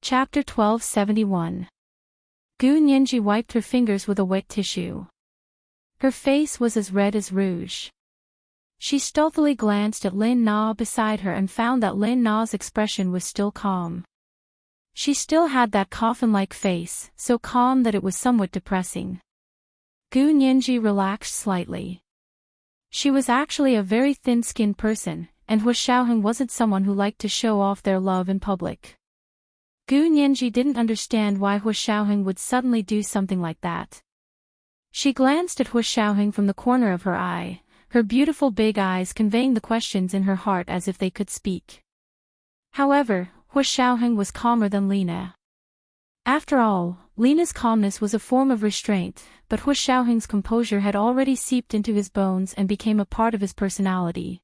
Chapter 1271. Gu Nianji wiped her fingers with a wet tissue. Her face was as red as rouge. She stealthily glanced at Lin Na beside her and found that Lin Na's expression was still calm. She still had that coffin-like face, so calm that it was somewhat depressing. Gu Nianji relaxed slightly. She was actually a very thin-skinned person, and Hu Xiaoheng wasn't someone who liked to show off their love in public. Gu Nianji didn't understand why Hu Xiaoheng would suddenly do something like that. She glanced at Hu Xiaoheng from the corner of her eye, her beautiful big eyes conveying the questions in her heart as if they could speak. However, Hu Xiaoheng was calmer than Lina. After all, Lina's calmness was a form of restraint, but Hu Xiaoheng's composure had already seeped into his bones and became a part of his personality.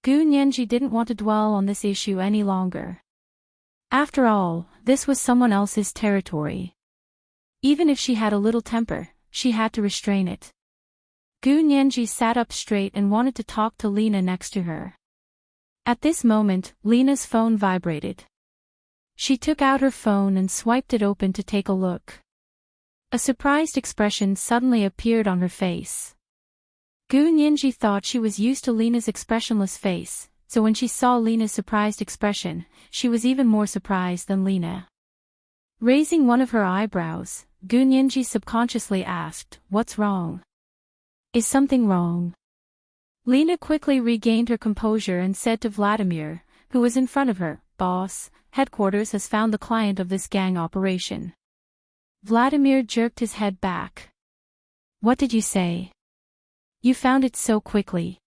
Gu Nianji didn't want to dwell on this issue any longer. After all, this was someone else's territory. Even if she had a little temper, she had to restrain it. Gu Nianji sat up straight and wanted to talk to Lina next to her. At this moment, Lina's phone vibrated. She took out her phone and swiped it open to take a look. A surprised expression suddenly appeared on her face. Gu Nianji thought she was used to Lina's expressionless face, so when she saw Lina's surprised expression, she was even more surprised than Lina. Raising one of her eyebrows, Gu Nianji subconsciously asked, "What's wrong? Is something wrong?" Lina quickly regained her composure and said to Vladimir, who was in front of her, "Boss, headquarters has found the client of this gang operation." Vladimir jerked his head back. "What did you say? You found it so quickly."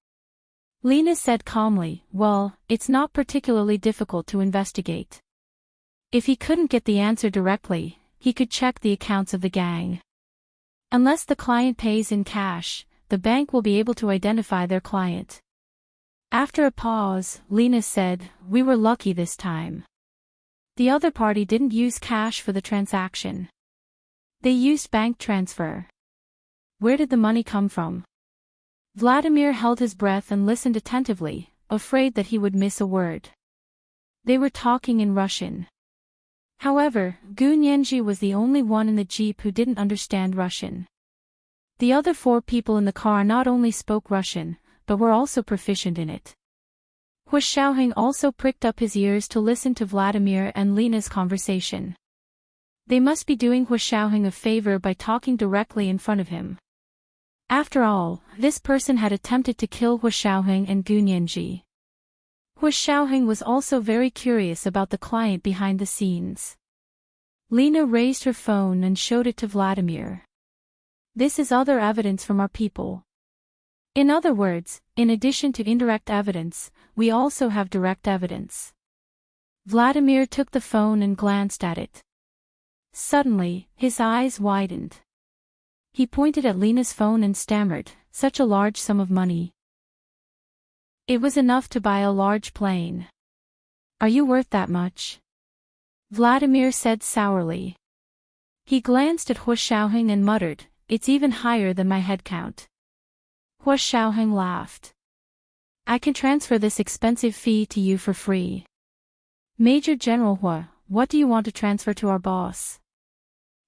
Lina said calmly, "Well, it's not particularly difficult to investigate. If he couldn't get the answer directly, he could check the accounts of the gang. Unless the client pays in cash, the bank will be able to identify their client." After a pause, Lina said, "We were lucky this time. The other party didn't use cash for the transaction. They used bank transfer. Where did the money come from?" Vladimir held his breath and listened attentively, afraid that he would miss a word. They were talking in Russian. However, Gu Nianji was the only one in the jeep who didn't understand Russian. The other 4 people in the car not only spoke Russian, but were also proficient in it. Hu Xiaoheng also pricked up his ears to listen to Vladimir and Lina's conversation. They must be doing Hu Xiaoheng a favor by talking directly in front of him. After all, this person had attempted to kill Hu Xiaoheng and Gu Nianji. Hu Xiaoheng was also very curious about the client behind the scenes. Lina raised her phone and showed it to Vladimir. "This is other evidence from our people. In other words, in addition to indirect evidence, we also have direct evidence." Vladimir took the phone and glanced at it. Suddenly, his eyes widened. He pointed at Lina's phone and stammered, "Such a large sum of money. It was enough to buy a large plane. Are you worth that much?" Vladimir said sourly. He glanced at Hu Xiaoheng and muttered, "It's even higher than my head count." Hu Xiaoheng laughed. "I can transfer this expensive fee to you for free." "Major General Hu, what do you want to transfer to our boss?"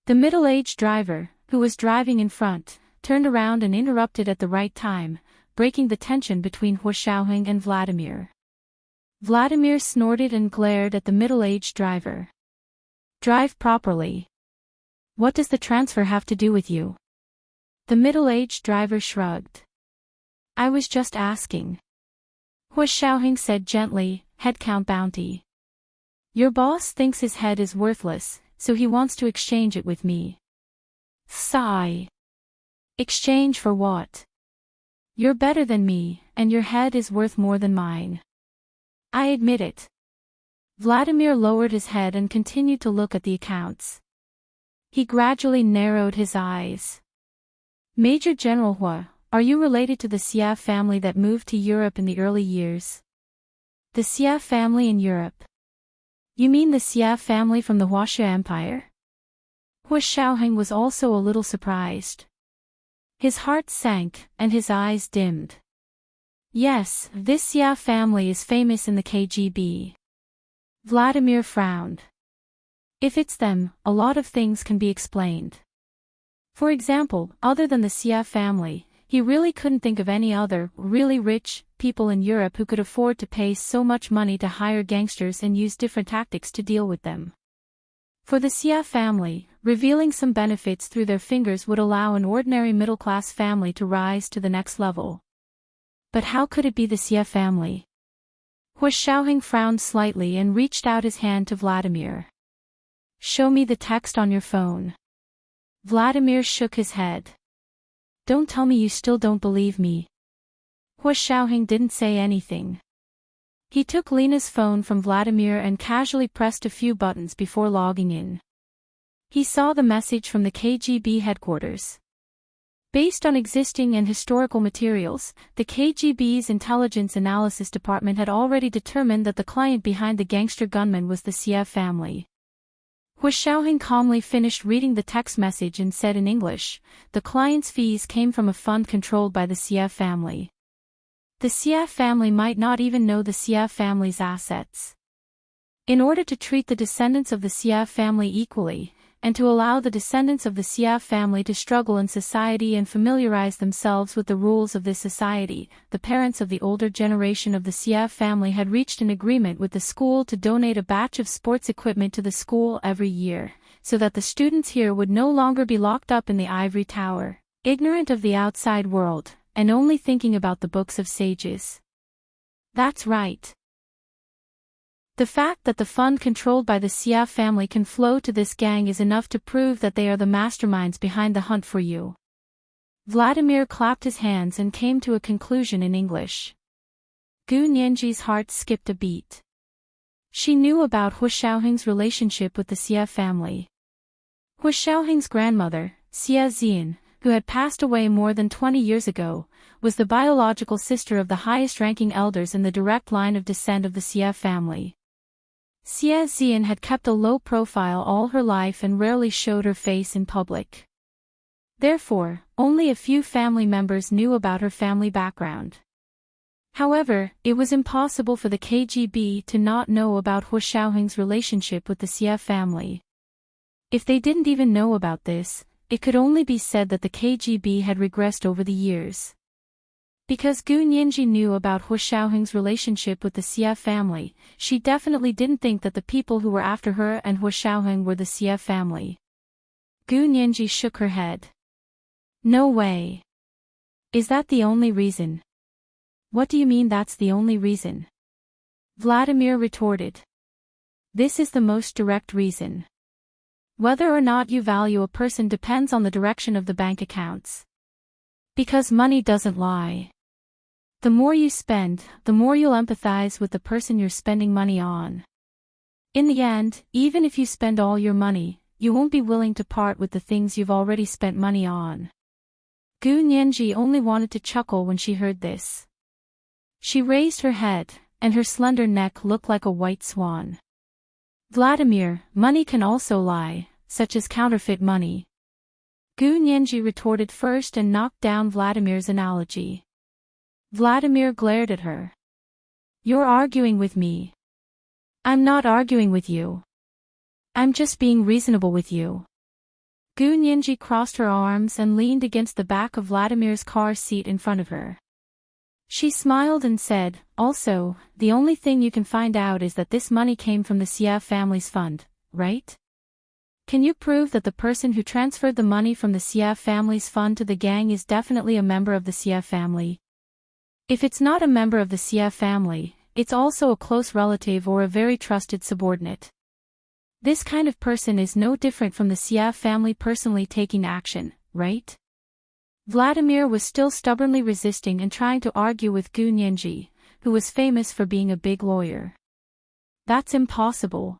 The middle-aged driver, who was driving in front, turned around and interrupted at the right time, breaking the tension between Hu Xiaoheng and Vladimir. Vladimir snorted and glared at the middle-aged driver. "Drive properly. What does the transfer have to do with you?" The middle-aged driver shrugged. "I was just asking." Hu Xiaoheng said gently, "Headcount bounty. Your boss thinks his head is worthless, so he wants to exchange it with me." Sigh. "Exchange for what?" "You're better than me, and your head is worth more than mine." "I admit it." Vladimir lowered his head and continued to look at the accounts. He gradually narrowed his eyes. "Major General Hu, are you related to the Xia family that moved to Europe in the early years?" "The Xia family in Europe? You mean the Xia family from the Huaxia Empire?" Hu Xiaoheng was also a little surprised. His heart sank, and his eyes dimmed. "Yes, this Xia family is famous in the KGB." Vladimir frowned. If it's them, a lot of things can be explained. For example, other than the Xia family, he really couldn't think of any other, really rich, people in Europe who could afford to pay so much money to hire gangsters and use different tactics to deal with them. For the Xia family, revealing some benefits through their fingers would allow an ordinary middle-class family to rise to the next level. But how could it be the Xia family? Hu Xiaoheng frowned slightly and reached out his hand to Vladimir. "Show me the text on your phone." Vladimir shook his head. "Don't tell me you still don't believe me." Hu Xiaoheng didn't say anything. He took Lena's phone from Vladimir and casually pressed a few buttons before logging in. He saw the message from the KGB headquarters. Based on existing and historical materials, the KGB's Intelligence Analysis Department had already determined that the client behind the gangster gunman was the Xia family. Hu Xiaoheng calmly finished reading the text message and said in English, "The client's fees came from a fund controlled by the Xia family." The Xia family might not even know the Xia family's assets. In order to treat the descendants of the Xia family equally, and to allow the descendants of the Xia family to struggle in society and familiarize themselves with the rules of this society, the parents of the older generation of the Xia family had reached an agreement with the school to donate a batch of sports equipment to the school every year, so that the students here would no longer be locked up in the ivory tower, ignorant of the outside world, and only thinking about the books of sages. That's right. The fact that the fund controlled by the Xia family can flow to this gang is enough to prove that they are the masterminds behind the hunt for you. Vladimir clapped his hands and came to a conclusion in English. Gu Nianji's heart skipped a beat. She knew about Hu Xiaoheng's relationship with the Xia family. Hu Xiaoheng's grandmother, Xia Zian, who had passed away more than 20 years ago, was the biological sister of the highest-ranking elders in the direct line of descent of the Xia family. Xia Zian had kept a low profile all her life and rarely showed her face in public. Therefore, only a few family members knew about her family background. However, it was impossible for the KGB to not know about Hu Xiaoheng's relationship with the Xia family. If they didn't even know about this, it could only be said that the KGB had regressed over the years. Because Gu Nianji knew about Hu Xiaoheng's relationship with the Xia family, she definitely didn't think that the people who were after her and Hu Xiaoheng were the Xia family. Gu Nianji shook her head. "No way. Is that the only reason?" "What do you mean that's the only reason?" Vladimir retorted. "This is the most direct reason. Whether or not you value a person depends on the direction of the bank accounts. Because money doesn't lie. The more you spend, the more you'll empathize with the person you're spending money on. In the end, even if you spend all your money, you won't be willing to part with the things you've already spent money on." Gu Nianji only wanted to chuckle when she heard this. She raised her head, and her slender neck looked like a white swan. "Vladimir, money can also lie, such as counterfeit money." Gu Nianji retorted first and knocked down Vladimir's analogy. Vladimir glared at her. "You're arguing with me." "I'm not arguing with you. I'm just being reasonable with you." Gu Nianji crossed her arms and leaned against the back of Vladimir's car seat in front of her. She smiled and said, "Also, the only thing you can find out is that this money came from the Xia family's fund, right? Can you prove that the person who transferred the money from the Xia family's fund to the gang is definitely a member of the Xia family? If it's not a member of the Xia family, it's also a close relative or a very trusted subordinate. This kind of person is no different from the Xia family personally taking action, right?" Vladimir was still stubbornly resisting and trying to argue with Gu Nianji, who was famous for being a big lawyer. "That's impossible."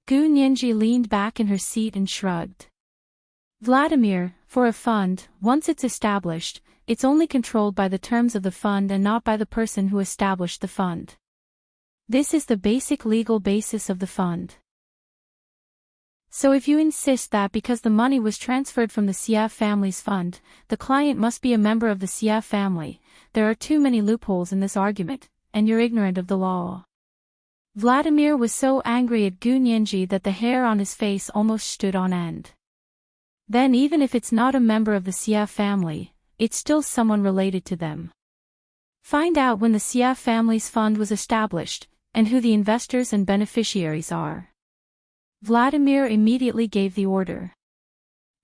Gu Nianji leaned back in her seat and shrugged. "Vladimir, for a fund, once it's established, it's only controlled by the terms of the fund and not by the person who established the fund. This is the basic legal basis of the fund. So if you insist that because the money was transferred from the Xia family's fund, the client must be a member of the Xia family, there are too many loopholes in this argument, and you're ignorant of the law." Vladimir was so angry at Gu Nianji that the hair on his face almost stood on end. Then even if it's not a member of the Xia family, it's still someone related to them. Find out when the Xia family's fund was established, and who the investors and beneficiaries are. Vladimir immediately gave the order.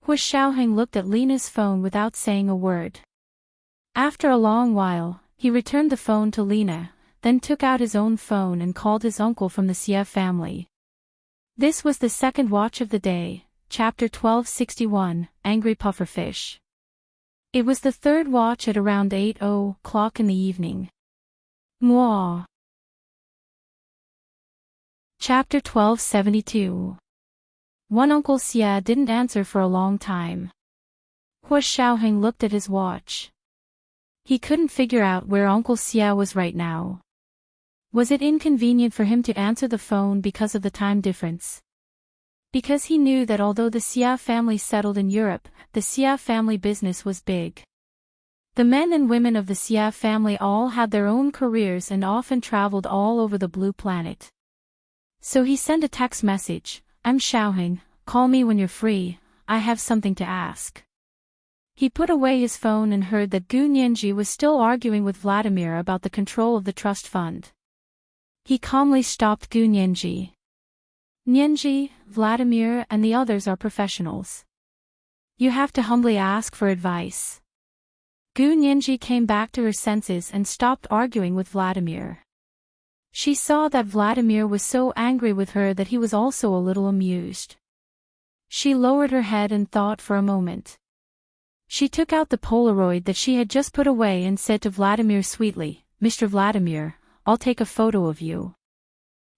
Hu Xiaoheng looked at Lena's phone without saying a word. After a long while, he returned the phone to Lena, then took out his own phone and called his uncle from the Xia family. This was the second watch of the day, chapter 1261, Angry Pufferfish. It was the third watch at around 8:00 in the evening. Mwah. Chapter 1272. One Uncle Xia didn't answer for a long time. Hu Xiaoheng looked at his watch. He couldn't figure out where Uncle Xia was right now. Was it inconvenient for him to answer the phone because of the time difference? Because he knew that although the Xia family settled in Europe, the Xia family business was big. The men and women of the Xia family all had their own careers and often traveled all over the blue planet. So he sent a text message, "I'm Xiaoheng, call me when you're free, I have something to ask." He put away his phone and heard that Gu Nianji was still arguing with Vladimir about the control of the trust fund. He calmly stopped Gu Nianji. "Nianji, Vladimir and the others are professionals. You have to humbly ask for advice." Gu Nianji came back to her senses and stopped arguing with Vladimir. She saw that Vladimir was so angry with her that he was also a little amused. She lowered her head and thought for a moment. She took out the Polaroid that she had just put away and said to Vladimir sweetly, "Mr. Vladimir, I'll take a photo of you.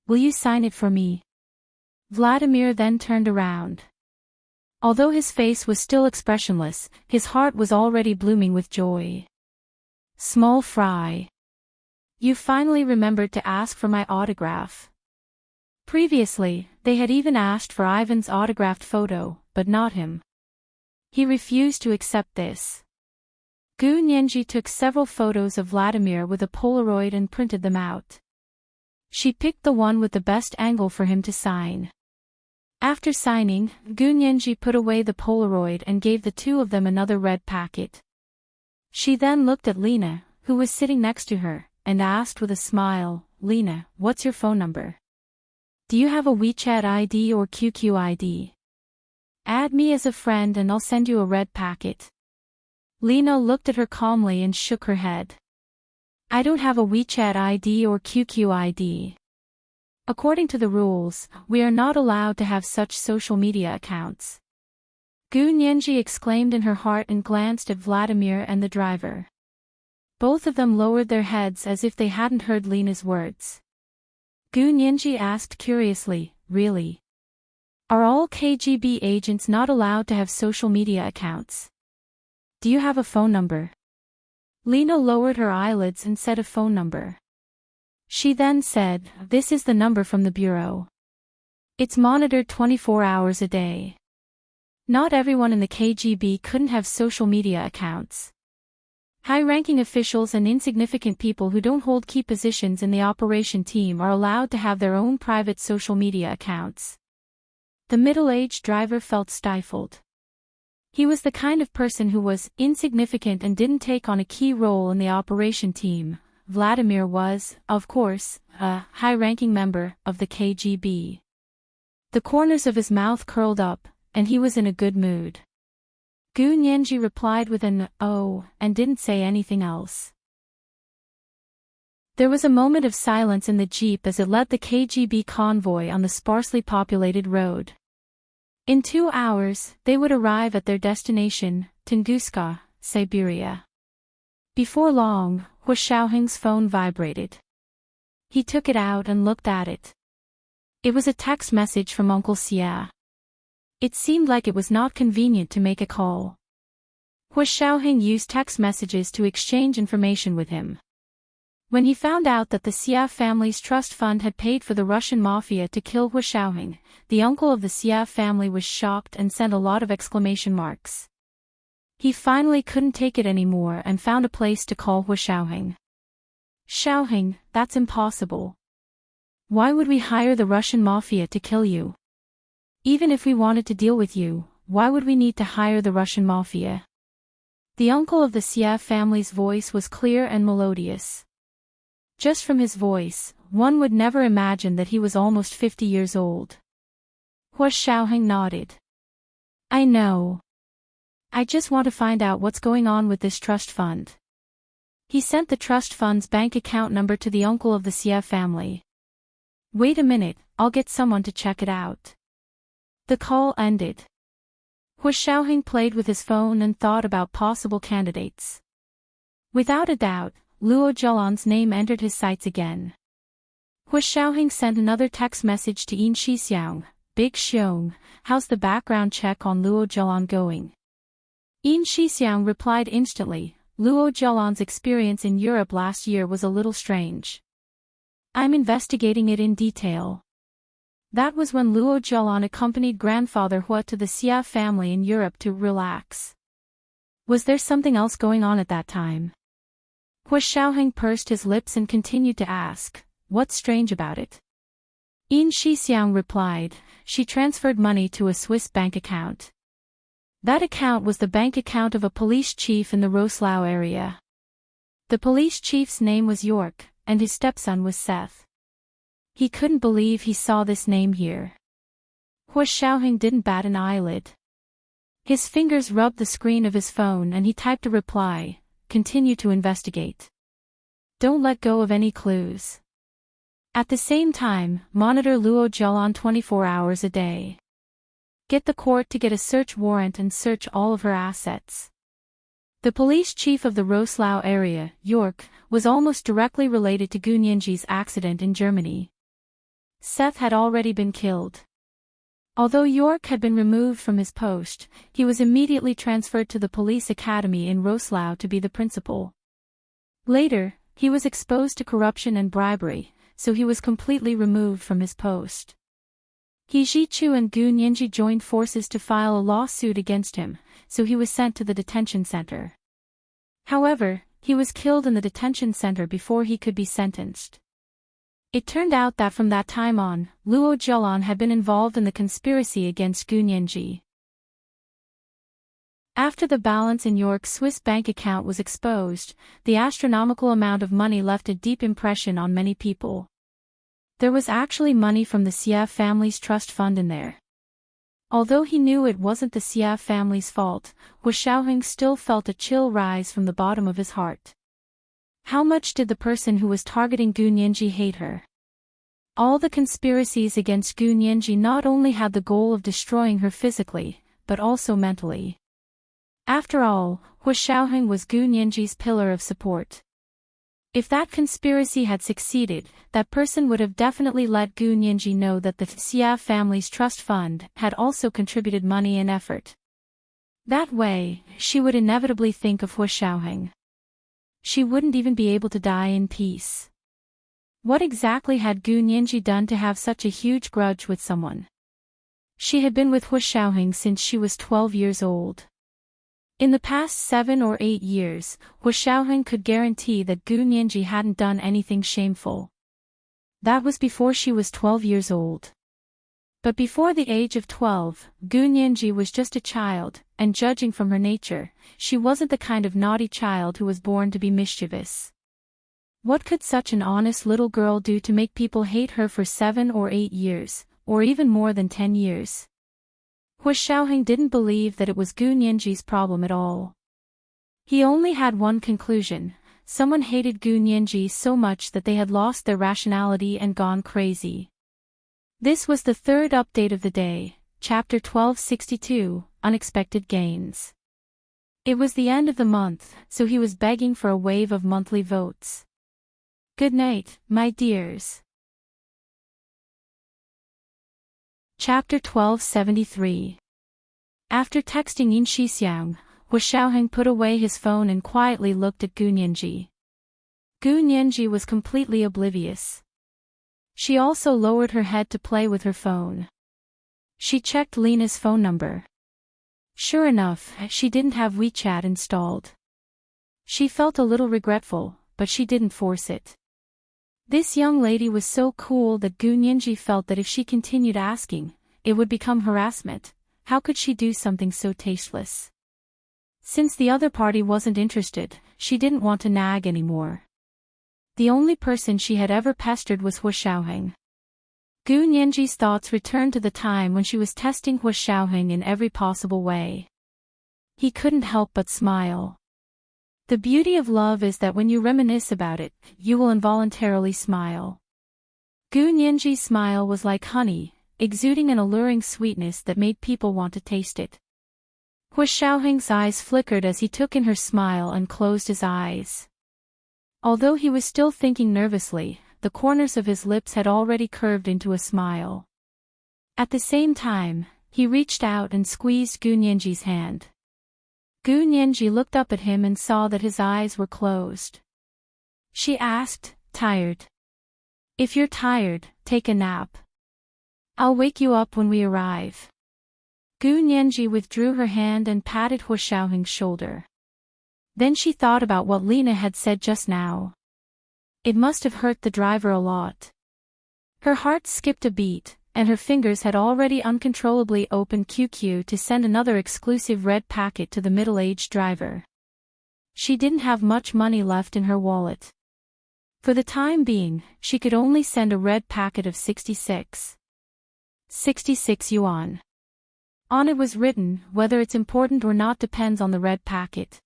Will you sign it for me?" Vladimir then turned around. Although his face was still expressionless, his heart was already blooming with joy. "Small fry. You finally remembered to ask for my autograph." Previously, they had even asked for Ivan's autographed photo, but not him. He refused to accept this. Gu Nianji took several photos of Vladimir with a Polaroid and printed them out. She picked the one with the best angle for him to sign. After signing, Gu Nianji put away the Polaroid and gave the two of them another red packet. She then looked at Lena, who was sitting next to her, and asked with a smile, "Lena, what's your phone number? Do you have a WeChat ID or QQ ID? Add me as a friend and I'll send you a red packet." Lena looked at her calmly and shook her head. "I don't have a WeChat ID or QQ ID. According to the rules, we are not allowed to have such social media accounts." Gu Nianji exclaimed in her heart and glanced at Vladimir and the driver. Both of them lowered their heads as if they hadn't heard Lena's words. Gu Nianji asked curiously, "Really? Are all KGB agents not allowed to have social media accounts? Do you have a phone number?" Lena lowered her eyelids and said a phone number. She then said, "This is the number from the bureau. It's monitored 24 hours a day. Not everyone in the KGB couldn't have social media accounts. High-ranking officials and insignificant people who don't hold key positions in the operation team are allowed to have their own private social media accounts." The middle-aged driver felt stifled. He was the kind of person who was insignificant and didn't take on a key role in the operation team. Vladimir was, of course, a high-ranking member of the KGB. The corners of his mouth curled up, and he was in a good mood. Gu Nianji replied with an "oh" and didn't say anything else. There was a moment of silence in the jeep as it led the KGB convoy on the sparsely populated road. In 2 hours, they would arrive at their destination, Tunguska, Siberia. Before long, Hu Xiaoheng's phone vibrated. He took it out and looked at it. It was a text message from Uncle Xia. It seemed like it was not convenient to make a call. Hu Xiaoheng used text messages to exchange information with him. When he found out that the Xia family's trust fund had paid for the Russian mafia to kill Hu Xiaoheng, the uncle of the Xia family was shocked and sent a lot of exclamation marks. He finally couldn't take it anymore and found a place to call Hu Xiaoheng. "Xiaoheng, that's impossible. Why would we hire the Russian mafia to kill you? Even if we wanted to deal with you, why would we need to hire the Russian mafia? The uncle of the Xie family's voice was clear and melodious. Just from his voice, one would never imagine that he was almost 50 years old. Hua Xiaoheng nodded. I know. I just want to find out what's going on with this trust fund. He sent the trust fund's bank account number to the uncle of the Xie family. Wait a minute, I'll get someone to check it out. The call ended. Hua Xiaoheng played with his phone and thought about possible candidates. Without a doubt, Luo Zhelan's name entered his sights again. Hua Xiaoheng sent another text message to Yin Shixiang. Big Xiong, how's the background check on Luo Zhelan going? Yin Shixiang replied instantly. Luo Zhelan's experience in Europe last year was a little strange. I'm investigating it in detail. That was when Luo Zhelan accompanied grandfather Hua to the Xia family in Europe to relax. Was there something else going on at that time? Hua Xiaoheng pursed his lips and continued to ask, what's strange about it? Yin Shixiang replied, she transferred money to a Swiss bank account. That account was the bank account of a police chief in the Roslao area. The police chief's name was York, and his stepson was Seth. He couldn't believe he saw this name here. Hua Xiaoheng didn't bat an eyelid. His fingers rubbed the screen of his phone and he typed a reply, continue to investigate. Don't let go of any clues. At the same time, monitor Luo Zhelan 24 hours a day. Get the court to get a search warrant and search all of her assets. The police chief of the Roslao area, York, was almost directly related to Gu Nianji's accident in Germany. Seth had already been killed. Although York had been removed from his post, he was immediately transferred to the police academy in Roslao to be the principal. Later, he was exposed to corruption and bribery, so he was completely removed from his post. He Zichu and Gu Nianji joined forces to file a lawsuit against him, so he was sent to the detention center. However, he was killed in the detention center before he could be sentenced. It turned out that from that time on, Luo Zhelan had been involved in the conspiracy against Gu Nianji. After the balance in York's Swiss bank account was exposed, the astronomical amount of money left a deep impression on many people. There was actually money from the Xie family's trust fund in there. Although he knew it wasn't the Xie family's fault, Hua Xiaoheng still felt a chill rise from the bottom of his heart. How much did the person who was targeting Gu Nianji hate her? All the conspiracies against Gu Nianji not only had the goal of destroying her physically, but also mentally. After all, Hua Xiaoheng was Gu Nianji's pillar of support. If that conspiracy had succeeded, that person would have definitely let Gu Nianji know that the Xia family's trust fund had also contributed money and effort. That way, she would inevitably think of Hua Xiaoheng. She wouldn't even be able to die in peace. What exactly had Gu Nianji done to have such a huge grudge with someone? She had been with Hua Xiaoheng since she was 12 years old. In the past 7 or 8 years, Hua Xiaoheng could guarantee that Gu Nianji hadn't done anything shameful. That was before she was 12 years old. But before the age of 12, Gu Nianji was just a child, and judging from her nature, she wasn't the kind of naughty child who was born to be mischievous. What could such an honest little girl do to make people hate her for 7 or 8 years, or even more than 10 years? Hua Xiaoheng didn't believe that it was Gu Nianji's problem at all. He only had one conclusion: someone hated Gu Nianji so much that they had lost their rationality and gone crazy. This was the third update of the day, Chapter 1262, Unexpected Gains. It was the end of the month, so he was begging for a wave of monthly votes. Good night, my dears. Chapter 1273. After texting Yin Shixiang, Hua Xiaoheng put away his phone and quietly looked at Gu Nianji. Gu Nianji was completely oblivious. She also lowered her head to play with her phone. She checked Lena's phone number. Sure enough, she didn't have WeChat installed. She felt a little regretful, but she didn't force it. This young lady was so cool that Gu Nianji felt that if she continued asking, it would become harassment. How could she do something so tasteless? Since the other party wasn't interested, she didn't want to nag anymore. The only person she had ever pestered was Hua Xiaoheng. Gu Nianji's thoughts returned to the time when she was testing Hua Xiaoheng in every possible way. He couldn't help but smile. The beauty of love is that when you reminisce about it, you will involuntarily smile. Gu Nianji's smile was like honey, exuding an alluring sweetness that made people want to taste it. Hua Xiaoheng's eyes flickered as he took in her smile and closed his eyes. Although he was still thinking nervously, the corners of his lips had already curved into a smile. At the same time, he reached out and squeezed Gu Nianji's hand. Gu Nianji looked up at him and saw that his eyes were closed. She asked, "Tired? If you're tired, take a nap. I'll wake you up when we arrive." Gu Nianji withdrew her hand and patted Hua Xiaoheng's shoulder. Then she thought about what Lena had said just now. It must have hurt the driver a lot. Her heart skipped a beat, and her fingers had already uncontrollably opened QQ to send another exclusive red packet to the middle-aged driver. She didn't have much money left in her wallet. For the time being, she could only send a red packet of 66 yuan. On it was written, "Whether it's important or not depends on the red packet."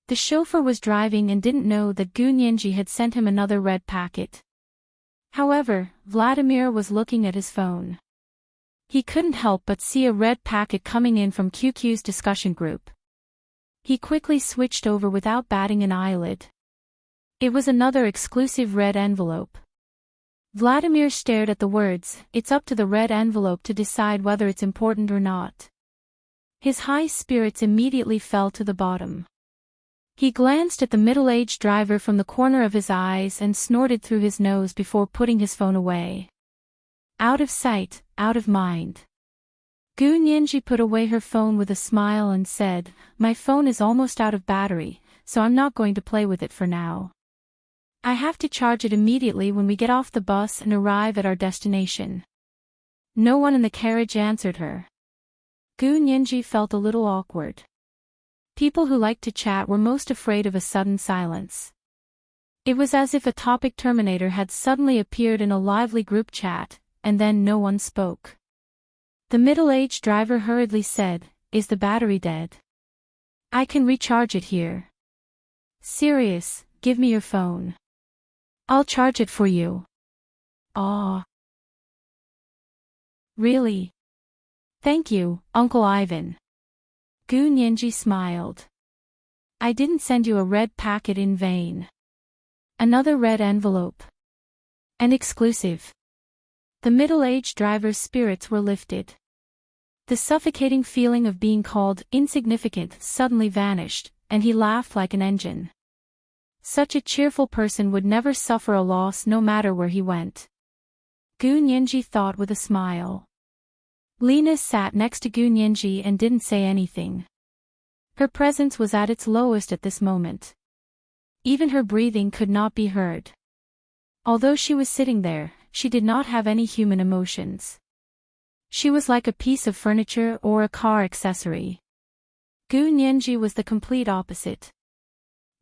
The chauffeur was driving and didn't know that Gu Nianji had sent him another red packet. However, Vladimir was looking at his phone. He couldn't help but see a red packet coming in from QQ's discussion group. He quickly switched over without batting an eyelid. It was another exclusive red envelope. Vladimir stared at the words. It's up to the red envelope to decide whether it's important or not. His high spirits immediately fell to the bottom. He glanced at the middle-aged driver from the corner of his eyes and snorted through his nose before putting his phone away. Out of sight, out of mind. Gu Nianji put away her phone with a smile and said, "My phone is almost out of battery, so I'm not going to play with it for now. I have to charge it immediately when we get off the bus and arrive at our destination." No one in the carriage answered her. Gu Nianji felt a little awkward. People who liked to chat were most afraid of a sudden silence. It was as if a topic terminator had suddenly appeared in a lively group chat, and then no one spoke. The middle-aged driver hurriedly said, "Is the battery dead? I can recharge it here." "Serious, give me your phone. I'll charge it for you." "Aw. Really? Thank you, Uncle Ivan." Gu Nianji smiled. "I didn't send you a red packet in vain. Another red envelope. An exclusive." The middle-aged driver's spirits were lifted. The suffocating feeling of being called insignificant suddenly vanished, and he laughed like an engine. Such a cheerful person would never suffer a loss no matter where he went. Gu Nianji thought with a smile. Lena sat next to Gu Nianji and didn't say anything. Her presence was at its lowest at this moment. Even her breathing could not be heard. Although she was sitting there, she did not have any human emotions. She was like a piece of furniture or a car accessory. Gu Nianji was the complete opposite.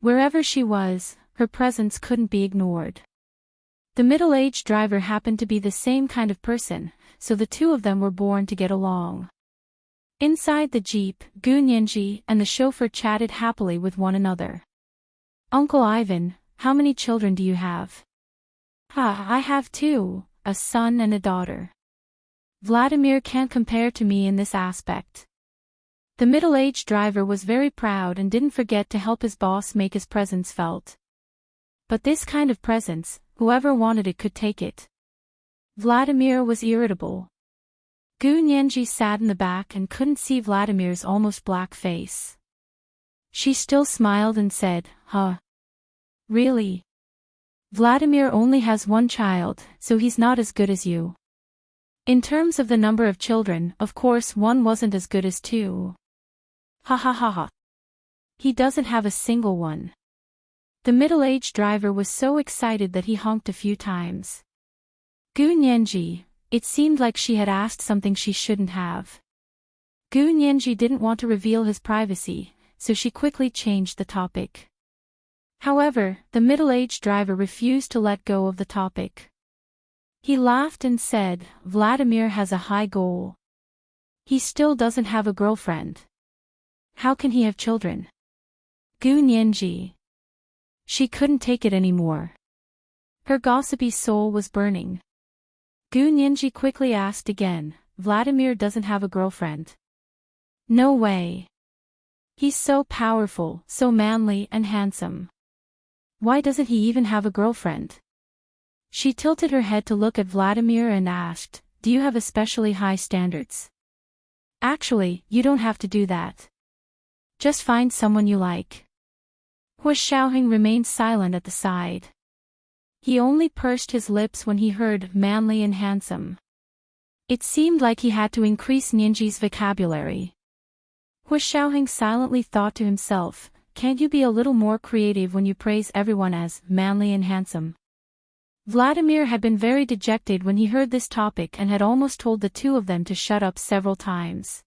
Wherever she was, her presence couldn't be ignored. The middle-aged driver happened to be the same kind of person, so the two of them were born to get along. Inside the jeep, Gu Nianji and the chauffeur chatted happily with one another. "Uncle Ivan, how many children do you have?" I have two, a son and a daughter. Vladimir can't compare to me in this aspect." The middle-aged driver was very proud and didn't forget to help his boss make his presence felt. But this kind of presence, whoever wanted it could take it. Vladimir was irritable. Gu Nianji sat in the back and couldn't see Vladimir's almost black face. She still smiled and said, "Huh? Really? Vladimir only has one child, so he's not as good as you. In terms of the number of children, of course one wasn't as good as two. Ha ha ha ha. He doesn't have a single one." The middle-aged driver was so excited that he honked a few times. Gu Nianji, it seemed like she had asked something she shouldn't have. Gu Nianji didn't want to reveal his privacy, so she quickly changed the topic. However, the middle-aged driver refused to let go of the topic. He laughed and said, Vladimir has a high goal. He still doesn't have a girlfriend. How can he have children? Gu Nianji. She couldn't take it anymore. Her gossipy soul was burning. Gu Nianji quickly asked again, Vladimir doesn't have a girlfriend. No way. He's so powerful, so manly and handsome. Why doesn't he even have a girlfriend? She tilted her head to look at Vladimir and asked, do you have especially high standards? Actually, you don't have to do that. Just find someone you like. Hua Xiaoheng remained silent at the side. He only pursed his lips when he heard manly and handsome. It seemed like he had to increase Nianji's vocabulary. Hua Xiaoheng silently thought to himself, can't you be a little more creative when you praise everyone as manly and handsome? Vladimir had been very dejected when he heard this topic and had almost told the two of them to shut up several times.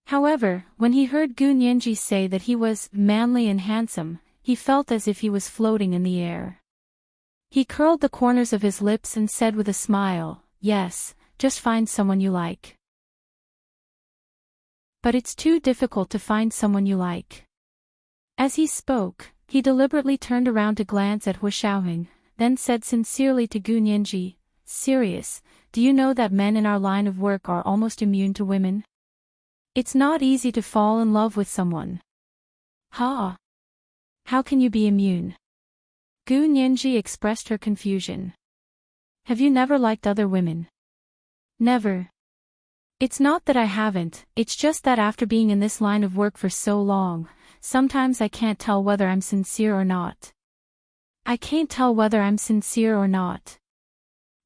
However, when he heard Gu Nianji say that he was manly and handsome, he felt as if he was floating in the air. He curled the corners of his lips and said with a smile, yes, just find someone you like. But it's too difficult to find someone you like. As he spoke, he deliberately turned around to glance at Hua Xiaoheng, then said sincerely to Gu Nianji, serious, do you know that men in our line of work are almost immune to women? It's not easy to fall in love with someone. Ha! How can you be immune? Gu Nianji expressed her confusion. Have you never liked other women? Never. It's not that I haven't, it's just that after being in this line of work for so long, sometimes I can't tell whether I'm sincere or not. I can't tell whether I'm sincere or not.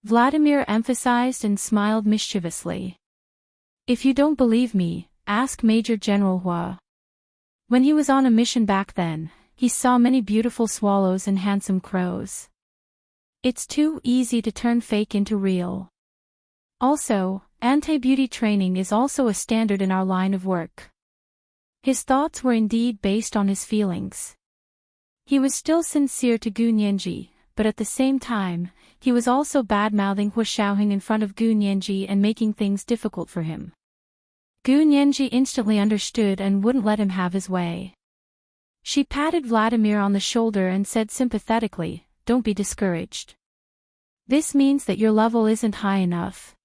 Vladimir emphasized and smiled mischievously. If you don't believe me, ask Major General Hua. When he was on a mission back then, he saw many beautiful swallows and handsome crows. It's too easy to turn fake into real. Also, anti-beauty training is also a standard in our line of work. His thoughts were indeed based on his feelings. He was still sincere to Gu Nianji, but at the same time, he was also bad-mouthing Hua Xiaoheng in front of Gu Nianji and making things difficult for him. Gu Nianji instantly understood and wouldn't let him have his way. She patted Vladimir on the shoulder and said sympathetically, don't be discouraged. This means that your level isn't high enough.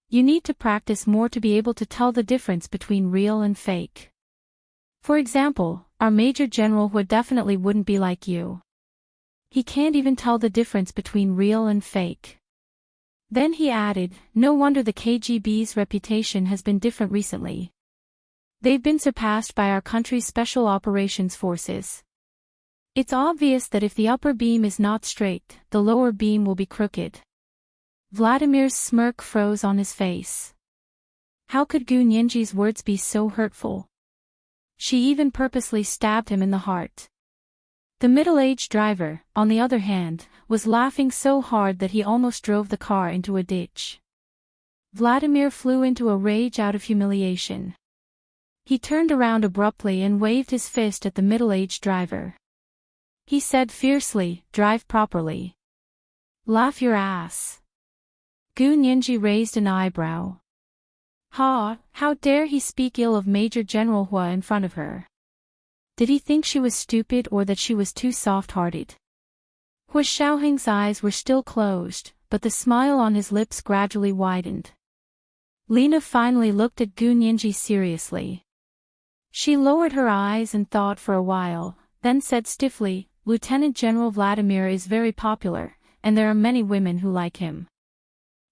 You need to practice more to be able to tell the difference between real and fake. For example, our Major General Hua definitely wouldn't be like you. He can't even tell the difference between real and fake. Then he added, no wonder the KGB's reputation has been different recently. They've been surpassed by our country's special operations forces. It's obvious that if the upper beam is not straight, the lower beam will be crooked. Vladimir's smirk froze on his face. How could Gu Nianji's words be so hurtful? She even purposely stabbed him in the heart. The middle-aged driver, on the other hand, was laughing so hard that he almost drove the car into a ditch. Vladimir flew into a rage out of humiliation. He turned around abruptly and waved his fist at the middle-aged driver. He said fiercely, drive properly. Laugh your ass. Gu Nianji raised an eyebrow. Ha, how dare he speak ill of Major General Hua in front of her? Did he think she was stupid or that she was too soft-hearted? Hua Xiaoheng's eyes were still closed, but the smile on his lips gradually widened. Lena finally looked at Gu Nianji seriously. She lowered her eyes and thought for a while, then said stiffly, Lieutenant General Vladimir is very popular, and there are many women who like him.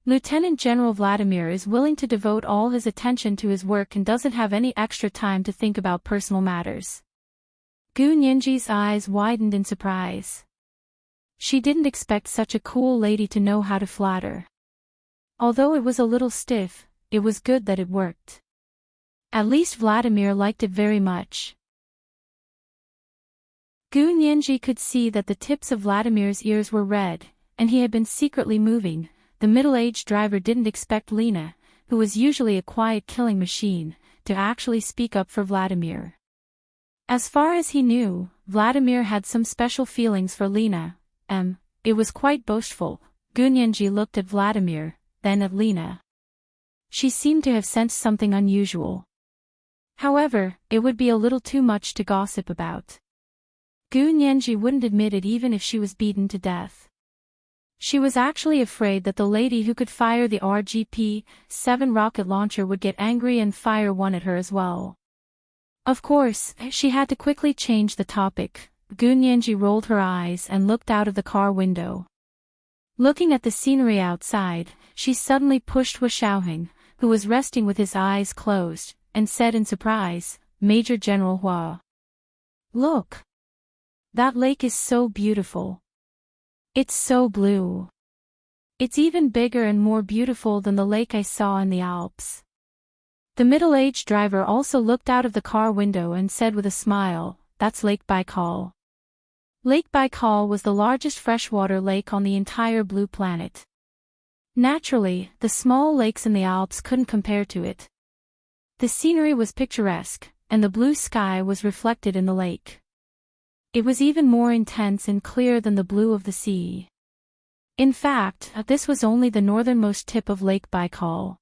Lieutenant General Vladimir is willing to devote all his attention to his work and doesn't have any extra time to think about personal matters. Gu Nianji's eyes widened in surprise. She didn't expect such a cool lady to know how to flatter. Although it was a little stiff, it was good that it worked. At least Vladimir liked it very much. Gu Nianji could see that the tips of Vladimir's ears were red, and he had been secretly moving. The middle-aged driver didn't expect Lena, who was usually a quiet killing machine, to actually speak up for Vladimir. As far as he knew, Vladimir had some special feelings for Lena. It was quite boastful. Gu Nianji looked at Vladimir, then at Lena. She seemed to have sensed something unusual. However, it would be a little too much to gossip about. Gu Nianji wouldn't admit it even if she was beaten to death. She was actually afraid that the lady who could fire the RGP-7 rocket launcher would get angry and fire one at her as well. Of course, she had to quickly change the topic. Gu Nianji rolled her eyes and looked out of the car window. Looking at the scenery outside, she suddenly pushed Hu Xiaoheng, who was resting with his eyes closed, and said in surprise, "Major General Hua. Look! That lake is so beautiful. It's so blue. It's even bigger and more beautiful than the lake I saw in the Alps." The middle-aged driver also looked out of the car window and said with a smile, "That's Lake Baikal." Lake Baikal was the largest freshwater lake on the entire blue planet. Naturally, the small lakes in the Alps couldn't compare to it. The scenery was picturesque, and the blue sky was reflected in the lake. It was even more intense and clear than the blue of the sea. In fact, this was only the northernmost tip of Lake Baikal.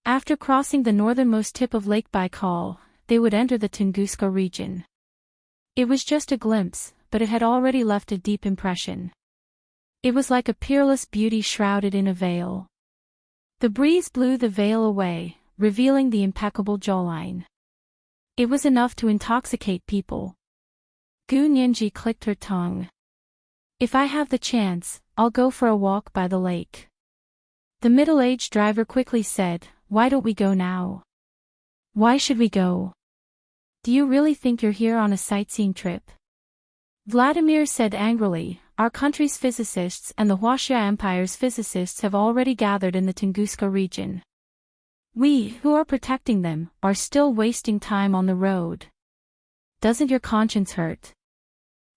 After crossing the northernmost tip of Lake Baikal, they would enter the Tunguska region. It was just a glimpse, but it had already left a deep impression. It was like a peerless beauty shrouded in a veil. The breeze blew the veil away, revealing the impeccable jawline. It was enough to intoxicate people. Gu Nianji clicked her tongue. "If I have the chance, I'll go for a walk by the lake." The middle-aged driver quickly said, "Why don't we go now?" "Why should we go? Do you really think you're here on a sightseeing trip?" Vladimir said angrily, "Our country's physicists and the Huaxia Empire's physicists have already gathered in the Tunguska region. We, who are protecting them, are still wasting time on the road. Doesn't your conscience hurt?"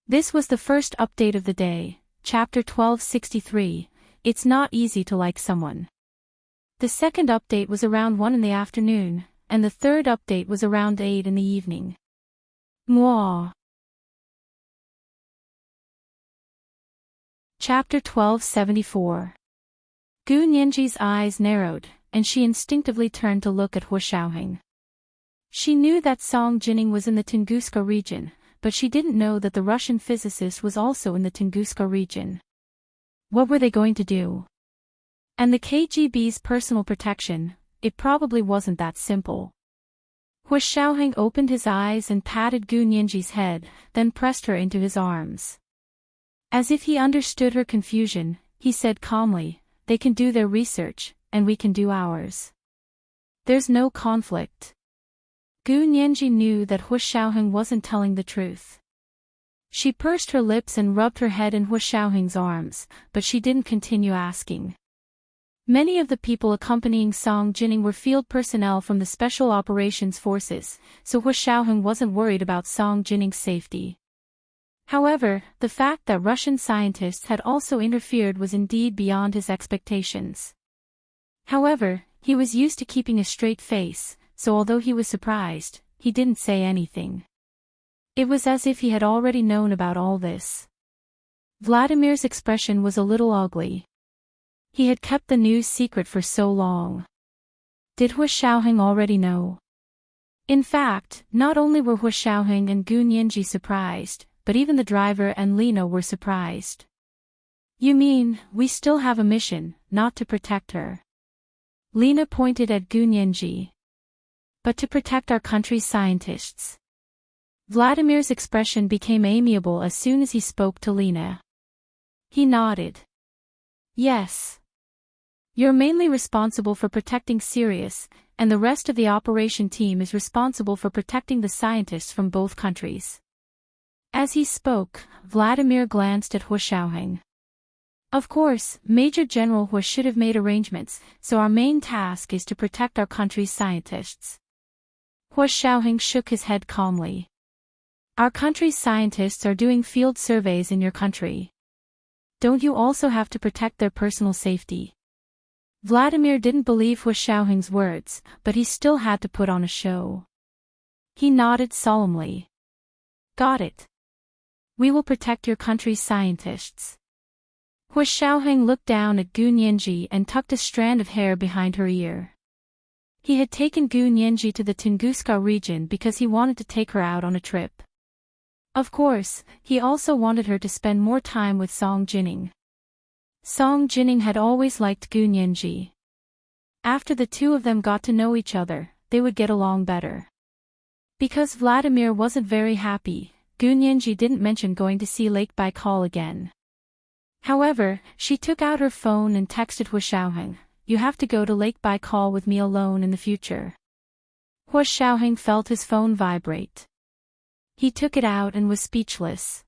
This was the first update of the day, Chapter 1263, It's Not Easy to Like Someone. The second update was around 1 in the afternoon, and the third update was around 8 in the evening. Mwah. Chapter 1274. Gu Nianji's eyes narrowed, and she instinctively turned to look at Hu Xiaoheng. She knew that Song Jining was in the Tunguska region, but she didn't know that the Russian physicist was also in the Tunguska region. What were they going to do? And the KGB's personal protection, it probably wasn't that simple. Hu Xiaoheng opened his eyes and patted Gu Nianji's head, then pressed her into his arms. As if he understood her confusion, he said calmly, "They can do their research, and we can do ours. There's no conflict." Gu Nianji knew that Hu Xiaoheng wasn't telling the truth. She pursed her lips and rubbed her head in Hu Xiaoheng's arms, but she didn't continue asking. Many of the people accompanying Song Jining were field personnel from the Special Operations Forces, so Hu Xiaoheng wasn't worried about Song Jining's safety. However, the fact that Russian scientists had also interfered was indeed beyond his expectations. However, he was used to keeping a straight face, so although he was surprised, he didn't say anything. It was as if he had already known about all this. Vladimir's expression was a little ugly. He had kept the news secret for so long. Did Hu Xiaoheng already know? In fact, not only were Hu Xiaoheng and Gu Nianji surprised, but even the driver and Lena were surprised. "You mean, we still have a mission, not to protect her?" Lena pointed at Gu Nianji. "But to protect our country's scientists." Vladimir's expression became amiable as soon as he spoke to Lena. He nodded. "Yes. You're mainly responsible for protecting Sirius, and the rest of the operation team is responsible for protecting the scientists from both countries." As he spoke, Vladimir glanced at Hu Xiaoheng. "Of course, Major General Hu should have made arrangements, so our main task is to protect our country's scientists." Hu Xiaoheng shook his head calmly. Our country's scientists are doing field surveys in your country. Don't you also have to protect their personal safety? Vladimir didn't believe Hu Xiaoheng's words, but he still had to put on a show. He nodded solemnly. Got it. We will protect your country's scientists. Hu Xiaoheng looked down at Gu Nianji and tucked a strand of hair behind her ear. He had taken Gu Nianji to the Tunguska region because he wanted to take her out on a trip. Of course, he also wanted her to spend more time with Song Jining. Song Jining had always liked Gu Nianji. After the two of them got to know each other, they would get along better. Because Vladimir wasn't very happy, Gu Nianji didn't mention going to see Lake Baikal again. However, she took out her phone and texted Hu Xiaoheng, "You have to go to Lake Baikal with me alone in the future." Hu Xiaoheng felt his phone vibrate. He took it out and was speechless.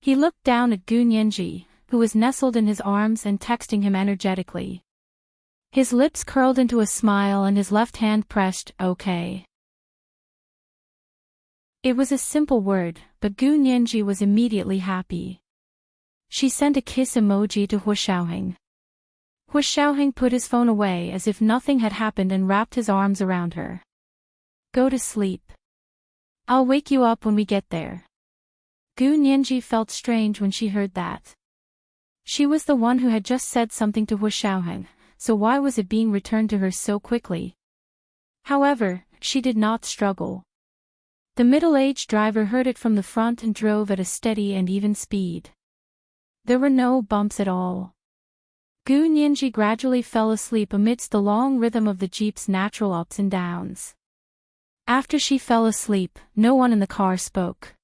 He looked down at Gu Nianji, who was nestled in his arms and texting him energetically. His lips curled into a smile and his left hand pressed OK. It was a simple word, but Gu Nianji was immediately happy. She sent a kiss emoji to Hu Xiaoheng. Hu Xiaoheng put his phone away as if nothing had happened and wrapped his arms around her. Go to sleep. I'll wake you up when we get there. Gu Nianji felt strange when she heard that. She was the one who had just said something to Hu Xiaoheng, so why was it being returned to her so quickly? However, she did not struggle. The middle-aged driver heard it from the front and drove at a steady and even speed. There were no bumps at all. Gu Nianji gradually fell asleep amidst the long rhythm of the jeep's natural ups and downs. After she fell asleep, no one in the car spoke.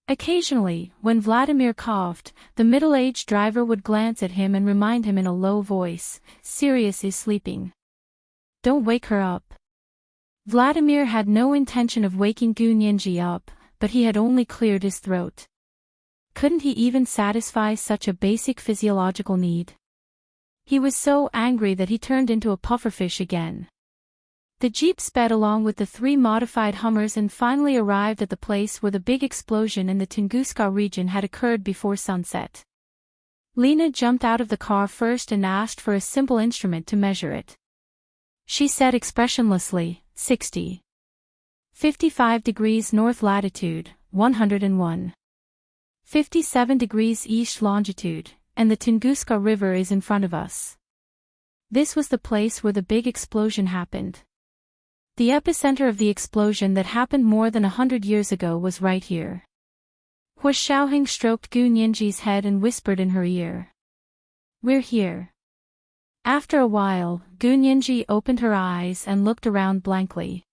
Occasionally, when Vladimir coughed, the middle-aged driver would glance at him and remind him in a low voice, "Sirius is sleeping. Don't wake her up." Vladimir had no intention of waking Gu Nianji up, but he had only cleared his throat. Couldn't he even satisfy such a basic physiological need? He was so angry that he turned into a pufferfish again. The jeep sped along with the three modified Hummers and finally arrived at the place where the big explosion in the Tunguska region had occurred before sunset. Lena jumped out of the car first and asked for a simple instrument to measure it. She said expressionlessly, 60. 55 degrees north latitude, 101. 57 degrees east longitude, and the Tunguska River is in front of us. This was the place where the big explosion happened. The epicenter of the explosion that happened more than 100 years ago was right here. Hu Xiaoheng stroked Gu Nianji's head and whispered in her ear. We're here. After a while, Gu Nianji opened her eyes and looked around blankly.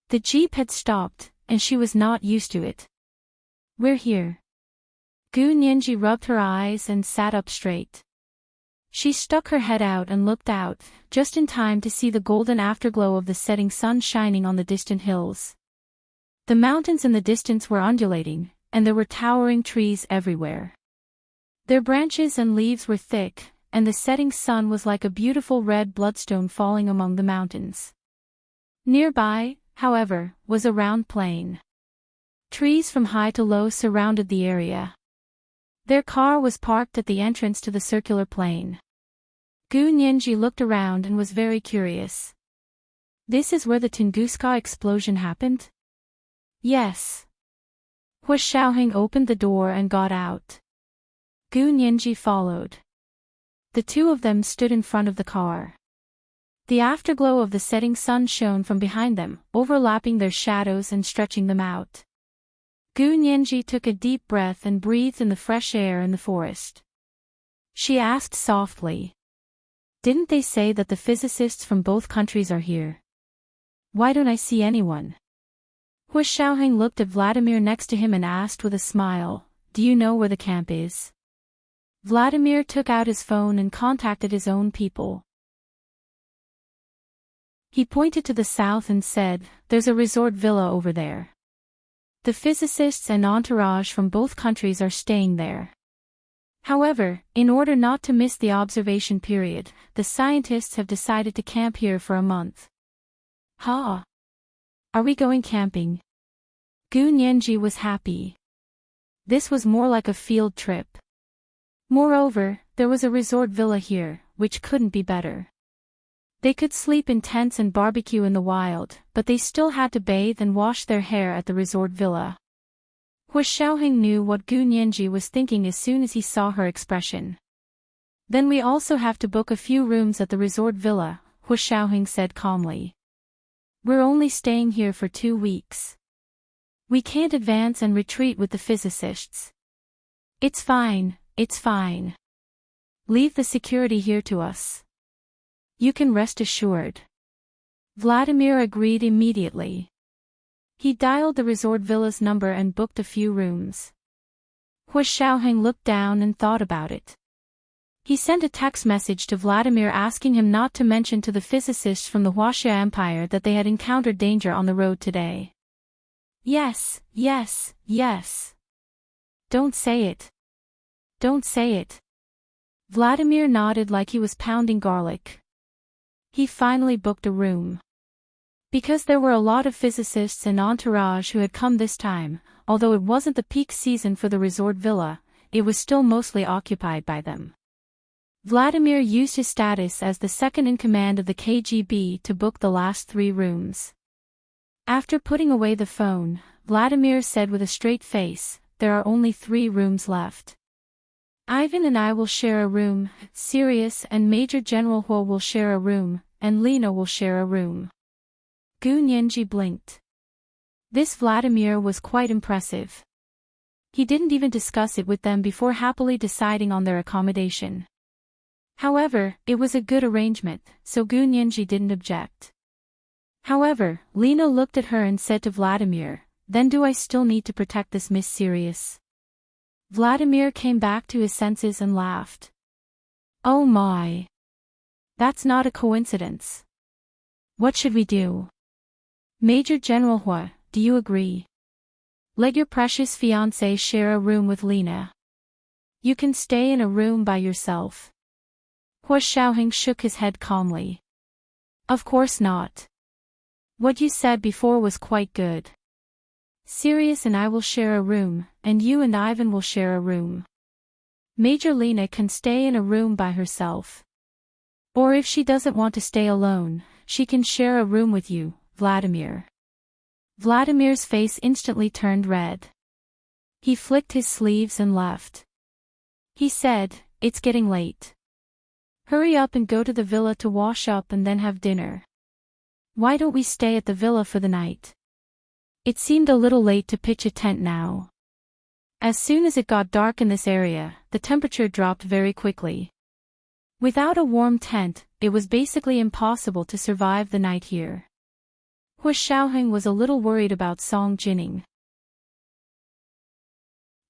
The jeep had stopped, and she was not used to it. We're here. Gu Nianji rubbed her eyes and sat up straight. She stuck her head out and looked out, just in time to see the golden afterglow of the setting sun shining on the distant hills. The mountains in the distance were undulating, and there were towering trees everywhere. Their branches and leaves were thick, and the setting sun was like a beautiful red bloodstone falling among the mountains. Nearby, however, was a round plain. Trees from high to low surrounded the area. Their car was parked at the entrance to the circular plain. Gu Nianji looked around and was very curious. This is where the Tunguska explosion happened? Yes. Hu Xiaoheng opened the door and got out. Gu Nianji followed. The two of them stood in front of the car. The afterglow of the setting sun shone from behind them, overlapping their shadows and stretching them out. Gu Nianji took a deep breath and breathed in the fresh air in the forest. She asked softly. Didn't they say that the physicists from both countries are here? Why don't I see anyone? Hu Xiaoheng looked at Vladimir next to him and asked with a smile, Do you know where the camp is? Vladimir took out his phone and contacted his own people. He pointed to the south and said, There's a resort villa over there. The physicists and entourage from both countries are staying there. However, in order not to miss the observation period, the scientists have decided to camp here for a month. Are we going camping? Gu Nianji was happy. This was more like a field trip. Moreover, there was a resort villa here, which couldn't be better. They could sleep in tents and barbecue in the wild, but they still had to bathe and wash their hair at the resort villa. Hua Xiaoheng knew what Gu Nianji was thinking as soon as he saw her expression. Then we also have to book a few rooms at the resort villa, Hua Xiaoheng said calmly. We're only staying here for 2 weeks. We can't advance and retreat with the physicists. It's fine, it's fine. Leave the security here to us. You can rest assured. Vladimir agreed immediately. He dialed the resort villa's number and booked a few rooms. Hua Xiaoheng looked down and thought about it. He sent a text message to Vladimir asking him not to mention to the physicists from the Huaxia Empire that they had encountered danger on the road today. Yes, yes, yes. Don't say it. Don't say it. Vladimir nodded like he was pounding garlic. He finally booked a room. Because there were a lot of physicists and entourage who had come this time, although it wasn't the peak season for the resort villa, it was still mostly occupied by them. Vladimir used his status as the second in command of the KGB to book the last 3 rooms. After putting away the phone, Vladimir said with a straight face, there are only 3 rooms left. Ivan and I will share a room, Sirius and Major General Hua will share a room, and Lena will share a room. Gu Nianji blinked. This Vladimir was quite impressive. He didn't even discuss it with them before happily deciding on their accommodation. However, it was a good arrangement, so Gu Nianji didn't object. However, Lena looked at her and said to Vladimir, then do I still need to protect this Miss Sirius? Vladimir came back to his senses and laughed. Oh my! That's not a coincidence. What should we do? Major General Hua, do you agree? Let your precious fiancé share a room with Lena. You can stay in a room by yourself. Hua Xiaoheng shook his head calmly. Of course not. What you said before was quite good. Sirius and I will share a room, and you and Ivan will share a room. Major Lena can stay in a room by herself. Or if she doesn't want to stay alone, she can share a room with you, Vladimir. Vladimir's face instantly turned red. He flicked his sleeves and left. He said, it's getting late. Hurry up and go to the villa to wash up and then have dinner. Why don't we stay at the villa for the night? It seemed a little late to pitch a tent now. As soon as it got dark in this area, the temperature dropped very quickly. Without a warm tent, it was basically impossible to survive the night here. Hua Xiaoheng was a little worried about Song Jining.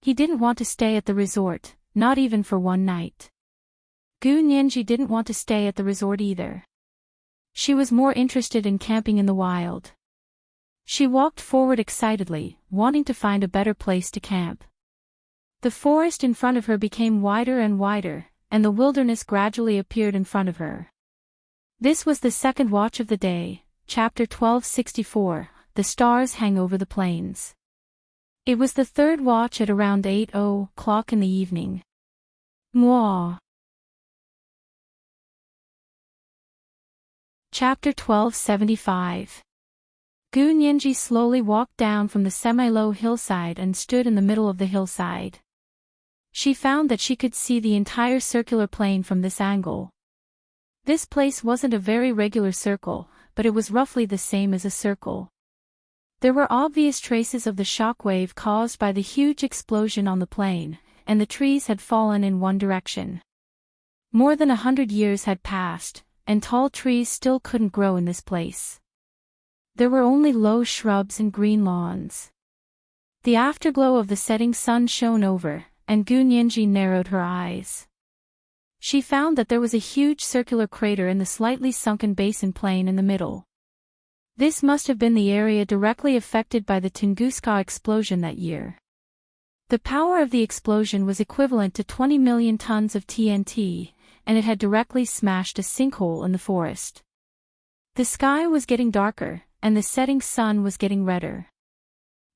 He didn't want to stay at the resort, not even for one night. Gu Nianji didn't want to stay at the resort either. She was more interested in camping in the wild. She walked forward excitedly, wanting to find a better place to camp. The forest in front of her became wider and wider, and the wilderness gradually appeared in front of her. This was the second watch of the day, chapter 1264, The Stars Hang Over the Plains. It was the third watch at around 8:00 in the evening. Mwah. Chapter 1275. Gu Nianji slowly walked down from the semi-low hillside and stood in the middle of the hillside. She found that she could see the entire circular plain from this angle. This place wasn't a very regular circle, but it was roughly the same as a circle. There were obvious traces of the shockwave caused by the huge explosion on the plain, and the trees had fallen in one direction. More than 100 years had passed, and tall trees still couldn't grow in this place. There were only low shrubs and green lawns. The afterglow of the setting sun shone over, and Gu Nianji narrowed her eyes. She found that there was a huge circular crater in the slightly sunken basin plain in the middle. This must have been the area directly affected by the Tunguska explosion that year. The power of the explosion was equivalent to 20 million tons of TNT, and it had directly smashed a sinkhole in the forest. The sky was getting darker, and the setting sun was getting redder.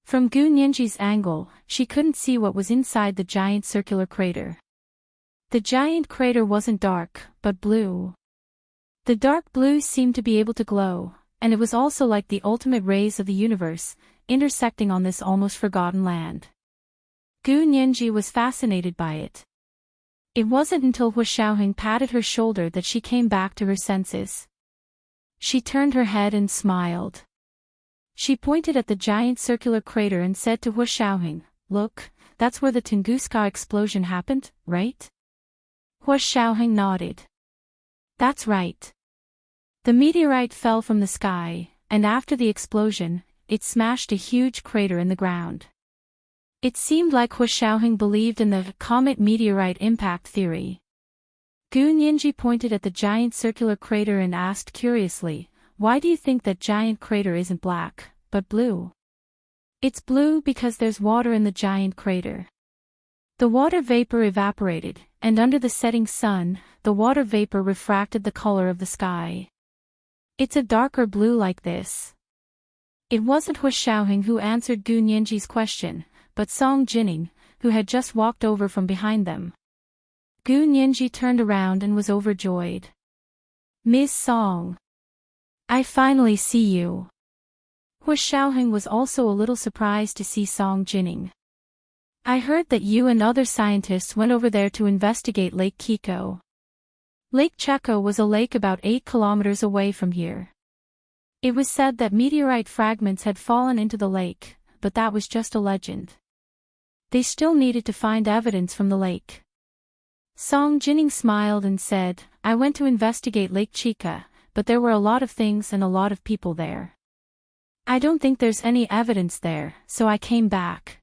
From Gu Nianji's angle, she couldn't see what was inside the giant circular crater. The giant crater wasn't dark, but blue. The dark blue seemed to be able to glow, and it was also like the ultimate rays of the universe, intersecting on this almost forgotten land. Gu Nianji was fascinated by it. It wasn't until Hu Xiaoheng patted her shoulder that she came back to her senses. She turned her head and smiled. She pointed at the giant circular crater and said to Hu Xiaoheng, "Look, that's where the Tunguska explosion happened, right?" Hu Xiaoheng nodded. "That's right. The meteorite fell from the sky, and after the explosion, it smashed a huge crater in the ground." It seemed like Hu Xiaoheng believed in the comet-meteorite impact theory. Gu Nianji pointed at the giant circular crater and asked curiously, "Why do you think that giant crater isn't black, but blue?" "It's blue because there's water in the giant crater. The water vapor evaporated, and under the setting sun, the water vapor refracted the color of the sky. It's a darker blue like this." It wasn't Hu Xiaoheng who answered Gu Nianji's question, but Song Jining, who had just walked over from behind them. Gu Nianji turned around and was overjoyed. "Miss Song! I finally see you." Hu Xiaoheng was also a little surprised to see Song Jining. "I heard that you and other scientists went over there to investigate Lake Kiko." Lake Cheko was a lake about 8 kilometers away from here. It was said that meteorite fragments had fallen into the lake, but that was just a legend. They still needed to find evidence from the lake. Song Jining smiled and said, "I went to investigate Lake Chika, but there were a lot of things and a lot of people there. I don't think there's any evidence there, so I came back."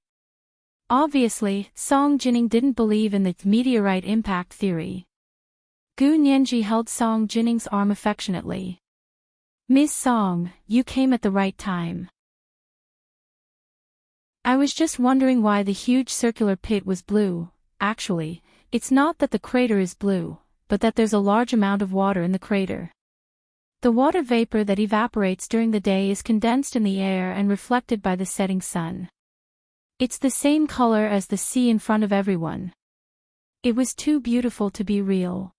Obviously, Song Jining didn't believe in the meteorite impact theory. Gu Nianji held Song Jining's arm affectionately. "Miss Song, you came at the right time. I was just wondering why the huge circular pit was blue. Actually, it's not that the crater is blue, but that there's a large amount of water in the crater. The water vapor that evaporates during the day is condensed in the air and reflected by the setting sun. It's the same color as the sea in front of everyone. It was too beautiful to be real."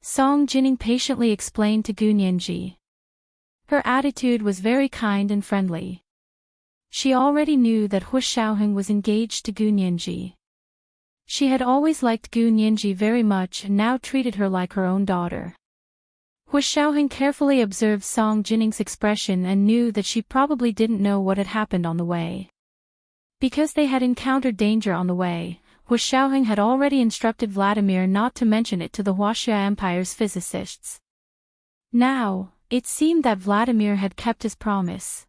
Song Jining patiently explained to Gu Nianji. Her attitude was very kind and friendly. She already knew that Hu Xiaoheng was engaged to Gu Nianji. She had always liked Gu Nianji very much and now treated her like her own daughter. Hu Xiaoheng carefully observed Song Jining's expression and knew that she probably didn't know what had happened on the way. Because they had encountered danger on the way, Hu Xiaoheng had already instructed Vladimir not to mention it to the Huaxia Empire's physicists. Now, it seemed that Vladimir had kept his promise.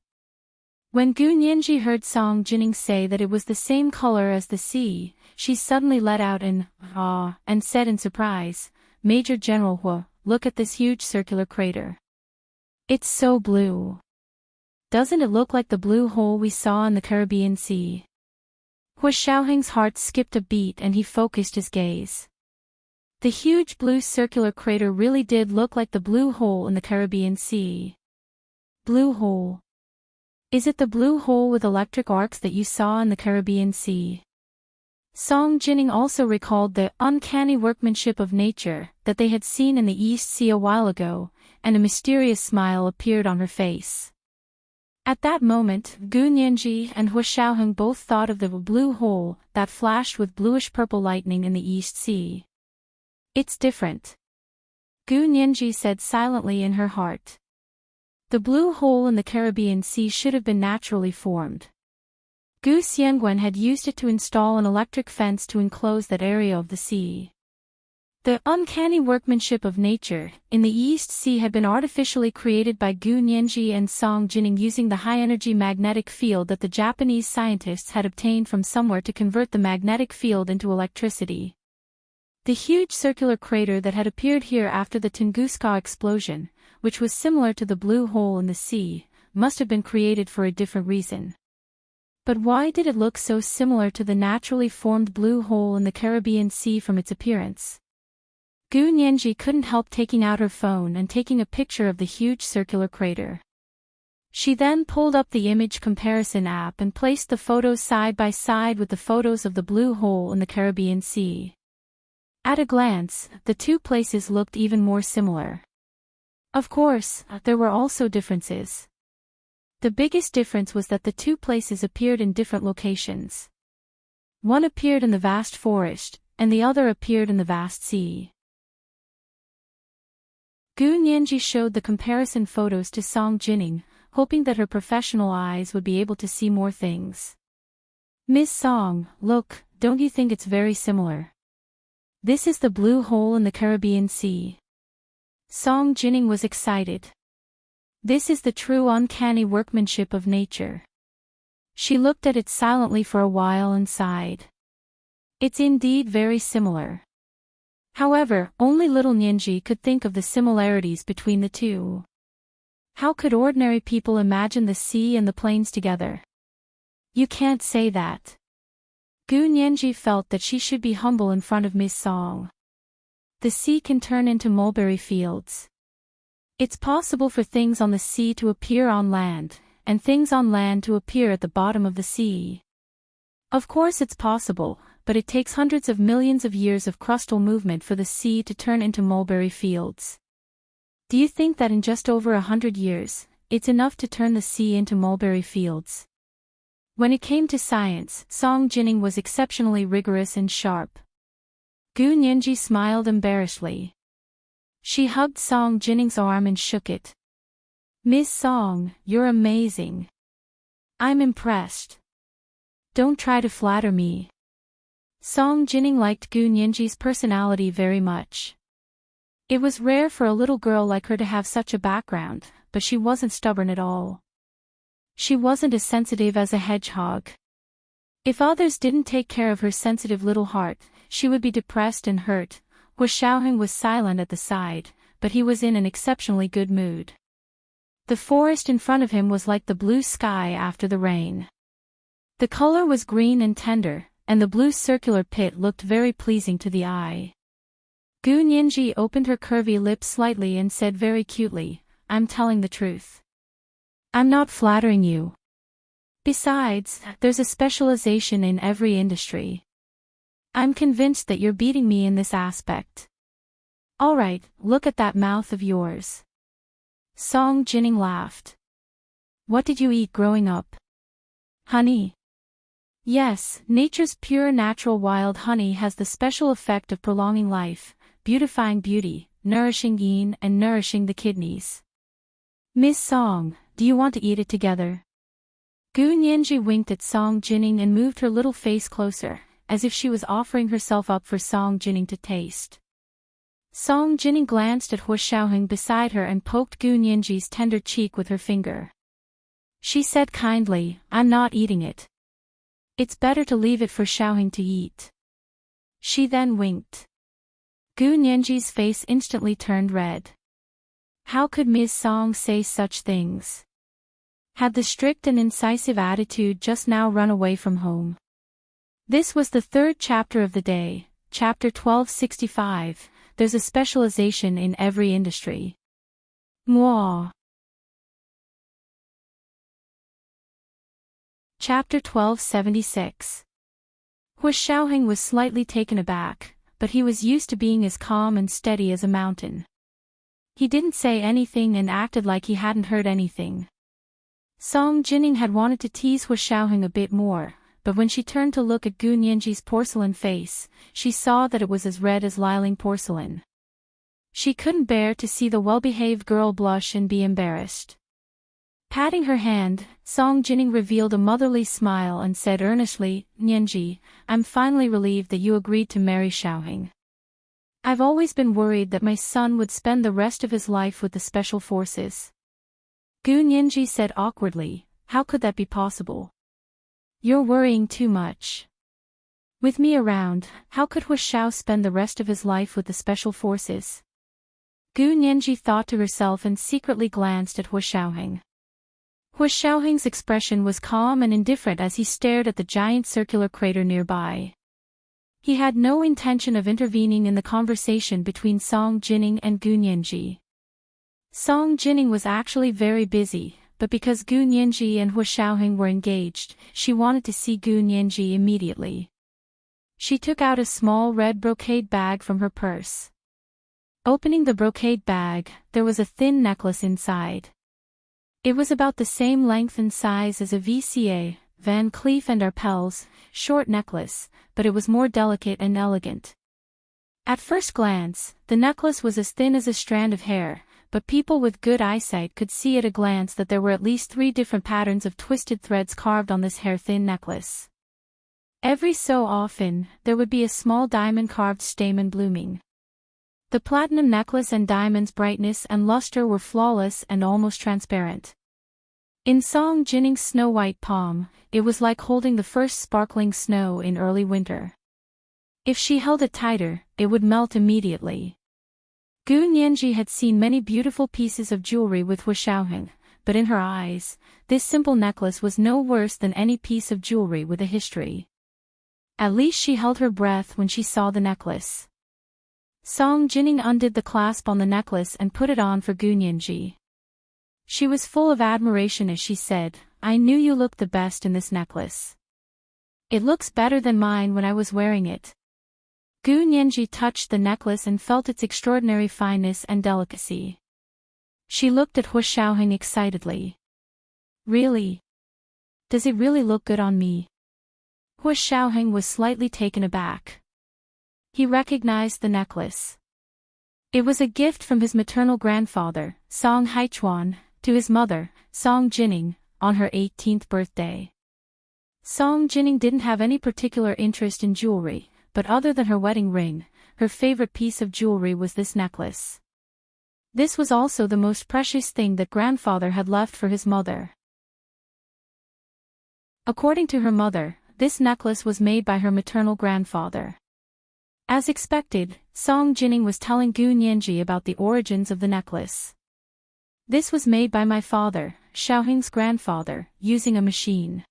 When Gu Nianji heard Song Jining say that it was the same color as the sea, she suddenly let out an "ah" and said in surprise, "Major General Hu, look at this huge circular crater. It's so blue. Doesn't it look like the blue hole we saw in the Caribbean Sea?" Hu Xiaoheng's heart skipped a beat and he focused his gaze. The huge blue circular crater really did look like the blue hole in the Caribbean Sea. Blue hole. Is it the blue hole with electric arcs that you saw in the Caribbean Sea? Song Jining also recalled the uncanny workmanship of nature that they had seen in the East Sea a while ago, and a mysterious smile appeared on her face. At that moment, Gu Nianji and Hu Xiaoheng both thought of the blue hole that flashed with bluish-purple lightning in the East Sea. "It's different," Gu Nianji said silently in her heart. The blue hole in the Caribbean Sea should have been naturally formed. Gu Xiangwen had used it to install an electric fence to enclose that area of the sea. The uncanny workmanship of nature in the East Sea had been artificially created by Gu Nianji and Song Jining using the high-energy magnetic field that the Japanese scientists had obtained from somewhere to convert the magnetic field into electricity. The huge circular crater that had appeared here after the Tunguska explosion, which was similar to the blue hole in the sea, must have been created for a different reason. But why did it look so similar to the naturally formed blue hole in the Caribbean Sea from its appearance? Gu Nianji couldn't help taking out her phone and taking a picture of the huge circular crater. She then pulled up the image comparison app and placed the photos side by side with the photos of the blue hole in the Caribbean Sea. At a glance, the two places looked even more similar. Of course, there were also differences. The biggest difference was that the two places appeared in different locations. One appeared in the vast forest, and the other appeared in the vast sea. Gu Nianji showed the comparison photos to Song Jining, hoping that her professional eyes would be able to see more things. "Miss Song, look, don't you think it's very similar? This is the blue hole in the Caribbean Sea." Song Jining was excited. This is the true uncanny workmanship of nature. She looked at it silently for a while and sighed. It's indeed very similar. However, only little Nianji could think of the similarities between the two. How could ordinary people imagine the sea and the plains together? You can't say that. Gu Nianji felt that she should be humble in front of Miss Song. The sea can turn into mulberry fields. It's possible for things on the sea to appear on land, and things on land to appear at the bottom of the sea. Of course it's possible, but it takes hundreds of millions of years of crustal movement for the sea to turn into mulberry fields. Do you think that in just over 100 years, it's enough to turn the sea into mulberry fields? When it came to science, Song Jining was exceptionally rigorous and sharp. Gu Nianji smiled embarrassedly. She hugged Song Jining's arm and shook it. "Miss Song, you're amazing. I'm impressed. Don't try to flatter me." Song Jining liked Gu Nianji's personality very much. It was rare for a little girl like her to have such a background, but she wasn't stubborn at all. She wasn't as sensitive as a hedgehog. If others didn't take care of her sensitive little heart, she would be depressed and hurt. Hu Xiaoheng was silent at the side, but he was in an exceptionally good mood. The forest in front of him was like the blue sky after the rain. The color was green and tender, and the blue circular pit looked very pleasing to the eye. Gu Nianji opened her curvy lips slightly and said very cutely, "I'm telling the truth. I'm not flattering you. Besides, there's a specialization in every industry. I'm convinced that you're beating me in this aspect. Alright, look at that mouth of yours." Song Jining laughed. "What did you eat growing up? Honey?" "Yes, nature's pure natural wild honey has the special effect of prolonging life, beautifying beauty, nourishing yin and nourishing the kidneys. Miss Song, do you want to eat it together?" Gu Nianji winked at Song Jining and moved her little face closer, as if she was offering herself up for Song Jining to taste. Song Jining glanced at Hu Xiaoheng beside her and poked Gu Nianji's tender cheek with her finger. She said kindly, "I'm not eating it. It's better to leave it for Xiaoheng to eat." She then winked. Gu Nianji's face instantly turned red. How could Miss Song say such things? Had the strict and incisive attitude just now run away from home? This was the third chapter of the day, chapter 1265, there's a specialization in every industry. Mwah. Chapter 1276. Hu Xiaoheng was slightly taken aback, but he was used to being as calm and steady as a mountain. He didn't say anything and acted like he hadn't heard anything. Song Jining had wanted to tease Hu Xiaoheng a bit more, but when she turned to look at Gu Nianji's porcelain face, she saw that it was as red as Liling porcelain. She couldn't bear to see the well-behaved girl blush and be embarrassed. Patting her hand, Song Jining revealed a motherly smile and said earnestly, "Nianji, I'm finally relieved that you agreed to marry Xiaoheng. I've always been worried that my son would spend the rest of his life with the special forces." Gu Nianji said awkwardly, "How could that be possible? You're worrying too much. With me around, how could Hu Xiao spend the rest of his life with the special forces?" Gu Nianji thought to herself and secretly glanced at Hu Xiaoheng. Hu Xiaoheng's expression was calm and indifferent as he stared at the giant circular crater nearby. He had no intention of intervening in the conversation between Song Jining and Gu Nianji. Song Jining was actually very busy, but because Gu Nianji and Hua Xiaoheng were engaged, she wanted to see Gu Nianji immediately. She took out a small red brocade bag from her purse. Opening the brocade bag, there was a thin necklace inside. It was about the same length and size as a VCA, Van Cleef and Arpels, short necklace, but it was more delicate and elegant. At first glance, the necklace was as thin as a strand of hair, but people with good eyesight could see at a glance that there were at least 3 different patterns of twisted threads carved on this hair-thin necklace. Every so often, there would be a small diamond-carved stamen blooming. The platinum necklace and diamond's brightness and luster were flawless and almost transparent. In Song Jinning's snow-white palm, it was like holding the first sparkling snow in early winter. If she held it tighter, it would melt immediately. Gu Nianji had seen many beautiful pieces of jewelry with Hua Xiaoheng, but in her eyes, this simple necklace was no worse than any piece of jewelry with a history. At least she held her breath when she saw the necklace. Song Jinning undid the clasp on the necklace and put it on for Gu Nianji. She was full of admiration as she said, "I knew you looked the best in this necklace. It looks better than mine when I was wearing it." Gu Nianji touched the necklace and felt its extraordinary fineness and delicacy. She looked at Hua Xiaoheng excitedly. "Really? Does it really look good on me?" Hua Xiaoheng was slightly taken aback. He recognized the necklace. It was a gift from his maternal grandfather, Song Haichuan, to his mother, Song Jinning, on her 18th birthday. Song Jinning didn't have any particular interest in jewelry, but other than her wedding ring, her favorite piece of jewelry was this necklace. This was also the most precious thing that grandfather had left for his mother. According to her mother, this necklace was made by her maternal grandfather. As expected, Song Jinning was telling Gu Nianji about the origins of the necklace. "This was made by my father, Xiaoheng's grandfather, using a machine.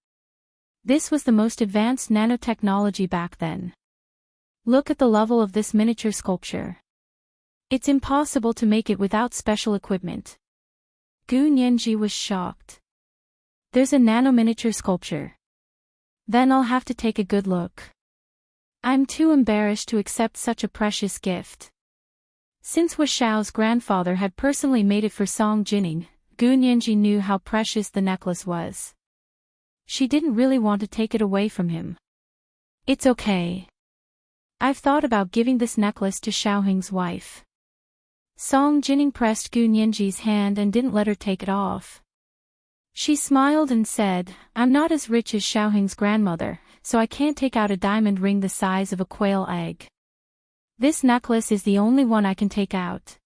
This was the most advanced nanotechnology back then. Look at the level of this miniature sculpture. It's impossible to make it without special equipment." Gu Nianji was shocked. "There's a nano-miniature sculpture? Then I'll have to take a good look. I'm too embarrassed to accept such a precious gift." Since Hua Xiao's grandfather had personally made it for Song Jinning, Gu Nianji knew how precious the necklace was. She didn't really want to take it away from him. "It's okay. I've thought about giving this necklace to Xiaoheng's wife." Song Jinning pressed Gu Nianji's hand and didn't let her take it off. She smiled and said, "I'm not as rich as Xiaoheng's grandmother, so I can't take out a diamond ring the size of a quail egg. This necklace is the only one I can take out.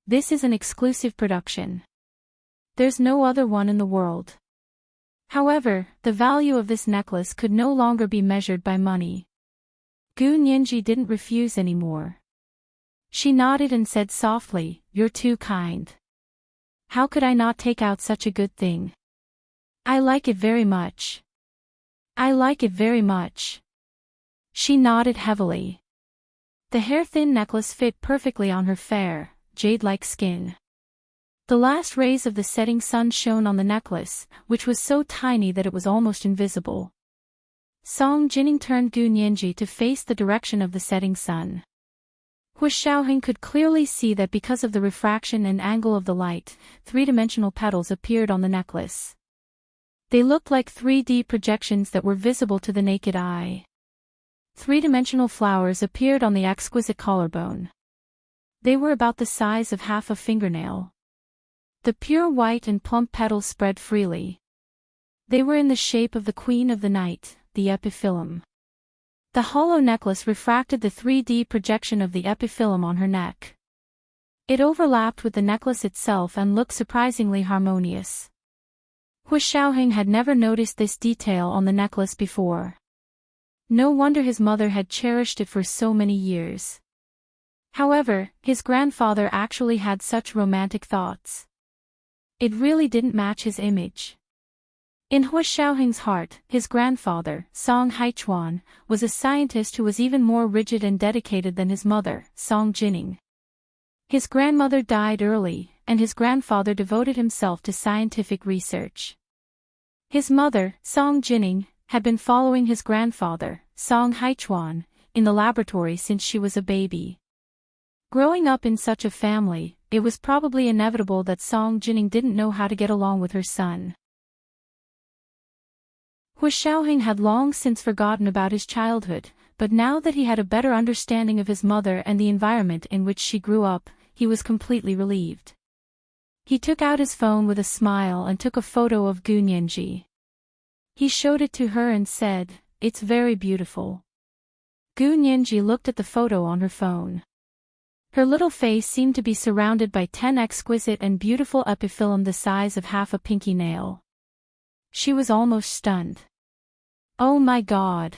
This is an exclusive production. There's no other one in the world." However, the value of this necklace could no longer be measured by money. Gu Nianji didn't refuse anymore. She nodded and said softly, "You're too kind. How could I not take out such a good thing? I like it very much. I like it very much." She nodded heavily. The hair-thin necklace fit perfectly on her fair, jade-like skin. The last rays of the setting sun shone on the necklace, which was so tiny that it was almost invisible. Song Jinning turned Gu Nianji to face the direction of the setting sun. Hua Xiaoheng could clearly see that because of the refraction and angle of the light, 3-dimensional petals appeared on the necklace. They looked like 3D projections that were visible to the naked eye. 3-dimensional flowers appeared on the exquisite collarbone. They were about the size of half a fingernail. The pure white and plump petals spread freely. They were in the shape of the Queen of the Night, the epiphyllum. The hollow necklace refracted the 3D projection of the epiphyllum on her neck. It overlapped with the necklace itself and looked surprisingly harmonious. Hua Xiaoheng had never noticed this detail on the necklace before. No wonder his mother had cherished it for so many years. However, his grandfather actually had such romantic thoughts. It really didn't match his image. In Hua Xiaoheng's heart, his grandfather, Song Haichuan, was a scientist who was even more rigid and dedicated than his mother, Song Jinning. His grandmother died early, and his grandfather devoted himself to scientific research. His mother, Song Jining, had been following his grandfather, Song Haichuan, in the laboratory since she was a baby. Growing up in such a family, it was probably inevitable that Song Jining didn't know how to get along with her son. Hu Xiaoheng had long since forgotten about his childhood, but now that he had a better understanding of his mother and the environment in which she grew up, he was completely relieved. He took out his phone with a smile and took a photo of Gu Nianji. He showed it to her and said, "It's very beautiful." Gu Nianji looked at the photo on her phone. Her little face seemed to be surrounded by 10 exquisite and beautiful epiphyllum the size of half a pinky nail. She was almost stunned. "Oh my God!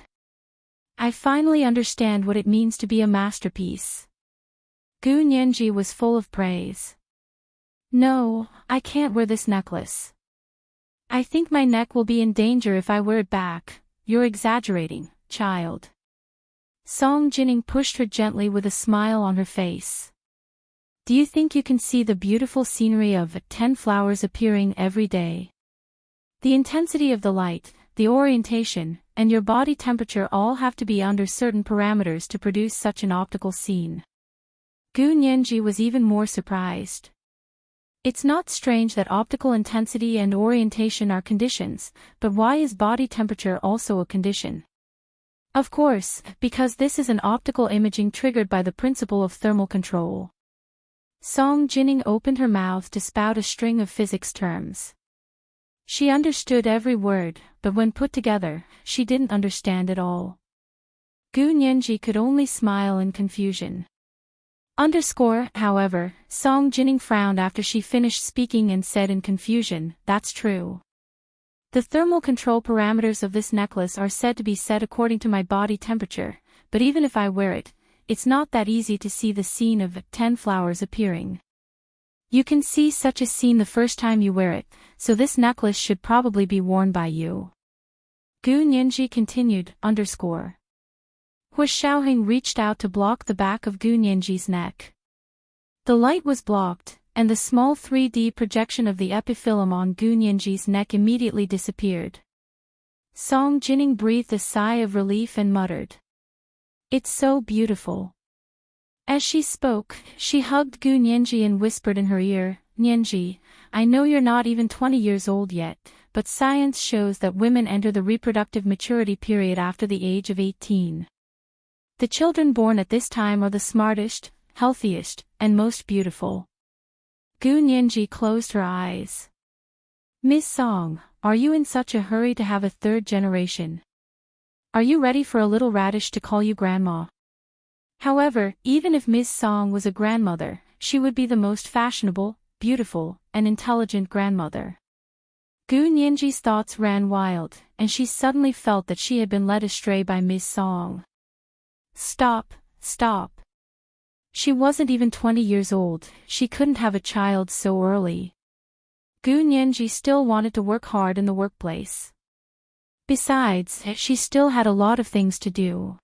I finally understand what it means to be a masterpiece." Gu Nianji was full of praise. "No, I can't wear this necklace. I think my neck will be in danger if I wear it back." "You're exaggerating, child." Song Jining pushed her gently with a smile on her face. "Do you think you can see the beautiful scenery of 10 flowers appearing every day? The intensity of the light, the orientation, and your body temperature all have to be under certain parameters to produce such an optical scene." Gu Nianji was even more surprised. It's not strange that optical intensity and orientation are conditions, but why is body temperature also a condition? Of course, because this is an optical imaging triggered by the principle of thermal control. Song Jining opened her mouth to spout a string of physics terms. She understood every word, but when put together, she didn't understand it all. Gu Nianji could only smile in confusion. However, Song Jining frowned after she finished speaking and said in confusion, "That's true. The thermal control parameters of this necklace are said to be set according to my body temperature, but even if I wear it, it's not that easy to see the scene of 10 flowers appearing. You can see such a scene the first time you wear it, so this necklace should probably be worn by you." Gu Nianji continued, Hu Xiaoheng reached out to block the back of Gu Nianji's neck. The light was blocked, and the small 3D projection of the epiphyllum on Gu Nianji's neck immediately disappeared. Song Jining breathed a sigh of relief and muttered, "It's so beautiful." As she spoke, she hugged Gu Nianji and whispered in her ear, "Nianji, I know you're not even 20 years old yet, but science shows that women enter the reproductive maturity period after the age of 18. The children born at this time are the smartest, healthiest, and most beautiful." Gu Nianji closed her eyes. "Miss Song, are you in such a hurry to have a third generation? Are you ready for a little radish to call you grandma?" However, even if Ms. Song was a grandmother, she would be the most fashionable, beautiful, and intelligent grandmother. Gu Nianji's thoughts ran wild, and she suddenly felt that she had been led astray by Ms. Song. Stop. She wasn't even 20 years old, she couldn't have a child so early. Gu Nianji still wanted to work hard in the workplace. Besides, she still had a lot of things to do.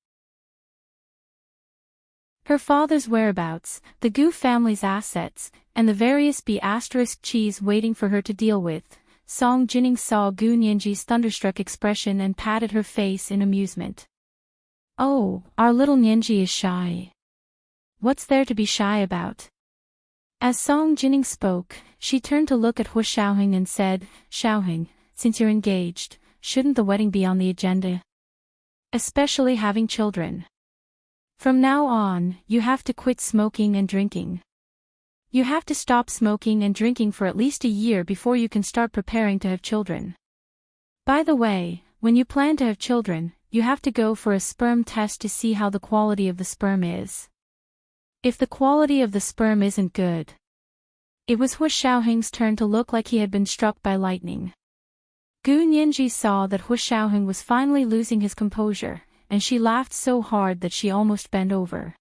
Her father's whereabouts, the Gu family's assets, and the various B** cheese waiting for her to deal with. Song Jining saw Gu Nianji's thunderstruck expression and patted her face in amusement. "Oh, our little Nianji is shy. What's there to be shy about?" As Song Jining spoke, she turned to look at Hu Xiaoheng and said, "Xiaoheng, since you're engaged, shouldn't the wedding be on the agenda? Especially having children. From now on, you have to quit smoking and drinking. You have to stop smoking and drinking for at least a year before you can start preparing to have children. By the way, when you plan to have children, you have to go for a sperm test to see how the quality of the sperm is. If the quality of the sperm isn't good..." It was Hu Xiaoheng's turn to look like he had been struck by lightning. Gu Nianji saw that Hu Xiaoheng was finally losing his composure, and she laughed so hard that she almost bent over.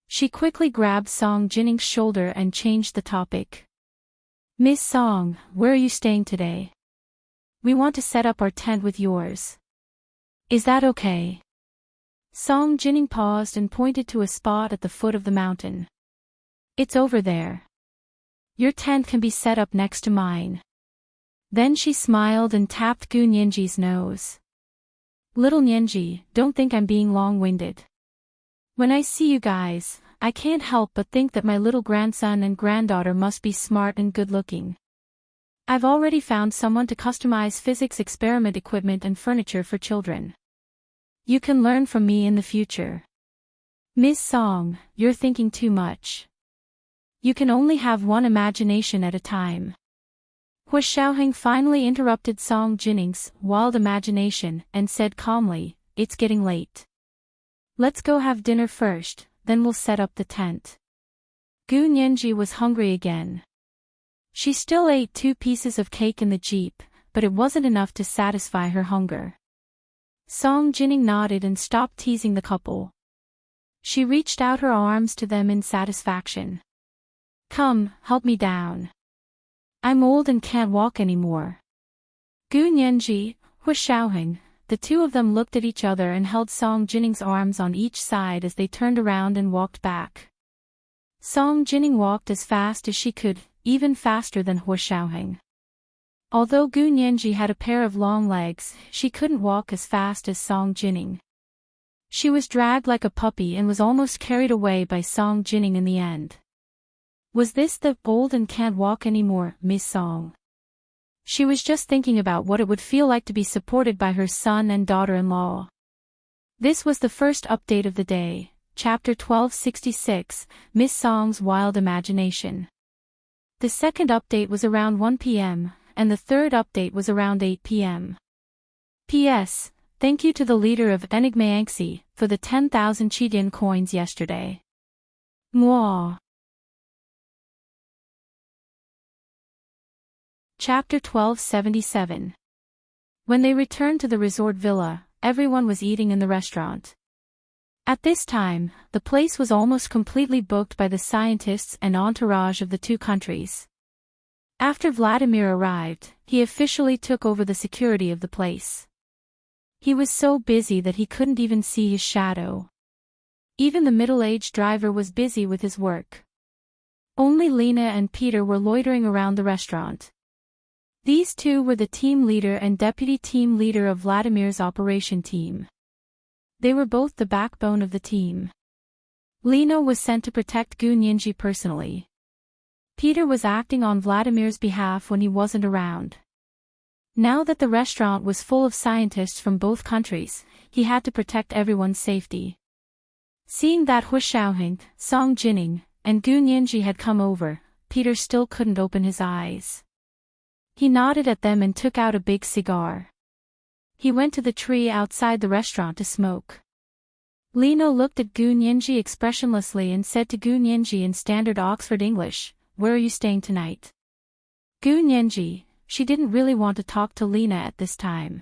She quickly grabbed Song Jining's shoulder and changed the topic. "Miss Song, where are you staying today? We want to set up our tent with yours. Is that okay?" Song Jining paused and pointed to a spot at the foot of the mountain. "It's over there. Your tent can be set up next to mine. Then she smiled and tapped Gu Nianji's nose. Little Nianji, don't think I'm being long-winded. When I see you guys, I can't help but think that my little grandson and granddaughter must be smart and good-looking. I've already found someone to customize physics experiment equipment and furniture for children. You can learn from me in the future. Miss Song, you're thinking too much. You can only have one imagination at a time. Hua Xiaoheng finally interrupted Song Jinning's wild imagination and said calmly, it's getting late. Let's go have dinner first, then we'll set up the tent. Gu Nianji was hungry again. She still ate 2 pieces of cake in the jeep, but it wasn't enough to satisfy her hunger. Song Jinning nodded and stopped teasing the couple. She reached out her arms to them in satisfaction. Come, help me down. I'm old and can't walk anymore. Gu Nianji, Hua Xiaoheng, the two of them looked at each other and held Song Jinning's arms on each side as they turned around and walked back. Song Jinning walked as fast as she could, even faster than Hua Xiaoheng. Although Gu Nianji had a pair of long legs, she couldn't walk as fast as Song Jinning. She was dragged like a puppy and was almost carried away by Song Jinning in the end. Was this the old and can't walk anymore, Miss Song? She was just thinking about what it would feel like to be supported by her son and daughter-in-law. This was the first update of the day, Chapter 1266, Miss Song's Wild Imagination. The second update was around 1 p.m., and the third update was around 8 p.m. P.S. Thank you to the leader of Enigma Yangtze for the 10,000 Chidian coins yesterday. Mwah. Chapter 1277. When they returned to the resort villa, everyone was eating in the restaurant. At this time, the place was almost completely booked by the scientists and entourage of the 2 countries. After Vladimir arrived, he officially took over the security of the place. He was so busy that he couldn't even see his shadow. Even the middle-aged driver was busy with his work. Only Lena and Peter were loitering around the restaurant. These 2 were the team leader and deputy team leader of Vladimir's operation team. They were both the backbone of the team. Lena was sent to protect Gu Nianji personally. Peter was acting on Vladimir's behalf when he wasn't around. Now that the restaurant was full of scientists from both countries, he had to protect everyone's safety. Seeing that Hua Xiaoheng, Song Jinning, and Gu Nianji had come over, Peter still couldn't open his eyes. He nodded at them and took out a big cigar. He went to the tree outside the restaurant to smoke. Lena looked at Gu Nianji expressionlessly and said to Gu Nianji in standard Oxford English, "Where are you staying tonight?" Gu Nianji, she didn't really want to talk to Lena at this time.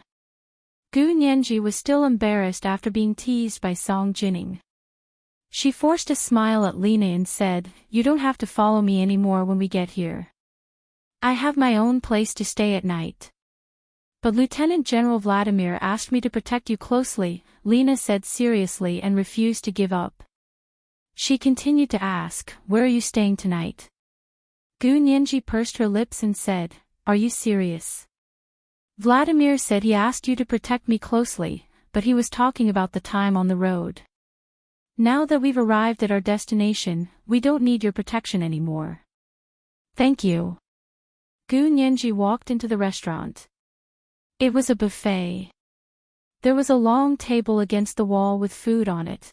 Gu Nianji was still embarrassed after being teased by Song Jinning. She forced a smile at Lena and said, "You don't have to follow me anymore when we get here. I have my own place to stay at night." "But Lieutenant General Vladimir asked me to protect you closely," Lena said seriously and refused to give up. She continued to ask, "Where are you staying tonight?" Gu Nianji pursed her lips and said, "Are you serious?" "Vladimir said he asked you to protect me closely, but he was talking about the time on the road. Now that we've arrived at our destination, we don't need your protection anymore." "Thank you." Gu Nianji walked into the restaurant. It was a buffet. There was a long table against the wall with food on it.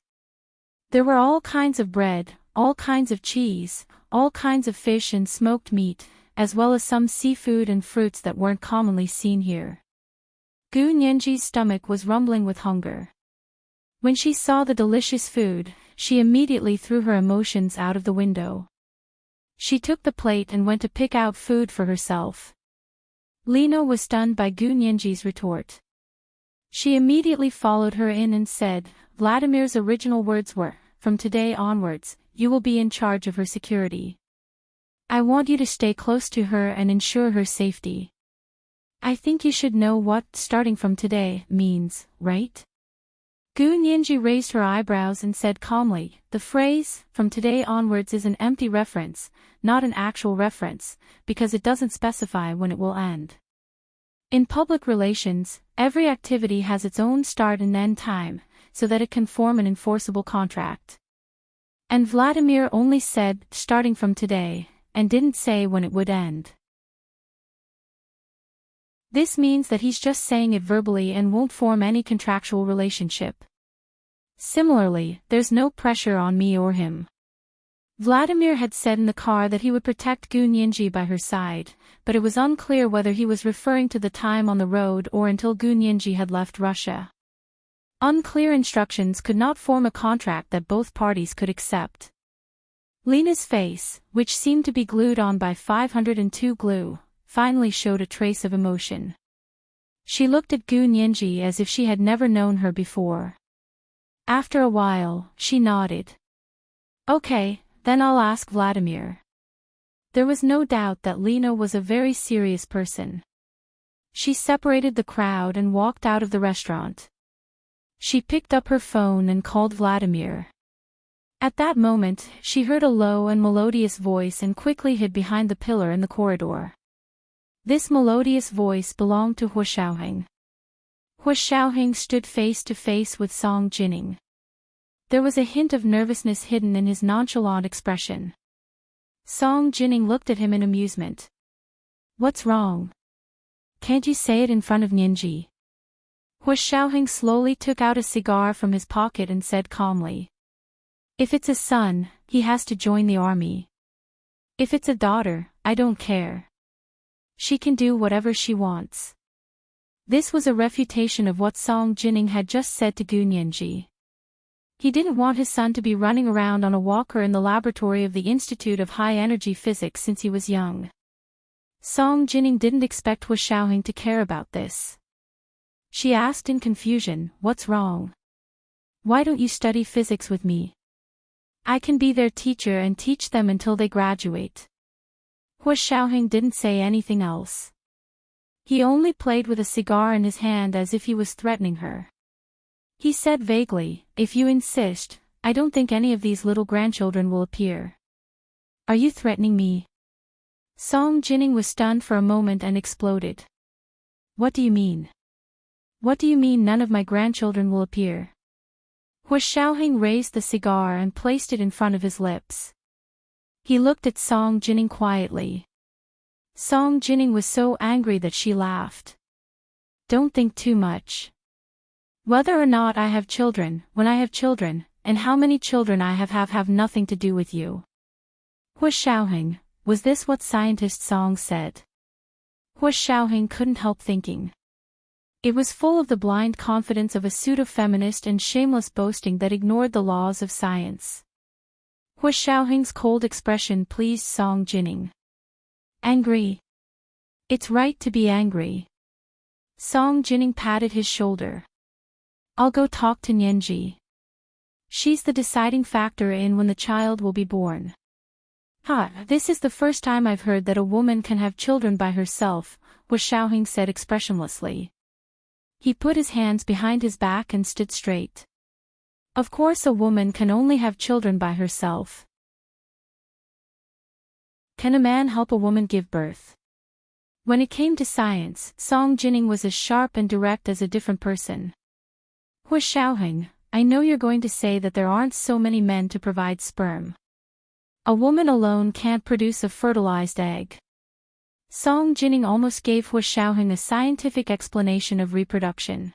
There were all kinds of bread, all kinds of cheese, all kinds of fish and smoked meat, as well as some seafood and fruits that weren't commonly seen here. Gu Nianji's stomach was rumbling with hunger. When she saw the delicious food, she immediately threw her emotions out of the window. She took the plate and went to pick out food for herself. Lena was stunned by Gu Nianji's retort. She immediately followed her in and said, Vladimir's original words were, "From today onwards, you will be in charge of her security. I want you to stay close to her and ensure her safety. I think you should know what 'starting from today' means, right?" Gu Nianji raised her eyebrows and said calmly, "The phrase, 'from today onwards' is an empty reference, not an actual reference, because it doesn't specify when it will end. In public relations, every activity has its own start and end time, so that it can form an enforceable contract. And Vladimir only said, starting from today, and didn't say when it would end. This means that he's just saying it verbally and won't form any contractual relationship. Similarly, there's no pressure on me or him." Vladimir had said in the car that he would protect Gu Nianji by her side, but it was unclear whether he was referring to the time on the road or until Gu Nianji had left Russia. Unclear instructions could not form a contract that both parties could accept. Lena's face, which seemed to be glued on by 502 glue, finally showed a trace of emotion. She looked at Gu Nianji as if she had never known her before. After a while, she nodded. "Okay, then I'll ask Vladimir." There was no doubt that Lena was a very serious person. She separated the crowd and walked out of the restaurant. She picked up her phone and called Vladimir. At that moment, she heard a low and melodious voice and quickly hid behind the pillar in the corridor. This melodious voice belonged to Hu Xiaoheng. Hu Xiaoheng stood face to face with Song Jining. There was a hint of nervousness hidden in his nonchalant expression. Song Jining looked at him in amusement. "What's wrong? Can't you say it in front of Nianji?" Hu Xiaoheng slowly took out a cigar from his pocket and said calmly. "If it's a son, he has to join the army. If it's a daughter, I don't care. She can do whatever she wants." This was a refutation of what Song Jining had just said to Gu Nianji. He didn't want his son to be running around on a walker in the laboratory of the Institute of High Energy Physics since he was young. Song Jining didn't expect Hu Xiaoheng to care about this. She asked in confusion, "What's wrong? Why don't you study physics with me? I can be their teacher and teach them until they graduate." Hu Xiaoheng didn't say anything else. He only played with a cigar in his hand as if he was threatening her. He said vaguely, "If you insist, I don't think any of these little grandchildren will appear." "Are you threatening me?" Song Jining was stunned for a moment and exploded. "What do you mean? What do you mean none of my grandchildren will appear?" Hu Xiaoheng raised the cigar and placed it in front of his lips. He looked at Song Jining quietly. Song Jining was so angry that she laughed. "Don't think too much. Whether or not I have children, when I have children, and how many children I have nothing to do with you." Hu Xiaoheng, was this what scientist Song said? Hu Xiaoheng couldn't help thinking. It was full of the blind confidence of a pseudo-feminist and shameless boasting that ignored the laws of science. Hu Xiaoheng's cold expression pleased Song Jining. "Angry? It's right to be angry." Song Jining patted his shoulder. "I'll go talk to Nianji. She's the deciding factor in when the child will be born." This is the first time I've heard that a woman can have children by herself," Hu Xiaoheng said expressionlessly. He put his hands behind his back and stood straight. Of course a woman can only have children by herself. Can a man help a woman give birth? When it came to science, Song Jining was as sharp and direct as a different person. "Hu Xiaoheng, I know you're going to say that there aren't so many men to provide sperm. A woman alone can't produce a fertilized egg." Song Jining almost gave Hu Xiaoheng a scientific explanation of reproduction.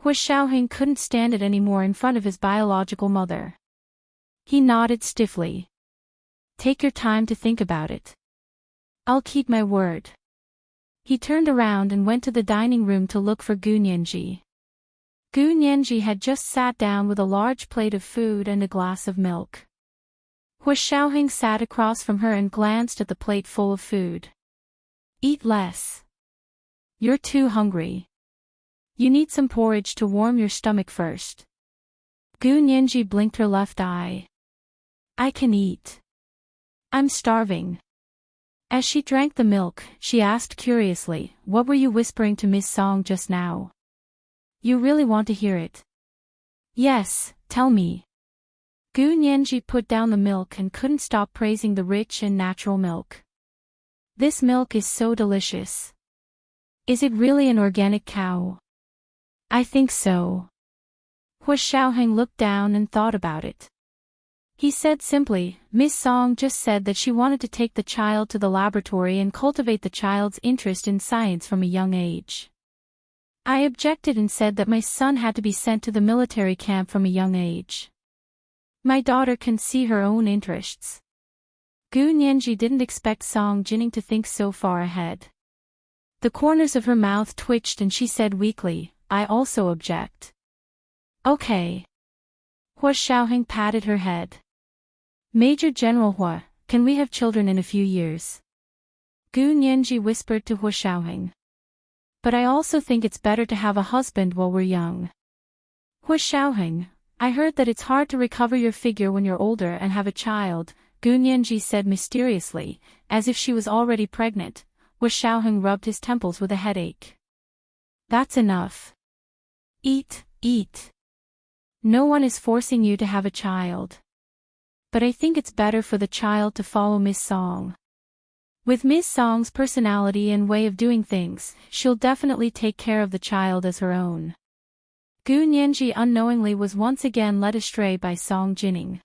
Hu Xiaoheng couldn't stand it anymore in front of his biological mother. He nodded stiffly. "Take your time to think about it. I'll keep my word." He turned around and went to the dining room to look for Gu Nianji. Gu Nianji had just sat down with a large plate of food and a glass of milk. Hu Xiaoheng sat across from her and glanced at the plate full of food. "Eat less. You're too hungry. You need some porridge to warm your stomach first." Gu Nianji blinked her left eye. "I can eat. I'm starving." As she drank the milk, she asked curiously, "What were you whispering to Miss Song just now? You really want to hear it?" Yes, tell me. Gu Nianji put down the milk and couldn't stop praising the rich and natural milk. This milk is so delicious. Is it really an organic cow? I think so. Hua Xiaoheng looked down and thought about it. He said simply, Miss Song just said that she wanted to take the child to the laboratory and cultivate the child's interest in science from a young age. I objected and said that my son had to be sent to the military camp from a young age. My daughter can see her own interests. Gu Nianji didn't expect Song Jining to think so far ahead. The corners of her mouth twitched and she said weakly, I also object. Okay. Hua Xiaoheng patted her head. Major General Hua, can we have children in a few years? Gu Nianji whispered to Hua Xiaoheng. But I also think it's better to have a husband while we're young. Hua Xiaoheng, I heard that it's hard to recover your figure when you're older and have a child, Gu Nianji said mysteriously, as if she was already pregnant. Hua Xiaoheng rubbed his temples with a headache. That's enough. Eat, eat. No one is forcing you to have a child. But I think it's better for the child to follow Miss Song. With Miss Song's personality and way of doing things, she'll definitely take care of the child as her own. Gu Nianji unknowingly was once again led astray by Song Jining.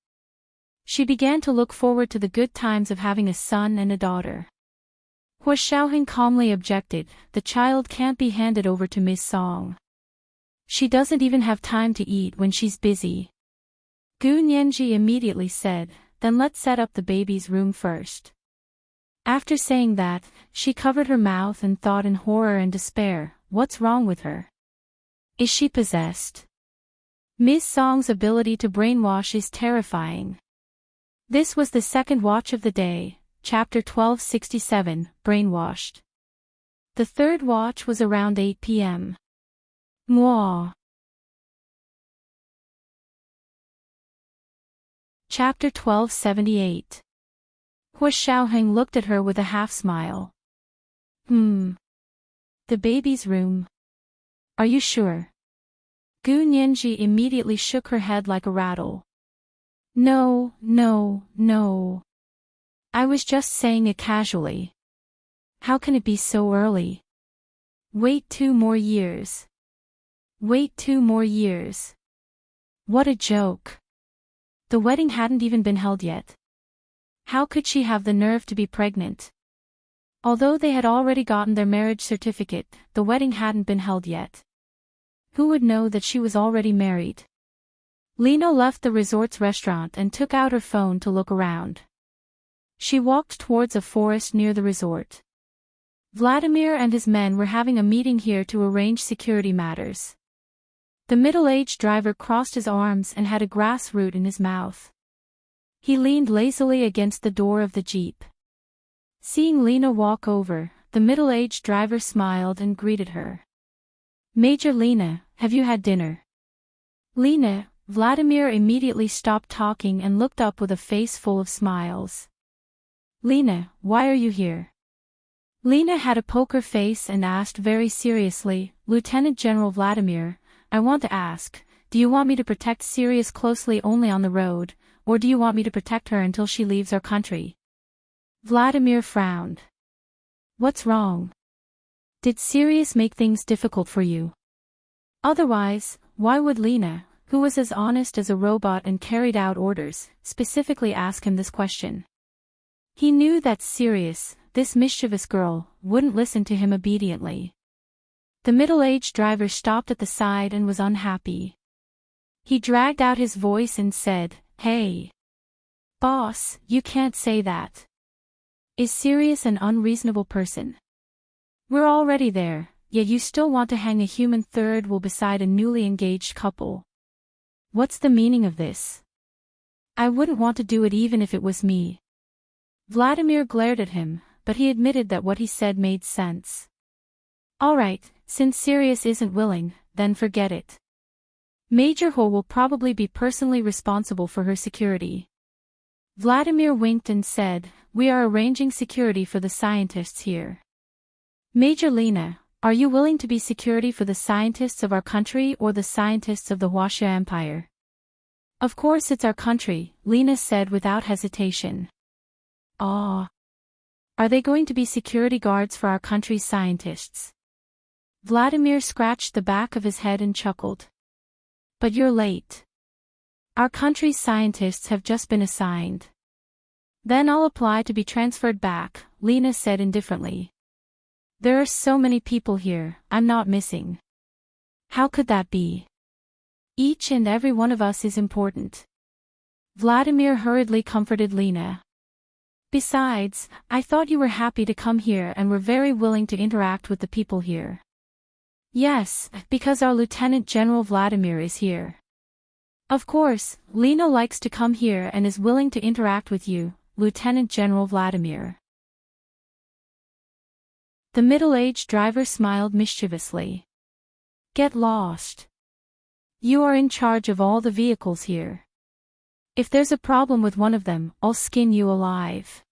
She began to look forward to the good times of having a son and a daughter. Hua Xiaoheng calmly objected, the child can't be handed over to Miss Song. She doesn't even have time to eat when she's busy. Gu Nianji immediately said, then let's set up the baby's room first. After saying that, she covered her mouth and thought in horror and despair, what's wrong with her? Is she possessed? Miss Song's ability to brainwash is terrifying. This was the second watch of the day, chapter 1267, Brainwashed. The third watch was around 8 p.m. Mwah. Chapter 1278. Hua Xiaoheng looked at her with a half-smile. The baby's room. Are you sure? Gu Nianji immediately shook her head like a rattle. No, no, no. I was just saying it casually. How can it be so early? Wait 2 more years. Wait 2 more years. What a joke. The wedding hadn't even been held yet. How could she have the nerve to be pregnant? Although they had already gotten their marriage certificate, the wedding hadn't been held yet. Who would know that she was already married? Lena left the resort's restaurant and took out her phone to look around. She walked towards a forest near the resort. Vladimir and his men were having a meeting here to arrange security matters. The middle-aged driver crossed his arms and had a grass root in his mouth. He leaned lazily against the door of the jeep. Seeing Lena walk over, the middle-aged driver smiled and greeted her. Major Lena, have you had dinner? Lena, Vladimir immediately stopped talking and looked up with a face full of smiles. Lena, why are you here? Lena had a poker face and asked very seriously, Lieutenant General Vladimir, I want to ask, do you want me to protect Sirius closely only on the road, or do you want me to protect her until she leaves our country? Vladimir frowned. What's wrong? Did Sirius make things difficult for you? Otherwise, why would Lena, who was as honest as a robot and carried out orders, specifically ask him this question? He knew that Sirius, this mischievous girl, wouldn't listen to him obediently. The middle-aged driver stopped at the side and was unhappy. He dragged out his voice and said, Hey! Boss, you can't say that. Is Sirius an unreasonable person? We're already there, yet you still want to hang a human third wheel beside a newly engaged couple. What's the meaning of this? I wouldn't want to do it even if it was me. Vladimir glared at him, but he admitted that what he said made sense. Alright, since Sirius isn't willing, then forget it. Major Ho will probably be personally responsible for her security. Vladimir winked and said, We are arranging security for the scientists here. Major Lena, Are you willing to be security for the scientists of our country or the scientists of the Huaxia Empire? Of course it's our country, Lena said without hesitation. Ah. Are they going to be security guards for our country's scientists? Vladimir scratched the back of his head and chuckled. But you're late. Our country's scientists have just been assigned. Then I'll apply to be transferred back, Lena said indifferently. There are so many people here, I'm not missing. How could that be? Each and every one of us is important. Vladimir hurriedly comforted Lena. Besides, I thought you were happy to come here and were very willing to interact with the people here. Yes, because our Lieutenant General Vladimir is here. Of course, Lena likes to come here and is willing to interact with you, Lieutenant General Vladimir. The middle-aged driver smiled mischievously. Get lost. You are in charge of all the vehicles here. If there's a problem with one of them, I'll skin you alive.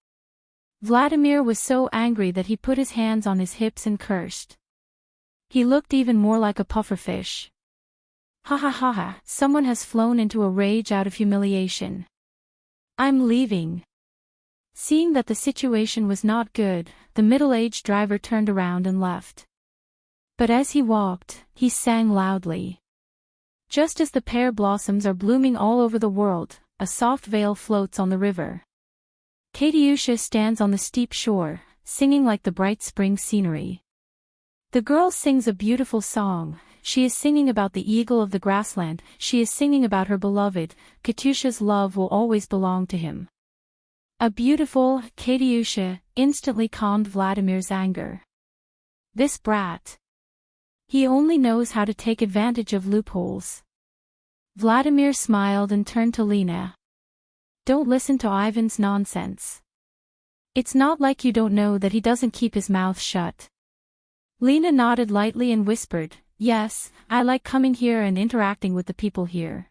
Vladimir was so angry that he put his hands on his hips and cursed. He looked even more like a pufferfish. Ha ha ha ha, someone has flown into a rage out of humiliation. I'm leaving. Seeing that the situation was not good, the middle-aged driver turned around and left. But as he walked, he sang loudly. Just as the pear blossoms are blooming all over the world, a soft veil floats on the river. Katyusha stands on the steep shore, singing like the bright spring scenery. The girl sings a beautiful song. She is singing about the eagle of the grassland, she is singing about her beloved. Katyusha's love will always belong to him. A beautiful Katyusha instantly calmed Vladimir's anger. This brat. He only knows how to take advantage of loopholes. Vladimir smiled and turned to Lena. Don't listen to Ivan's nonsense. It's not like you don't know that he doesn't keep his mouth shut. Lena nodded lightly and whispered, Yes, I like coming here and interacting with the people here.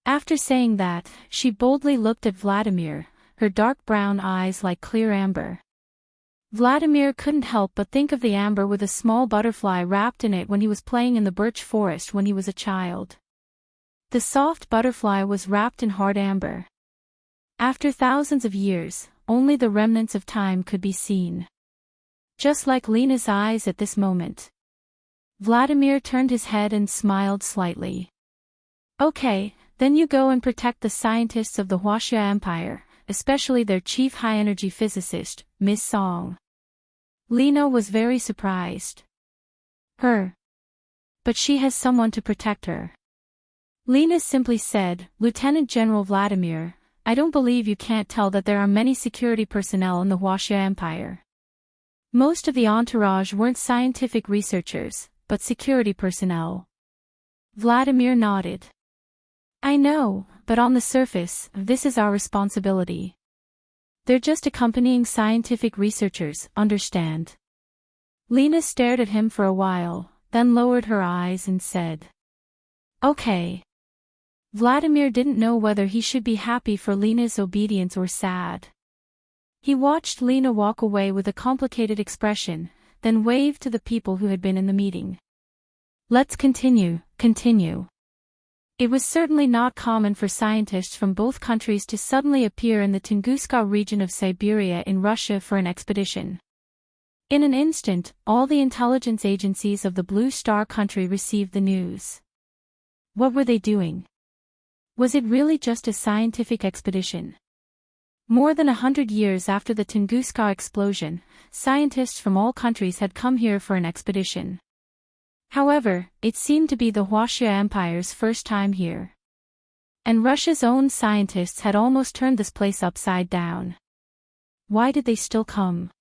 After saying that, she boldly looked at Vladimir, her dark brown eyes like clear amber. Vladimir couldn't help but think of the amber with a small butterfly wrapped in it when he was playing in the birch forest when he was a child. The soft butterfly was wrapped in hard amber. After thousands of years, only the remnants of time could be seen. Just like Lena's eyes at this moment. Vladimir turned his head and smiled slightly. Okay, then you go and protect the scientists of the Huaxia Empire, especially their chief high-energy physicist, Miss Song. Lena was very surprised. Her. But she has someone to protect her. Lena simply said, Lieutenant General Vladimir, I don't believe you can't tell that there are many security personnel in the Huaxia Empire. Most of the entourage weren't scientific researchers, but security personnel. Vladimir nodded. I know, but on the surface, this is our responsibility. They're just accompanying scientific researchers, understand? Lena stared at him for a while, then lowered her eyes and said. Okay. Vladimir didn't know whether he should be happy for Lena's obedience or sad. He watched Lena walk away with a complicated expression, then waved to the people who had been in the meeting. Let's continue. It was certainly not common for scientists from both countries to suddenly appear in the Tunguska region of Siberia in Russia for an expedition. In an instant, all the intelligence agencies of the Blue Star country received the news. What were they doing? Was it really just a scientific expedition? More than 100 years after the Tunguska explosion, scientists from all countries had come here for an expedition. However, it seemed to be the Huaxia Empire's first time here. And Russia's own scientists had almost turned this place upside down. Why did they still come?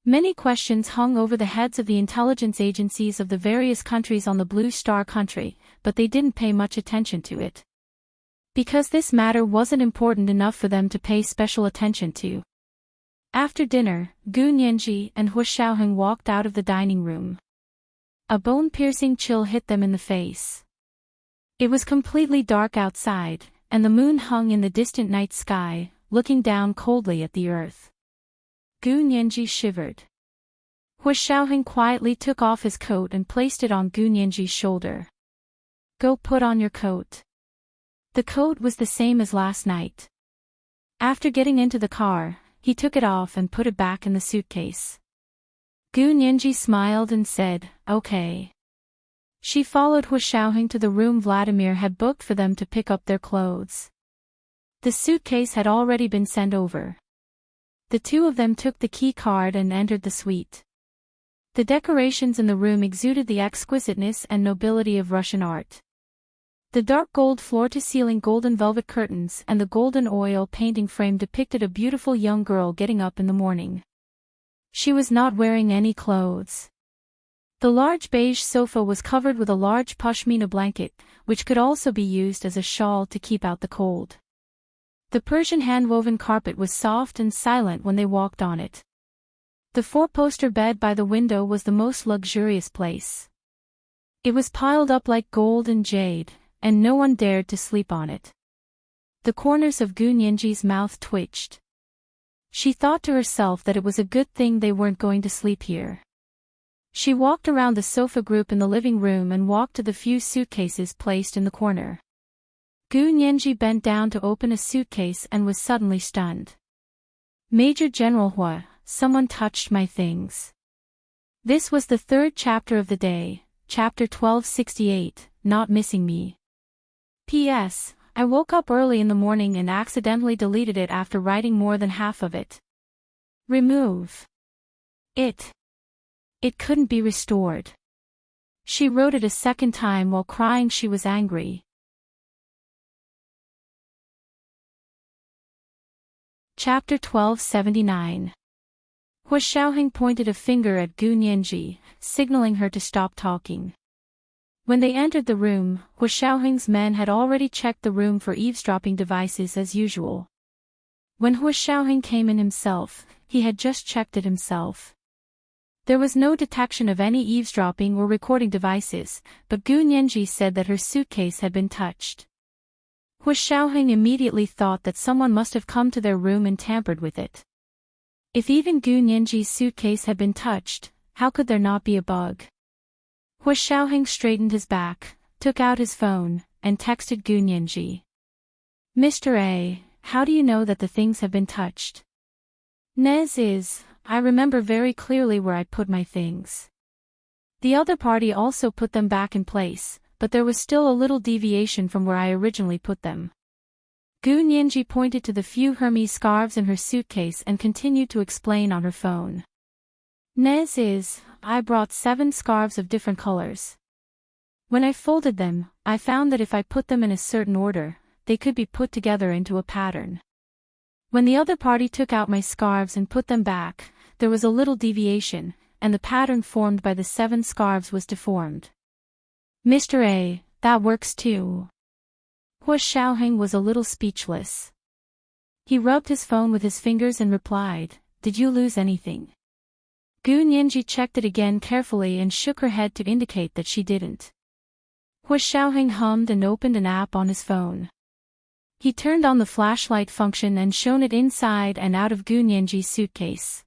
Many questions hung over the heads of the intelligence agencies of the various countries on the Blue Star country, but they didn't pay much attention to it. Because this matter wasn't important enough for them to pay special attention to. After dinner, Gu Nianji and Hu Xiaoheng walked out of the dining room. A bone-piercing chill hit them in the face. It was completely dark outside, and the moon hung in the distant night sky, looking down coldly at the earth. Gu Nianji shivered. Hua Xiaoheng quietly took off his coat and placed it on Gu Nianji's shoulder. Go put on your coat. The coat was the same as last night. After getting into the car, he took it off and put it back in the suitcase. Gu Nianji smiled and said, okay. She followed Hua Xiaoheng to the room Vladimir had booked for them to pick up their clothes. The suitcase had already been sent over. The two of them took the key card and entered the suite. The decorations in the room exuded the exquisiteness and nobility of Russian art. The dark gold floor-to-ceiling golden velvet curtains and the golden oil painting frame depicted a beautiful young girl getting up in the morning. She was not wearing any clothes. The large beige sofa was covered with a large pashmina blanket, which could also be used as a shawl to keep out the cold. The Persian hand-woven carpet was soft and silent when they walked on it. The four-poster bed by the window was the most luxurious place. It was piled up like gold and jade, and no one dared to sleep on it. The corners of Gu Nianji's mouth twitched. She thought to herself that it was a good thing they weren't going to sleep here. She walked around the sofa group in the living room and walked to the few suitcases placed in the corner. Gu Nianji bent down to open a suitcase and was suddenly stunned. Major General Hua, someone touched my things. This was the third chapter of the day, chapter 1268, Not Missing Me. P.S. I woke up early in the morning and accidentally deleted it after writing more than half of it. Remove it. It couldn't be restored. She wrote it a second time while crying. She was angry. Chapter 1279. Hua Xiaoheng pointed a finger at Gu Nianji, signaling her to stop talking. When they entered the room, Hua Xiaoheng's men had already checked the room for eavesdropping devices as usual. When Hua Xiaoheng came in himself, he had just checked it himself. There was no detection of any eavesdropping or recording devices, but Gu Nianji said that her suitcase had been touched. Hua Xiaoheng immediately thought that someone must have come to their room and tampered with it. If even Gu Nianji's suitcase had been touched, how could there not be a bug? Hua Xiaoheng straightened his back, took out his phone, and texted Gu Nianji. Mr. A, how do you know that the things have been touched? Nez is, I remember very clearly where I put my things. The other party also put them back in place, but there was still a little deviation from where I originally put them. Gu Nianji pointed to the few Hermes scarves in her suitcase and continued to explain on her phone. Nez is, I brought 7 scarves of different colors. When I folded them, I found that if I put them in a certain order, they could be put together into a pattern. When the other party took out my scarves and put them back, there was a little deviation, and the pattern formed by the 7 scarves was deformed. Mr. A, that works too. Hua Xiaoheng was a little speechless. He rubbed his phone with his fingers and replied, Did you lose anything? Gu Nianji checked it again carefully and shook her head to indicate that she didn't. Hua Xiaoheng hummed and opened an app on his phone. He turned on the flashlight function and shone it inside and out of Gu Nianji's suitcase.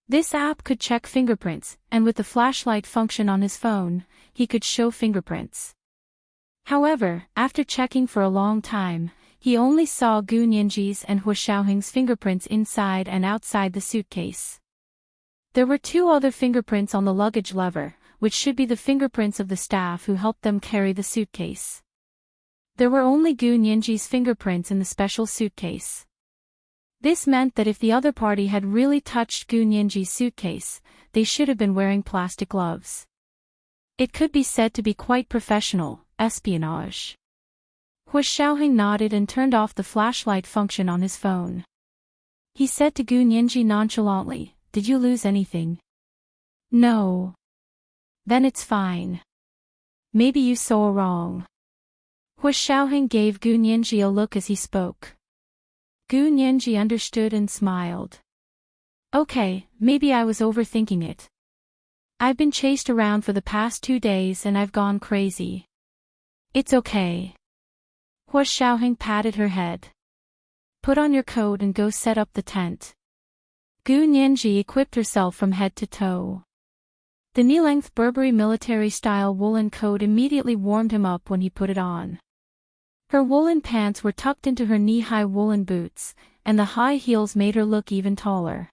This app could check fingerprints, and with the flashlight function on his phone, he could show fingerprints. However, after checking for a long time, he only saw Gu Nianji's and Hua Xiaoheng's fingerprints inside and outside the suitcase. There were 2 other fingerprints on the luggage lever, which should be the fingerprints of the staff who helped them carry the suitcase. There were only Gu Nianji's fingerprints in the special suitcase. This meant that if the other party had really touched Gu Nianji's suitcase, they should have been wearing plastic gloves. It could be said to be quite professional, espionage. Hua Xiaoheng nodded and turned off the flashlight function on his phone. He said to Gu Nianji nonchalantly, Did you lose anything? No. Then it's fine. Maybe you saw wrong. Hua Xiaoheng gave Gu Nianji a look as he spoke. Gu Nianji understood and smiled. Okay, maybe I was overthinking it. I've been chased around for the past 2 days and I've gone crazy. It's okay. Hua Xiaoheng patted her head. Put on your coat and go set up the tent. Gu Nianji equipped herself from head to toe. The knee-length Burberry military-style woolen coat immediately warmed him up when he put it on. Her woolen pants were tucked into her knee-high woolen boots, and the high heels made her look even taller.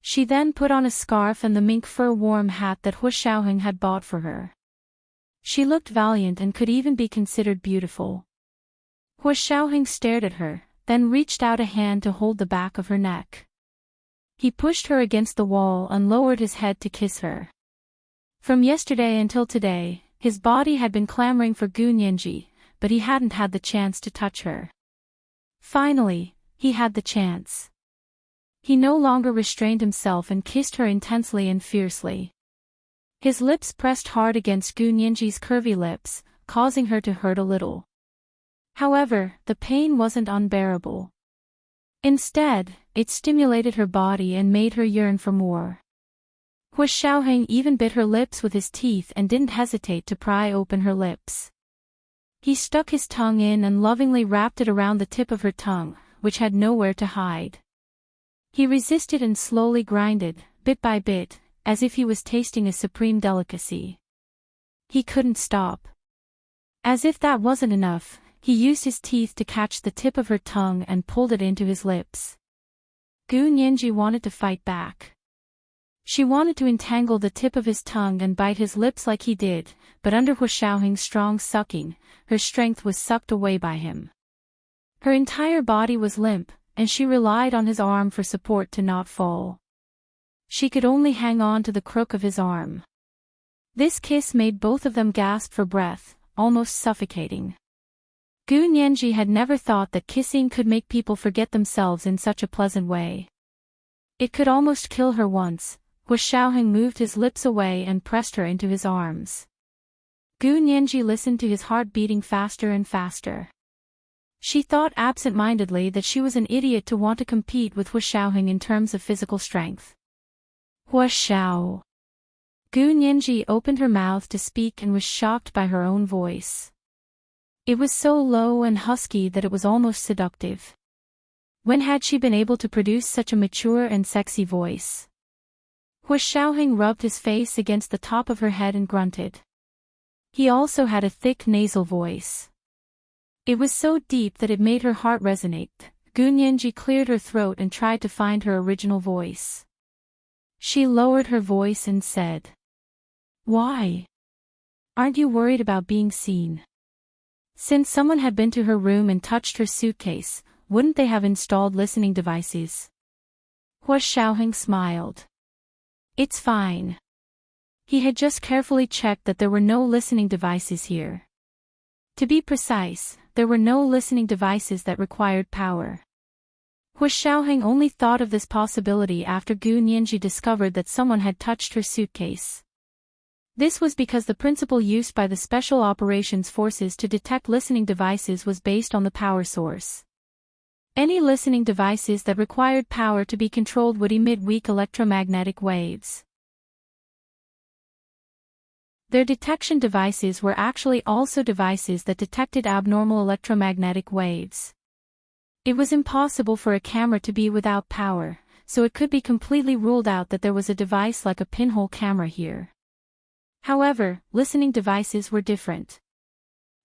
She then put on a scarf and the mink fur warm hat that Hu Xiaoheng had bought for her. She looked valiant and could even be considered beautiful. Hu Xiaoheng stared at her, then reached out a hand to hold the back of her neck. He pushed her against the wall and lowered his head to kiss her. From yesterday until today, his body had been clamoring for Gu Nianji, but he hadn't had the chance to touch her. Finally, he had the chance. He no longer restrained himself and kissed her intensely and fiercely. His lips pressed hard against Gu Nianji's curvy lips, causing her to hurt a little. However, the pain wasn't unbearable. Instead, it stimulated her body and made her yearn for more. Hu Xiaoheng even bit her lips with his teeth and didn't hesitate to pry open her lips. He stuck his tongue in and lovingly wrapped it around the tip of her tongue, which had nowhere to hide. He resisted and slowly grinded, bit by bit, as if he was tasting a supreme delicacy. He couldn't stop. As if that wasn't enough, he used his teeth to catch the tip of her tongue and pulled it into his lips. Gu Nianji wanted to fight back. She wanted to entangle the tip of his tongue and bite his lips like he did, but under Hu Xiaoheng's strong sucking, her strength was sucked away by him. Her entire body was limp, and she relied on his arm for support to not fall. She could only hang on to the crook of his arm. This kiss made both of them gasp for breath, almost suffocating. Gu Nianji had never thought that kissing could make people forget themselves in such a pleasant way. It could almost kill her once. Hu Xiaoheng moved his lips away and pressed her into his arms. Gu Nianji listened to his heart beating faster and faster. She thought absent-mindedly that she was an idiot to want to compete with Hu Xiaoheng in terms of physical strength. Hu Xiao. Gu Nianji opened her mouth to speak and was shocked by her own voice. It was so low and husky that it was almost seductive. When had she been able to produce such a mature and sexy voice? Hu Xiaoheng rubbed his face against the top of her head and grunted. He also had a thick nasal voice. It was so deep that it made her heart resonate. Gu Nianji cleared her throat and tried to find her original voice. She lowered her voice and said, "Why? Aren't you worried about being seen?" Since someone had been to her room and touched her suitcase, wouldn't they have installed listening devices? Hu Xiaoheng smiled. "It's fine." He had just carefully checked that there were no listening devices here. To be precise, there were no listening devices that required power. Hu Xiaoheng only thought of this possibility after Gu Nianji discovered that someone had touched her suitcase. This was because the principle used by the Special Operations Forces to detect listening devices was based on the power source. Any listening devices that required power to be controlled would emit weak electromagnetic waves. Their detection devices were actually also devices that detected abnormal electromagnetic waves. It was impossible for a camera to be without power, so it could be completely ruled out that there was a device like a pinhole camera here. However, listening devices were different.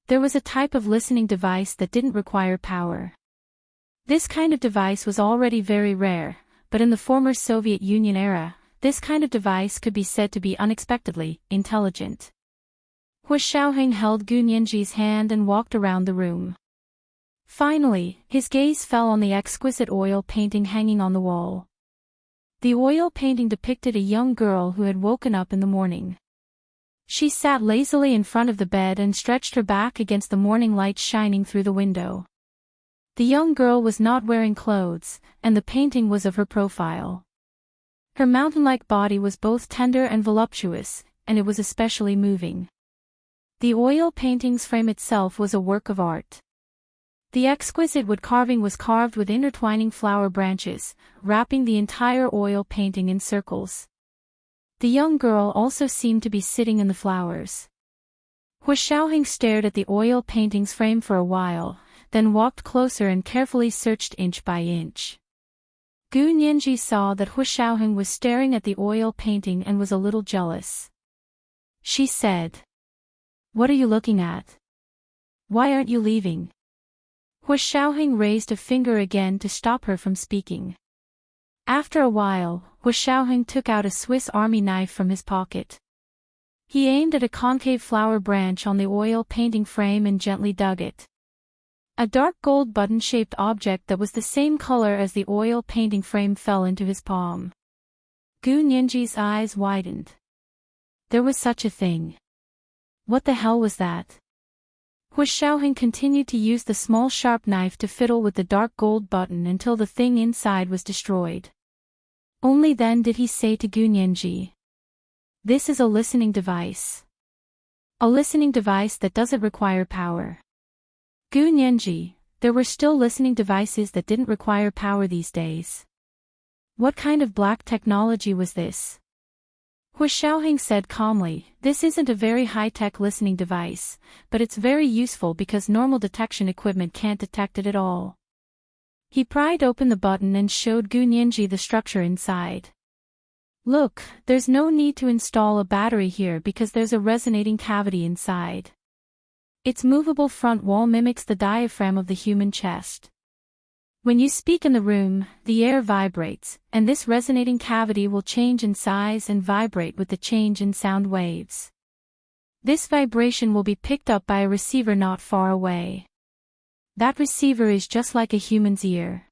There was a type of listening device that didn't require power. This kind of device was already very rare, but in the former Soviet Union era, this kind of device could be said to be unexpectedly intelligent. Hu Xiaoheng held Gu Nianji's hand and walked around the room. Finally, his gaze fell on the exquisite oil painting hanging on the wall. The oil painting depicted a young girl who had woken up in the morning. She sat lazily in front of the bed and stretched her back against the morning light shining through the window. The young girl was not wearing clothes, and the painting was of her profile. Her mountain-like body was both tender and voluptuous, and it was especially moving. The oil painting's frame itself was a work of art. The exquisite wood carving was carved with intertwining flower branches, wrapping the entire oil painting in circles. The young girl also seemed to be sitting in the flowers. Hu Xiaoheng stared at the oil painting's frame for a while, then walked closer and carefully searched inch by inch. Gu Nianji saw that Hu Xiaoheng was staring at the oil painting and was a little jealous. She said, "What are you looking at? Why aren't you leaving?" Hu Xiaoheng raised a finger again to stop her from speaking. After a while, Hu Xiaoheng took out a Swiss Army knife from his pocket. He aimed at a concave flower branch on the oil painting frame and gently dug it. A dark gold button-shaped object that was the same color as the oil painting frame fell into his palm. Gu Nianji's eyes widened. There was such a thing. What the hell was that? Hu Xiaoheng continued to use the small sharp knife to fiddle with the dark gold button until the thing inside was destroyed. Only then did he say to Gu Nianji, "This is a listening device. A listening device that doesn't require power." Gu Nianji, there were still listening devices that didn't require power these days. What kind of black technology was this? Hu Xiaoheng said calmly, "This isn't a very high-tech listening device, but it's very useful because normal detection equipment can't detect it at all." He pried open the button and showed Gu Nianji the structure inside. "Look, there's no need to install a battery here because there's a resonating cavity inside. Its movable front wall mimics the diaphragm of the human chest. When you speak in the room, the air vibrates, and this resonating cavity will change in size and vibrate with the change in sound waves. This vibration will be picked up by a receiver not far away. That receiver is just like a human's ear.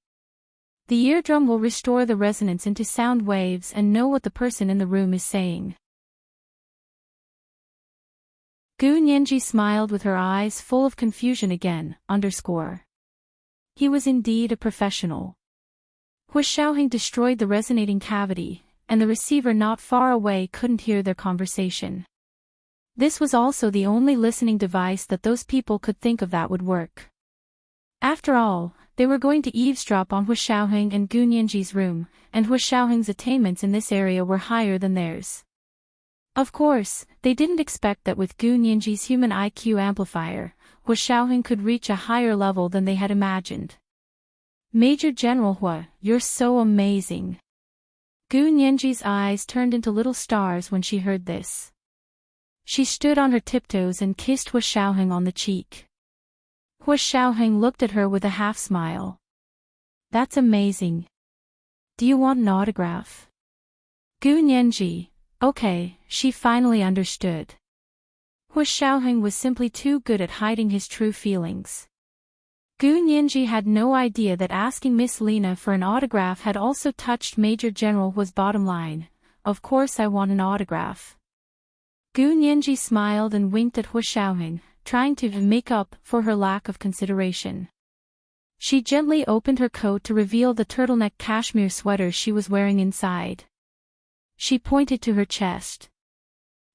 The eardrum will restore the resonance into sound waves and know what the person in the room is saying." Gu Nianji smiled with her eyes full of confusion again, He was indeed a professional. Hu Xiaoheng destroyed the resonating cavity, and the receiver not far away couldn't hear their conversation. This was also the only listening device that those people could think of that would work. After all, they were going to eavesdrop on Hu Xiaoheng and Gu Nianji's room, and Hu Xiaoheng's attainments in this area were higher than theirs. Of course, they didn't expect that with Gu Nianji's human IQ amplifier, Hu Xiaoheng could reach a higher level than they had imagined. "Major General Hu, you're so amazing." Gu Nianji's eyes turned into little stars when she heard this. She stood on her tiptoes and kissed Hu Xiaoheng on the cheek. Hu Xiaoheng looked at her with a half-smile. "That's amazing. Do you want an autograph?" Gu Nianji, okay, she finally understood. Hu Xiaoheng was simply too good at hiding his true feelings. Gu Nianji had no idea that asking Miss Lena for an autograph had also touched Major General Hu's bottom line. "Of course I want an autograph." Gu Nianji smiled and winked at Hu Xiaoheng, trying to make up for her lack of consideration. She gently opened her coat to reveal the turtleneck cashmere sweater she was wearing inside. She pointed to her chest.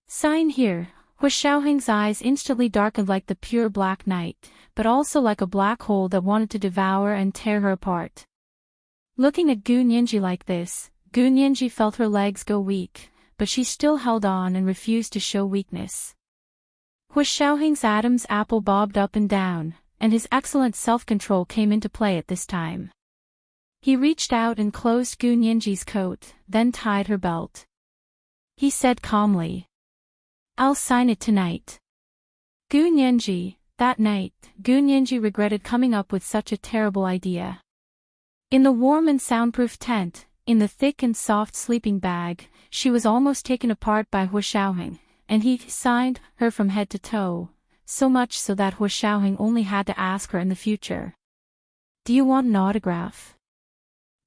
"Sign here." Hu Xiaoheng's eyes instantly darkened like the pure black night, but also like a black hole that wanted to devour and tear her apart. Looking at Gu Nianji like this, Gu Nianji felt her legs go weak, but she still held on and refused to show weakness. Hu Xiaoheng's Adam's apple bobbed up and down, and his excellent self-control came into play at this time. He reached out and closed Gu Nianji's coat, then tied her belt. He said calmly, "I'll sign it tonight." Gu Nianji, that night, Gu Nianji regretted coming up with such a terrible idea. In the warm and soundproof tent, in the thick and soft sleeping bag, she was almost taken apart by Hu Xiaoheng, and he signed her from head to toe, so much so that Hu Xiaoheng only had to ask her in the future, "Do you want an autograph?"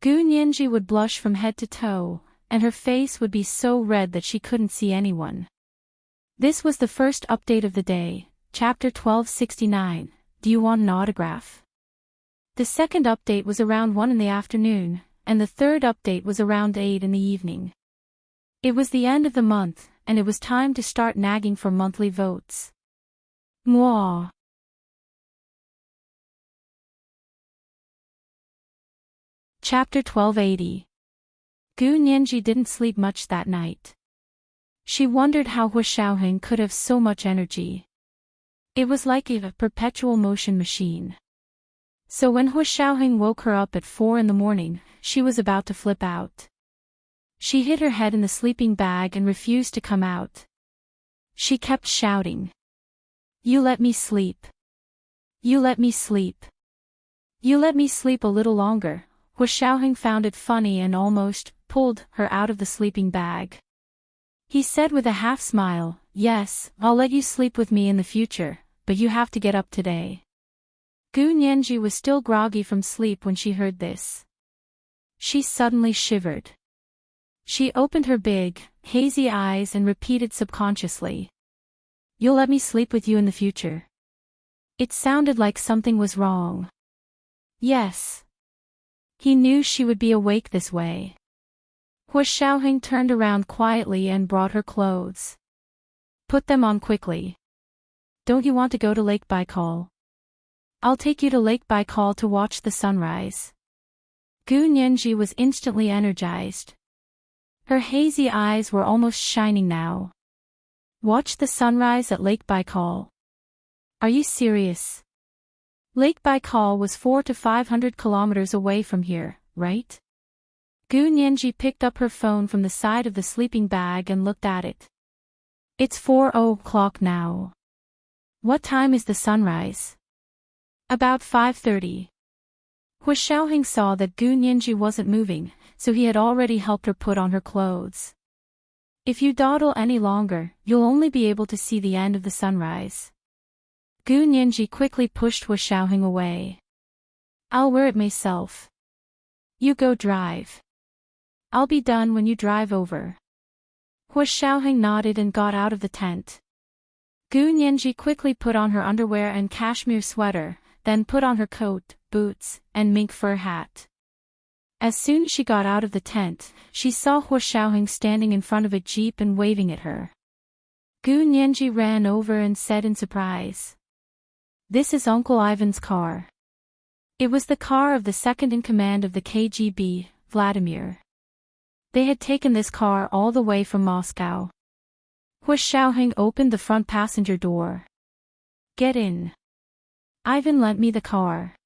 Gu Nianji would blush from head to toe, and her face would be so red that she couldn't see anyone. This was the first update of the day, chapter 1269, Do You Want an Autograph? The second update was around 1 in the afternoon, and the third update was around 8 in the evening. It was the end of the month, and it was time to start nagging for monthly votes. Mwah. Chapter 1280. Gu Nianji didn't sleep much that night. She wondered how Hu Xiaoheng could have so much energy. It was like a perpetual motion machine. So when Hu Xiaoheng woke her up at 4 in the morning, she was about to flip out. She hid her head in the sleeping bag and refused to come out. She kept shouting. "You let me sleep. You let me sleep. You let me sleep a little longer." Hu Xiaoheng found it funny and almost pulled her out of the sleeping bag. He said with a half smile, "Yes, I'll let you sleep with me in the future, but you have to get up today." Gu Nianji was still groggy from sleep when she heard this. She suddenly shivered. She opened her big, hazy eyes and repeated subconsciously, "You'll let me sleep with you in the future." It sounded like something was wrong. Yes. He knew she would be awake this way. Hu Xiaoheng turned around quietly and brought her clothes. "Put them on quickly. Don't you want to go to Lake Baikal? I'll take you to Lake Baikal to watch the sunrise." Gu Nianji was instantly energized. Her hazy eyes were almost shining now. "Watch the sunrise at Lake Baikal? Are you serious? Lake Baikal was 400 to 500 kilometers away from here, right?" Gu Nianji picked up her phone from the side of the sleeping bag and looked at it. "It's 4:00 now. What time is the sunrise?" "About 5:30. Hu Xiaoheng saw that Gu Nianji wasn't moving, so he had already helped her put on her clothes. "If you dawdle any longer, you'll only be able to see the end of the sunrise." Gu Nianji quickly pushed Hu Xiaoheng away. "I'll wear it myself. You go drive. I'll be done when you drive over." Hu Xiaoheng nodded and got out of the tent. Gu Nianji quickly put on her underwear and cashmere sweater, then put on her coat, boots, and mink fur hat. As soon as she got out of the tent, she saw Hu Xiaoheng standing in front of a jeep and waving at her. Gu Nianji ran over and said in surprise, "This is Uncle Ivan's car." It was the car of the second-in-command of the KGB, Vladimir. They had taken this car all the way from Moscow. Hu Xiaoheng opened the front passenger door. "Get in. Ivan lent me the car."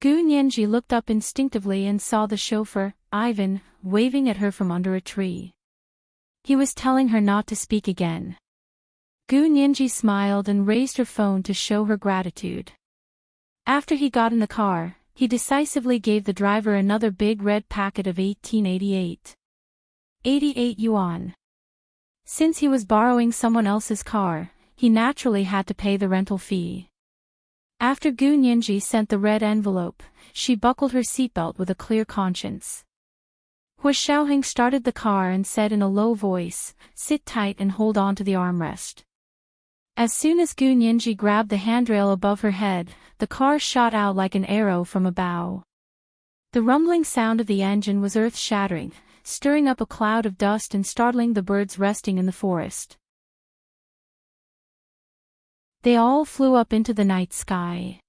Gu Nianji looked up instinctively and saw the chauffeur, Ivan, waving at her from under a tree. He was telling her not to speak again. Gu Nianji smiled and raised her phone to show her gratitude. After he got in the car, he decisively gave the driver another big red packet of 88 yuan. Since he was borrowing someone else's car, he naturally had to pay the rental fee. After Gu Nianji sent the red envelope, she buckled her seatbelt with a clear conscience. Hu Xiaoheng started the car and said in a low voice, "Sit tight and hold on to the armrest." As soon as Gu Nianji grabbed the handrail above her head, the car shot out like an arrow from a bow. The rumbling sound of the engine was earth-shattering, stirring up a cloud of dust and startling the birds resting in the forest. They all flew up into the night sky.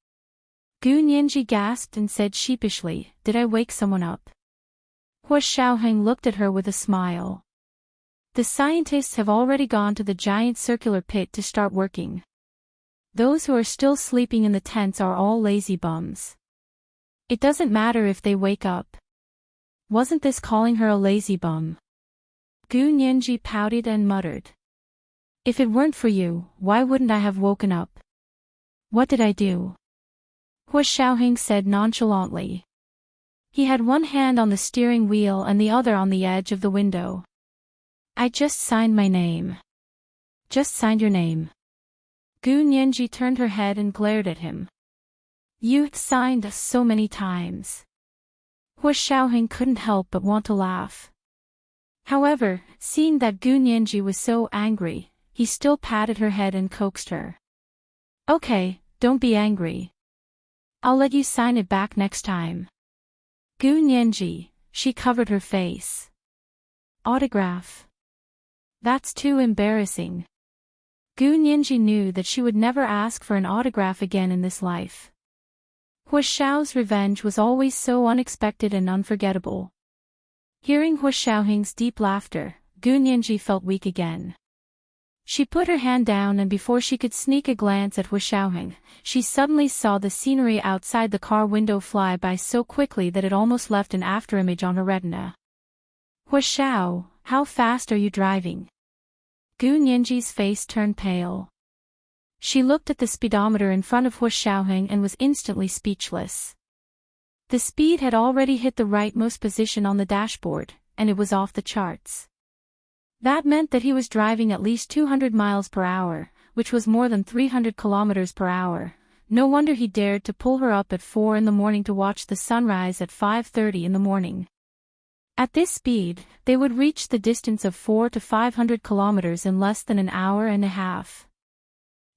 Gu Nianji gasped and said sheepishly, "Did I wake someone up?" Hu Xiaoheng looked at her with a smile. "The scientists have already gone to the giant circular pit to start working. Those who are still sleeping in the tents are all lazy bums. It doesn't matter if they wake up." Wasn't this calling her a lazy bum? Gu Nianji pouted and muttered. "If it weren't for you, why wouldn't I have woken up? What did I do?" Hu Xiaoheng said nonchalantly. He had one hand on the steering wheel and the other on the edge of the window. "I just signed my name." "Just signed your name?" Gu Nianji turned her head and glared at him. "You signed so many times." Hu Xiaoheng couldn't help but want to laugh. However, seeing that Gu Nianji was so angry, he still patted her head and coaxed her. "Okay, don't be angry. I'll let you sign it back next time." Gu Nianji, she covered her face. "Autograph? That's too embarrassing." Gu Nianji knew that she would never ask for an autograph again in this life. Hu Xiao's revenge was always so unexpected and unforgettable. Hearing Hu Xiaoheng's deep laughter, Gu Nianji felt weak again. She put her hand down, and before she could sneak a glance at Hu Xiaoheng, she suddenly saw the scenery outside the car window fly by so quickly that it almost left an afterimage on her retina. Hu Xiao, how fast are you driving? Gu Nianji's face turned pale. She looked at the speedometer in front of Hu Xiaoheng and was instantly speechless. The speed had already hit the rightmost position on the dashboard, and it was off the charts. That meant that he was driving at least 200 miles per hour, which was more than 300 kilometers per hour. No wonder he dared to pull her up at 4 in the morning to watch the sunrise at 5:30 in the morning. At this speed, they would reach the distance of 400 to 500 kilometers in less than an hour and a half.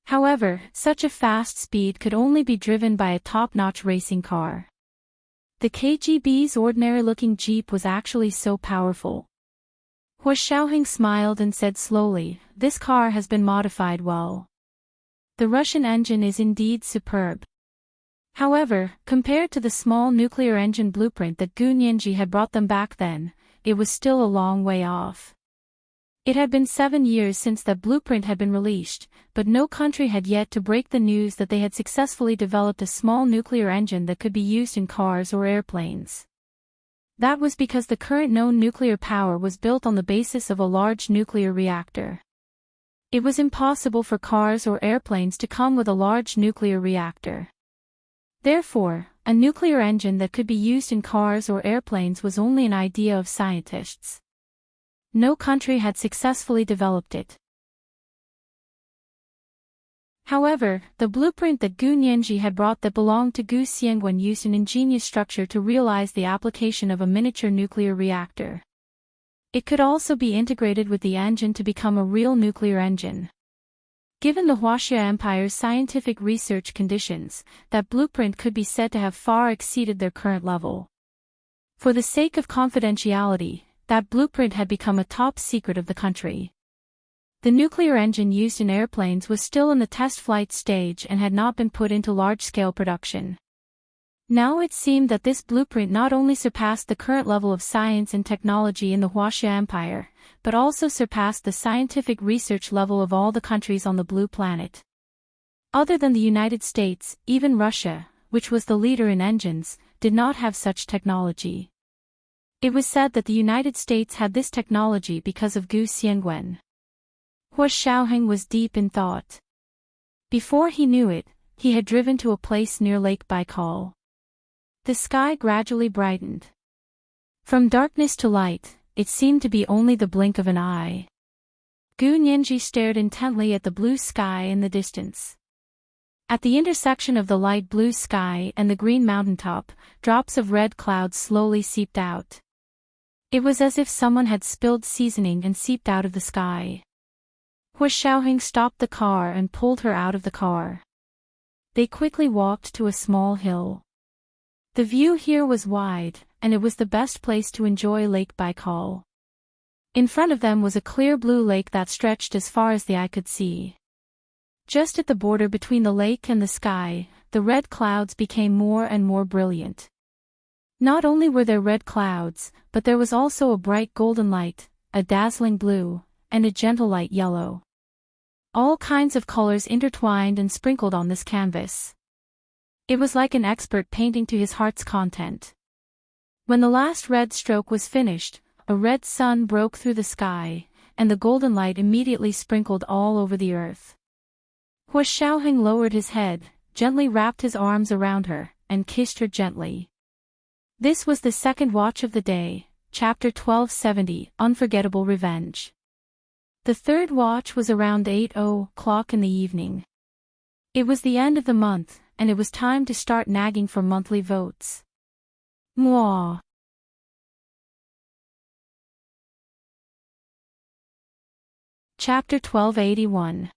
However, such a fast speed could only be driven by a top-notch racing car. The KGB's ordinary-looking Jeep was actually so powerful. Hu Xiaoheng smiled and said slowly, "This car has been modified well. The Russian engine is indeed superb." However, compared to the small nuclear engine blueprint that Gu Nianji had brought them back then, it was still a long way off. It had been 7 years since that blueprint had been released, but no country had yet to break the news that they had successfully developed a small nuclear engine that could be used in cars or airplanes. That was because the current known nuclear power was built on the basis of a large nuclear reactor. It was impossible for cars or airplanes to come with a large nuclear reactor. Therefore, a nuclear engine that could be used in cars or airplanes was only an idea of scientists. No country had successfully developed it. However, the blueprint that Gu Nianji had brought that belonged to Gu Xiangwen used an ingenious structure to realize the application of a miniature nuclear reactor. It could also be integrated with the engine to become a real nuclear engine. Given the Huaxia Empire's scientific research conditions, that blueprint could be said to have far exceeded their current level. For the sake of confidentiality, that blueprint had become a top secret of the country. The nuclear engine used in airplanes was still in the test flight stage and had not been put into large-scale production. Now it seemed that this blueprint not only surpassed the current level of science and technology in the Huaxia Empire, but also surpassed the scientific research level of all the countries on the Blue Planet. Other than the United States, even Russia, which was the leader in engines, did not have such technology. It was said that the United States had this technology because of Gu Xiangwen. Hu Xiaoheng was deep in thought. Before he knew it, he had driven to a place near Lake Baikal. The sky gradually brightened. From darkness to light, it seemed to be only the blink of an eye. Gu Nianji stared intently at the blue sky in the distance. At the intersection of the light blue sky and the green mountaintop, drops of red clouds slowly seeped out. It was as if someone had spilled seasoning and seeped out of the sky. Hu Xiaoheng stopped the car and pulled her out of the car. They quickly walked to a small hill. The view here was wide, and it was the best place to enjoy Lake Baikal. In front of them was a clear blue lake that stretched as far as the eye could see. Just at the border between the lake and the sky, the red clouds became more and more brilliant. Not only were there red clouds, but there was also a bright golden light, a dazzling blue, and a gentle light yellow. All kinds of colors intertwined and sprinkled on this canvas. It was like an expert painting to his heart's content. When the last red stroke was finished, a red sun broke through the sky, and the golden light immediately sprinkled all over the earth. Hu Xiaoheng lowered his head, gently wrapped his arms around her, and kissed her gently. This was the second watch of the day, Chapter 1270, Unforgettable Revenge. The third watch was around 8:00 in the evening. It was the end of the month, and it was time to start nagging for monthly votes. Mwah. Chapter 1281.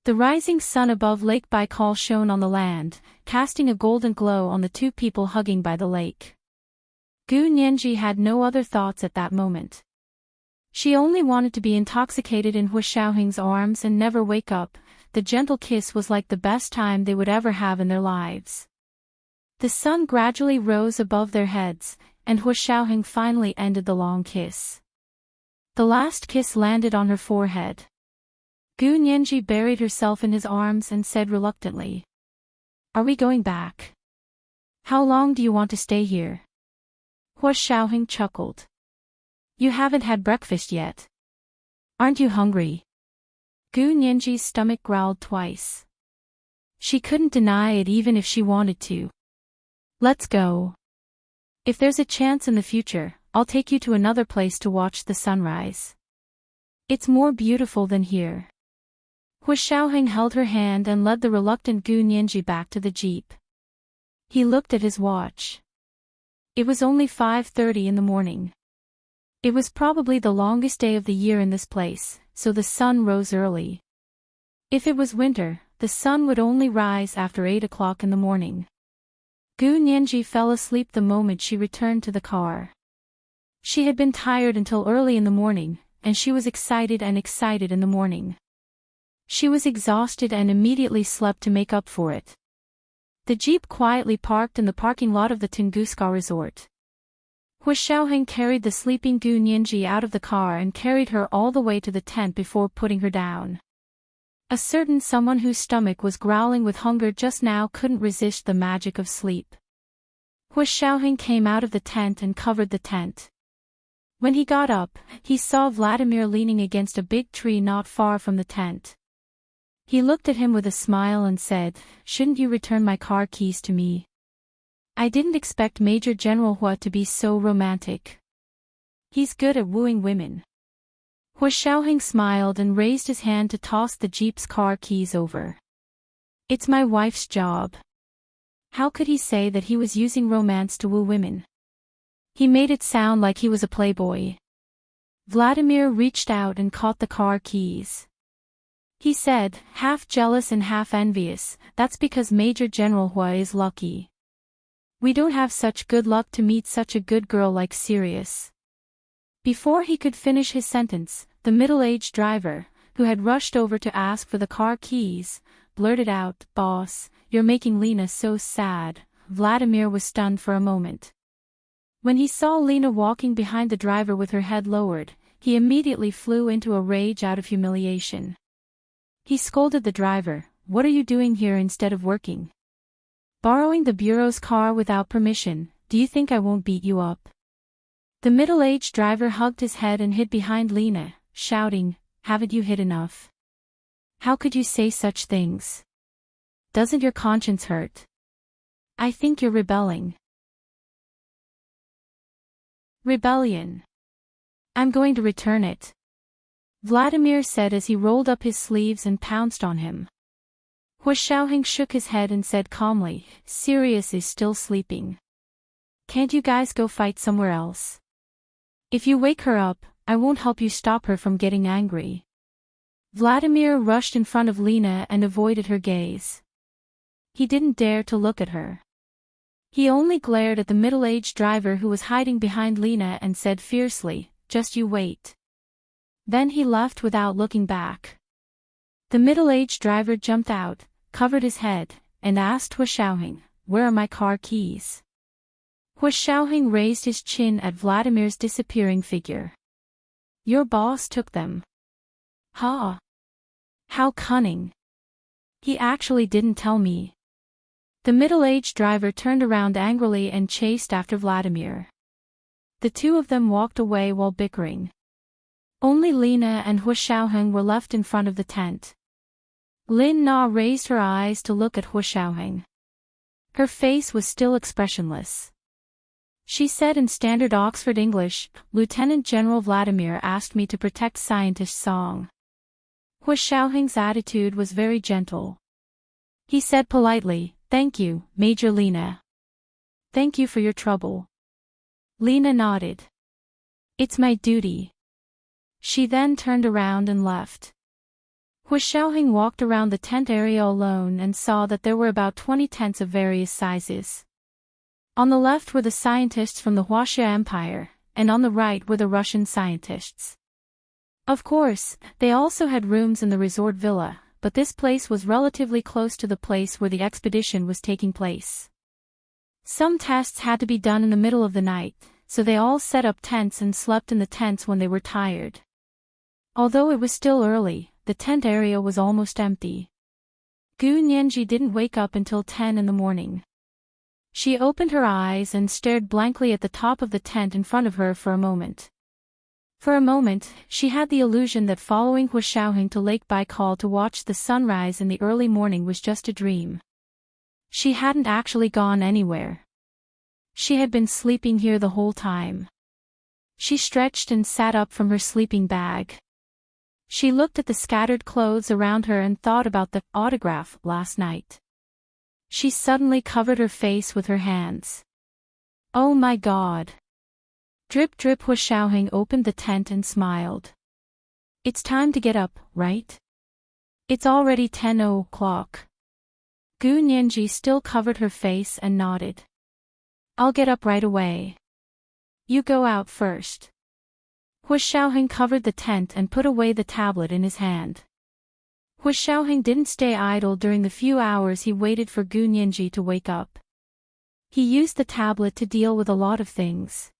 The rising sun above Lake Baikal shone on the land, casting a golden glow on the two people hugging by the lake. Gu Nianji had no other thoughts at that moment. She only wanted to be intoxicated in Hu Xiaoheng's arms and never wake up. The gentle kiss was like the best time they would ever have in their lives. The sun gradually rose above their heads, and Hu Xiaoheng finally ended the long kiss. The last kiss landed on her forehead. Gu Nianji buried herself in his arms and said reluctantly. Are we going back? How long do you want to stay here? Hua Xiaoheng chuckled. You haven't had breakfast yet. Aren't you hungry? Gu Nianji's stomach growled twice. She couldn't deny it even if she wanted to. Let's go. If there's a chance in the future, I'll take you to another place to watch the sunrise. It's more beautiful than here. Hua Xiaoheng held her hand and led the reluctant Gu Nianji back to the jeep. He looked at his watch. It was only 5:30 in the morning. It was probably the longest day of the year in this place, so the sun rose early. If it was winter, the sun would only rise after 8 o'clock in the morning. Gu Nianji fell asleep the moment she returned to the car. She had been tired until early in the morning, and she was excited in the morning. She was exhausted and immediately slept to make up for it. The jeep quietly parked in the parking lot of the Tunguska resort. Hua Xiaoheng carried the sleeping Gu Nianji out of the car and carried her all the way to the tent before putting her down. A certain someone whose stomach was growling with hunger just now couldn't resist the magic of sleep. Hua Xiaoheng came out of the tent and covered the tent. When he got up, he saw Vladimir leaning against a big tree not far from the tent. He looked at him with a smile and said, Shouldn't you return my car keys to me? I didn't expect Major General Hua to be so romantic. He's good at wooing women. Hua Xiaoheng smiled and raised his hand to toss the jeep's car keys over. It's my wife's job. How could he say that he was using romance to woo women? He made it sound like he was a playboy. Vladimir reached out and caught the car keys. He said, half jealous and half envious, that's because Major General Hua is lucky. We don't have such good luck to meet such a good girl like Sirius. Before he could finish his sentence, the middle-aged driver, who had rushed over to ask for the car keys, blurted out, Boss, you're making Lena so sad. Vladimir was stunned for a moment. When he saw Lena walking behind the driver with her head lowered, he immediately flew into a rage out of humiliation. He scolded the driver, What are you doing here instead of working? Borrowing the bureau's car without permission, do you think I won't beat you up? The middle-aged driver hugged his head and hid behind Lena, shouting, Haven't you hid enough? How could you say such things? Doesn't your conscience hurt? I think you're rebelling. Rebellion. I'm going to return it. Vladimir said as he rolled up his sleeves and pounced on him. Hua Xiaoheng shook his head and said calmly, Sirius is still sleeping. Can't you guys go fight somewhere else? If you wake her up, I won't help you stop her from getting angry. Vladimir rushed in front of Lena and avoided her gaze. He didn't dare to look at her. He only glared at the middle-aged driver who was hiding behind Lena and said fiercely, Just you wait. Then he left without looking back. The middle-aged driver jumped out, covered his head, and asked Hua Xiaoheng, Where are my car keys? Hua Xiaoheng raised his chin at Vladimir's disappearing figure. Your boss took them. Ha! How cunning. He actually didn't tell me. The middle-aged driver turned around angrily and chased after Vladimir. The two of them walked away while bickering. Only Lena and Hua Xiaoheng were left in front of the tent. Lin Na raised her eyes to look at Hua Xiaoheng. Her face was still expressionless. She said in standard Oxford English, Lieutenant General Vladimir asked me to protect Scientist Song. Hua Xiaoheng's attitude was very gentle. He said politely, Thank you, Major Lena. Thank you for your trouble. Lena nodded. It's my duty. She then turned around and left. Hua Xiaoheng walked around the tent area alone and saw that there were about 20 tents of various sizes. On the left were the scientists from the Huaxia Empire, and on the right were the Russian scientists. Of course, they also had rooms in the resort villa, but this place was relatively close to the place where the expedition was taking place. Some tests had to be done in the middle of the night, so they all set up tents and slept in the tents when they were tired. Although it was still early, the tent area was almost empty. Gu Nianji didn't wake up until 10 in the morning. She opened her eyes and stared blankly at the top of the tent in front of her for a moment. For a moment, she had the illusion that following Hu Xiaoheng to Lake Baikal to watch the sunrise in the early morning was just a dream. She hadn't actually gone anywhere. She had been sleeping here the whole time. She stretched and sat up from her sleeping bag. She looked at the scattered clothes around her and thought about the autograph last night. She suddenly covered her face with her hands. Oh my God! Drip drip. Hu Xiaoheng opened the tent and smiled. It's time to get up, right? It's already 10 o'clock. Gu Nianji still covered her face and nodded. I'll get up right away. You go out first. Hu Xiaoheng covered the tent and put away the tablet in his hand. Hu Xiaoheng didn't stay idle during the few hours he waited for Gu Nianji to wake up. He used the tablet to deal with a lot of things.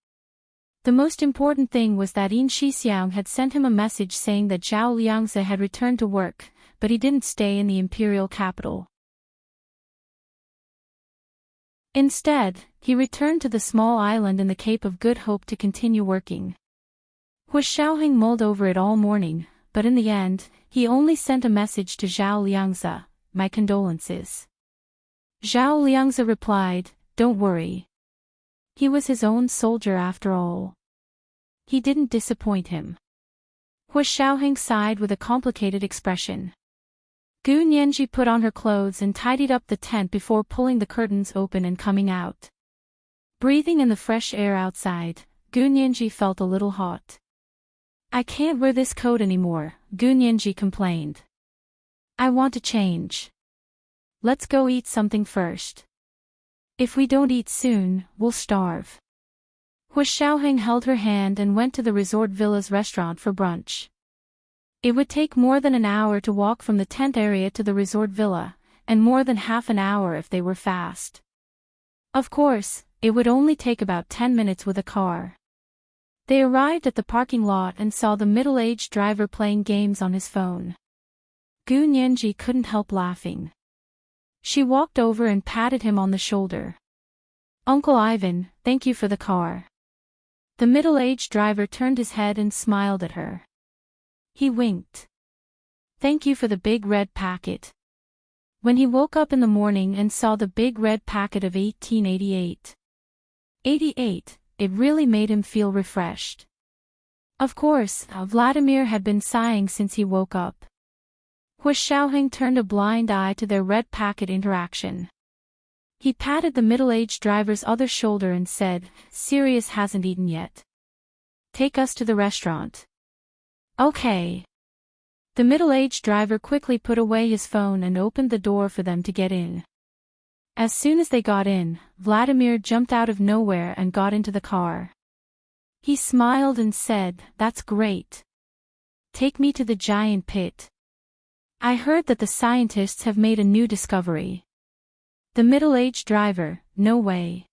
The most important thing was that Yin Shixiang had sent him a message saying that Zhao Liangzi had returned to work, but he didn't stay in the imperial capital. Instead, he returned to the small island in the Cape of Good Hope to continue working. Hu Xiaoheng mulled over it all morning, but in the end, he only sent a message to Zhao Liangzi, my condolences. Zhao Liangzi replied, don't worry. He was his own soldier after all. He didn't disappoint him. Hu Xiaoheng sighed with a complicated expression. Gu Nianji put on her clothes and tidied up the tent before pulling the curtains open and coming out. Breathing in the fresh air outside, Gu Nianji felt a little hot. I can't wear this coat anymore, Gu Nianji complained. I want to change. Let's go eat something first. If we don't eat soon, we'll starve. Hu Xiaoheng held her hand and went to the resort villa's restaurant for brunch. It would take more than an hour to walk from the tent area to the resort villa, and more than half an hour if they were fast. Of course, it would only take about 10 minutes with a car. They arrived at the parking lot and saw the middle-aged driver playing games on his phone. Gu Nianji couldn't help laughing. She walked over and patted him on the shoulder. Uncle Ivan, thank you for the car. The middle-aged driver turned his head and smiled at her. He winked. Thank you for the big red packet. When he woke up in the morning and saw the big red packet of 1888. 88, it really made him feel refreshed. Of course, Vladimir had been sighing since he woke up. Hu Xiaoheng turned a blind eye to their red packet interaction. He patted the middle-aged driver's other shoulder and said, Sirius hasn't eaten yet. Take us to the restaurant. Okay. The middle-aged driver quickly put away his phone and opened the door for them to get in. As soon as they got in, Vladimir jumped out of nowhere and got into the car. He smiled and said, That's great. Take me to the giant pit. I heard that the scientists have made a new discovery. The middle-aged driver, no way.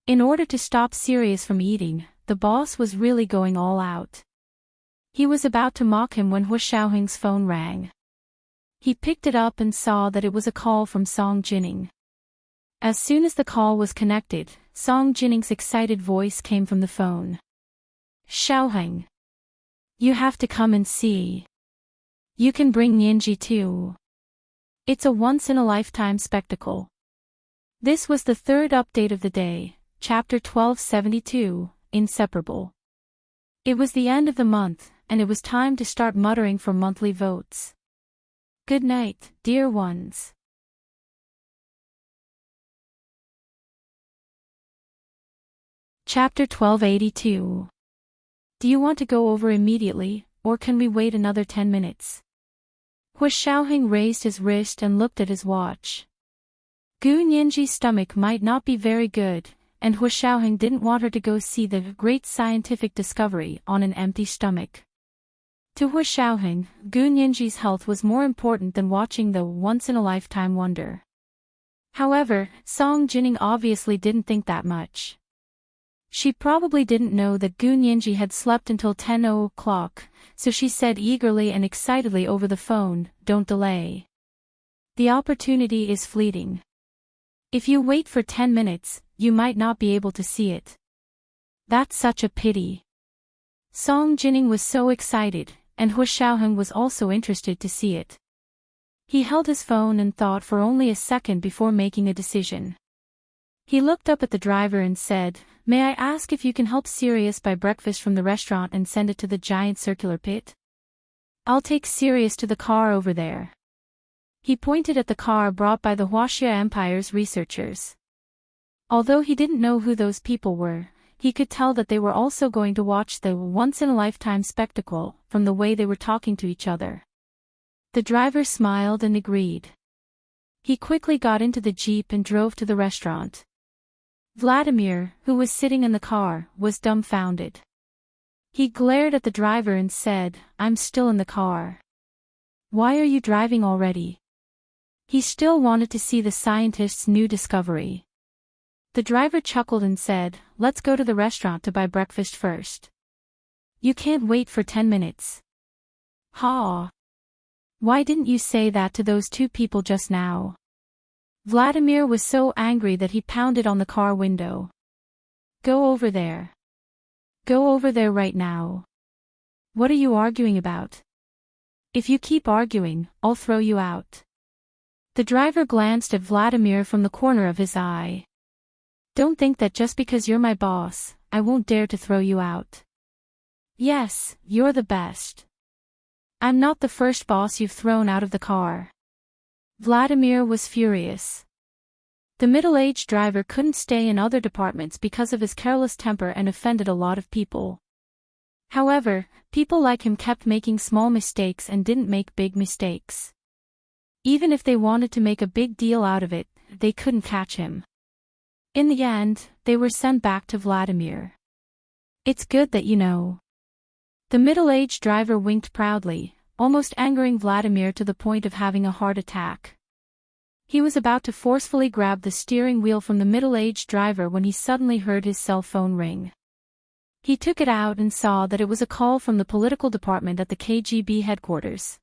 In order to stop Sirius from eating, the boss was really going all out. He was about to mock him when Hu Xiaoheng's phone rang. He picked it up and saw that it was a call from Song Jining. As soon as the call was connected, Song Jining's excited voice came from the phone. Xiaoheng. You have to come and see. You can bring Nianji too. It's a once-in-a-lifetime spectacle. This was the third update of the day, Chapter 1272, Inseparable. It was the end of the month, and it was time to start muttering for monthly votes. Good night, dear ones. Chapter 1282. Do you want to go over immediately, or can we wait another 10 minutes? Hu Xiaoheng raised his wrist and looked at his watch. Gu Nianji's stomach might not be very good, and Hu Xiaoheng didn't want her to go see the great scientific discovery on an empty stomach. To Hu Xiaoheng, Gu Nianji's health was more important than watching the once-in-a-lifetime wonder. However, Song Jining obviously didn't think that much. She probably didn't know that Gu Nianji had slept until 10 o'clock, so she said eagerly and excitedly over the phone, "Don't delay. The opportunity is fleeting. If you wait for 10 minutes, you might not be able to see it. That's such a pity." Song Jining was so excited, and Hu Xiaoheng was also interested to see it. He held his phone and thought for only a second before making a decision. He looked up at the driver and said, "May I ask if you can help Sirius buy breakfast from the restaurant and send it to the giant circular pit? I'll take Sirius to the car over there." He pointed at the car brought by the Huaxia Empire's researchers. Although he didn't know who those people were, he could tell that they were also going to watch the once-in-a-lifetime spectacle, from the way they were talking to each other. The driver smiled and agreed. He quickly got into the jeep and drove to the restaurant. Vladimir, who was sitting in the car, was dumbfounded. He glared at the driver and said, "I'm still in the car. Why are you driving already?" He still wanted to see the scientist's new discovery. The driver chuckled and said, "Let's go to the restaurant to buy breakfast first. You can't wait for 10 minutes. Ha! Why didn't you say that to those two people just now?" Vladimir was so angry that he pounded on the car window. "Go over there. Go over there right now. What are you arguing about? If you keep arguing, I'll throw you out." The driver glanced at Vladimir from the corner of his eye. "Don't think that just because you're my boss, I won't dare to throw you out. Yes, you're the best. I'm not the first boss you've thrown out of the car." Vladimir was furious. The middle-aged driver couldn't stay in other departments because of his careless temper and offended a lot of people. However, people like him kept making small mistakes and didn't make big mistakes. Even if they wanted to make a big deal out of it, they couldn't catch him. In the end, they were sent back to Vladimir. "It's good that you know." The middle-aged driver winked proudly, almost angering Vladimir to the point of having a heart attack. He was about to forcefully grab the steering wheel from the middle-aged driver when he suddenly heard his cell phone ring. He took it out and saw that it was a call from the political department at the KGB headquarters.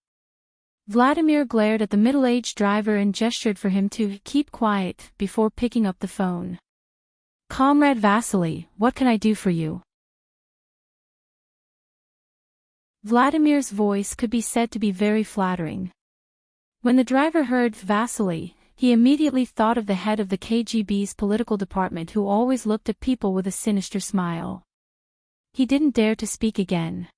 Vladimir glared at the middle-aged driver and gestured for him to keep quiet before picking up the phone. "Comrade Vasily, what can I do for you?" Vladimir's voice could be said to be very flattering. When the driver heard Vasily, he immediately thought of the head of the KGB's political department who always looked at people with a sinister smile. He didn't dare to speak again.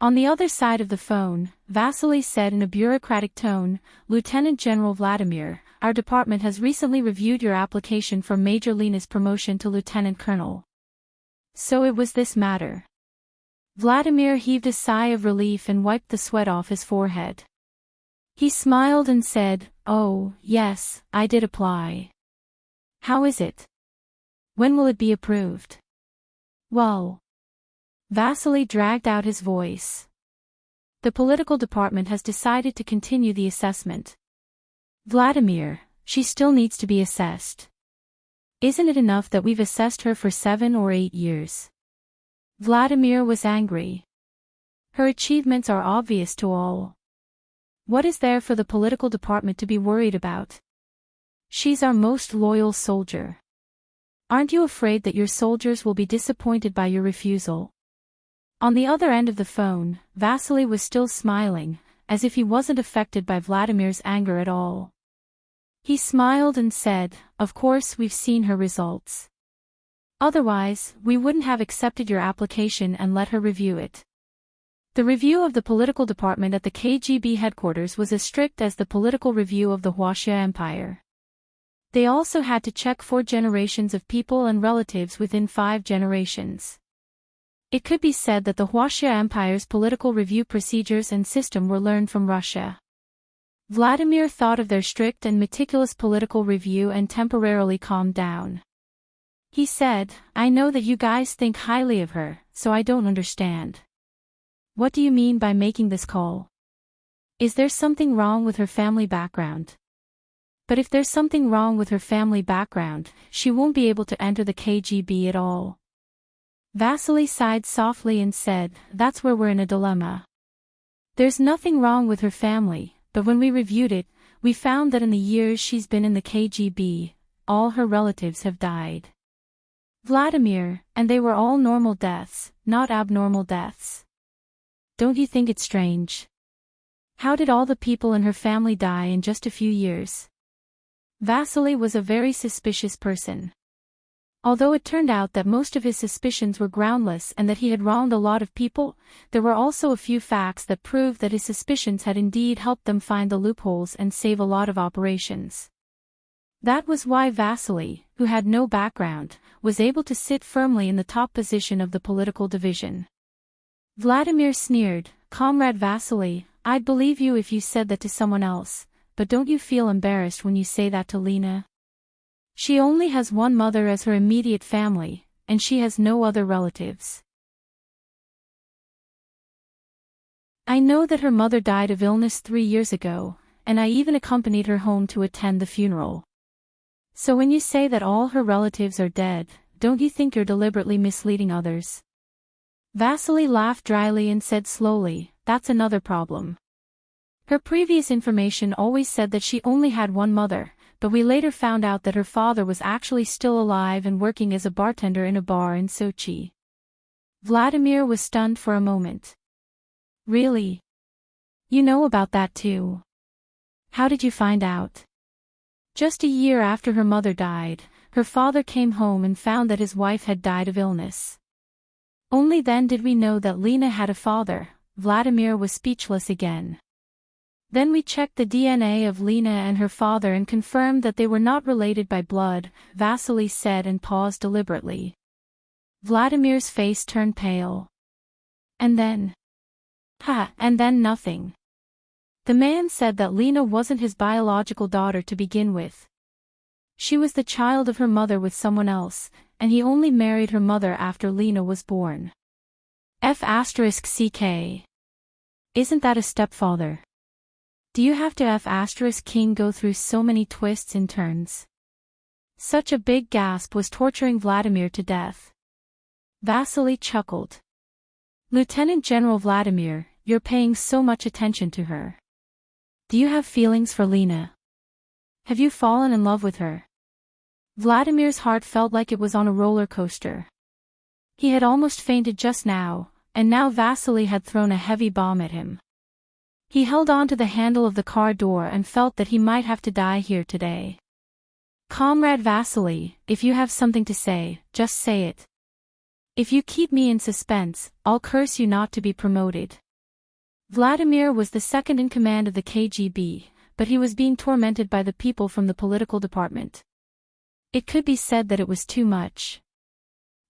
On the other side of the phone, Vasily said in a bureaucratic tone, "Lieutenant General Vladimir, our department has recently reviewed your application for Major Lena's promotion to Lieutenant Colonel." So it was this matter. Vladimir heaved a sigh of relief and wiped the sweat off his forehead. He smiled and said, "Oh, yes, I did apply. How is it? When will it be approved?" "Well..." Vasily dragged out his voice. "The political department has decided to continue the assessment. Vladimir, she still needs to be assessed. Isn't it enough that we've assessed her for 7 or 8 years? Vladimir was angry. Her achievements are obvious to all. What is there for the political department to be worried about? She's our most loyal soldier. Aren't you afraid that your soldiers will be disappointed by your refusal?" On the other end of the phone, Vasily was still smiling, as if he wasn't affected by Vladimir's anger at all. He smiled and said, "Of course we've seen her results. Otherwise, we wouldn't have accepted your application and let her review it." The review of the political department at the KGB headquarters was as strict as the political review of the Huaxia Empire. They also had to check 4 generations of people and relatives within 5 generations. It could be said that the Huaxia Empire's political review procedures and system were learned from Russia. Vladimir thought of their strict and meticulous political review and temporarily calmed down. He said, "I know that you guys think highly of her, so I don't understand. What do you mean by making this call? Is there something wrong with her family background? But if there's something wrong with her family background, she won't be able to enter the KGB at all. Vasily sighed softly and said, "That's where we're in a dilemma. There's nothing wrong with her family, but when we reviewed it, we found that in the years she's been in the KGB, all her relatives have died. Vladimir, and they were all normal deaths, not abnormal deaths. Don't you think it's strange? How did all the people in her family die in just a few years?" Vasily was a very suspicious person. Although it turned out that most of his suspicions were groundless and that he had wronged a lot of people, there were also a few facts that proved that his suspicions had indeed helped them find the loopholes and save a lot of operations. That was why Vasily, who had no background, was able to sit firmly in the top position of the political division. Vladimir sneered, "Comrade Vasily, I'd believe you if you said that to someone else, but don't you feel embarrassed when you say that to Lena? She only has one mother as her immediate family, and she has no other relatives. I know that her mother died of illness 3 years ago, and I even accompanied her home to attend the funeral. So when you say that all her relatives are dead, don't you think you're deliberately misleading others?" Vasily laughed dryly and said slowly, "That's another problem. Her previous information always said that she only had one mother, but we later found out that her father was actually still alive and working as a bartender in a bar in Sochi." Vladimir was stunned for a moment. "Really? You know about that too? How did you find out?" Just a year after her mother died, her father came home and found that his wife had died of illness. Only then did we know that Lena had a father. Vladimir was speechless again. Then we checked the DNA of Lena and her father and confirmed that they were not related by blood, Vasily said and paused deliberately. Vladimir's face turned pale. And then? And then nothing. The man said that Lena wasn't his biological daughter to begin with. She was the child of her mother with someone else, and he only married her mother after Lena was born. F***ck. Isn't that a stepfather? Do you have to F***king go through so many twists and turns? Such a big gasp was torturing Vladimir to death. Vasily chuckled. "Lieutenant General Vladimir, you're paying so much attention to her. Do you have feelings for Lena? Have you fallen in love with her?" Vladimir's heart felt like it was on a roller coaster. He had almost fainted just now, and now Vasily had thrown a heavy bomb at him. He held on to the handle of the car door and felt that he might have to die here today. "Comrade Vasily, if you have something to say, just say it. If you keep me in suspense, I'll curse you not to be promoted." Vladimir was the second in command of the KGB, but he was being tormented by the people from the political department. It could be said that it was too much.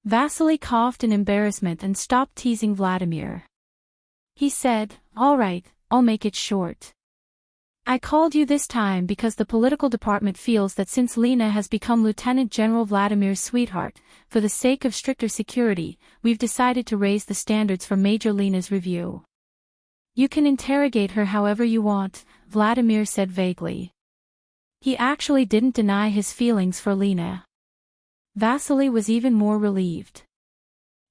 Vasily coughed in embarrassment and stopped teasing Vladimir. He said, "All right, I'll make it short. I called you this time because the political department feels that since Lena has become Lieutenant General Vladimir's sweetheart, for the sake of stricter security, we've decided to raise the standards for Major Lena's review. You can interrogate her however you want," Vladimir said vaguely. He actually didn't deny his feelings for Lena. Vasily was even more relieved.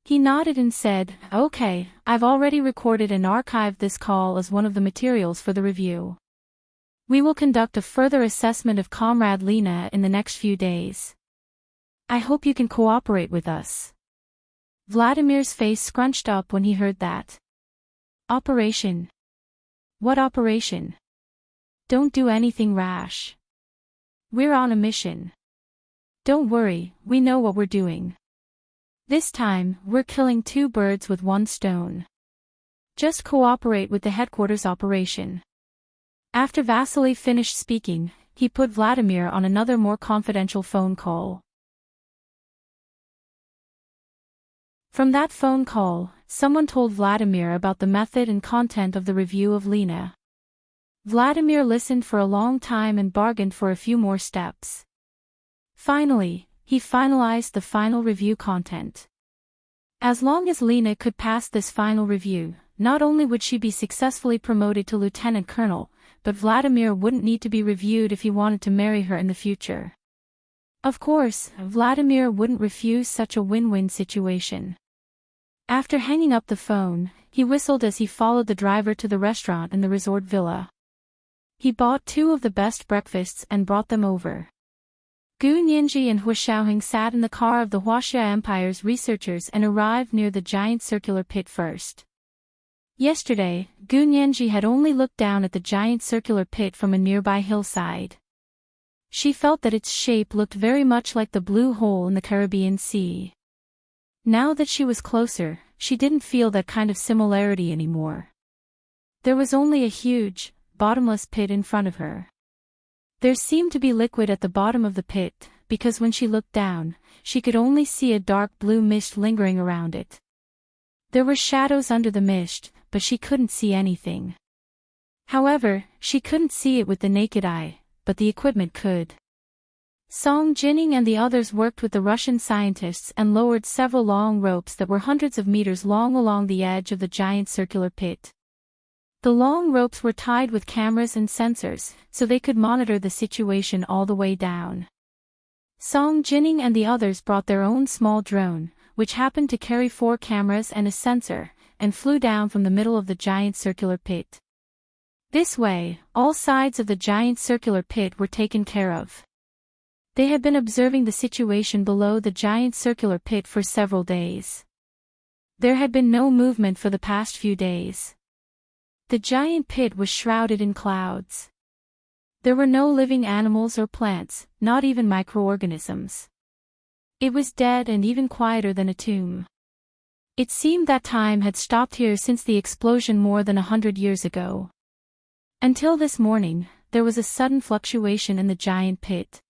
He nodded and said, "Okay, I've already recorded and archived this call as one of the materials for the review. We will conduct a further assessment of Comrade Lena in the next few days. I hope you can cooperate with us." Vladimir's face scrunched up when he heard that. "Operation? What operation? Don't do anything rash. We're on a mission. Don't worry, we know what we're doing. This time, we're killing 2 birds with 1 stone. Just cooperate with the headquarters operation." After Vasily finished speaking, he put Vladimir on another more confidential phone call. From that phone call, someone told Vladimir about the method and content of the review of Lena. Vladimir listened for a long time and bargained for a few more steps. Finally, he finalized the final review content. As long as Lena could pass this final review, not only would she be successfully promoted to lieutenant colonel, but Vladimir wouldn't need to be reviewed if he wanted to marry her in the future. Of course, Vladimir wouldn't refuse such a win-win situation. After hanging up the phone, he whistled as he followed the driver to the restaurant in the resort villa. He bought 2 of the best breakfasts and brought them over. Gu Nianji and Hua Xiaoheng sat in the car of the Huaxia Empire's researchers and arrived near the giant circular pit first. Yesterday, Gu Nianji had only looked down at the giant circular pit from a nearby hillside. She felt that its shape looked very much like the blue hole in the Caribbean Sea. Now that she was closer, she didn't feel that kind of similarity anymore. There was only a huge, bottomless pit in front of her. There seemed to be liquid at the bottom of the pit, because when she looked down, she could only see a dark blue mist lingering around it. There were shadows under the mist, but she couldn't see anything. However, she couldn't see it with the naked eye, but the equipment could. Song Jining and the others worked with the Russian scientists and lowered several long ropes that were hundreds of meters long along the edge of the giant circular pit. The long ropes were tied with cameras and sensors, so they could monitor the situation all the way down. Song Jining and the others brought their own small drone, which happened to carry 4 cameras and a sensor, and flew down from the middle of the giant circular pit. This way, all sides of the giant circular pit were taken care of. They had been observing the situation below the giant circular pit for several days. There had been no movement for the past few days. The giant pit was shrouded in clouds. There were no living animals or plants, not even microorganisms. It was dead and even quieter than a tomb. It seemed that time had stopped here since the explosion more than 100 years ago. Until this morning, there was a sudden fluctuation in the giant pit.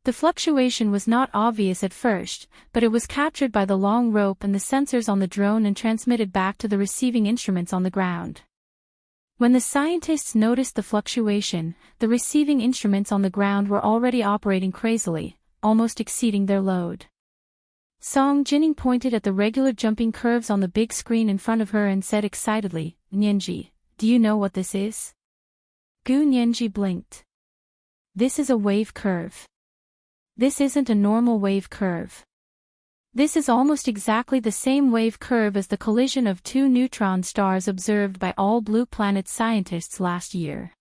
The fluctuation was not obvious at first, but it was captured by the long rope and the sensors on the drone and transmitted back to the receiving instruments on the ground. When the scientists noticed the fluctuation, the receiving instruments on the ground were already operating crazily, almost exceeding their load. Song Jining pointed at the regular jumping curves on the big screen in front of her and said excitedly, "Nianji, do you know what this is?" Gu Nianji blinked. "This is a wave curve. This isn't a normal wave curve. This is almost exactly the same wave curve as the collision of 2 neutron stars observed by all Blue Planet scientists last year."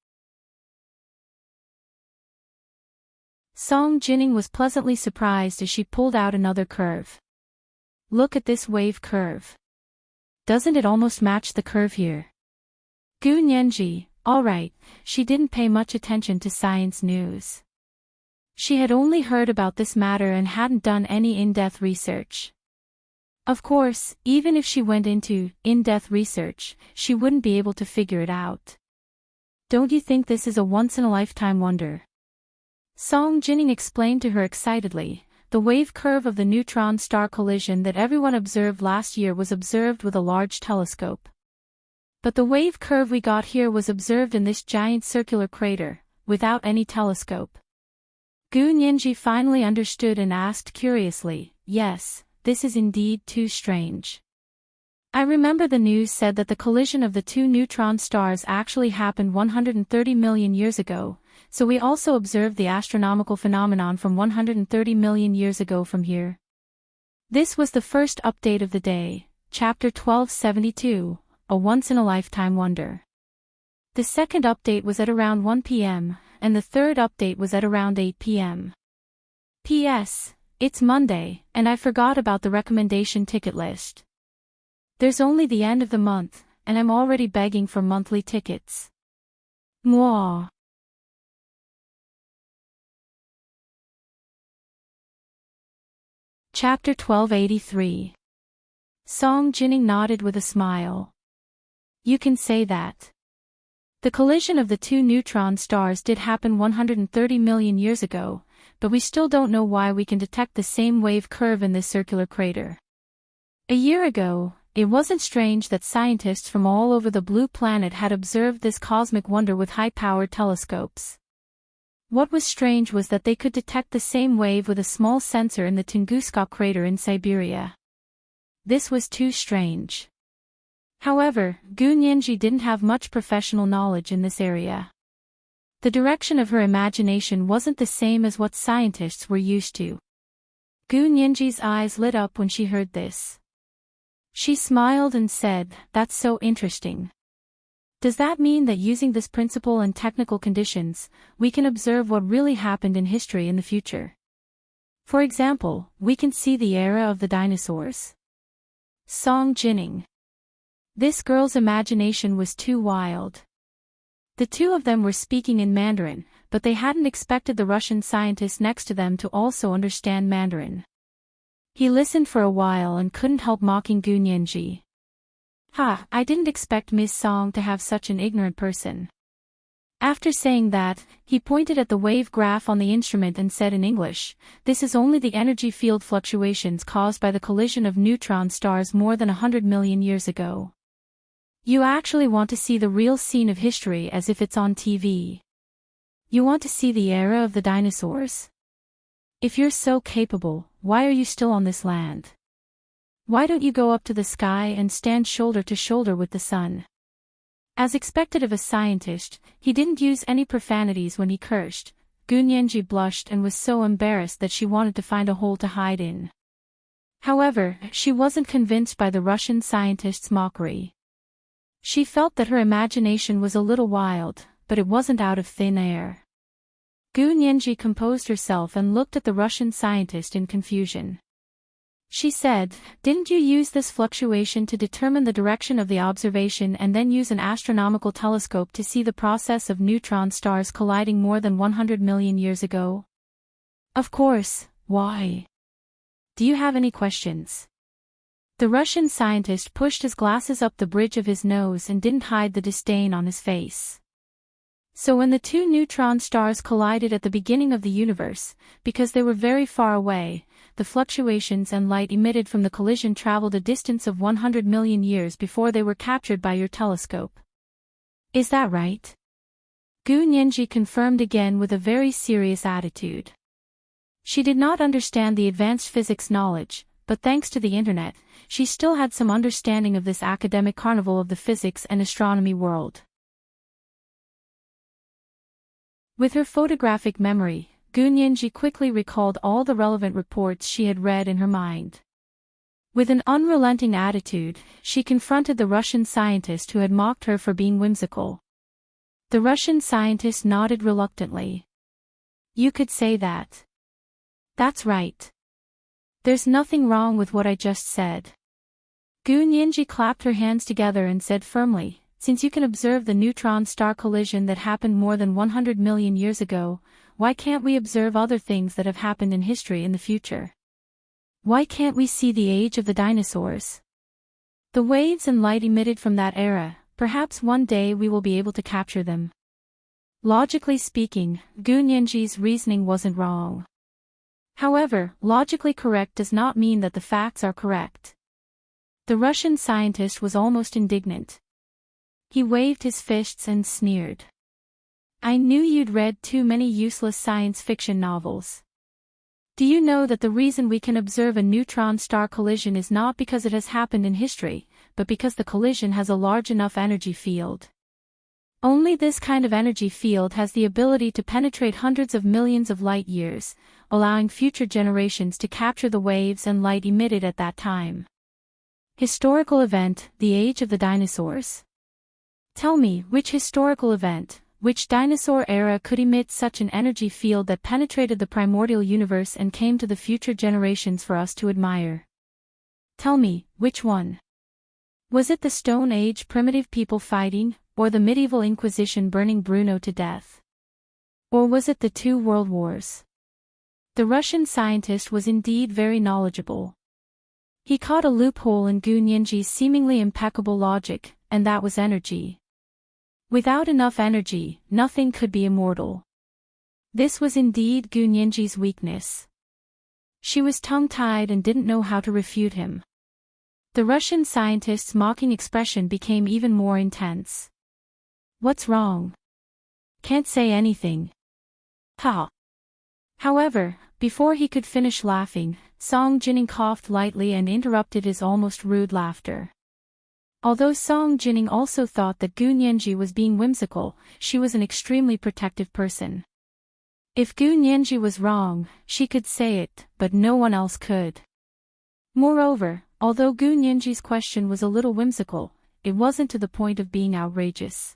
Song Jining was pleasantly surprised as she pulled out another curve. "Look at this wave curve. Doesn't it almost match the curve here?" Gu Nianji, all right, she didn't pay much attention to science news. She had only heard about this matter and hadn't done any in-depth research. Of course, even if she went into in-depth research, she wouldn't be able to figure it out. "Don't you think this is a once-in-a-lifetime wonder?" Song Jining explained to her excitedly. The wave curve of the neutron star collision that everyone observed last year was observed with a large telescope. But the wave curve we got here was observed in this giant circular crater, without any telescope. Gu Nianji finally understood and asked curiously, "Yes, this is indeed too strange. I remember the news said that the collision of the 2 neutron stars actually happened 130 million years ago, so we also observed the astronomical phenomenon from 130 million years ago from here." This was the first update of the day, Chapter 1272, A Once-in-a-Lifetime Wonder. The second update was at around 1 p.m., and the third update was at around 8 p.m. P.S. It's Monday, and I forgot about the recommendation ticket list. There's only the end of the month, and I'm already begging for monthly tickets. Mwah. Chapter 1283. Song Jining nodded with a smile. "You can say that. The collision of the 2 neutron stars did happen 130 million years ago, but we still don't know why we can detect the same wave curve in this circular crater. A year ago, it wasn't strange that scientists from all over the Blue Planet had observed this cosmic wonder with high-powered telescopes. What was strange was that they could detect the same wave with a small sensor in the Tunguska crater in Siberia. This was too strange." However, Gu Nianji didn't have much professional knowledge in this area. The direction of her imagination wasn't the same as what scientists were used to. Gu Nianji's eyes lit up when she heard this. She smiled and said, "That's so interesting. Does that mean that using this principle and technical conditions, we can observe what really happened in history in the future? For example, we can see the era of the dinosaurs?" Song Jining. This girl's imagination was too wild. The two of them were speaking in Mandarin, but they hadn't expected the Russian scientist next to them to also understand Mandarin. He listened for a while and couldn't help mocking Gu Nianji. "Ha, I didn't expect Miss Song to have such an ignorant person." After saying that, he pointed at the wave graph on the instrument and said in English, "This is only the energy field fluctuations caused by the collision of neutron stars more than 100 million years ago. You actually want to see the real scene of history as if it's on TV. You want to see the era of the dinosaurs? If you're so capable, why are you still on this land? Why don't you go up to the sky and stand shoulder to shoulder with the sun?" As expected of a scientist, he didn't use any profanities when he cursed. Gu Nianji blushed and was so embarrassed that she wanted to find a hole to hide in. However, she wasn't convinced by the Russian scientist's mockery. She felt that her imagination was a little wild, but it wasn't out of thin air. Gu Nianji composed herself and looked at the Russian scientist in confusion. She said, "Didn't you use this fluctuation to determine the direction of the observation and then use an astronomical telescope to see the process of neutron stars colliding more than 100 million years ago?" "Of course, why? Do you have any questions?" The Russian scientist pushed his glasses up the bridge of his nose and didn't hide the disdain on his face. So when the two neutron stars collided at the beginning of the universe, because they were very far away, the fluctuations and light emitted from the collision traveled a distance of 100 million years before they were captured by your telescope. Is that right? Gu Nianji confirmed again with a very serious attitude. She did not understand the advanced physics knowledge, but thanks to the internet, she still had some understanding of this academic carnival of the physics and astronomy world. With her photographic memory, Gu Nianji quickly recalled all the relevant reports she had read in her mind. With an unrelenting attitude, she confronted the Russian scientist who had mocked her for being whimsical. The Russian scientist nodded reluctantly. "You could say that. That's right. There's nothing wrong with what I just said." Gu Nianji clapped her hands together and said firmly, "Since you can observe the neutron star collision that happened more than 100 million years ago, why can't we observe other things that have happened in history in the future? Why can't we see the age of the dinosaurs? The waves and light emitted from that era, perhaps one day we will be able to capture them." Logically speaking, Gu Nianji's reasoning wasn't wrong. However, logically correct does not mean that the facts are correct. The Russian scientist was almost indignant. He waved his fists and sneered. "I knew you'd read too many useless science fiction novels. Do you know that the reason we can observe a neutron star collision is not because it has happened in history, but because the collision has a large enough energy field? Only this kind of energy field has the ability to penetrate hundreds of millions of light years, allowing future generations to capture the waves and light emitted at that time. Historical event, the age of the dinosaurs. Tell me, which historical event, which dinosaur era could emit such an energy field that penetrated the primordial universe and came to the future generations for us to admire? Tell me, which one? Was it the Stone Age primitive people fighting, or the medieval Inquisition burning Bruno to death? Or was it the two world wars?" The Russian scientist was indeed very knowledgeable. He caught a loophole in Gu Nianji's seemingly impeccable logic, and that was energy. Without enough energy, nothing could be immortal. This was indeed Gu Nianji's weakness. She was tongue-tied and didn't know how to refute him. The Russian scientist's mocking expression became even more intense. "What's wrong? Can't say anything. Ha!" However, before he could finish laughing, Song Jining coughed lightly and interrupted his almost rude laughter. Although Song Jining also thought that Gu Nianji was being whimsical, she was an extremely protective person. If Gu Nianji was wrong, she could say it, but no one else could. Moreover, Although Gu Nianji's question was a little whimsical, it wasn't to the point of being outrageous.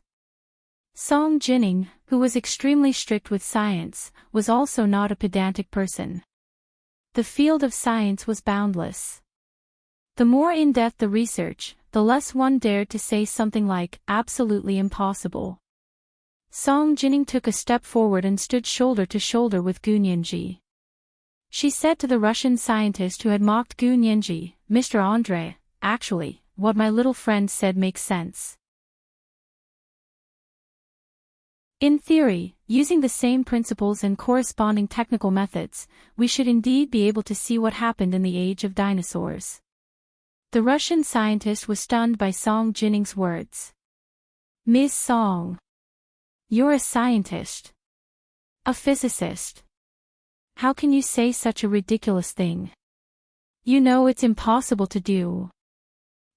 Song Jining, who was extremely strict with science, was also not a pedantic person. The field of science was boundless. The more in-depth the research, the less one dared to say something like, absolutely impossible. Song Jining took a step forward and stood shoulder to shoulder with Gu Nianji. She said to the Russian scientist who had mocked Gu Nianji, Mr. Andre, actually, what my little friend said makes sense. In theory, using the same principles and corresponding technical methods, we should indeed be able to see what happened in the age of dinosaurs. The Russian scientist was stunned by Song Jining's words. Ms. Song. You're a scientist. A physicist. How can you say such a ridiculous thing? You know it's impossible to do.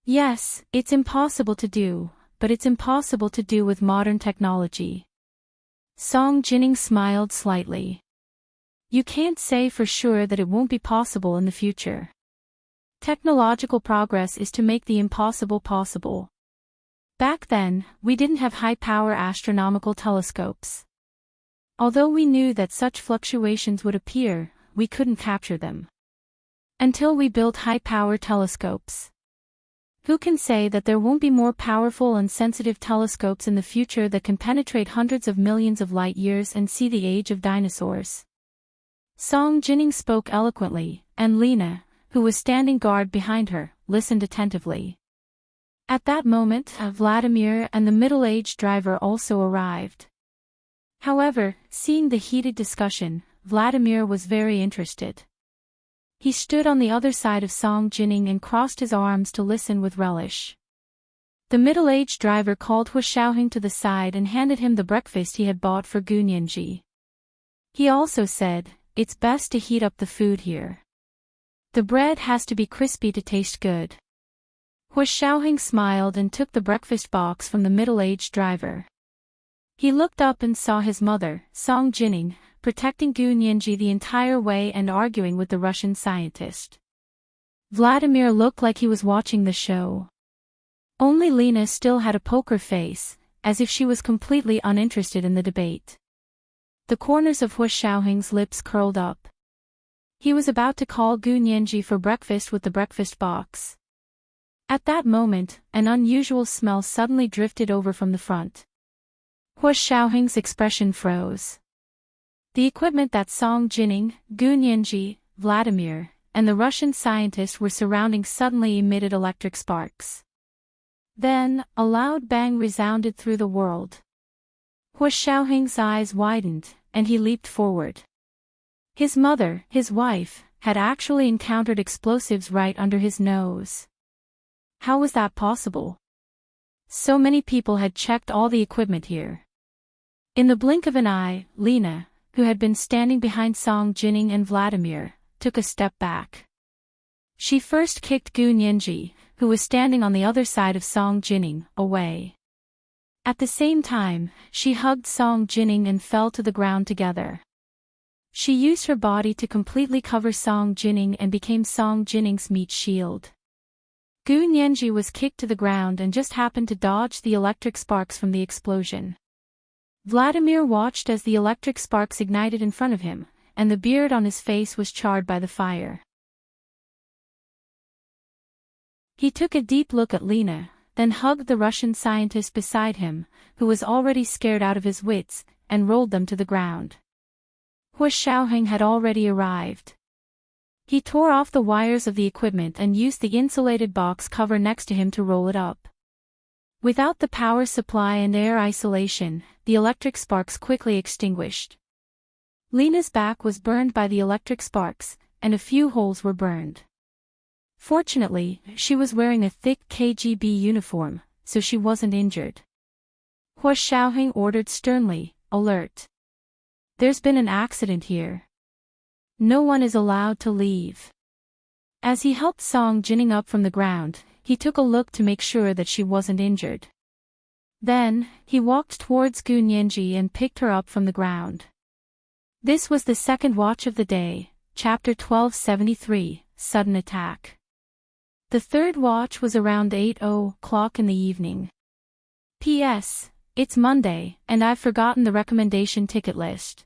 Yes, it's impossible to do, but it's impossible to do with modern technology. Song Jining smiled slightly. You can't say for sure that it won't be possible in the future. Technological progress is to make the impossible possible. Back then, we didn't have high-power astronomical telescopes. Although we knew that such fluctuations would appear, we couldn't capture them. Until we built high-power telescopes. Who can say that there won't be more powerful and sensitive telescopes in the future that can penetrate hundreds of millions of light-years and see the age of dinosaurs? Song Jining spoke eloquently, and Lena, who was standing guard behind her, listened attentively. At that moment, Vladimir and the middle-aged driver also arrived. However, seeing the heated discussion, Vladimir was very interested. He stood on the other side of Song Jining and crossed his arms to listen with relish. The middle-aged driver called Hu Xiaoheng to the side and handed him the breakfast he had bought for Gu Nianji. He also said, "It's best to heat up the food here. The bread has to be crispy to taste good." Hu Xiaoheng smiled and took the breakfast box from the middle-aged driver. He looked up and saw his mother, Song Jining, protecting Gu Nianji the entire way and arguing with the Russian scientist. Vladimir looked like he was watching the show. Only Lena still had a poker face, as if she was completely uninterested in the debate. The corners of Hu Xiaoheng's lips curled up. He was about to call Gu Nianji for breakfast with the breakfast box. At that moment, an unusual smell suddenly drifted over from the front. Hu Xiaoheng's expression froze. The equipment that Song Jining, Gu Nianji, Vladimir, and the Russian scientist were surrounding suddenly emitted electric sparks. Then, a loud bang resounded through the world. Hu Xiaoheng's eyes widened, and he leaped forward. His mother, his wife, had actually encountered explosives right under his nose. How was that possible? So many people had checked all the equipment here. In the blink of an eye, Lena, who had been standing behind Song Jining and Vladimir, took a step back. She first kicked Gu Nianji, who was standing on the other side of Song Jining, away. At the same time, she hugged Song Jining and fell to the ground together. She used her body to completely cover Song Jining and became Song Jining's meat shield. Gu Nianji was kicked to the ground and just happened to dodge the electric sparks from the explosion. Vladimir watched as the electric sparks ignited in front of him, and the beard on his face was charred by the fire. He took a deep look at Lena, then hugged the Russian scientist beside him, who was already scared out of his wits, and rolled them to the ground. Hu Xiaoheng had already arrived. He tore off the wires of the equipment and used the insulated box cover next to him to roll it up. Without the power supply and air isolation, the electric sparks quickly extinguished. Lena's back was burned by the electric sparks, and a few holes were burned. Fortunately, she was wearing a thick KGB uniform, so she wasn't injured. Hu Xiaoheng ordered sternly, "Alert! There's been an accident here. No one is allowed to leave." As he helped Song Jining up from the ground, he took a look to make sure that she wasn't injured. Then, he walked towards Gu Nianji and picked her up from the ground. This was the second watch of the day, Chapter 1273, Sudden Attack. The third watch was around 8:00 in the evening. P.S. It's Monday, and I've forgotten the recommendation ticket list.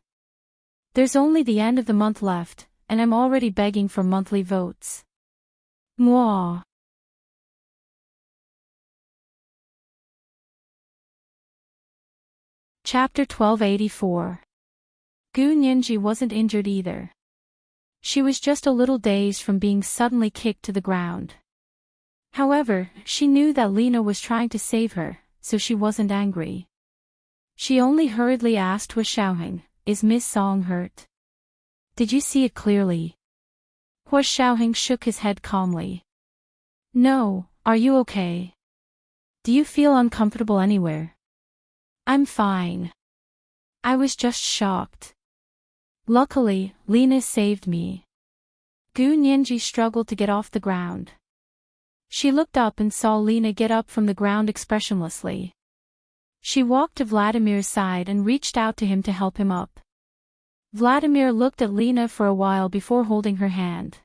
There's only the end of the month left, and I'm already begging for monthly votes. Mwah. Chapter 1284. Gu Nianji wasn't injured either. She was just a little dazed from being suddenly kicked to the ground. However, she knew that Lena was trying to save her, so she wasn't angry. She only hurriedly asked Hua Xiaoheng, "Is Miss Song hurt? Did you see it clearly?" Hua Xiaoheng shook his head calmly. "No, are you okay? Do you feel uncomfortable anywhere?" "I'm fine. I was just shocked. Luckily, Lena saved me." Gu Nianji struggled to get off the ground. She looked up and saw Lena get up from the ground expressionlessly. She walked to Vladimir's side and reached out to him to help him up. Vladimir looked at Lena for a while before holding her hand.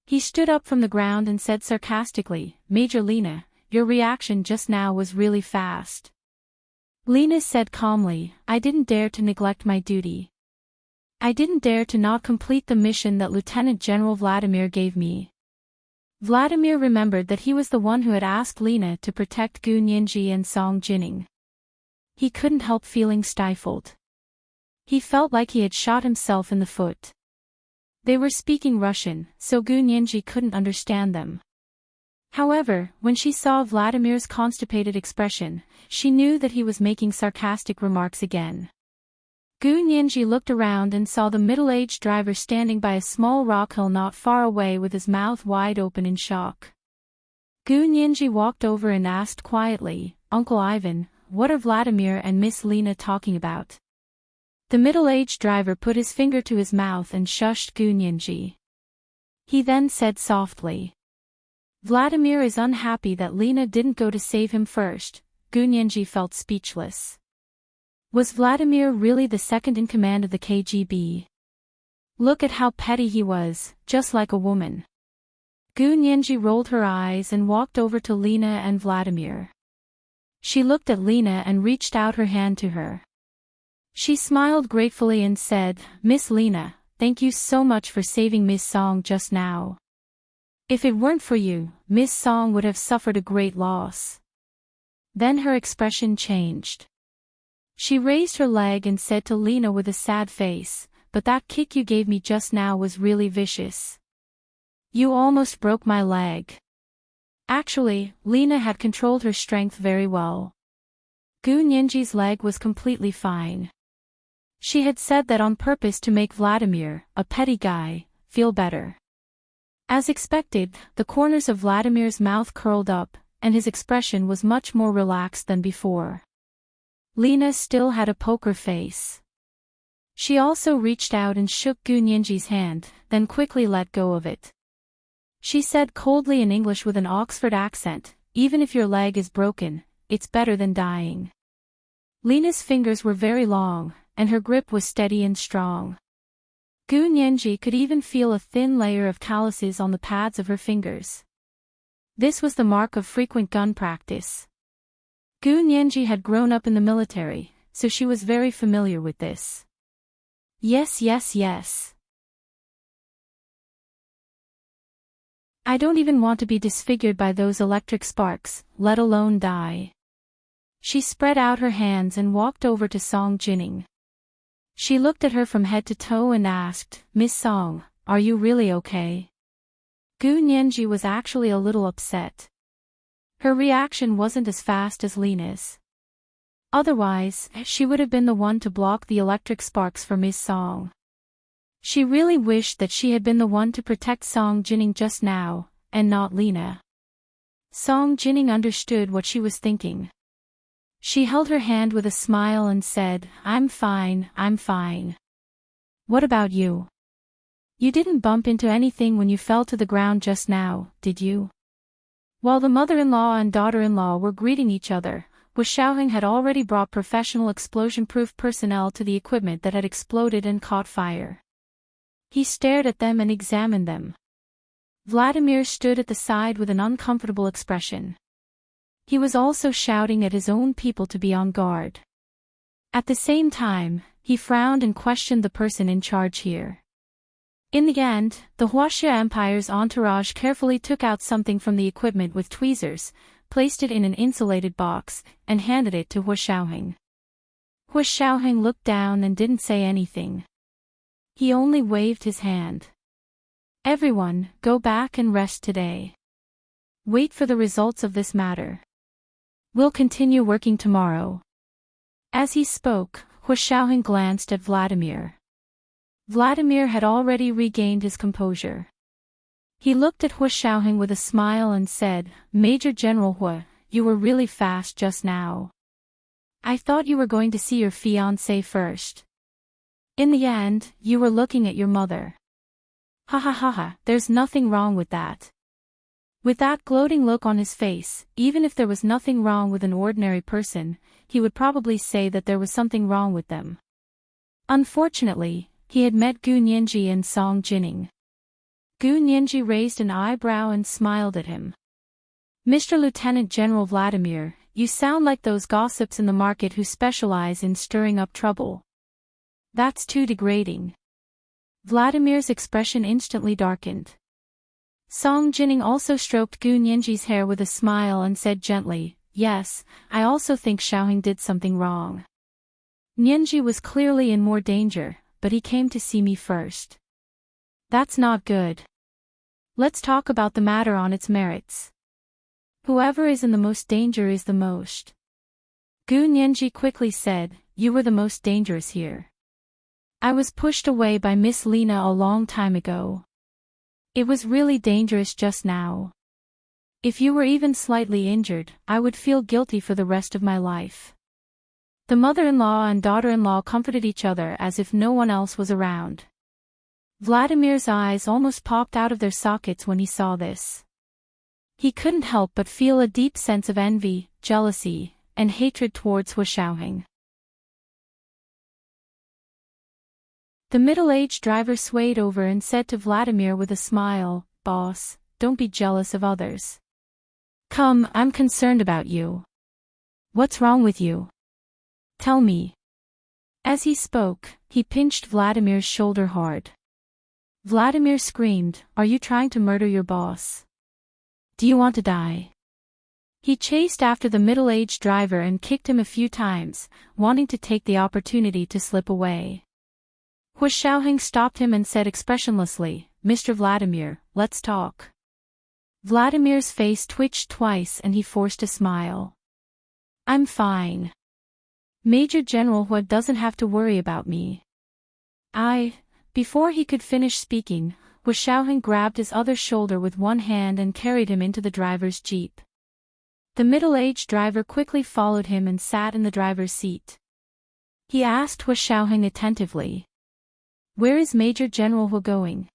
He stood up from the ground and said sarcastically, "Major Lena, your reaction just now was really fast." Lena said calmly, "I didn't dare to neglect my duty. I didn't dare to not complete the mission that Lieutenant General Vladimir gave me." Vladimir remembered that he was the one who had asked Lena to protect Gu Nianji and Song Jining. He couldn't help feeling stifled. He felt like he had shot himself in the foot. They were speaking Russian, so Gu Nianji couldn't understand them. However, when she saw Vladimir's constipated expression, she knew that he was making sarcastic remarks again. Gu Nianji looked around and saw the middle-aged driver standing by a small rock hill not far away with his mouth wide open in shock. Gu Nianji walked over and asked quietly, "Uncle Ivan, what are Vladimir and Miss Lena talking about?" The middle-aged driver put his finger to his mouth and shushed Gu Nianji. He then said softly, "Vladimir is unhappy that Lena didn't go to save him first." Gu Nianji felt speechless. Was Vladimir really the second in command of the KGB? Look at how petty he was, just like a woman. Gu Nianji rolled her eyes and walked over to Lena and Vladimir. She looked at Lena and reached out her hand to her. She smiled gratefully and said, "Miss Lena, thank you so much for saving Miss Song just now. If it weren't for you, Miss Song would have suffered a great loss." Then her expression changed. She raised her leg and said to Lena with a sad face, "But that kick you gave me just now was really vicious. You almost broke my leg." Actually, Lena had controlled her strength very well. Gu Nianji's leg was completely fine. She had said that on purpose to make Vladimir, a petty guy, feel better. As expected, the corners of Vladimir's mouth curled up, and his expression was much more relaxed than before. Lena still had a poker face. She also reached out and shook Gu Nianji's hand, then quickly let go of it. She said coldly in English with an Oxford accent, "Even if your leg is broken, it's better than dying." Lena's fingers were very long, and her grip was steady and strong. Gu Nianji could even feel a thin layer of calluses on the pads of her fingers. This was the mark of frequent gun practice. Gu Nianji had grown up in the military, so she was very familiar with this. Yes, yes, yes. I don't even want to be disfigured by those electric sparks, let alone die. She spread out her hands and walked over to Song Jining. She looked at her from head to toe and asked, "Miss Song, are you really okay?" Gu Nianji was actually a little upset. Her reaction wasn't as fast as Lena's. Otherwise, she would have been the one to block the electric sparks for Miss Song. She really wished that she had been the one to protect Song Jining just now, and not Lena. Song Jining understood what she was thinking. She held her hand with a smile and said, I'm fine. What about you? You didn't bump into anything when you fell to the ground just now, did you?" While the mother-in-law and daughter-in-law were greeting each other, Hua Xiaoheng had already brought professional explosion-proof personnel to the equipment that had exploded and caught fire. He stared at them and examined them. Vladimir stood at the side with an uncomfortable expression. He was also shouting at his own people to be on guard. At the same time, he frowned and questioned the person in charge here. In the end, the Huaxia Empire's entourage carefully took out something from the equipment with tweezers, placed it in an insulated box, and handed it to Hua Xiaoheng. Hua Xiaoheng looked down and didn't say anything. He only waved his hand. Everyone, go back and rest today. Wait for the results of this matter. We'll continue working tomorrow. As he spoke, Hua Xiaoheng glanced at Vladimir. Vladimir had already regained his composure. He looked at Hua Xiaoheng with a smile and said, Major General Hua, you were really fast just now. I thought you were going to see your fiancé first. In the end, you were looking at your mother. Ha ha ha ha, there's nothing wrong with that. With that gloating look on his face, even if there was nothing wrong with an ordinary person, he would probably say that there was something wrong with them. Unfortunately, he had met Gu Nianji and Song Jining. Gu Nianji raised an eyebrow and smiled at him. Mr. Lieutenant General Vladimir, you sound like those gossips in the market who specialize in stirring up trouble. That's too degrading. Vladimir's expression instantly darkened. Song Jining also stroked Gu Nianji's hair with a smile and said gently, Yes, I also think Xiaoheng did something wrong. Nianji was clearly in more danger, but he came to see me first. That's not good. Let's talk about the matter on its merits. Whoever is in the most danger is the most. Gu Nianji quickly said, You were the most dangerous here. I was pushed away by Miss Lena a long time ago. It was really dangerous just now. If you were even slightly injured, I would feel guilty for the rest of my life. The mother-in-law and daughter-in-law comforted each other as if no one else was around. Vladimir's eyes almost popped out of their sockets when he saw this. He couldn't help but feel a deep sense of envy, jealousy, and hatred towards Hua Xiaoheng. The middle-aged driver swayed over and said to Vladimir with a smile, Boss, don't be jealous of others. Come, I'm concerned about you. What's wrong with you? Tell me. As he spoke, he pinched Vladimir's shoulder hard. Vladimir screamed, Are you trying to murder your boss? Do you want to die? He chased after the middle-aged driver and kicked him a few times, wanting to take the opportunity to slip away. Hua Xiaoheng stopped him and said expressionlessly, Mr. Vladimir, let's talk. Vladimir's face twitched twice and he forced a smile. I'm fine. Major General Hua doesn't have to worry about me. Before he could finish speaking, Hua Xiaoheng grabbed his other shoulder with one hand and carried him into the driver's jeep. The middle-aged driver quickly followed him and sat in the driver's seat. He asked Hua Xiaoheng attentively. Where is Major General Hua going?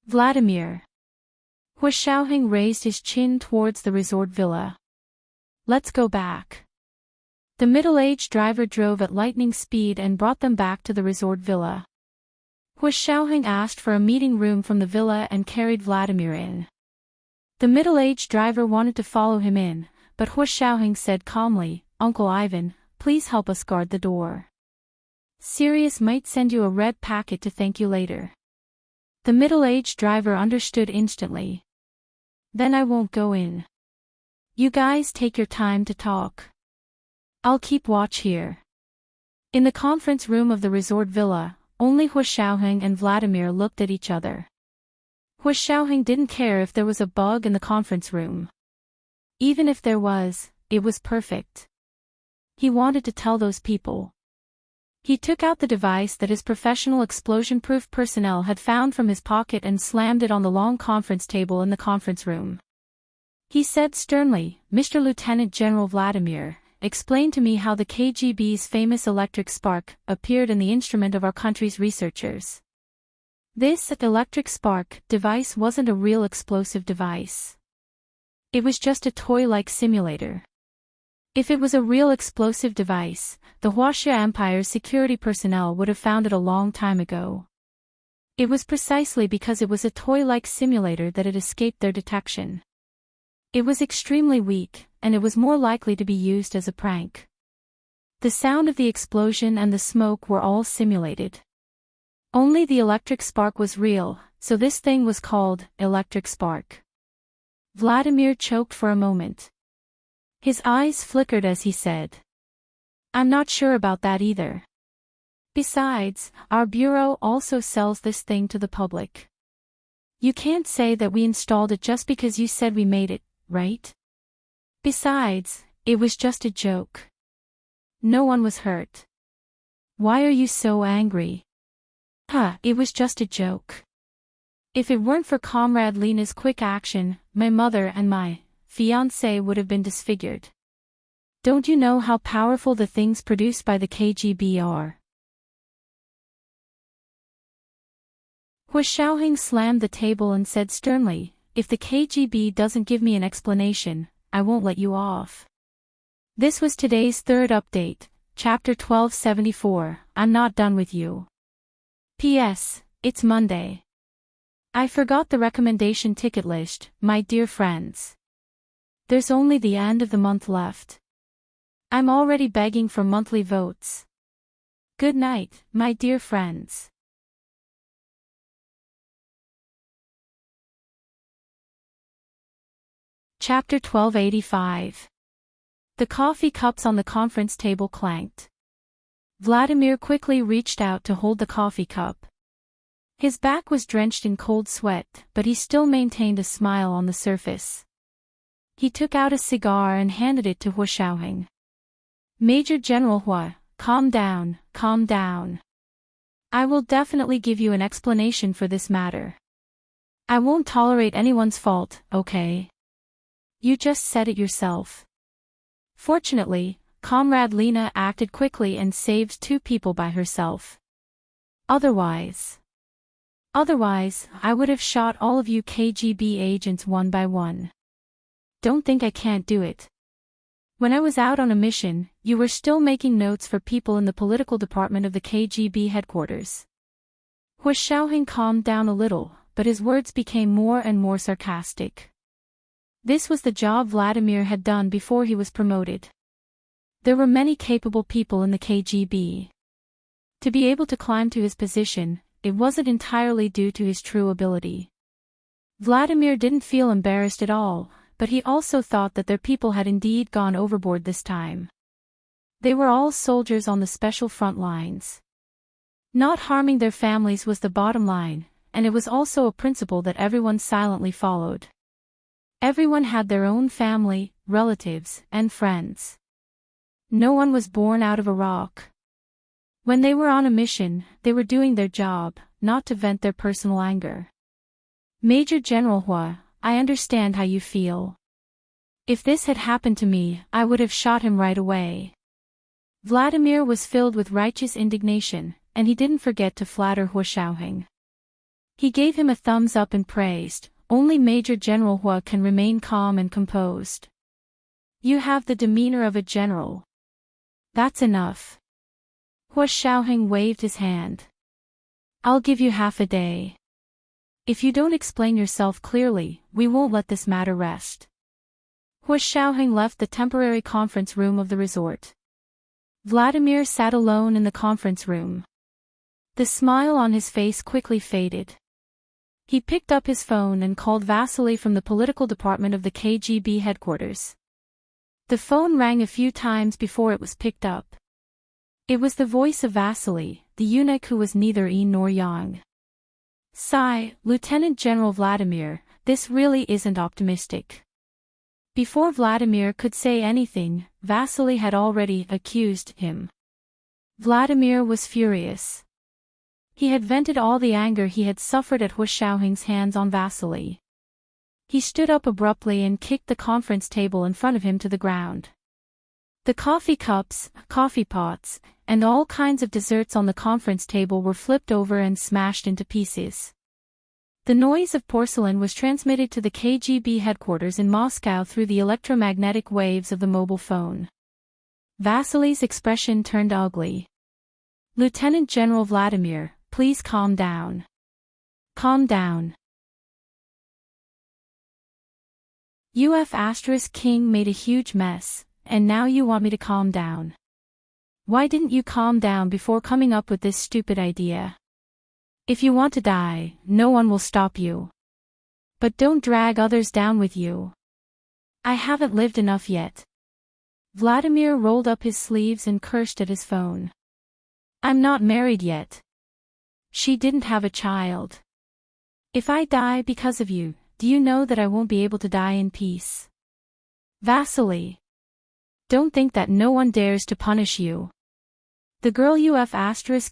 Vladimir. Hua Xiaoheng raised his chin towards the resort villa. Let's go back. The middle-aged driver drove at lightning speed and brought them back to the resort villa. Hua Xiaoheng asked for a meeting room from the villa and carried Vladimir in. The middle-aged driver wanted to follow him in, but Hua Xiaoheng said calmly, Uncle Ivan, please help us guard the door. Sirius might send you a red packet to thank you later. The middle-aged driver understood instantly. Then I won't go in. You guys take your time to talk. I'll keep watch here. In the conference room of the resort villa, only Hua Xiaoheng and Vladimir looked at each other. Hua Xiaoheng didn't care if there was a bug in the conference room. Even if there was, it was perfect. He wanted to tell those people. He took out the device that his professional explosion-proof personnel had found from his pocket and slammed it on the long conference table in the conference room. He said sternly, Mr. Lieutenant General Vladimir, explain to me how the KGB's famous electric spark appeared in the instrument of our country's researchers. This electric spark device wasn't a real explosive device. It was just a toy-like simulator. If it was a real explosive device, the Huaxia Empire's security personnel would have found it a long time ago. It was precisely because it was a toy-like simulator that it escaped their detection. It was extremely weak, and it was more likely to be used as a prank. The sound of the explosion and the smoke were all simulated. Only the electric spark was real, so this thing was called electric spark. Vladimir choked for a moment. His eyes flickered as he said, "I'm not sure about that either. Besides, our bureau also sells this thing to the public. You can't say that we installed it just because you said we made it, right? Besides, it was just a joke. No one was hurt. Why are you so angry?" It was just a joke. If it weren't for Comrade Lena's quick action, my mother and my fiancé would have been disfigured. Don't you know how powerful the things produced by the KGB are? Hua Xiaoheng slammed the table and said sternly, "If the KGB doesn't give me an explanation, I won't let you off." This was today's third update, Chapter 1274, I'm not done with you. P.S. It's Monday. I forgot the recommendation ticket list, my dear friends. There's only the end of the month left. I'm already begging for monthly votes. Good night, my dear friends. Chapter 1285. The coffee cups on the conference table clanked. Vladimir quickly reached out to hold the coffee cup. His back was drenched in cold sweat, but he still maintained a smile on the surface. He took out a cigar and handed it to Hua Xiaoheng. "Major General Hua, calm down, calm down. I will definitely give you an explanation for this matter. I won't tolerate anyone's fault, okay? You just said it yourself." Fortunately, Comrade Lena acted quickly and saved 2 people by herself. Otherwise, I would have shot all of you KGB agents one by one. Don't think I can't do it. When I was out on a mission, you were still making notes for people in the political department of the KGB headquarters. Hua Xiaoheng calmed down a little, but his words became more and more sarcastic. This was the job Vladimir had done before he was promoted. There were many capable people in the KGB. To be able to climb to his position, it wasn't entirely due to his true ability. Vladimir didn't feel embarrassed at all, but he also thought that their people had indeed gone overboard this time. They were all soldiers on the special front lines. Not harming their families was the bottom line, and it was also a principle that everyone silently followed. Everyone had their own family, relatives, and friends. No one was born out of a rock. When they were on a mission, they were doing their job, not to vent their personal anger. Major General Hua, I understand how you feel. If this had happened to me, I would have shot him right away. Vladimir was filled with righteous indignation, and he didn't forget to flatter Hua Xiaoheng. He gave him a thumbs up and praised, only Major General Hua can remain calm and composed. You have the demeanor of a general. That's enough. Hua Xiaoheng waved his hand. I'll give you half a day. If you don't explain yourself clearly, we won't let this matter rest. Hua Xiaoheng left the temporary conference room of the resort. Vladimir sat alone in the conference room. The smile on his face quickly faded. He picked up his phone and called Vasily from the political department of the KGB headquarters. The phone rang a few times before it was picked up. It was the voice of Vasily, the eunuch who was neither yin nor yang. Sigh, Lieutenant General Vladimir, this really isn't optimistic. Before Vladimir could say anything, Vasily had already accused him. Vladimir was furious. He had vented all the anger he had suffered at Hua Xiaoheng's hands on Vasily. He stood up abruptly and kicked the conference table in front of him to the ground. The coffee cups, coffee pots, and all kinds of desserts on the conference table were flipped over and smashed into pieces. The noise of porcelain was transmitted to the KGB headquarters in Moscow through the electromagnetic waves of the mobile phone. Vasily's expression turned ugly. Lieutenant General Vladimir, please calm down. Calm down. King made a huge mess, and now you want me to calm down. Why didn't you calm down before coming up with this stupid idea? If you want to die, no one will stop you. But don't drag others down with you. I haven't lived enough yet. Vladimir rolled up his sleeves and cursed at his phone. I'm not married yet. She didn't have a child. If I die because of you, do you know that I won't be able to die in peace? Vasily. Don't think that no one dares to punish you. The girl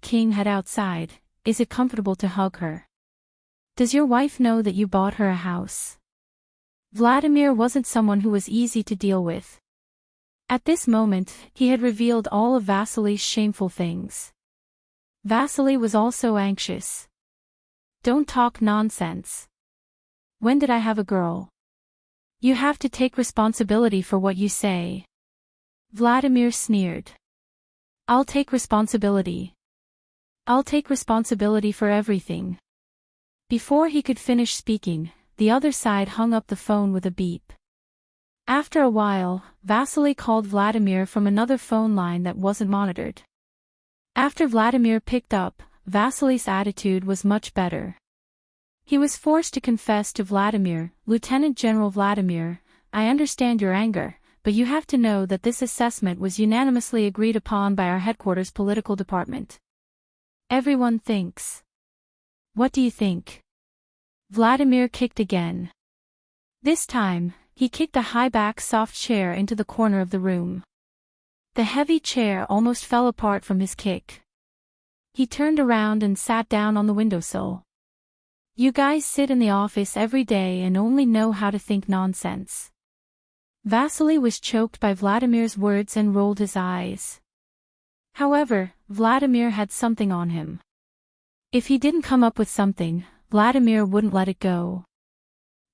King had outside, is it comfortable to hug her? Does your wife know that you bought her a house? Vladimir wasn't someone who was easy to deal with. At this moment, he had revealed all of Vasily's shameful things. Vasily was also anxious. Don't talk nonsense. When did I have a girl? You have to take responsibility for what you say. Vladimir sneered. I'll take responsibility. I'll take responsibility for everything. Before he could finish speaking, the other side hung up the phone with a beep. After a while, Vasily called Vladimir from another phone line that wasn't monitored. After Vladimir picked up, Vasily's attitude was much better. He was forced to confess to Vladimir, Lieutenant General Vladimir, I understand your anger, but you have to know that this assessment was unanimously agreed upon by our headquarters political department. Everyone thinks. What do you think? Vladimir kicked again. This time, he kicked a high-back soft chair into the corner of the room. The heavy chair almost fell apart from his kick. He turned around and sat down on the windowsill. You guys sit in the office every day and only know how to think nonsense. Vasily was choked by Vladimir's words and rolled his eyes. However, Vladimir had something on him. If he didn't come up with something, Vladimir wouldn't let it go.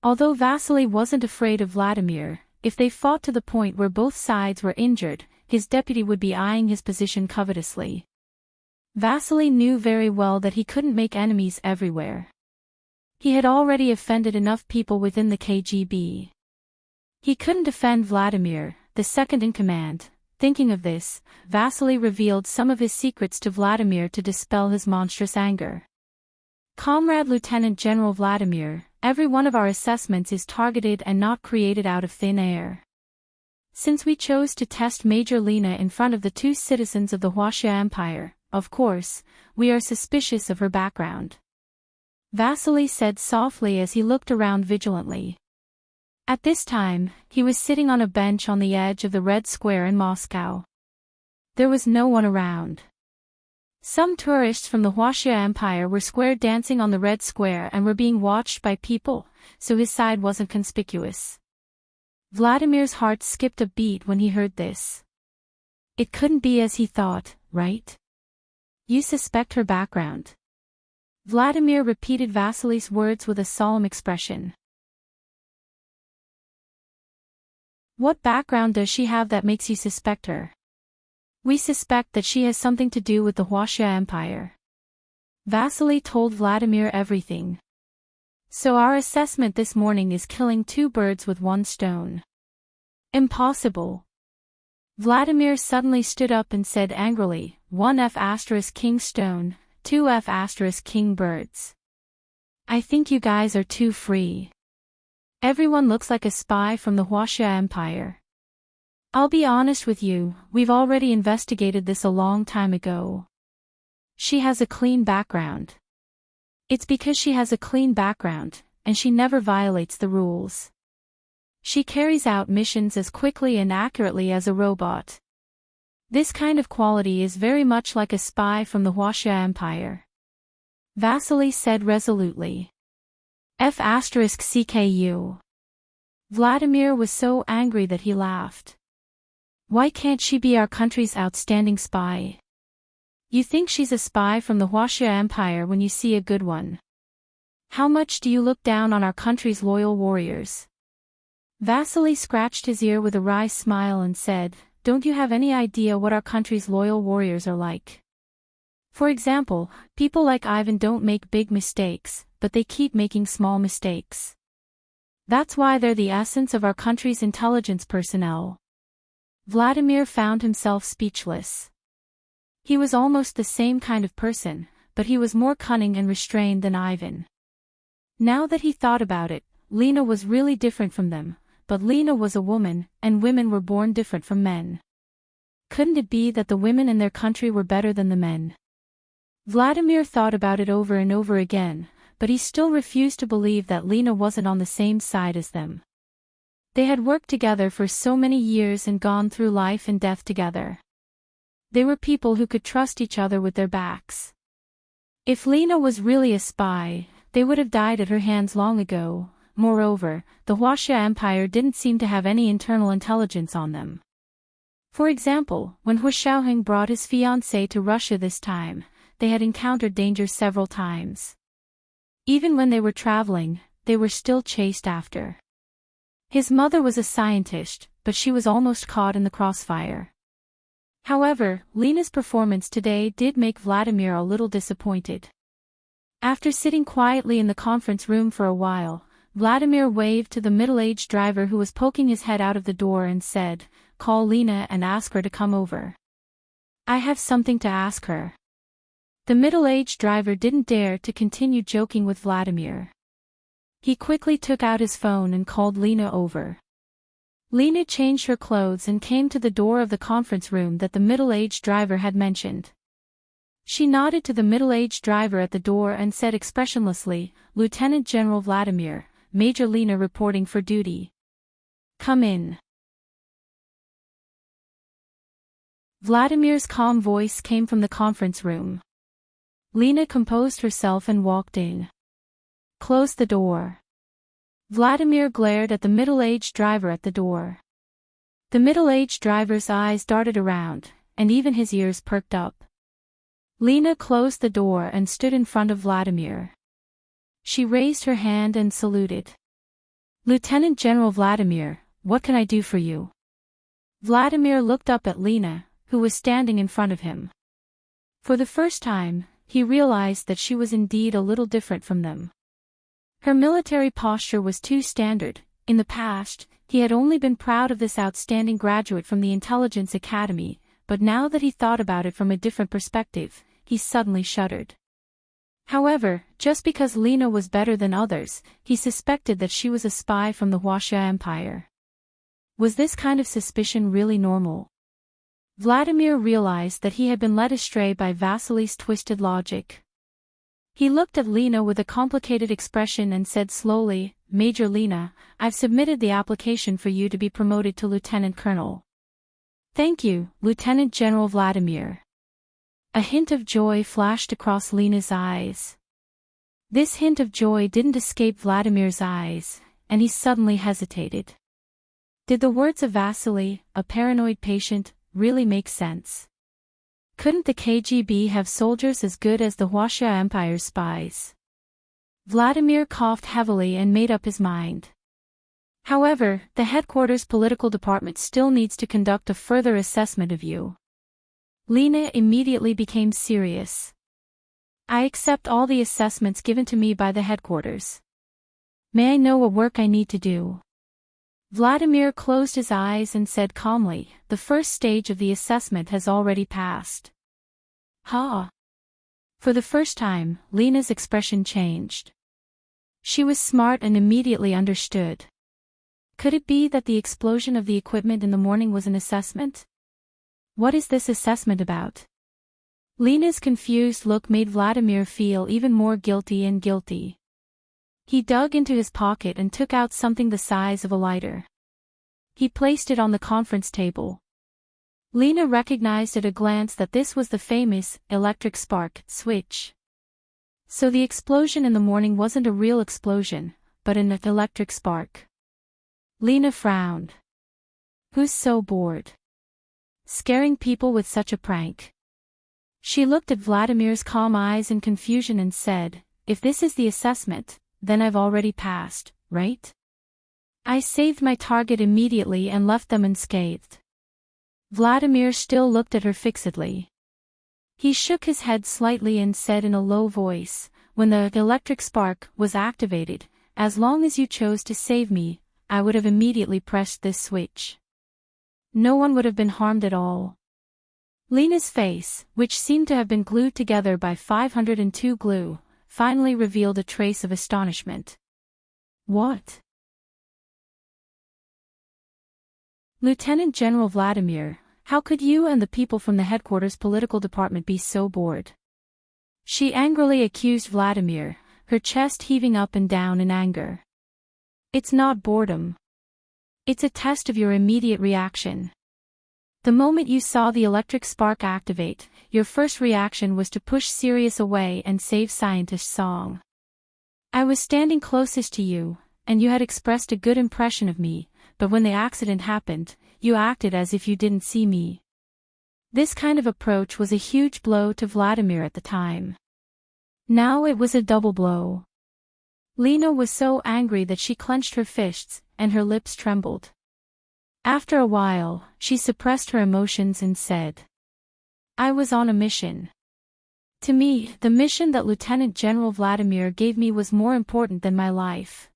Although Vasily wasn't afraid of Vladimir, if they fought to the point where both sides were injured, his deputy would be eyeing his position covetously. Vasily knew very well that he couldn't make enemies everywhere. He had already offended enough people within the KGB. He couldn't defend Vladimir, the second in command. Thinking of this, Vasily revealed some of his secrets to Vladimir to dispel his monstrous anger. Comrade Lieutenant General Vladimir, every one of our assessments is targeted and not created out of thin air. Since we chose to test Major Lena in front of the two citizens of the Huaxia Empire, of course, we are suspicious of her background. Vasily said softly as he looked around vigilantly. At this time, he was sitting on a bench on the edge of the Red Square in Moscow. There was no one around. Some tourists from the Huaxia Empire were square dancing on the Red Square and were being watched by people, so his side wasn't conspicuous. Vladimir's heart skipped a beat when he heard this. It couldn't be as he thought, right? You suspect her background. Vladimir repeated Vasily's words with a solemn expression. What background does she have that makes you suspect her? We suspect that she has something to do with the Huaxia Empire. Vasily told Vladimir everything. So our assessment this morning is killing two birds with one stone. Impossible. Vladimir suddenly stood up and said angrily, 1F** king stone, 2F** king birds. I think you guys are too free. Everyone looks like a spy from the Huaxia Empire. I'll be honest with you, we've already investigated this a long time ago. She has a clean background. It's because she has a clean background, and she never violates the rules. She carries out missions as quickly and accurately as a robot. This kind of quality is very much like a spy from the Huaxia Empire. Vasily said resolutely. F***CKU. Vladimir was so angry that he laughed. Why can't she be our country's outstanding spy? You think she's a spy from the Huaxia Empire when you see a good one. How much do you look down on our country's loyal warriors? Vasily scratched his ear with a wry smile and said, Don't you have any idea what our country's loyal warriors are like? For example, people like Ivan don't make big mistakes, but they keep making small mistakes. That's why they're the essence of our country's intelligence personnel. Vladimir found himself speechless. He was almost the same kind of person, but he was more cunning and restrained than Ivan. Now that he thought about it, Lena was really different from them, but Lena was a woman, and women were born different from men. Couldn't it be that the women in their country were better than the men? Vladimir thought about it over and over again, but he still refused to believe that Lena wasn't on the same side as them. They had worked together for so many years and gone through life and death together. They were people who could trust each other with their backs. If Lena was really a spy, they would have died at her hands long ago. Moreover, the Huaxia Empire didn't seem to have any internal intelligence on them. For example, when Hu Xiaoheng brought his fiancée to Russia this time, they had encountered danger several times. Even when they were traveling, they were still chased after. His mother was a scientist, but she was almost caught in the crossfire. However, Lena's performance today did make Vladimir a little disappointed. After sitting quietly in the conference room for a while, Vladimir waved to the middle-aged driver who was poking his head out of the door and said, "Call Lena and ask her to come over. I have something to ask her." The middle-aged driver didn't dare to continue joking with Vladimir. He quickly took out his phone and called Lena over. Lena changed her clothes and came to the door of the conference room that the middle-aged driver had mentioned. She nodded to the middle-aged driver at the door and said expressionlessly, "Lieutenant General Vladimir, Major Lena reporting for duty. Come in." Vladimir's calm voice came from the conference room. Lena composed herself and walked in. "Close the door." Vladimir glared at the middle-aged driver at the door. The middle-aged driver's eyes darted around, and even his ears perked up. Lena closed the door and stood in front of Vladimir. She raised her hand and saluted. "Lieutenant General Vladimir, what can I do for you?" Vladimir looked up at Lena, who was standing in front of him. For the first time, he realized that she was indeed a little different from them. Her military posture was too standard. In the past, he had only been proud of this outstanding graduate from the Intelligence Academy, but now that he thought about it from a different perspective, he suddenly shuddered. However, just because Lena was better than others, he suspected that she was a spy from the Huaxia Empire. Was this kind of suspicion really normal? Vladimir realized that he had been led astray by Vasily's twisted logic. He looked at Lena with a complicated expression and said slowly, "Major Lena, I've submitted the application for you to be promoted to Lieutenant Colonel." "Thank you, Lieutenant General Vladimir." A hint of joy flashed across Lena's eyes. This hint of joy didn't escape Vladimir's eyes, and he suddenly hesitated. Did the words of Vasily, a paranoid patient, really make sense? Couldn't the KGB have soldiers as good as the Huaxia Empire's spies? Vladimir coughed heavily and made up his mind. However, the headquarters political department still needs to conduct a further assessment of you. Lena immediately became serious. "I accept all the assessments given to me by the headquarters. May I know what work I need to do?" Vladimir closed his eyes and said calmly, "The first stage of the assessment has already passed." "Ha!" For the first time, Lena's expression changed. She was smart and immediately understood. Could it be that the explosion of the equipment in the morning was an assessment? What is this assessment about? Lena's confused look made Vladimir feel even more guilty and guilty. He dug into his pocket and took out something the size of a lighter. He placed it on the conference table. Lena recognized at a glance that this was the famous electric spark switch. So the explosion in the morning wasn't a real explosion, but an electric spark. Lena frowned. Who's so bored? Scaring people with such a prank? She looked at Vladimir's calm eyes in confusion and said, "If this is the assessment, then I've already passed, right?" I saved my target immediately and left them unscathed. Vladimir still looked at her fixedly. He shook his head slightly and said in a low voice, when the electric spark was activated, as long as you chose to save me, I would have immediately pressed this switch. No one would have been harmed at all. Lena's face, which seemed to have been glued together by 502 glue, finally revealed a trace of astonishment. What? Lieutenant General Vladimir, how could you and the people from the headquarters political department be so bored? She angrily accused Vladimir, her chest heaving up and down in anger. It's not boredom. It's a test of your immediate reaction. The moment you saw the electric spark activate, your first reaction was to push Sirius away and save Scientist's song. I was standing closest to you, and you had expressed a good impression of me, but when the accident happened, you acted as if you didn't see me. This kind of approach was a huge blow to Vladimir at the time. Now it was a double blow. Lena was so angry that she clenched her fists, and her lips trembled. After a while, she suppressed her emotions and said, I was on a mission. To me, the mission that Lieutenant General Vladimir gave me was more important than my life.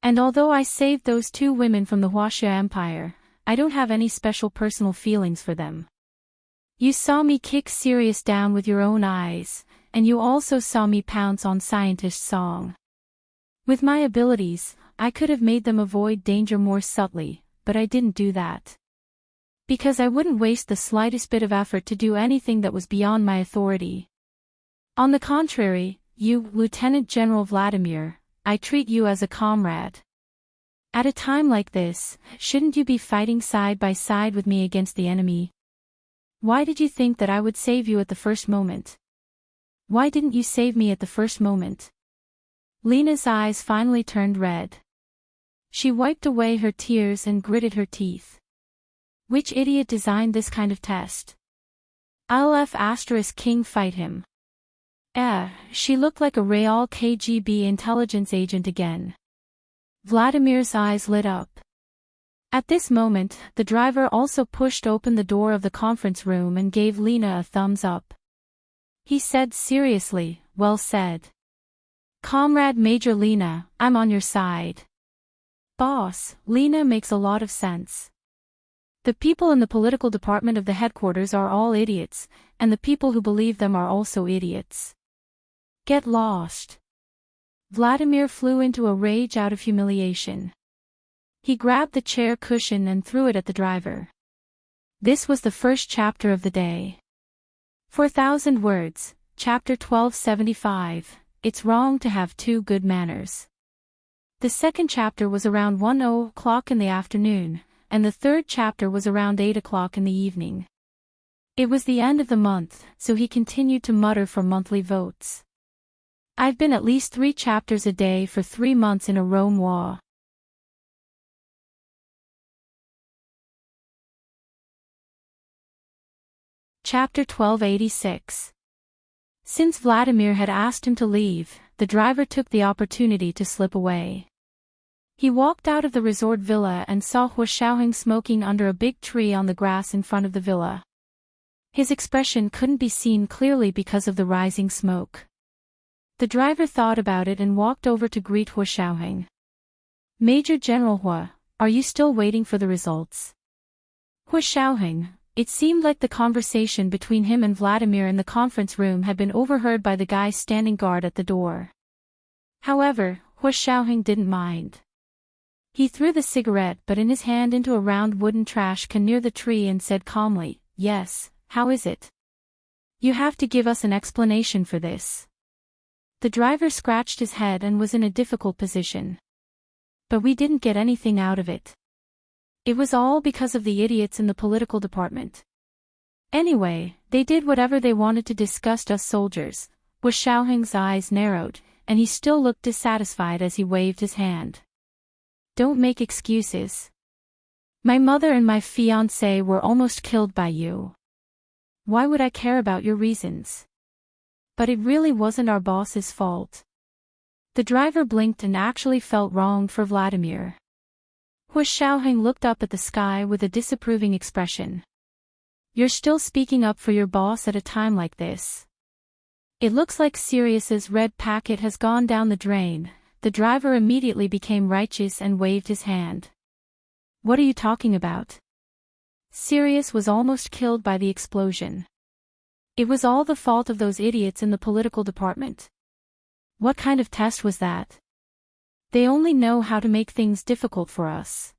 And although I saved those two women from the Huaxia Empire, I don't have any special personal feelings for them. You saw me kick Sirius down with your own eyes, and you also saw me pounce on Scientist's song. With my abilities, I could have made them avoid danger more subtly, but I didn't do that. Because I wouldn't waste the slightest bit of effort to do anything that was beyond my authority. On the contrary, you, Lieutenant General Vladimir, I treat you as a comrade. At a time like this, shouldn't you be fighting side by side with me against the enemy? Why did you think that I would save you at the first moment? Why didn't you save me at the first moment? Lena's eyes finally turned red. She wiped away her tears and gritted her teeth. Which idiot designed this kind of test? I'll King fight him. She looked like a real KGB intelligence agent again. Vladimir's eyes lit up. At this moment, the driver also pushed open the door of the conference room and gave Lena a thumbs up. He said seriously, well said. Comrade Major Lena, I'm on your side. Boss, Lena makes a lot of sense. The people in the political department of the headquarters are all idiots, and the people who believe them are also idiots. Get lost. Vladimir flew into a rage out of humiliation. He grabbed the chair cushion and threw it at the driver. This was the first chapter of the day. 4,000 words, chapter 1275, It's Wrong to Have Two Good Manners. The second chapter was around 1:00 in the afternoon, and the third chapter was around 8:00 in the evening. It was the end of the month, so he continued to mutter for monthly votes. I've been at least 3 chapters a day for 3 months in a row moi. Chapter 1286. Since Vladimir had asked him to leave, the driver took the opportunity to slip away. He walked out of the resort villa and saw Hua Xiaoheng smoking under a big tree on the grass in front of the villa. His expression couldn't be seen clearly because of the rising smoke. The driver thought about it and walked over to greet Hua Xiaoheng. Major General Hua, are you still waiting for the results? Hua Xiaoheng, it seemed like the conversation between him and Vladimir in the conference room had been overheard by the guy standing guard at the door. However, Hua Xiaoheng didn't mind. He threw the cigarette butt in his hand into a round wooden trash can near the tree and said calmly, Yes, how is it? You have to give us an explanation for this. The driver scratched his head and was in a difficult position. But we didn't get anything out of it. It was all because of the idiots in the political department. Anyway, they did whatever they wanted to disgust us soldiers. Hua Xiaoheng's eyes narrowed, and he still looked dissatisfied as he waved his hand. Don't make excuses. My mother and my fiancé were almost killed by you. Why would I care about your reasons? But it really wasn't our boss's fault. The driver blinked and actually felt wronged for Vladimir. Hua Xiaoheng looked up at the sky with a disapproving expression. You're still speaking up for your boss at a time like this. It looks like Sirius's red packet has gone down the drain. The driver immediately became righteous and waved his hand. What are you talking about? Sirius was almost killed by the explosion. It was all the fault of those idiots in the political department. What kind of test was that? They only know how to make things difficult for us.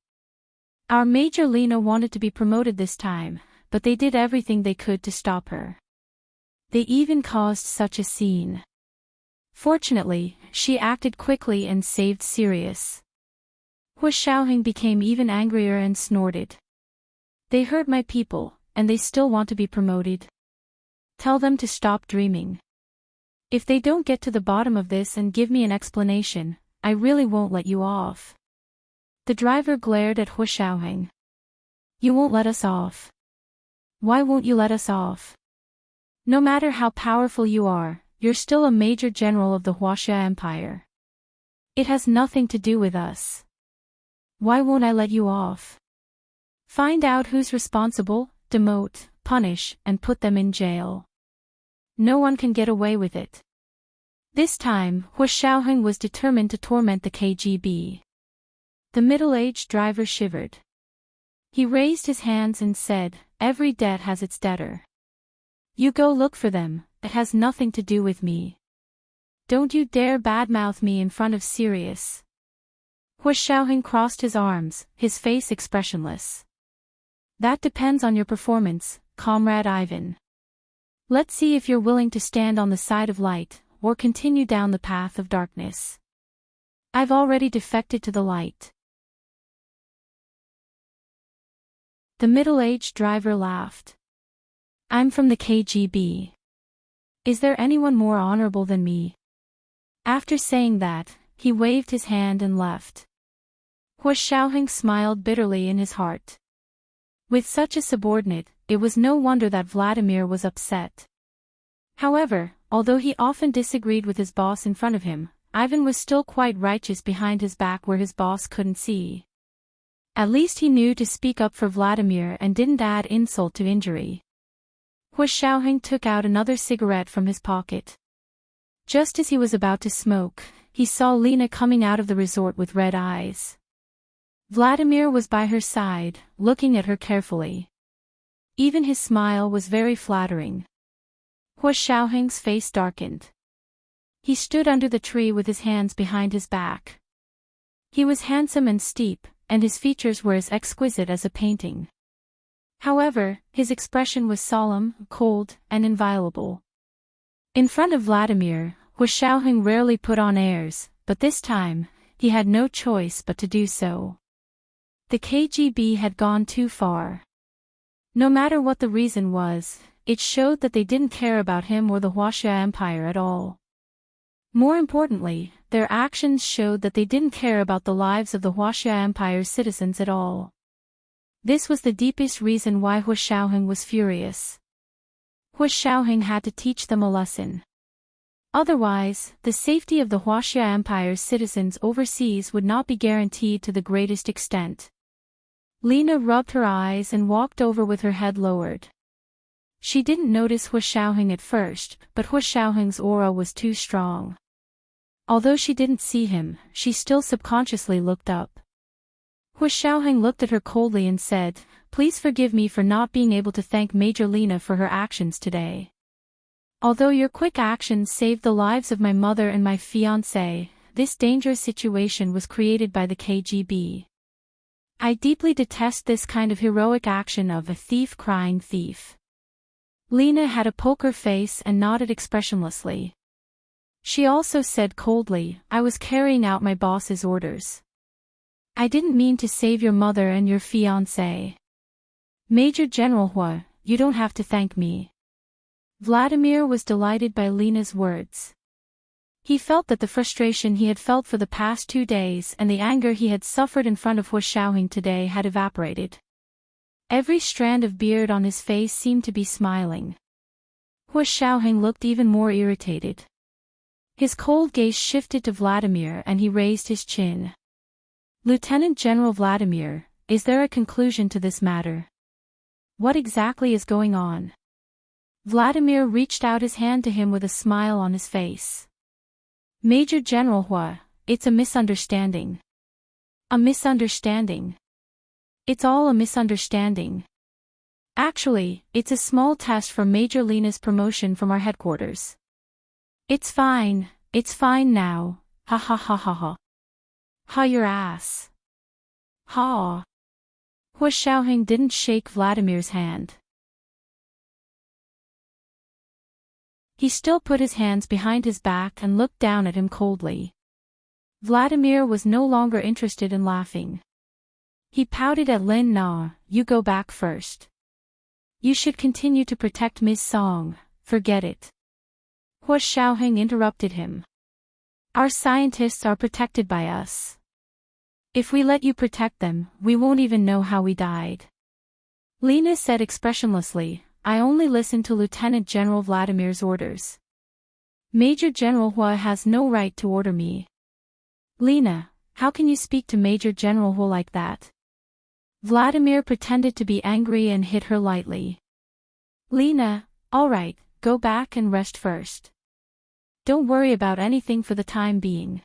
Our Major Lena wanted to be promoted this time, but they did everything they could to stop her. They even caused such a scene. Fortunately, she acted quickly and saved Sirius. Hu Xiaoheng became even angrier and snorted. They hurt my people, and they still want to be promoted. Tell them to stop dreaming. If they don't get to the bottom of this and give me an explanation, I really won't let you off. The driver glared at Hu Xiaoheng. You won't let us off. Why won't you let us off? No matter how powerful you are, you're still a major general of the Huaxia Empire. It has nothing to do with us. Why won't I let you off? Find out who's responsible, demote, punish, and put them in jail. No one can get away with it. This time, Hu Xiaoheng was determined to torment the KGB. The middle-aged driver shivered. He raised his hands and said, "Every debt has its debtor. You go look for them, it has nothing to do with me. Don't you dare badmouth me in front of Sirius." Hu Xiaoheng crossed his arms, his face expressionless. That depends on your performance, Comrade Ivan. Let's see if you're willing to stand on the side of light, or continue down the path of darkness. I've already defected to the light. The middle-aged driver laughed. I'm from the KGB. Is there anyone more honorable than me? After saying that, he waved his hand and left. Hu Xiaoheng smiled bitterly in his heart. With such a subordinate, it was no wonder that Vladimir was upset. However, although he often disagreed with his boss in front of him, Ivan was still quite righteous behind his back where his boss couldn't see. At least he knew to speak up for Vladimir and didn't add insult to injury. Hu Xiaoheng took out another cigarette from his pocket. Just as he was about to smoke, he saw Lena coming out of the resort with red eyes. Vladimir was by her side, looking at her carefully. Even his smile was very flattering. Hu Xiaoheng's face darkened. He stood under the tree with his hands behind his back. He was handsome and steep, and his features were as exquisite as a painting. However, his expression was solemn, cold, and inviolable. In front of Vladimir, Hu Xiaoheng rarely put on airs, but this time, he had no choice but to do so. The KGB had gone too far. No matter what the reason was, it showed that they didn't care about him or the Huaxia Empire at all. More importantly, their actions showed that they didn't care about the lives of the Huaxia Empire's citizens at all. This was the deepest reason why Hu Xiaoheng was furious. Hu Xiaoheng had to teach them a lesson. Otherwise, the safety of the Huaxia Empire's citizens overseas would not be guaranteed to the greatest extent. Lena rubbed her eyes and walked over with her head lowered. She didn't notice Hu Xiaoheng at first, but Hu Xiaoheng's aura was too strong. Although she didn't see him, she still subconsciously looked up. Hu Xiaoheng looked at her coldly and said, "Please forgive me for not being able to thank Major Lena for her actions today. Although your quick actions saved the lives of my mother and my fiancé, this dangerous situation was created by the KGB. I deeply detest this kind of heroic action of a thief crying thief." Lena had a poker face and nodded expressionlessly. She also said coldly, "I was carrying out my boss's orders. I didn't mean to save your mother and your fiancé. Major General Hu, you don't have to thank me." Vladimir was delighted by Lena's words. He felt that the frustration he had felt for the past 2 days and the anger he had suffered in front of Hu Xiaoheng today had evaporated. Every strand of beard on his face seemed to be smiling. Hu Xiaoheng looked even more irritated. His cold gaze shifted to Vladimir and he raised his chin. "Lieutenant General Vladimir, is there a conclusion to this matter? What exactly is going on?" Vladimir reached out his hand to him with a smile on his face. Major General Hua, it's a misunderstanding. A misunderstanding. It's all a misunderstanding. Actually, it's a small test for Major Lena's promotion from our headquarters. It's fine now, ha ha ha ha ha. Ha your ass. Ha. Hua Xiaoheng didn't shake Vladimir's hand. He still put his hands behind his back and looked down at him coldly. Vladimir was no longer interested in laughing. He pouted at Lin Na, you go back first. You should continue to protect Ms. Song, forget it. Hua Xiaoheng interrupted him. Our scientists are protected by us. If we let you protect them, we won't even know how we died. Lena said expressionlessly, I only listen to Lieutenant General Vladimir's orders. Major General Hua has no right to order me. Lena, how can you speak to Major General Hua like that? Vladimir pretended to be angry and hit her lightly. Lena, all right, go back and rest first. Don't worry about anything for the time being.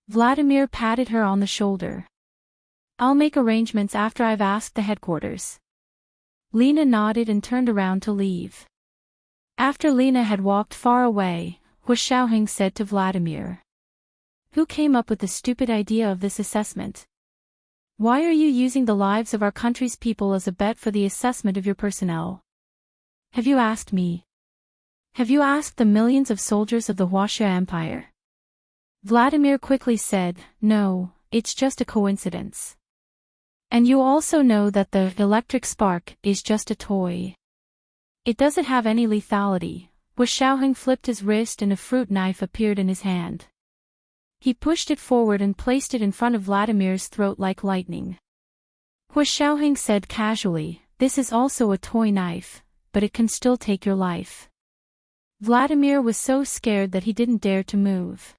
Vladimir patted her on the shoulder. I'll make arrangements after I've asked the headquarters. Lena nodded and turned around to leave. After Lena had walked far away, Hua Xiaoheng said to Vladimir. Who came up with the stupid idea of this assessment? Why are you using the lives of our country's people as a bet for the assessment of your personnel? Have you asked me? Have you asked the millions of soldiers of the Huaxia Empire? Vladimir quickly said, no, it's just a coincidence. And you also know that the electric spark is just a toy. It doesn't have any lethality. Hua Xiaoheng flipped his wrist and a fruit knife appeared in his hand. He pushed it forward and placed it in front of Vladimir's throat like lightning. Hua Xiaoheng said casually, this is also a toy knife, but it can still take your life. Vladimir was so scared that he didn't dare to move.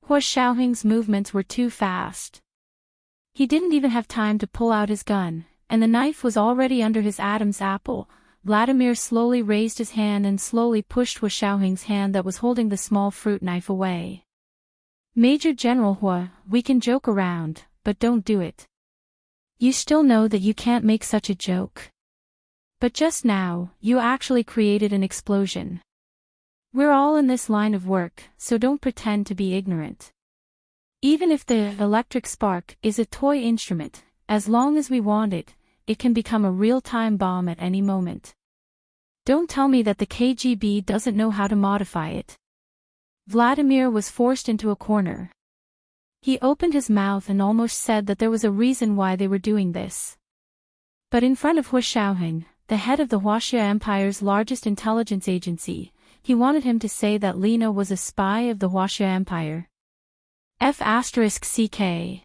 Hua Xiaoheng's movements were too fast. He didn't even have time to pull out his gun, and the knife was already under his Adam's apple. Vladimir slowly raised his hand and slowly pushed Hua Xiaoheng's hand that was holding the small fruit knife away. Major General Hua, we can joke around, but don't do it. You still know that you can't make such a joke. But just now, you actually created an explosion. We're all in this line of work, so don't pretend to be ignorant. Even if the electric spark is a toy instrument, as long as we want it, it can become a real-time bomb at any moment. Don't tell me that the KGB doesn't know how to modify it. Vladimir was forced into a corner. He opened his mouth and almost said that there was a reason why they were doing this. But in front of Hua Xiaoheng, the head of the Huaxia Empire's largest intelligence agency, he wanted him to say that Lena was a spy of the Huaxia Empire. F***ck.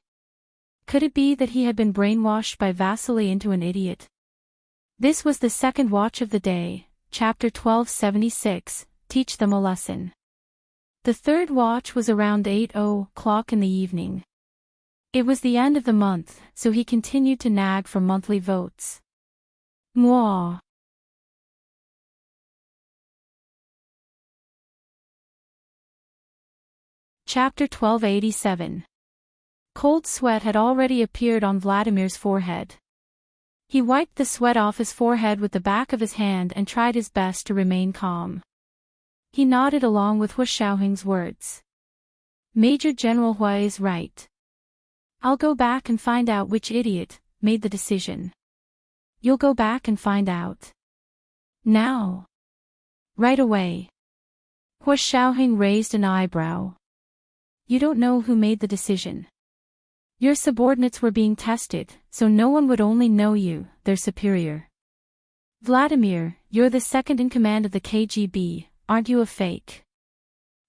Could it be that he had been brainwashed by Vasily into an idiot? This was the second watch of the day, chapter 1276, Teach Them a Lesson. The third watch was around 8:00 in the evening. It was the end of the month, so he continued to nag for monthly votes. Mwah. Chapter 1287. Cold sweat had already appeared on Vladimir's forehead. He wiped the sweat off his forehead with the back of his hand and tried his best to remain calm. He nodded along with Hua Xiaoheng's words. Major General Hua is right. I'll go back and find out which idiot made the decision. You'll go back and find out. Now. Right away. Hua Xiaoheng raised an eyebrow. You don't know who made the decision. Your subordinates were being tested, so no one would only know you, their superior. Vladimir, you're the second in command of the KGB, aren't you a fake?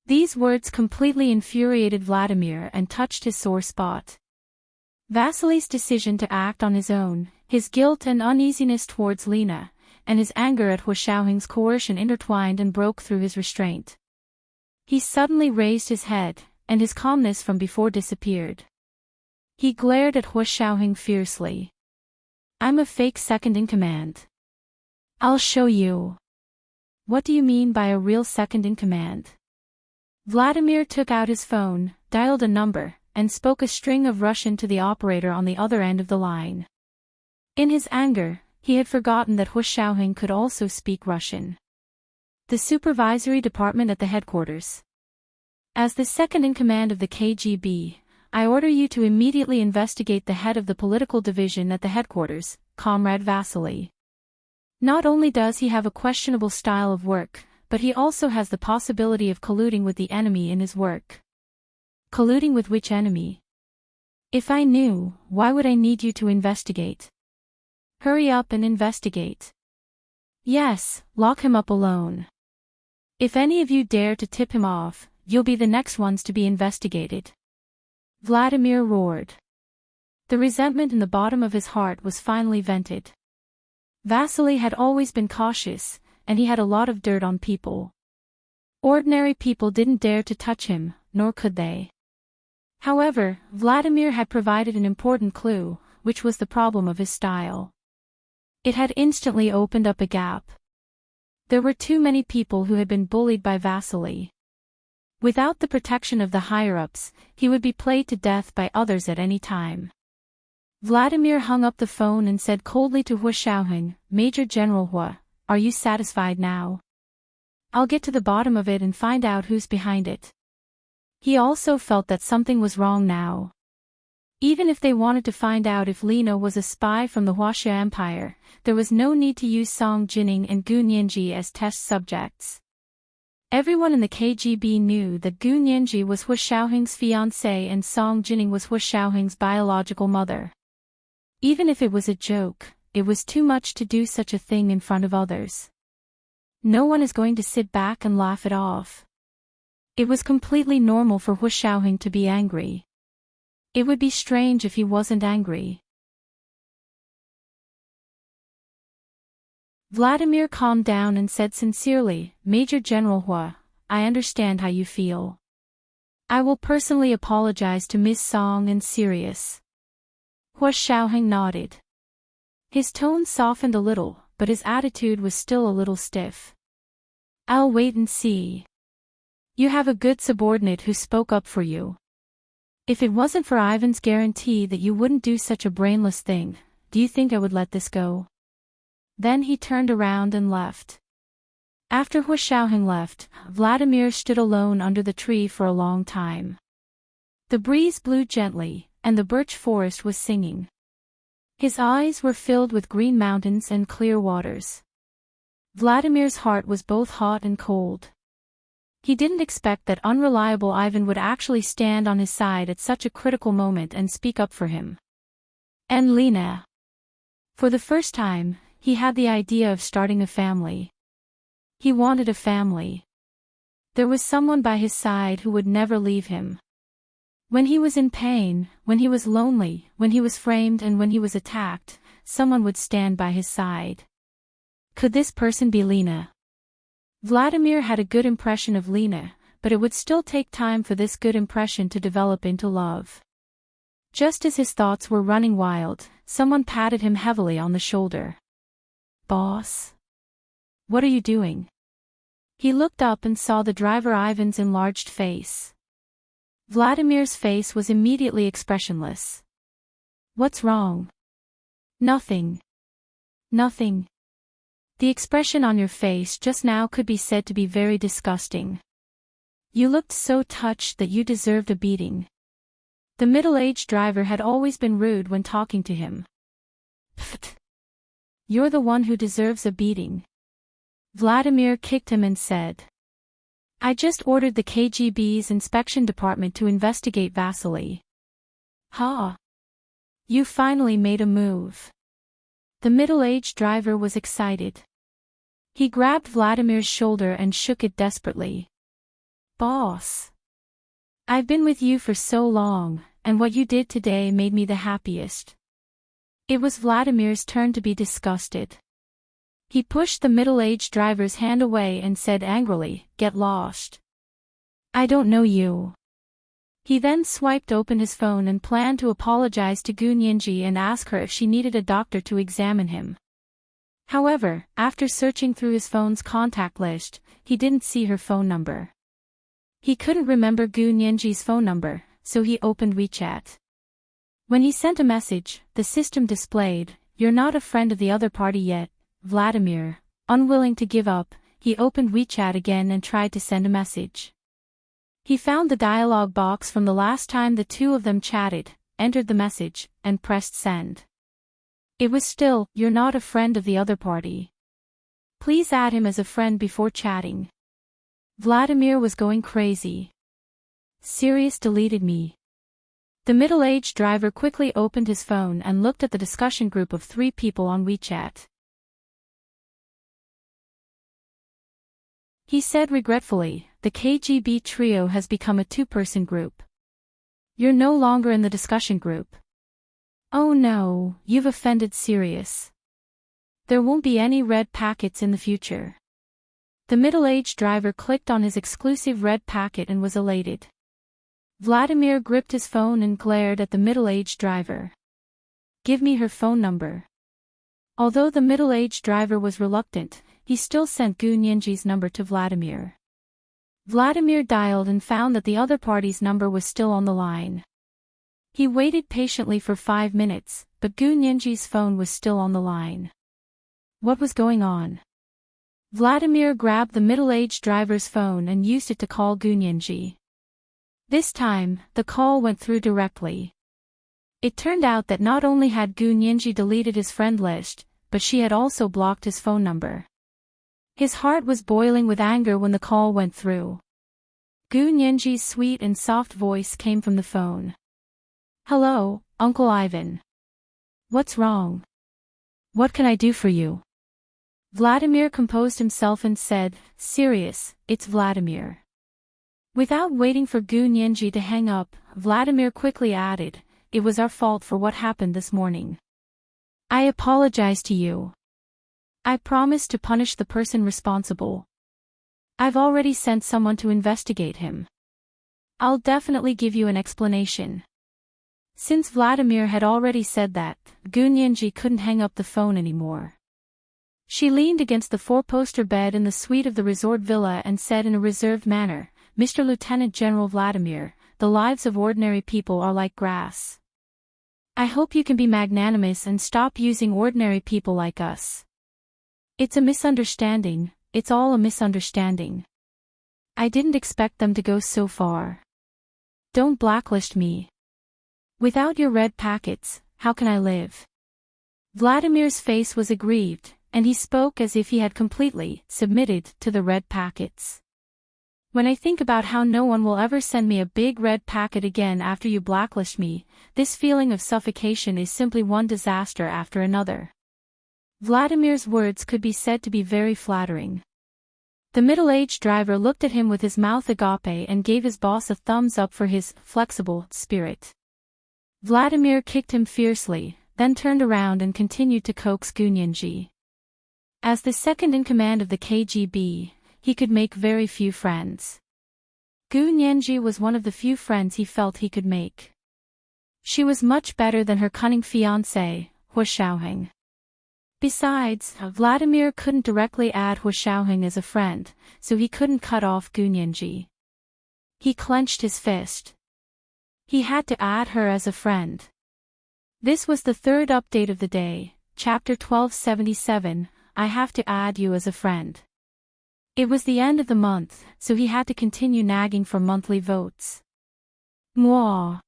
These words completely infuriated Vladimir and touched his sore spot. Vasily's decision to act on his own, his guilt and uneasiness towards Lena, and his anger at Hua Xiaoheng's coercion intertwined and broke through his restraint. He suddenly raised his head, and his calmness from before disappeared. He glared at Hua Xiaoheng fiercely. I'm a fake second in command. I'll show you. What do you mean by a real second-in-command? Vladimir took out his phone, dialed a number, and spoke a string of Russian to the operator on the other end of the line. In his anger, he had forgotten that Hu Xiaoheng could also speak Russian. The supervisory department at the headquarters. As the second-in-command of the KGB, I order you to immediately investigate the head of the political division at the headquarters, Comrade Vasily. Not only does he have a questionable style of work, but he also has the possibility of colluding with the enemy in his work. Colluding with which enemy? If I knew, why would I need you to investigate? Hurry up and investigate. Yes, lock him up alone. If any of you dare to tip him off, you'll be the next ones to be investigated. Vladimir roared. The resentment in the bottom of his heart was finally vented. Vasily had always been cautious, and he had a lot of dirt on people. Ordinary people didn't dare to touch him, nor could they. However, Vladimir had provided an important clue, which was the problem of his style. It had instantly opened up a gap. There were too many people who had been bullied by Vasily. Without the protection of the higher-ups, he would be played to death by others at any time. Vladimir hung up the phone and said coldly to Hu Xiaoheng, Major General Hu, are you satisfied now? I'll get to the bottom of it and find out who's behind it. He also felt that something was wrong now. Even if they wanted to find out if Lena was a spy from the Huaxia Empire, there was no need to use Song Jining and Gu Nianji as test subjects. Everyone in the KGB knew that Gu Nianji was Hu Xiaoheng's fiancée and Song Jining was Hu Xiaoheng's biological mother. Even if it was a joke, it was too much to do such a thing in front of others. No one is going to sit back and laugh it off. It was completely normal for Hu Xiaoheng to be angry. It would be strange if he wasn't angry. Vladimir calmed down and said sincerely, Major General Hu, I understand how you feel. I will personally apologize to Miss Song and Sirius. Hu Xiaoheng nodded. His tone softened a little, but his attitude was still a little stiff. I'll wait and see. You have a good subordinate who spoke up for you. If it wasn't for Ivan's guarantee that you wouldn't do such a brainless thing, do you think I would let this go? Then he turned around and left. After Hu Xiaoheng left, Vladimir stood alone under the tree for a long time. The breeze blew gently, and the birch forest was singing. His eyes were filled with green mountains and clear waters. Vladimir's heart was both hot and cold. He didn't expect that unreliable Ivan would actually stand on his side at such a critical moment and speak up for him. And Lena. For the first time, he had the idea of starting a family. He wanted a family. There was someone by his side who would never leave him. When he was in pain, when he was lonely, when he was framed and when he was attacked, someone would stand by his side. Could this person be Lena? Vladimir had a good impression of Lena, but it would still take time for this good impression to develop into love. Just as his thoughts were running wild, someone patted him heavily on the shoulder. Boss? What are you doing? He looked up and saw the driver Ivan's enlarged face. Vladimir's face was immediately expressionless. What's wrong? Nothing. Nothing. The expression on your face just now could be said to be very disgusting. You looked so touched that you deserved a beating. The middle-aged driver had always been rude when talking to him. Pfft. You're the one who deserves a beating. Vladimir kicked him and said. I just ordered the KGB's inspection department to investigate Vasily. Ha! You finally made a move. The middle-aged driver was excited. He grabbed Vladimir's shoulder and shook it desperately. Boss! I've been with you for so long, and what you did today made me the happiest. It was Vladimir's turn to be disgusted. He pushed the middle-aged driver's hand away and said angrily, Get lost. I don't know you. He then swiped open his phone and planned to apologize to Gu Nianji and ask her if she needed a doctor to examine him. However, after searching through his phone's contact list, he didn't see her phone number. He couldn't remember Gu Nianji's phone number, so he opened WeChat. When he sent a message, the system displayed, "You're not a friend of the other party yet, Vladimir." Unwilling to give up, he opened WeChat again and tried to send a message. He found the dialog box from the last time the two of them chatted, entered the message, and pressed send. It was still, "You're not a friend of the other party. Please add him as a friend before chatting." Vladimir was going crazy. Sirius deleted me. The middle-aged driver quickly opened his phone and looked at the discussion group of 3 people on WeChat. He said regretfully, "The KGB trio has become a 2-person group. You're no longer in the discussion group. Oh no, you've offended Sirius. There won't be any red packets in the future." The middle-aged driver clicked on his exclusive red packet and was elated. Vladimir gripped his phone and glared at the middle-aged driver. "Give me her phone number." Although the middle-aged driver was reluctant, he still sent Gu Nianji's number to Vladimir. Vladimir dialed and found that the other party's number was still on the line. He waited patiently for 5 minutes, but Gu Nianji's phone was still on the line. What was going on? Vladimir grabbed the middle-aged driver's phone and used it to call Gu Nianji. This time, the call went through directly. It turned out that not only had Gu Nianji deleted his friend list, but she had also blocked his phone number. His heart was boiling with anger when the call went through. Gu Nianji's sweet and soft voice came from the phone. "Hello, Uncle Ivan. What's wrong? What can I do for you?" Vladimir composed himself and said, "Sirius, it's Vladimir." Without waiting for Gu Nianji to hang up, Vladimir quickly added, "It was our fault for what happened this morning. I apologize to you. I promise to punish the person responsible. I've already sent someone to investigate him. I'll definitely give you an explanation." Since Vladimir had already said that, Gu Nianji couldn't hang up the phone anymore. She leaned against the 4-poster bed in the suite of the resort villa and said in a reserved manner, "Mr. Lieutenant General Vladimir, the lives of ordinary people are like grass. I hope you can be magnanimous and stop using ordinary people like us. It's a misunderstanding, it's all a misunderstanding. I didn't expect them to go so far. Don't blacklist me. Without your red packets, how can I live?" Vladimir's face was aggrieved, and he spoke as if he had completely submitted to the red packets. "When I think about how no one will ever send me a big red packet again after you blacklist me, this feeling of suffocation is simply one disaster after another." Vladimir's words could be said to be very flattering. The middle-aged driver looked at him with his mouth agape and gave his boss a thumbs up for his flexible spirit. Vladimir kicked him fiercely, then turned around and continued to coax Gu Nianji. As the second in command of the KGB, he could make very few friends. Gu Nianji was one of the few friends he felt he could make. She was much better than her cunning fiancé, Hua Xiaoheng. Besides, Vladimir couldn't directly add Hua Xiaoheng as a friend, so he couldn't cut off Gu Nianji. He clenched his fist. He had to add her as a friend. This was the third update of the day, Chapter 1277, I have to add you as a friend. It was the end of the month, so he had to continue nagging for monthly votes. Mwah.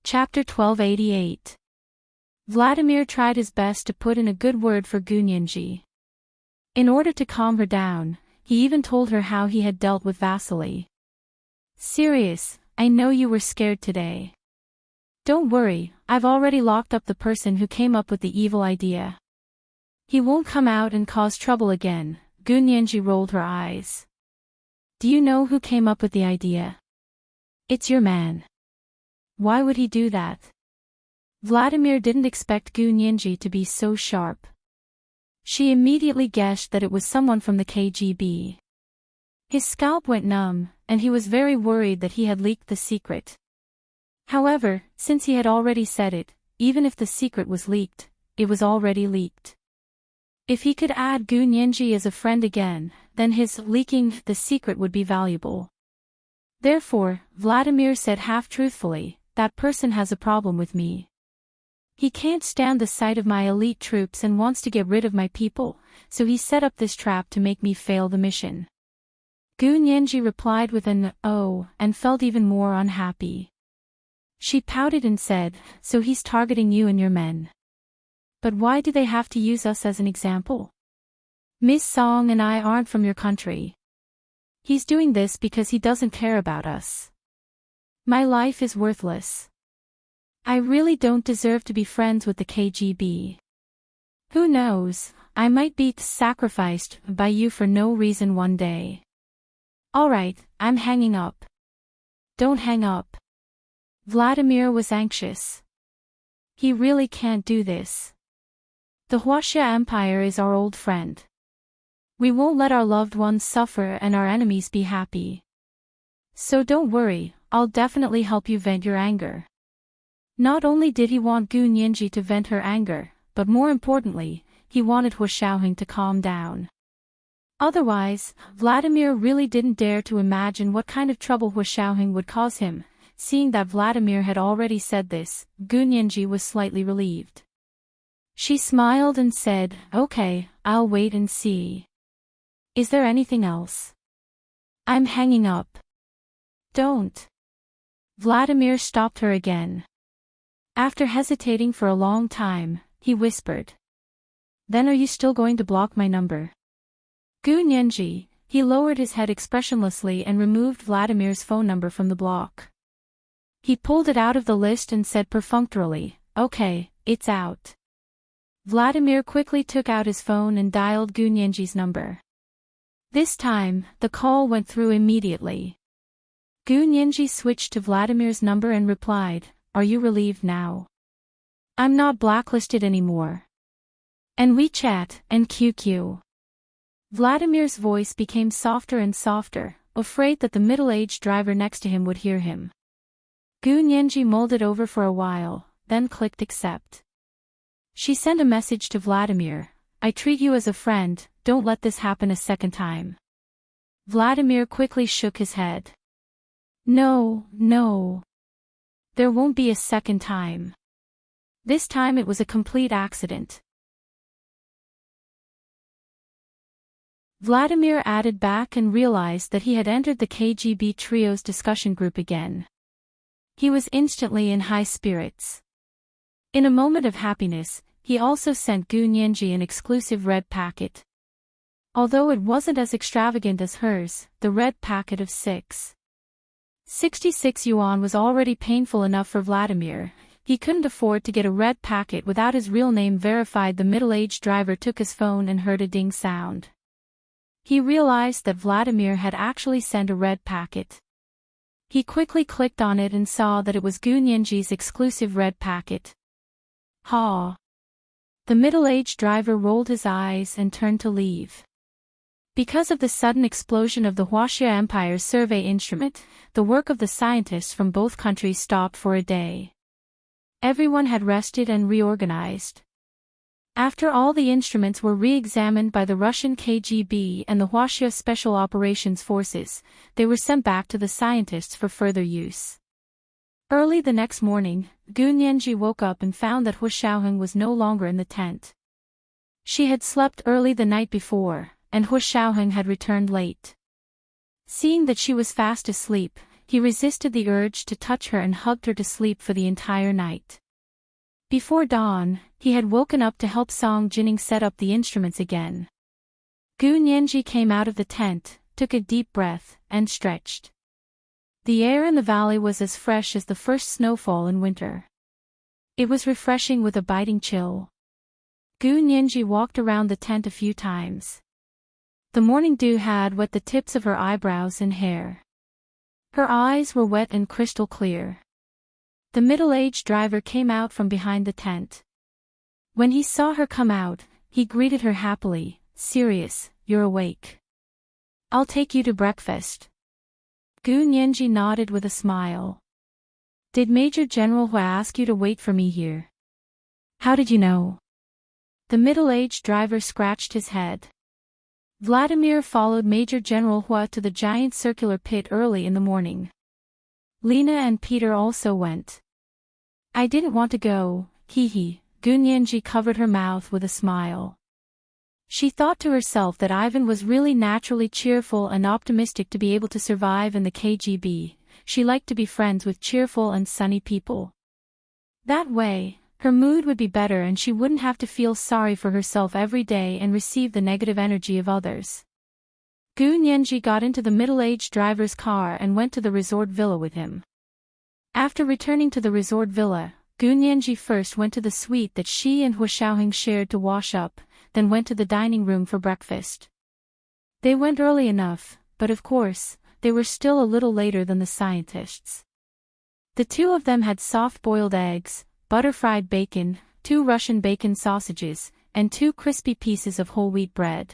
Chapter 1288. Vladimir tried his best to put in a good word for Gu Nianji. In order to calm her down, he even told her how he had dealt with Vasily. "Sirius, I know you were scared today. Don't worry, I've already locked up the person who came up with the evil idea. He won't come out and cause trouble again." Gu Nianji rolled her eyes. "Do you know who came up with the idea? It's your man. Why would he do that?" Vladimir didn't expect Gu Nianji to be so sharp. She immediately guessed that it was someone from the KGB. His scalp went numb, and he was very worried that he had leaked the secret. However, since he had already said it, even if the secret was leaked, it was already leaked. If he could add Gu Nianji as a friend again, then his leaking the secret would be valuable. Therefore, Vladimir said half-truthfully, that person has a problem with me. He can't stand the sight of my elite troops and wants to get rid of my people, so he set up this trap to make me fail the mission. Gu Nianji replied with an "oh" and felt even more unhappy. She pouted and said, so he's targeting you and your men. But why do they have to use us as an example? Miss Song and I aren't from your country. He's doing this because he doesn't care about us. My life is worthless. I really don't deserve to be friends with the KGB. Who knows, I might be sacrificed by you for no reason one day. Alright, I'm hanging up. Don't hang up. Vladimir was anxious. He really can't do this. The Huaxia Empire is our old friend. We won't let our loved ones suffer and our enemies be happy. So don't worry, I'll definitely help you vent your anger. Not only did he want Gu Nianji to vent her anger, but more importantly, he wanted Hua Xiaoheng to calm down. Otherwise, Vladimir really didn't dare to imagine what kind of trouble Hua Xiaoheng would cause him. Seeing that Vladimir had already said this, Gu Nianji was slightly relieved. She smiled and said, okay, I'll wait and see. Is there anything else? I'm hanging up. Don't. Vladimir stopped her again. After hesitating for a long time, he whispered. Then are you still going to block my number? Gu Nianji, he lowered his head expressionlessly and removed Vladimir's phone number from the block. He pulled it out of the list and said perfunctorily, okay, it's out. Vladimir quickly took out his phone and dialed Gu Nianji's number. This time, the call went through immediately. Gu Nianji switched to Vladimir's number and replied, are you relieved now? I'm not blacklisted anymore. And WeChat, and QQ. Vladimir's voice became softer and softer, afraid that the middle-aged driver next to him would hear him. Gu Nianji mulled it over for a while, then clicked accept. She sent a message to Vladimir, I treat you as a friend, don't let this happen a second time. Vladimir quickly shook his head. No. There won't be a second time. This time it was a complete accident. Vladimir added back and realized that he had entered the KGB trio's discussion group again. He was instantly in high spirits. In a moment of happiness, he also sent Gu Nianji an exclusive red packet. Although it wasn't as extravagant as hers, the red packet of 66 yuan was already painful enough for Vladimir. He couldn't afford to get a red packet without his real name verified. The middle-aged driver took his phone and heard a ding sound. He realized that Vladimir had actually sent a red packet. He quickly clicked on it and saw that it was Gu Nianji's exclusive red packet. Ha! The middle-aged driver rolled his eyes and turned to leave. Because of the sudden explosion of the Huaxia Empire's survey instrument, the work of the scientists from both countries stopped for a day. Everyone had rested and reorganized. After all the instruments were re-examined by the Russian KGB and the Huaxia Special Operations Forces, they were sent back to the scientists for further use. Early the next morning, Gu Nianji woke up and found that Hua Xiaoheng was no longer in the tent. She had slept early the night before, and Hua Xiaoheng had returned late. Seeing that she was fast asleep, he resisted the urge to touch her and hugged her to sleep for the entire night. Before dawn, he had woken up to help Song Jining set up the instruments again. Gu Nianji came out of the tent, took a deep breath, and stretched. The air in the valley was as fresh as the first snowfall in winter. It was refreshing with a biting chill. Gu Nianji walked around the tent a few times. The morning dew had wet the tips of her eyebrows and hair. Her eyes were wet and crystal clear. The middle-aged driver came out from behind the tent. When he saw her come out, he greeted her happily, "Serious, you're awake. I'll take you to breakfast." Gu Nianji nodded with a smile. Did Major General Hua ask you to wait for me here? How did you know? The middle-aged driver scratched his head. Vladimir followed Major General Hua to the giant circular pit early in the morning. Lena and Peter also went. I didn't want to go, hee. Gunyanji covered her mouth with a smile. She thought to herself that Ivan was really naturally cheerful and optimistic to be able to survive in the KGB. She liked to be friends with cheerful and sunny people. That way, her mood would be better and she wouldn't have to feel sorry for herself every day and receive the negative energy of others. Gunyanji got into the middle-aged driver's car and went to the resort villa with him. After returning to the resort villa, Gunyanji first went to the suite that she and Hua Xiaoheng shared to wash up, then went to the dining room for breakfast. They went early enough, but of course, they were still a little later than the scientists. The two of them had soft-boiled eggs, butter-fried bacon, 2 Russian bacon sausages, and 2 crispy pieces of whole wheat bread.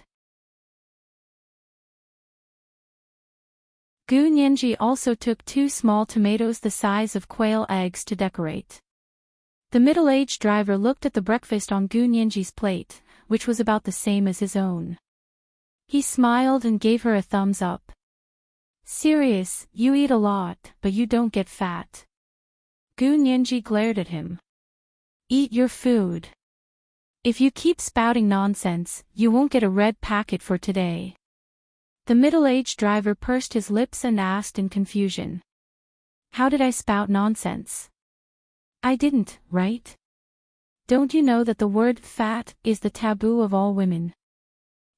Gunyanji also took 2 small tomatoes the size of quail eggs to decorate. The middle-aged driver looked at the breakfast on Gunyanji's plate, which was about the same as his own. He smiled and gave her a thumbs up. Serious, you eat a lot, but you don't get fat. Gunyanji glared at him. Eat your food. If you keep spouting nonsense, you won't get a red packet for today. The middle-aged driver pursed his lips and asked in confusion. How did I spout nonsense? I didn't, right? Don't you know that the word fat is the taboo of all women?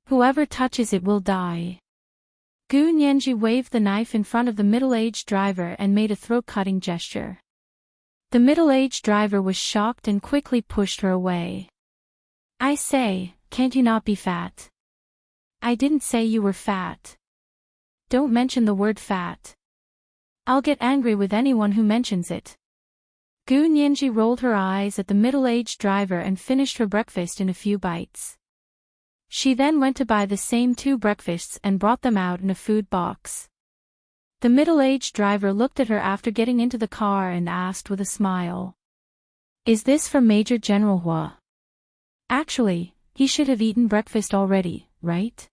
Whoever touches it will die. Gunyanji waved the knife in front of the middle-aged driver and made a throat-cutting gesture. The middle-aged driver was shocked and quickly pushed her away. I say, can't you not be fat? I didn't say you were fat. Don't mention the word fat. I'll get angry with anyone who mentions it. Gunyanji rolled her eyes at the middle-aged driver and finished her breakfast in a few bites. She then went to buy the same 2 breakfasts and brought them out in a food box. The middle-aged driver looked at her after getting into the car and asked with a smile. Is this from Major General Hua? Actually, he should have eaten breakfast already, right?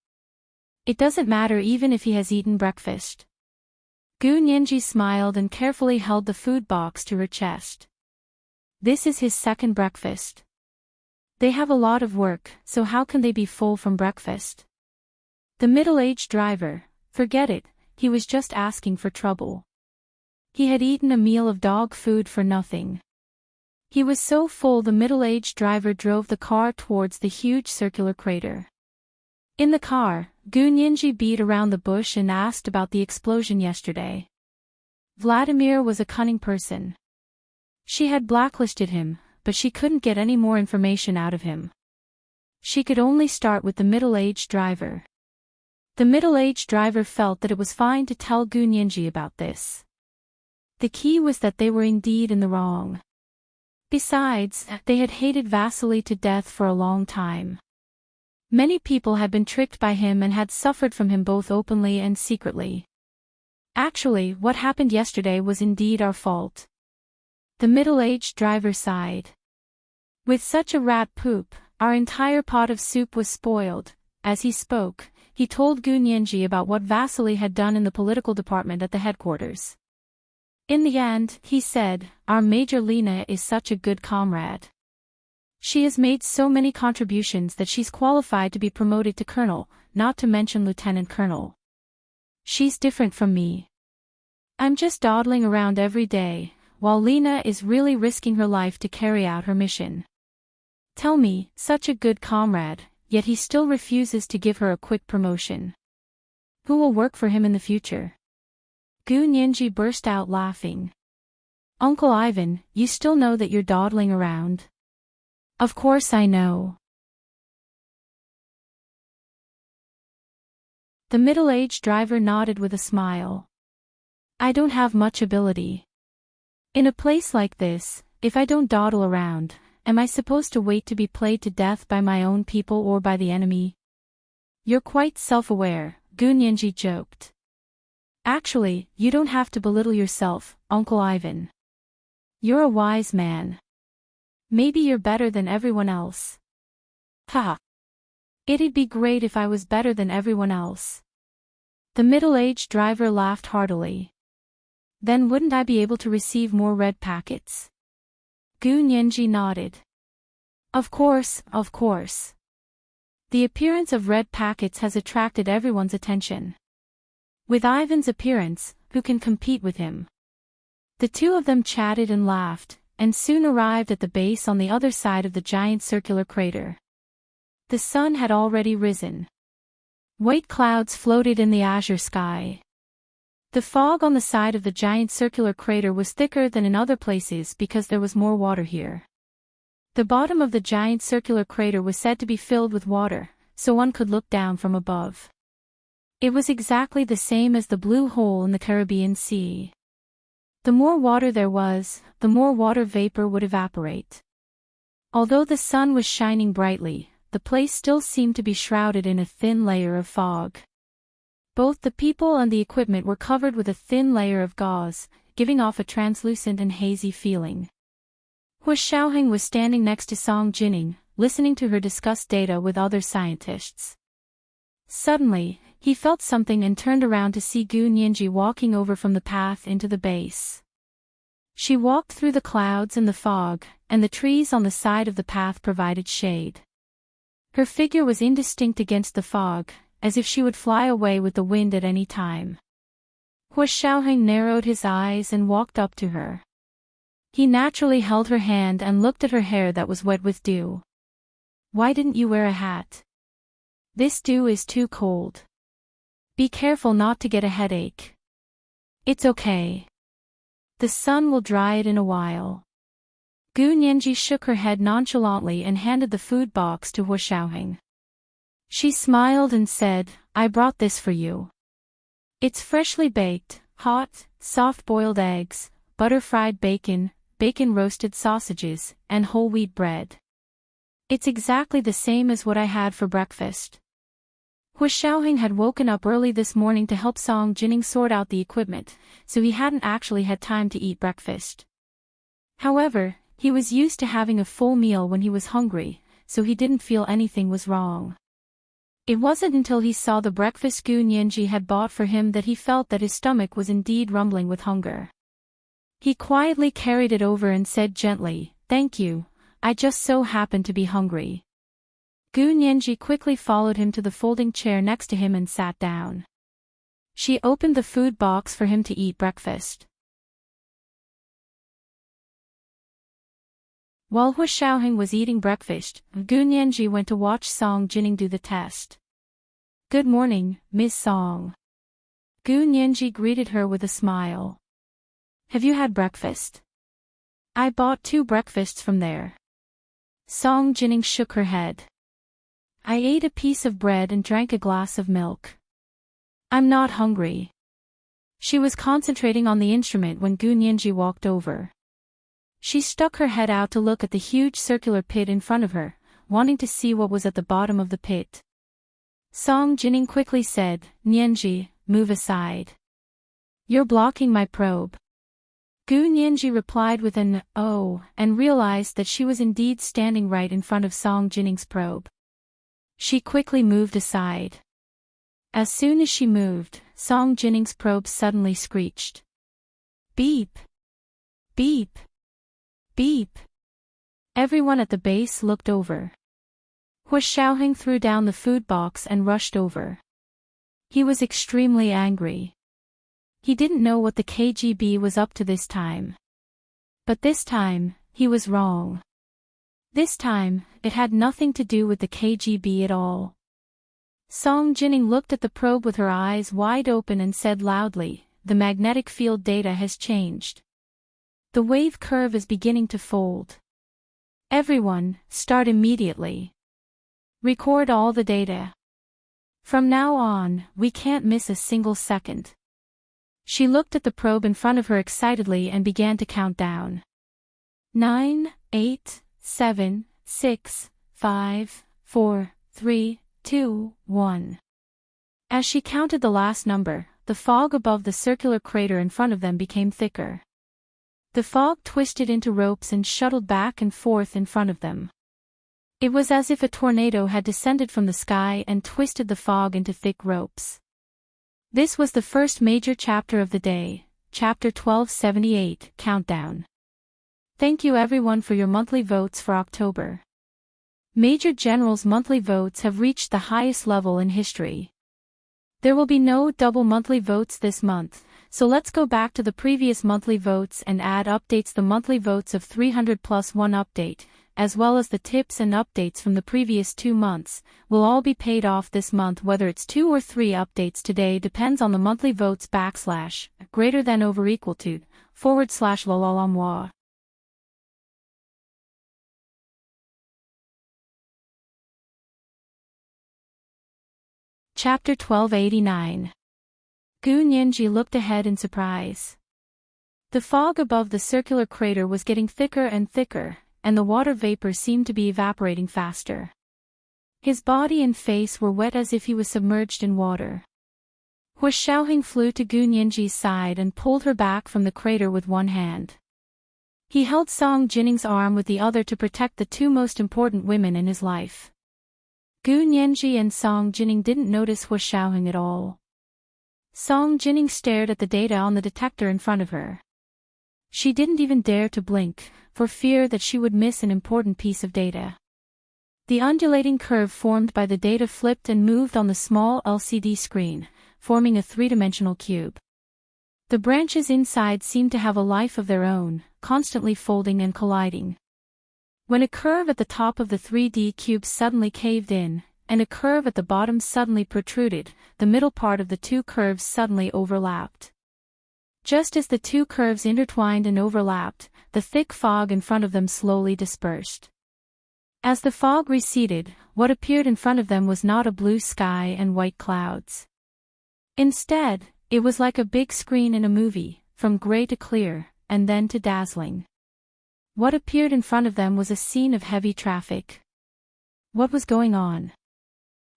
It doesn't matter even if he has eaten breakfast. Gunyanji smiled and carefully held the food box to her chest. This is his second breakfast. They have a lot of work, so how can they be full from breakfast? The middle-aged driver, forget it, he was just asking for trouble. He had eaten a meal of dog food for nothing. He was so full the middle-aged driver drove the car towards the huge circular crater. In the car, Gunyanji beat around the bush and asked about the explosion yesterday. Vladimir was a cunning person. She had blacklisted him, but she couldn't get any more information out of him. She could only start with the middle-aged driver. The middle-aged driver felt that it was fine to tell Gunyanji about this. The key was that they were indeed in the wrong. Besides, they had hated Vasily to death for a long time. Many people had been tricked by him and had suffered from him both openly and secretly. Actually, what happened yesterday was indeed our fault. The middle-aged driver sighed. With such a rat poop, our entire pot of soup was spoiled. As he spoke, he told Gunyanji about what Vasily had done in the political department at the headquarters. In the end, he said, our Major Lena is such a good comrade. She has made so many contributions that she's qualified to be promoted to colonel, not to mention lieutenant colonel. She's different from me. I'm just dawdling around every day, while Lena is really risking her life to carry out her mission. Tell me, such a good comrade, yet he still refuses to give her a quick promotion. Who will work for him in the future? Gunyanji burst out laughing. Uncle Ivan, you still know that you're dawdling around? Of course I know. The middle-aged driver nodded with a smile. I don't have much ability. In a place like this, if I don't dawdle around, am I supposed to wait to be played to death by my own people or by the enemy? You're quite self-aware, Gunyanji joked. Actually, you don't have to belittle yourself, Uncle Ivan. You're a wise man. Maybe you're better than everyone else. Haha. It'd be great if I was better than everyone else. The middle-aged driver laughed heartily. Then wouldn't I be able to receive more red packets? Gu Nianji nodded. Of course, of course. The appearance of red packets has attracted everyone's attention. With Ivan's appearance, who can compete with him? The two of them chatted and laughed, and soon arrived at the base on the other side of the giant circular crater. The sun had already risen. White clouds floated in the azure sky. The fog on the side of the giant circular crater was thicker than in other places because there was more water here. The bottom of the giant circular crater was said to be filled with water, so one could look down from above. It was exactly the same as the blue hole in the Caribbean Sea. The more water there was, the more water vapor would evaporate. Although the sun was shining brightly, the place still seemed to be shrouded in a thin layer of fog. Both the people and the equipment were covered with a thin layer of gauze, giving off a translucent and hazy feeling. Hu Xiaoheng was standing next to Song Jining, listening to her discuss data with other scientists. Suddenly, he felt something and turned around to see Gu Nianji walking over from the path into the base. She walked through the clouds and the fog, and the trees on the side of the path provided shade. Her figure was indistinct against the fog, as if she would fly away with the wind at any time. Hu Xiaoheng narrowed his eyes and walked up to her. He naturally held her hand and looked at her hair that was wet with dew. Why didn't you wear a hat? This dew is too cold. Be careful not to get a headache. It's okay. The sun will dry it in a while. Gu Nianji shook her head nonchalantly and handed the food box to Hu Xiaoheng. She smiled and said, I brought this for you. It's freshly baked, hot, soft-boiled eggs, butter-fried bacon, bacon-roasted sausages, and whole wheat bread. It's exactly the same as what I had for breakfast. Hu Xiaoheng had woken up early this morning to help Song Jining sort out the equipment, so he hadn't actually had time to eat breakfast. However, he was used to having a full meal when he was hungry, so he didn't feel anything was wrong. It wasn't until he saw the breakfast Gu Nianji had bought for him that he felt that his stomach was indeed rumbling with hunger. He quietly carried it over and said gently, Thank you, I just so happened to be hungry. Gu Nianji quickly followed him to the folding chair next to him and sat down. She opened the food box for him to eat breakfast. While Hu Xiaoheng was eating breakfast, Gu Nianji went to watch Song Jining do the test. Good morning, Miss Song. Gu Nianji greeted her with a smile. Have you had breakfast? I bought 2 breakfasts from there. Song Jining shook her head. I ate a piece of bread and drank a glass of milk. I'm not hungry. She was concentrating on the instrument when Gu Nianji walked over. She stuck her head out to look at the huge circular pit in front of her, wanting to see what was at the bottom of the pit. Song Jining quickly said, Nianji, move aside. You're blocking my probe. Gu Nianji replied with an oh, and realized that she was indeed standing right in front of Song Jining's probe. She quickly moved aside. As soon as she moved, Song Jining's probe suddenly screeched. Beep! Beep! Beep! Everyone at the base looked over. Hu Xiaoheng threw down the food box and rushed over. He was extremely angry. He didn't know what the KGB was up to this time. But this time, he was wrong. This time, it had nothing to do with the KGB at all. Song Jining looked at the probe with her eyes wide open and said loudly, the magnetic field data has changed. The wave curve is beginning to fold. Everyone, start immediately. Record all the data. From now on, we can't miss a single second. She looked at the probe in front of her excitedly and began to count down. 9, 8, 7, 6, 5, 4, 3, 2, 1. As she counted the last number, the fog above the circular crater in front of them became thicker. The fog twisted into ropes and shuttled back and forth in front of them. It was as if a tornado had descended from the sky and twisted the fog into thick ropes. This was the first major chapter of the day, Chapter 1278, Countdown. Thank you everyone for your monthly votes for October. Major General's monthly votes have reached the highest level in history. There will be no double monthly votes this month, so let's go back to the previous monthly votes and add updates. The monthly votes of 300 plus 1 update, as well as the tips and updates from the previous 2 months, will all be paid off this month. Whether it's 2 or 3 updates today depends on the monthly votes / greater than over equal to / /moi. Chapter 1289. Gu Nianji looked ahead in surprise. The fog above the circular crater was getting thicker and thicker, and the water vapor seemed to be evaporating faster. His body and face were wet as if he was submerged in water. Hua Xiaoheng flew to Gu Nianji's side and pulled her back from the crater with one hand. He held Song Jinning's arm with the other to protect the 2 most important women in his life. Gu Nianji and Song Jinning didn't notice Hua Xiaoheng at all. Song Jinning stared at the data on the detector in front of her. She didn't even dare to blink, for fear that she would miss an important piece of data. The undulating curve formed by the data flipped and moved on the small LCD screen, forming a 3-dimensional cube. The branches inside seemed to have a life of their own, constantly folding and colliding. When a curve at the top of the 3D cube suddenly caved in, and a curve at the bottom suddenly protruded, the middle part of the 2 curves suddenly overlapped. Just as the 2 curves intertwined and overlapped, the thick fog in front of them slowly dispersed. As the fog receded, what appeared in front of them was not a blue sky and white clouds. Instead, it was like a big screen in a movie, from gray to clear, and then to dazzling. What appeared in front of them was a scene of heavy traffic. What was going on?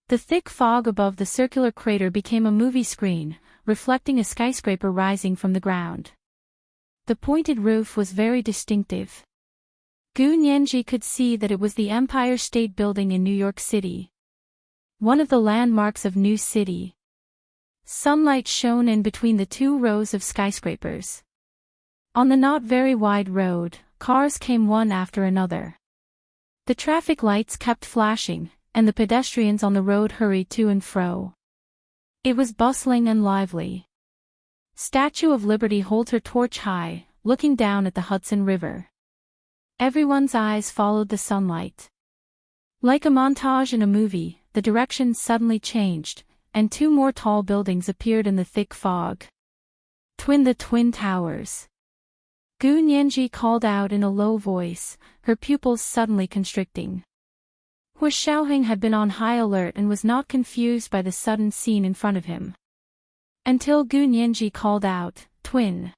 The thick fog above the circular crater became a movie screen, reflecting a skyscraper rising from the ground. The pointed roof was very distinctive. Gu Nianji could see that it was the Empire State Building in New York City. One of the landmarks of New City. Sunlight shone in between the 2 rows of skyscrapers. On the not very wide road, cars came one after another. The traffic lights kept flashing, and the pedestrians on the road hurried to and fro. It was bustling and lively. Statue of Liberty holds her torch high, looking down at the Hudson River. Everyone's eyes followed the sunlight. Like a montage in a movie, the direction suddenly changed, and 2 more tall buildings appeared in the thick fog. The Twin Towers. Gu Nianji called out in a low voice, her pupils suddenly constricting. Hua Xiaoheng had been on high alert and was not confused by the sudden scene in front of him. Until Gu Nianji called out, "Twin."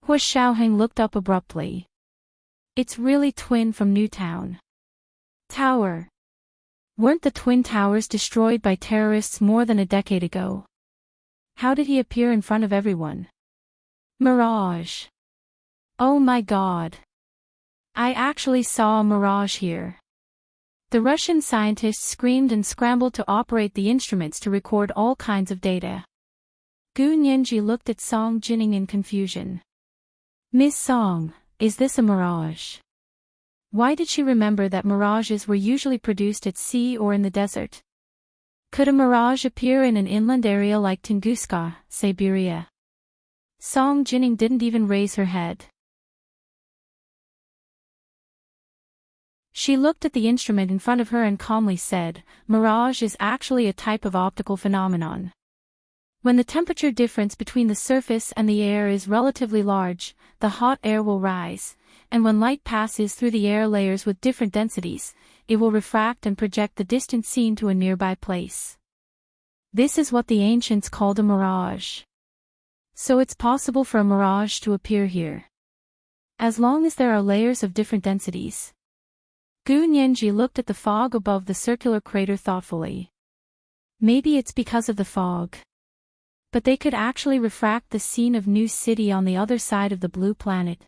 Hua Xiaoheng looked up abruptly. It's really Twin from Newtown. Tower. Weren't the Twin Towers destroyed by terrorists more than a decade ago? How did he appear in front of everyone? Mirage. Oh my God. I actually saw a mirage here. The Russian scientists screamed and scrambled to operate the instruments to record all kinds of data. Gu Nianji looked at Song Jinning in confusion. Miss Song, is this a mirage? Why did she remember that mirages were usually produced at sea or in the desert? Could a mirage appear in an inland area like Tunguska, Siberia? Song Jinning didn't even raise her head. She looked at the instrument in front of her and calmly said, "Mirage is actually a type of optical phenomenon. When the temperature difference between the surface and the air is relatively large, the hot air will rise, and when light passes through the air layers with different densities, it will refract and project the distant scene to a nearby place. This is what the ancients called a mirage. So it's possible for a mirage to appear here. As long as there are layers of different densities." Gu Nianji looked at the fog above the circular crater thoughtfully. Maybe it's because of the fog. But they could actually refract the scene of New City on the other side of the blue planet.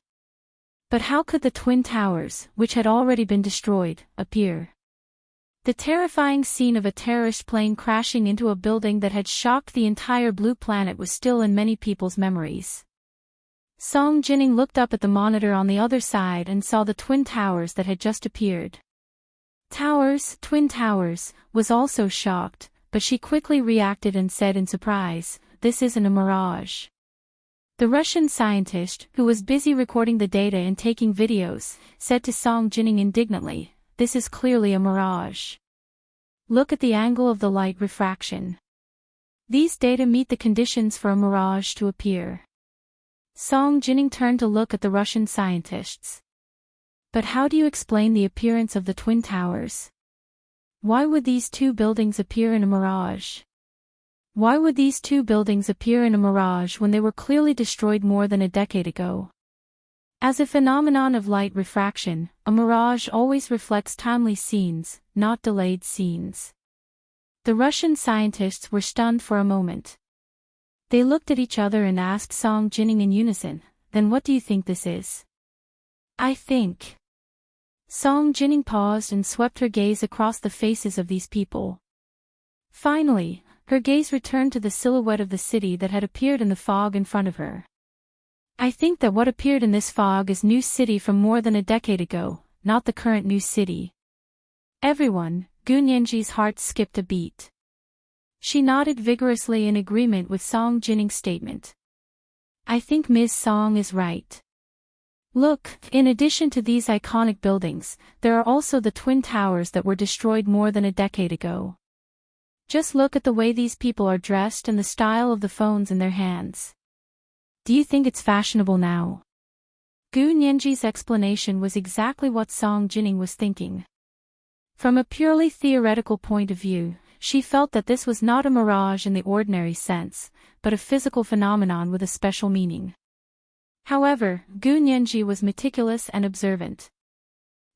But how could the Twin Towers, which had already been destroyed, appear? The terrifying scene of a terrorist plane crashing into a building that had shocked the entire blue planet was still in many people's memories. Song Jining looked up at the monitor on the other side and saw the Twin Towers that had just appeared. Twin Towers, was also shocked, but she quickly reacted and said in surprise, "This isn't a mirage." The Russian scientist, who was busy recording the data and taking videos, said to Song Jining indignantly, "This is clearly a mirage. Look at the angle of the light refraction. These data meet the conditions for a mirage to appear." Song Jining turned to look at the Russian scientists. "But how do you explain the appearance of the Twin Towers? Why would these two buildings appear in a mirage? Why would these two buildings appear in a mirage when they were clearly destroyed more than a decade ago?" As a phenomenon of light refraction, a mirage always reflects timely scenes, not delayed scenes. The Russian scientists were stunned for a moment. They looked at each other and asked Song Jining in unison, "Then what do you think this is?" "I think." Song Jining paused and swept her gaze across the faces of these people. Finally, her gaze returned to the silhouette of the city that had appeared in the fog in front of her. "I think that what appeared in this fog is New City from more than a decade ago, not the current New City." Everyone, Gu Nianji's heart skipped a beat. She nodded vigorously in agreement with Song Jining's statement. "I think Ms. Song is right. Look, in addition to these iconic buildings, there are also the Twin Towers that were destroyed more than a decade ago. Just look at the way these people are dressed and the style of the phones in their hands. Do you think it's fashionable now?" Gu Nianji's explanation was exactly what Song Jining was thinking. From a purely theoretical point of view, she felt that this was not a mirage in the ordinary sense, but a physical phenomenon with a special meaning. However, Gu Nianji was meticulous and observant.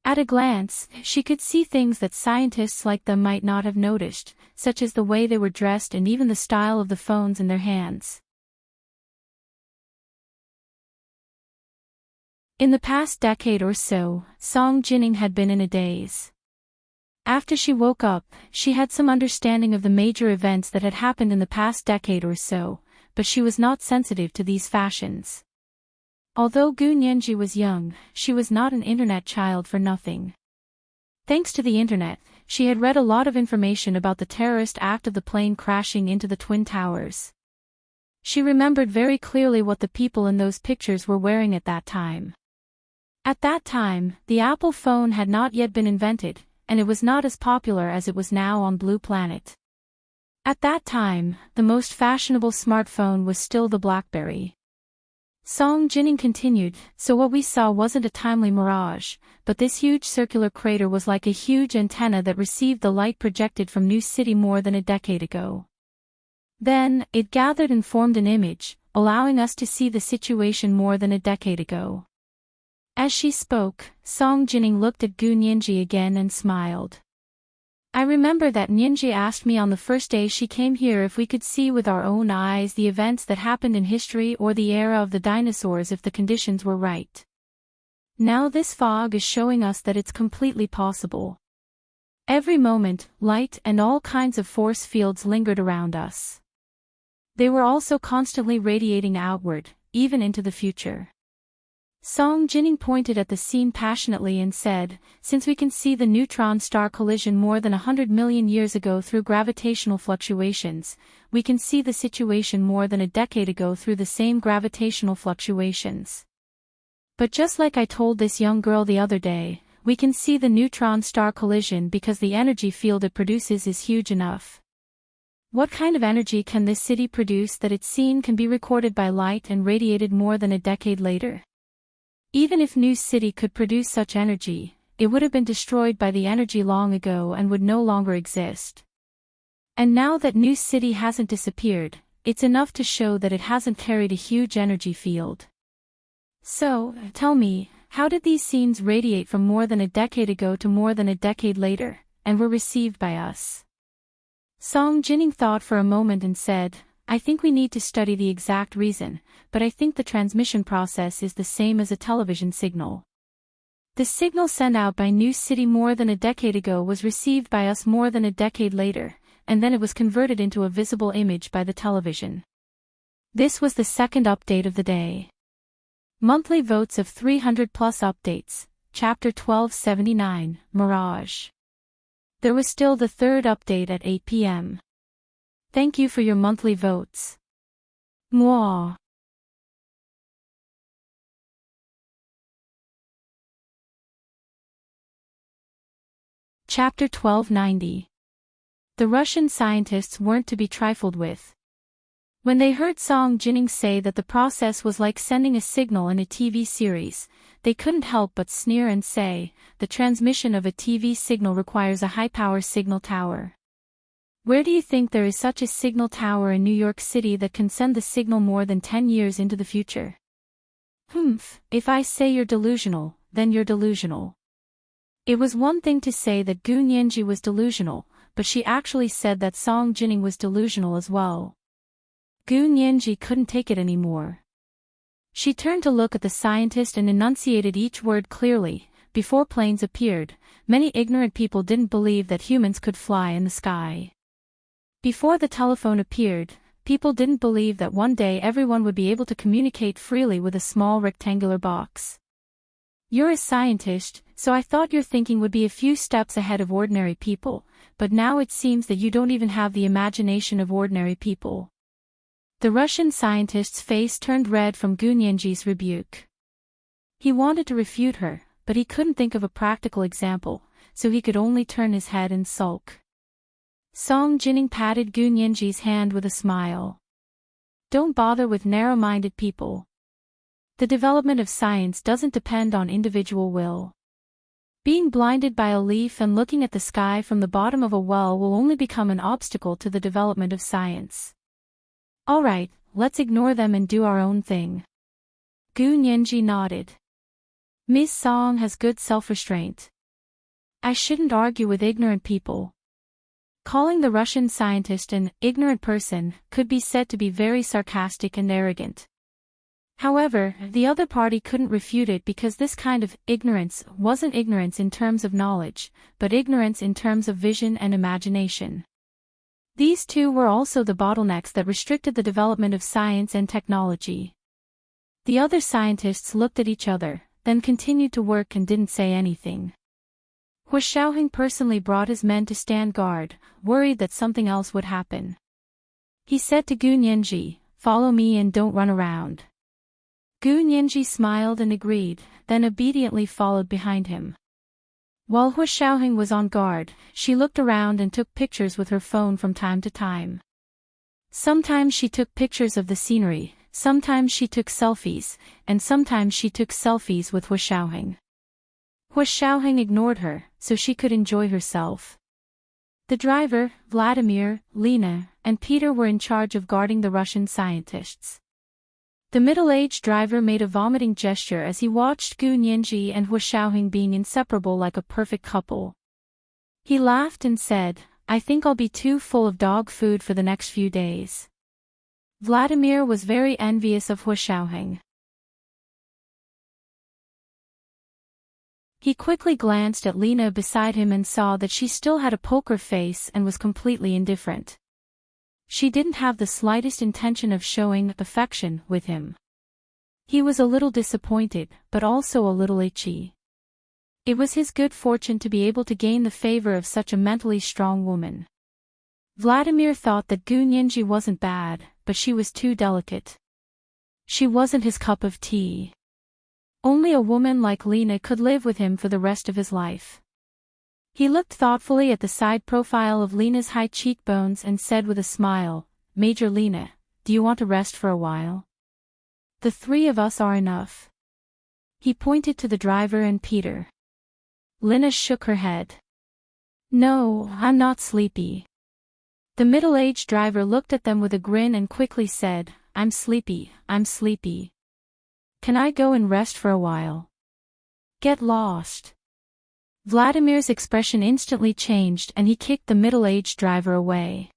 At a glance, she could see things that scientists like them might not have noticed, such as the way they were dressed and even the style of the phones in their hands. In the past decade or so, Song Jining had been in a daze. After she woke up, she had some understanding of the major events that had happened in the past decade or so, but she was not sensitive to these fashions. Although Gu Nianji was young, she was not an internet child for nothing. Thanks to the internet, she had read a lot of information about the terrorist act of the plane crashing into the Twin Towers. She remembered very clearly what the people in those pictures were wearing at that time. At that time, the Apple phone had not yet been invented, and it was not as popular as it was now on Blue Planet. At that time, the most fashionable smartphone was still the BlackBerry. Song Jining continued, "So what we saw wasn't a timely mirage, but this huge circular crater was like a huge antenna that received the light projected from New City more than a decade ago. Then, it gathered and formed an image, allowing us to see the situation more than a decade ago." As she spoke, Song Jining looked at Gu Nianji again and smiled. "I remember that Nianji asked me on the first day she came here if we could see with our own eyes the events that happened in history or the era of the dinosaurs if the conditions were right. Now this fog is showing us that it's completely possible. Every moment, light and all kinds of force fields lingered around us. They were also constantly radiating outward, even into the future." Song Jining pointed at the scene passionately and said, "Since we can see the neutron star collision more than 100 million years ago through gravitational fluctuations, we can see the situation more than a decade ago through the same gravitational fluctuations. But just like I told this young girl the other day, we can see the neutron star collision because the energy field it produces is huge enough. What kind of energy can this city produce that its scene can be recorded by light and radiated more than a decade later? Even if New City could produce such energy, it would have been destroyed by the energy long ago and would no longer exist. And now that New City hasn't disappeared, it's enough to show that it hasn't carried a huge energy field. So, tell me, how did these scenes radiate from more than a decade ago to more than a decade later, and were received by us?" Song Jining thought for a moment and said, I think we need to study the exact reason, but I think the transmission process is the same as a television signal. The signal sent out by New City more than a decade ago was received by us more than a decade later, and then it was converted into a visible image by the television. This was the second update of the day. Monthly votes of 300 plus updates, Chapter 1279, Mirage. There was still the third update at 8 p.m. Thank you for your monthly votes. Mwah. Chapter 1290. The Russian scientists weren't to be trifled with. When they heard Song Jining say that the process was like sending a signal in a TV series, they couldn't help but sneer and say, the transmission of a TV signal requires a high-power signal tower. Where do you think there is such a signal tower in New York City that can send the signal more than 10 years into the future? If I say you're delusional, then you're delusional. It was one thing to say that Gu Nianji was delusional, but she actually said that Song Jining was delusional as well. Gu Nianji couldn't take it anymore. She turned to look at the scientist and enunciated each word clearly. Before planes appeared, many ignorant people didn't believe that humans could fly in the sky. Before the telephone appeared, people didn't believe that one day everyone would be able to communicate freely with a small rectangular box. You're a scientist, so I thought your thinking would be a few steps ahead of ordinary people, but now it seems that you don't even have the imagination of ordinary people. The Russian scientist's face turned red from Gu Nianji's rebuke. He wanted to refute her, but he couldn't think of a practical example, so he could only turn his head and sulk. Song Jining patted Gu Nianji's hand with a smile. Don't bother with narrow-minded people. The development of science doesn't depend on individual will. Being blinded by a leaf and looking at the sky from the bottom of a well will only become an obstacle to the development of science. Alright, let's ignore them and do our own thing. Gu Nianji nodded. Ms. Song has good self-restraint. I shouldn't argue with ignorant people. Calling the Russian scientist an ignorant person could be said to be very sarcastic and arrogant. However, the other party couldn't refute it because this kind of ignorance wasn't ignorance in terms of knowledge, but ignorance in terms of vision and imagination. These two were also the bottlenecks that restricted the development of science and technology. The other scientists looked at each other, then continued to work and didn't say anything. Hu Xiaoheng personally brought his men to stand guard, worried that something else would happen. He said to Gu Nianji, "Follow me and don't run around." Gu Nianji smiled and agreed, then obediently followed behind him. While Hu Xiaoheng was on guard, she looked around and took pictures with her phone from time to time. Sometimes she took pictures of the scenery, sometimes she took selfies, and sometimes she took selfies with Hu Xiaoheng. Hu Xiaoheng ignored her, so she could enjoy herself. The driver, Vladimir, Lena, and Peter were in charge of guarding the Russian scientists. The middle-aged driver made a vomiting gesture as he watched Gu Nianji and Hu Xiaoheng being inseparable like a perfect couple. He laughed and said, "I think I'll be too full of dog food for the next few days." Vladimir was very envious of Hu Xiaoheng. He quickly glanced at Lena beside him and saw that she still had a poker face and was completely indifferent. She didn't have the slightest intention of showing affection with him. He was a little disappointed, but also a little itchy. It was his good fortune to be able to gain the favor of such a mentally strong woman. Vladimir thought that Gu Nianji wasn't bad, but she was too delicate. She wasn't his cup of tea. Only a woman like Lena could live with him for the rest of his life. He looked thoughtfully at the side profile of Lena's high cheekbones and said with a smile, "Major Lena, do you want to rest for a while? The three of us are enough." He pointed to the driver and Peter. Lena shook her head. "No, I'm not sleepy." The middle-aged driver looked at them with a grin and quickly said, I'm sleepy. Can I go and rest for a while?" "Get lost." Vladimir's expression instantly changed and he kicked the middle-aged driver away.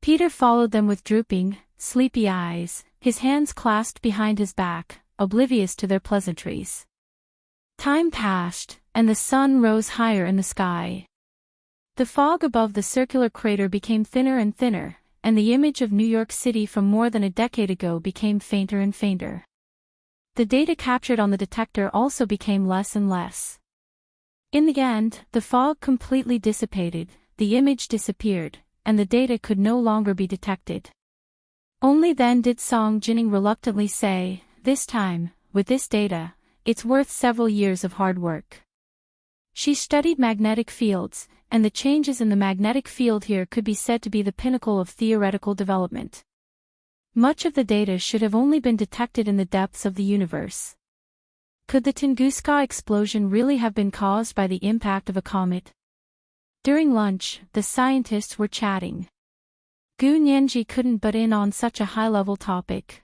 Peter followed them with drooping, sleepy eyes, his hands clasped behind his back, oblivious to their pleasantries. Time passed, and the sun rose higher in the sky. The fog above the circular crater became thinner and thinner, and the image of New York City from more than a decade ago became fainter and fainter. The data captured on the detector also became less and less. In the end, the fog completely dissipated, the image disappeared, and the data could no longer be detected. Only then did Song Jining reluctantly say, "This time, with this data, it's worth several years of hard work." She studied magnetic fields, and the changes in the magnetic field here could be said to be the pinnacle of theoretical development. Much of the data should have only been detected in the depths of the universe. Could the Tunguska explosion really have been caused by the impact of a comet? During lunch, the scientists were chatting. Gu Nianji couldn't butt in on such a high-level topic.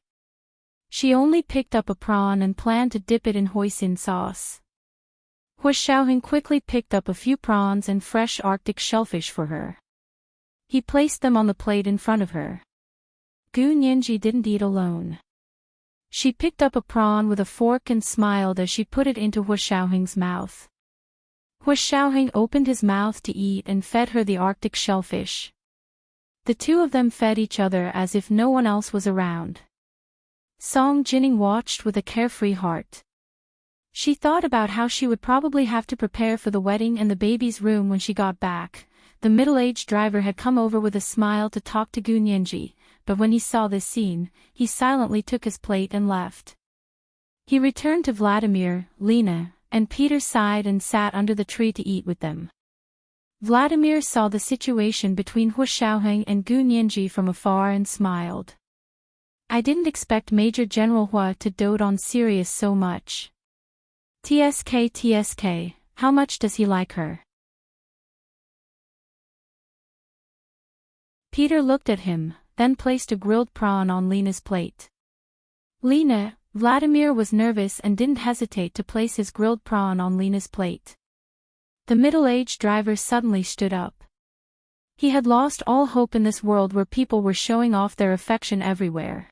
She only picked up a prawn and planned to dip it in hoisin sauce. Hua Xiaoheng quickly picked up a few prawns and fresh Arctic shellfish for her. He placed them on the plate in front of her. Gu Nianji didn't eat alone. She picked up a prawn with a fork and smiled as she put it into Hua Xiaoheng's mouth. Hua Xiaoheng opened his mouth to eat and fed her the Arctic shellfish. The two of them fed each other as if no one else was around. Song Jining watched with a carefree heart. She thought about how she would probably have to prepare for the wedding and the baby's room when she got back. The middle-aged driver had come over with a smile to talk to Gu Nianji, but when he saw this scene, he silently took his plate and left. He returned to Vladimir, Lena, and Peter's side and sat under the tree to eat with them. Vladimir saw the situation between Hua Xiaoheng and Gu Nianji from afar and smiled. "I didn't expect Major General Hua to dote on Sirius so much. TSK, how much does he like her?" Peter looked at him, then placed a grilled prawn on Lena's plate. Lena, Vladimir was nervous and didn't hesitate to place his grilled prawn on Lena's plate. The middle-aged driver suddenly stood up. He had lost all hope in this world where people were showing off their affection everywhere.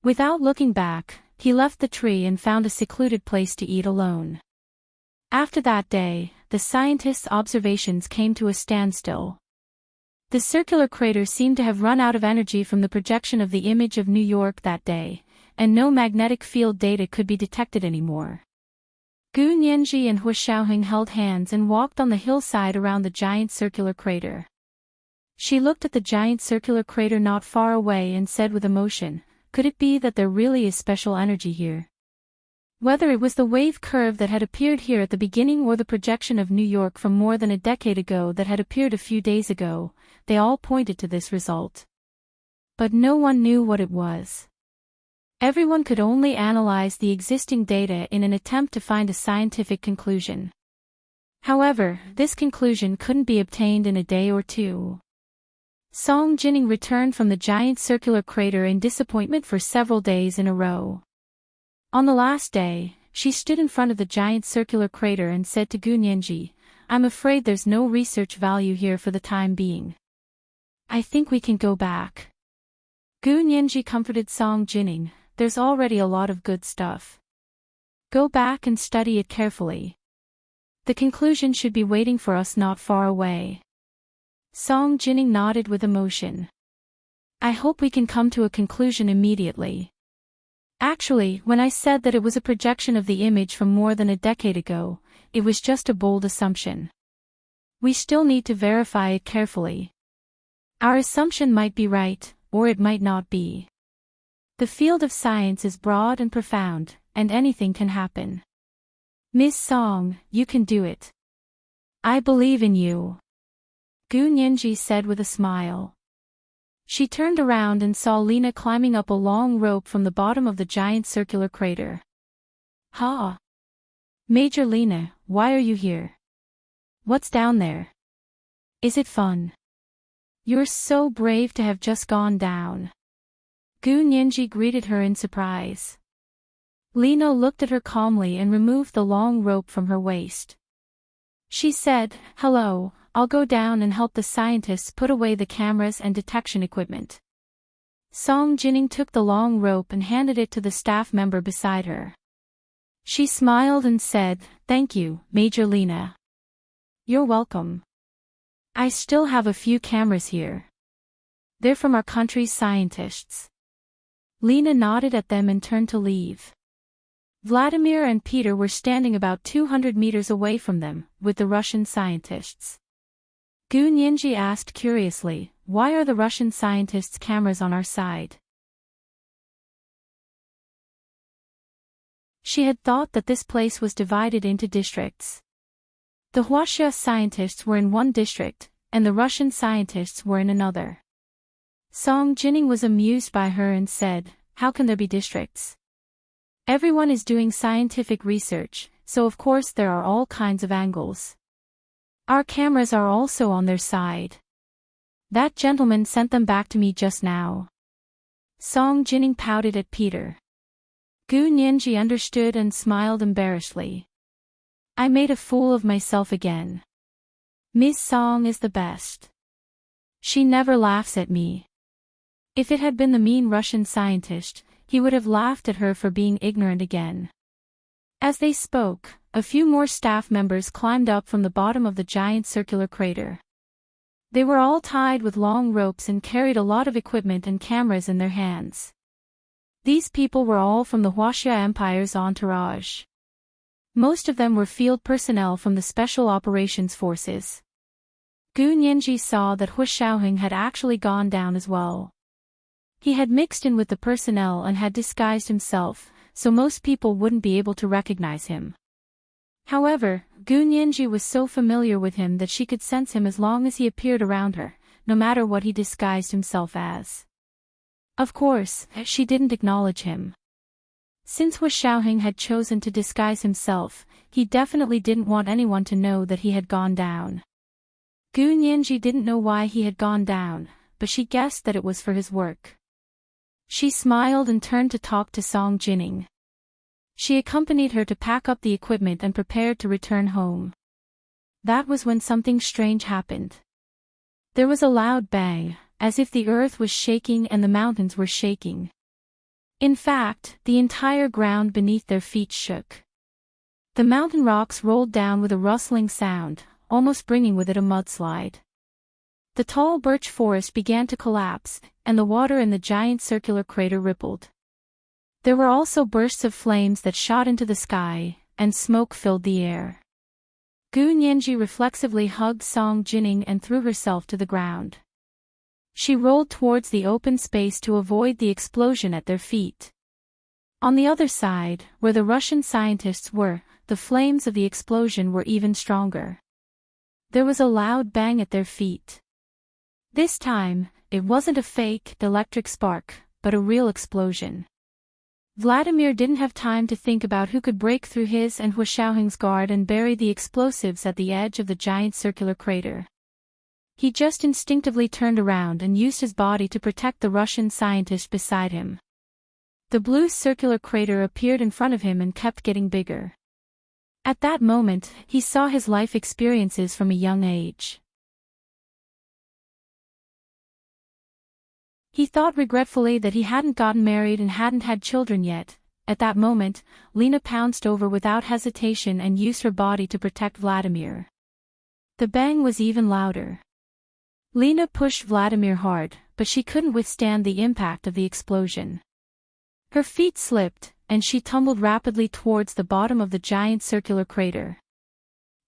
Without looking back, he left the tree and found a secluded place to eat alone. After that day, the scientists' observations came to a standstill. The circular crater seemed to have run out of energy from the projection of the image of New York that day, and no magnetic field data could be detected anymore. Gu Nianji and Hua Xiaoheng held hands and walked on the hillside around the giant circular crater. She looked at the giant circular crater not far away and said with emotion, "Could it be that there really is special energy here?" Whether it was the wave curve that had appeared here at the beginning or the projection of New York from more than a decade ago that had appeared a few days ago, they all pointed to this result. But no one knew what it was. Everyone could only analyze the existing data in an attempt to find a scientific conclusion. However, this conclusion couldn't be obtained in a day or two. Song Jining returned from the giant circular crater in disappointment for several days in a row. On the last day, she stood in front of the giant circular crater and said to Gu Nianji, "I'm afraid there's no research value here for the time being. I think we can go back." Gu Nianji comforted Song Jining, "There's already a lot of good stuff. Go back and study it carefully. The conclusion should be waiting for us not far away." Song Jining nodded with emotion. "I hope we can come to a conclusion immediately. Actually, when I said that it was a projection of the image from more than a decade ago, it was just a bold assumption. We still need to verify it carefully. Our assumption might be right, or it might not be. The field of science is broad and profound, and anything can happen. Miss Song, you can do it. I believe in you," Gu Nianji said with a smile. She turned around and saw Lena climbing up a long rope from the bottom of the giant circular crater. "Ha! Major Lena, why are you here? What's down there? Is it fun? You're so brave to have just gone down." Gu Nianji greeted her in surprise. Lena looked at her calmly and removed the long rope from her waist. She said, "Hello, I'll go down and help the scientists put away the cameras and detection equipment. Song Jining took the long rope and handed it to the staff member beside her. She smiled and said, "Thank you, Major Lena." "You're welcome. I still have a few cameras here. They're from our country's scientists." Lena nodded at them and turned to leave. Vladimir and Peter were standing about 200 meters away from them, with the Russian scientists. Gu Nianji asked curiously, "Why are the Russian scientists' cameras on our side?" She had thought that this place was divided into districts. The Huaxia scientists were in one district, and the Russian scientists were in another. Song Jining was amused by her and said, "How can there be districts? Everyone is doing scientific research, so of course there are all kinds of angles. Our cameras are also on their side. That gentleman sent them back to me just now." Song Jining pouted at Peter. Gu Nianji understood and smiled embarrassedly. "I made a fool of myself again. Miss Song is the best. She never laughs at me." If it had been the mean Russian scientist, he would have laughed at her for being ignorant again. As they spoke, a few more staff members climbed up from the bottom of the giant circular crater. They were all tied with long ropes and carried a lot of equipment and cameras in their hands. These people were all from the Huaxia Empire's entourage. Most of them were field personnel from the Special Operations Forces. Gu Nianji saw that Hu Xiaoheng had actually gone down as well. He had mixed in with the personnel and had disguised himself, so most people wouldn't be able to recognize him. However, Gu Nianji was so familiar with him that she could sense him as long as he appeared around her, no matter what he disguised himself as. Of course, she didn't acknowledge him. Since Hu Xiaoheng had chosen to disguise himself, he definitely didn't want anyone to know that he had gone down. Gu Nianji didn't know why he had gone down, but she guessed that it was for his work. She smiled and turned to talk to Song Jining. She accompanied her to pack up the equipment and prepared to return home. That was when something strange happened. There was a loud bang, as if the earth was shaking and the mountains were shaking. In fact, the entire ground beneath their feet shook. The mountain rocks rolled down with a rustling sound, almost bringing with it a mudslide. The tall birch forest began to collapse, and the water in the giant circular crater rippled. There were also bursts of flames that shot into the sky, and smoke filled the air. Gu Nianji reflexively hugged Song Jining and threw herself to the ground. She rolled towards the open space to avoid the explosion at their feet. On the other side, where the Russian scientists were, the flames of the explosion were even stronger. There was a loud bang at their feet. This time, it wasn't a fake electric spark, but a real explosion. Vladimir didn't have time to think about who could break through his and Hu Xiaoheng's guard and bury the explosives at the edge of the giant circular crater. He just instinctively turned around and used his body to protect the Russian scientist beside him. The blue circular crater appeared in front of him and kept getting bigger. At that moment, he saw his life experiences from a young age. He thought regretfully that he hadn't gotten married and hadn't had children yet. At that moment, Lena pounced over without hesitation and used her body to protect Vladimir. The bang was even louder. Lena pushed Vladimir hard, but she couldn't withstand the impact of the explosion. Her feet slipped, and she tumbled rapidly towards the bottom of the giant circular crater.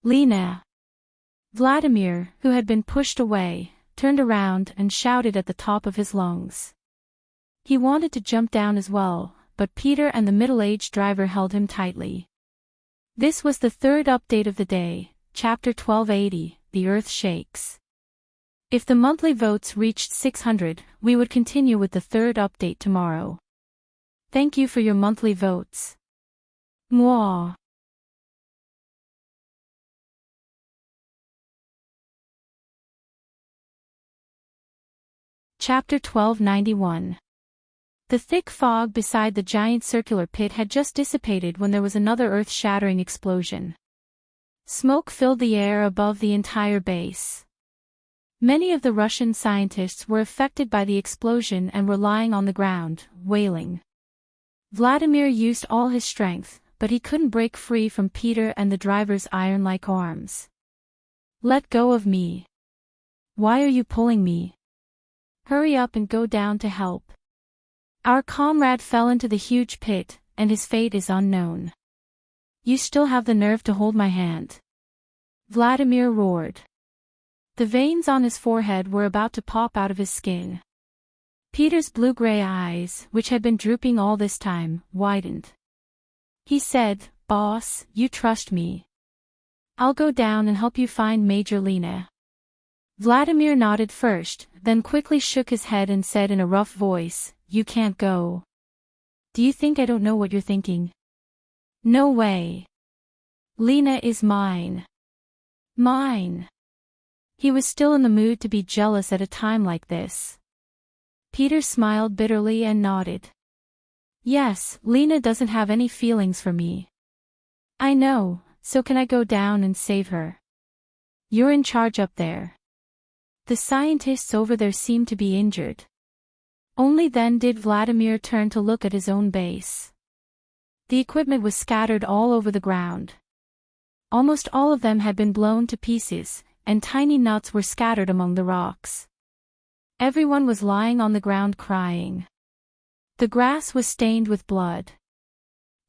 Lena! Vladimir, who had been pushed away, turned around and shouted at the top of his lungs. He wanted to jump down as well, but Peter and the middle-aged driver held him tightly. This was the third update of the day, Chapter 1280, The Earth Shakes. If the monthly votes reached 600, we would continue with the third update tomorrow. Thank you for your monthly votes. Mwah. Chapter 1291. The thick fog beside the giant circular pit had just dissipated when there was another earth-shattering explosion. Smoke filled the air above the entire base. Many of the Russian scientists were affected by the explosion and were lying on the ground, wailing. Vladimir used all his strength, but he couldn't break free from Peter and the driver's iron-like arms. "Let go of me. Why are you pulling me? Hurry up and go down to help. Our comrade fell into the huge pit, and his fate is unknown. You still have the nerve to hold my hand?" Vladimir roared. The veins on his forehead were about to pop out of his skin. Peter's blue-gray eyes, which had been drooping all this time, widened. He said, "Boss, you trust me. I'll go down and help you find Major Lena." Vladimir nodded first, then quickly shook his head and said in a rough voice, "You can't go. Do you think I don't know what you're thinking? No way. Lena is mine. Mine." He was still in the mood to be jealous at a time like this. Peter smiled bitterly and nodded. "Yes, Lena doesn't have any feelings for me. I know, so can I go down and save her? You're in charge up there." The scientists over there seemed to be injured. Only then did Vladimir turn to look at his own base. The equipment was scattered all over the ground. Almost all of them had been blown to pieces, and tiny nuts were scattered among the rocks. Everyone was lying on the ground crying. The grass was stained with blood.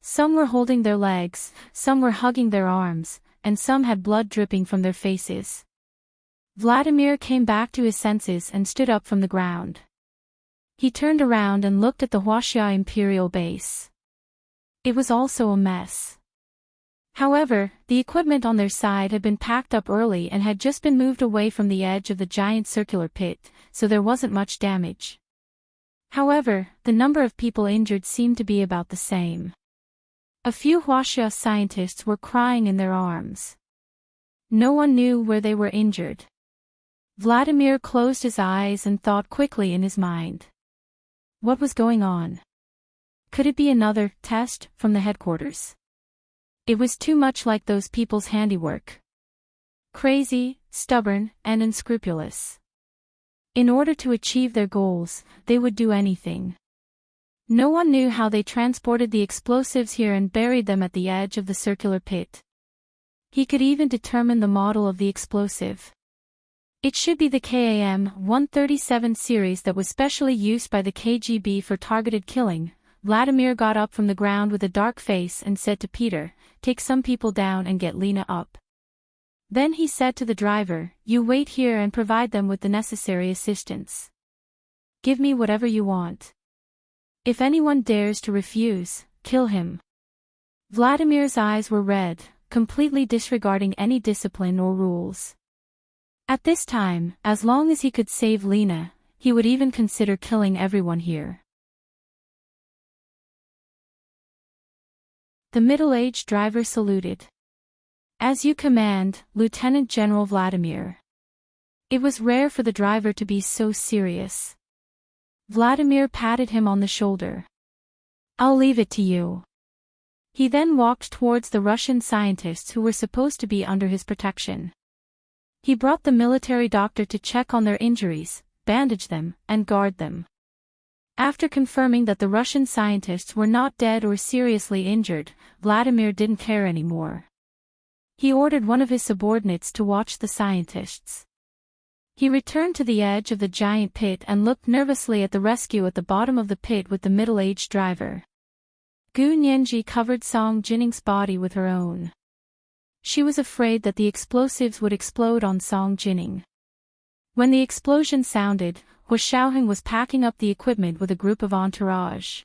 Some were holding their legs, some were hugging their arms, and some had blood dripping from their faces. Vladimir came back to his senses and stood up from the ground. He turned around and looked at the Huaxia Imperial base. It was also a mess. However, the equipment on their side had been packed up early and had just been moved away from the edge of the giant circular pit, so there wasn't much damage. However, the number of people injured seemed to be about the same. A few Huaxia scientists were crying in their arms. No one knew where they were injured. Vladimir closed his eyes and thought quickly in his mind. What was going on? Could it be another test from the headquarters? It was too much like those people's handiwork. Crazy, stubborn, and unscrupulous. In order to achieve their goals, they would do anything. No one knew how they transported the explosives here and buried them at the edge of the circular pit. He could even determine the model of the explosive. It should be the KAM-137 series that was specially used by the KGB for targeted killing. Vladimir got up from the ground with a dark face and said to Peter, "Take some people down and get Lena up." Then he said to the driver, "You wait here and provide them with the necessary assistance. Give me whatever you want. If anyone dares to refuse, kill him." Vladimir's eyes were red, completely disregarding any discipline or rules. At this time, as long as he could save Lena, he would even consider killing everyone here. The middle-aged driver saluted. "As you command, Lieutenant General Vladimir." It was rare for the driver to be so serious. Vladimir patted him on the shoulder. "I'll leave it to you." He then walked towards the Russian scientists who were supposed to be under his protection. He brought the military doctor to check on their injuries, bandage them, and guard them. After confirming that the Russian scientists were not dead or seriously injured, Vladimir didn't care anymore. He ordered one of his subordinates to watch the scientists. He returned to the edge of the giant pit and looked nervously at the rescue at the bottom of the pit with the middle-aged driver. Gu Nianji covered Song Jinning's body with her own. She was afraid that the explosives would explode on Song Jinning. When the explosion sounded, Hu Xiaoheng was packing up the equipment with a group of entourage.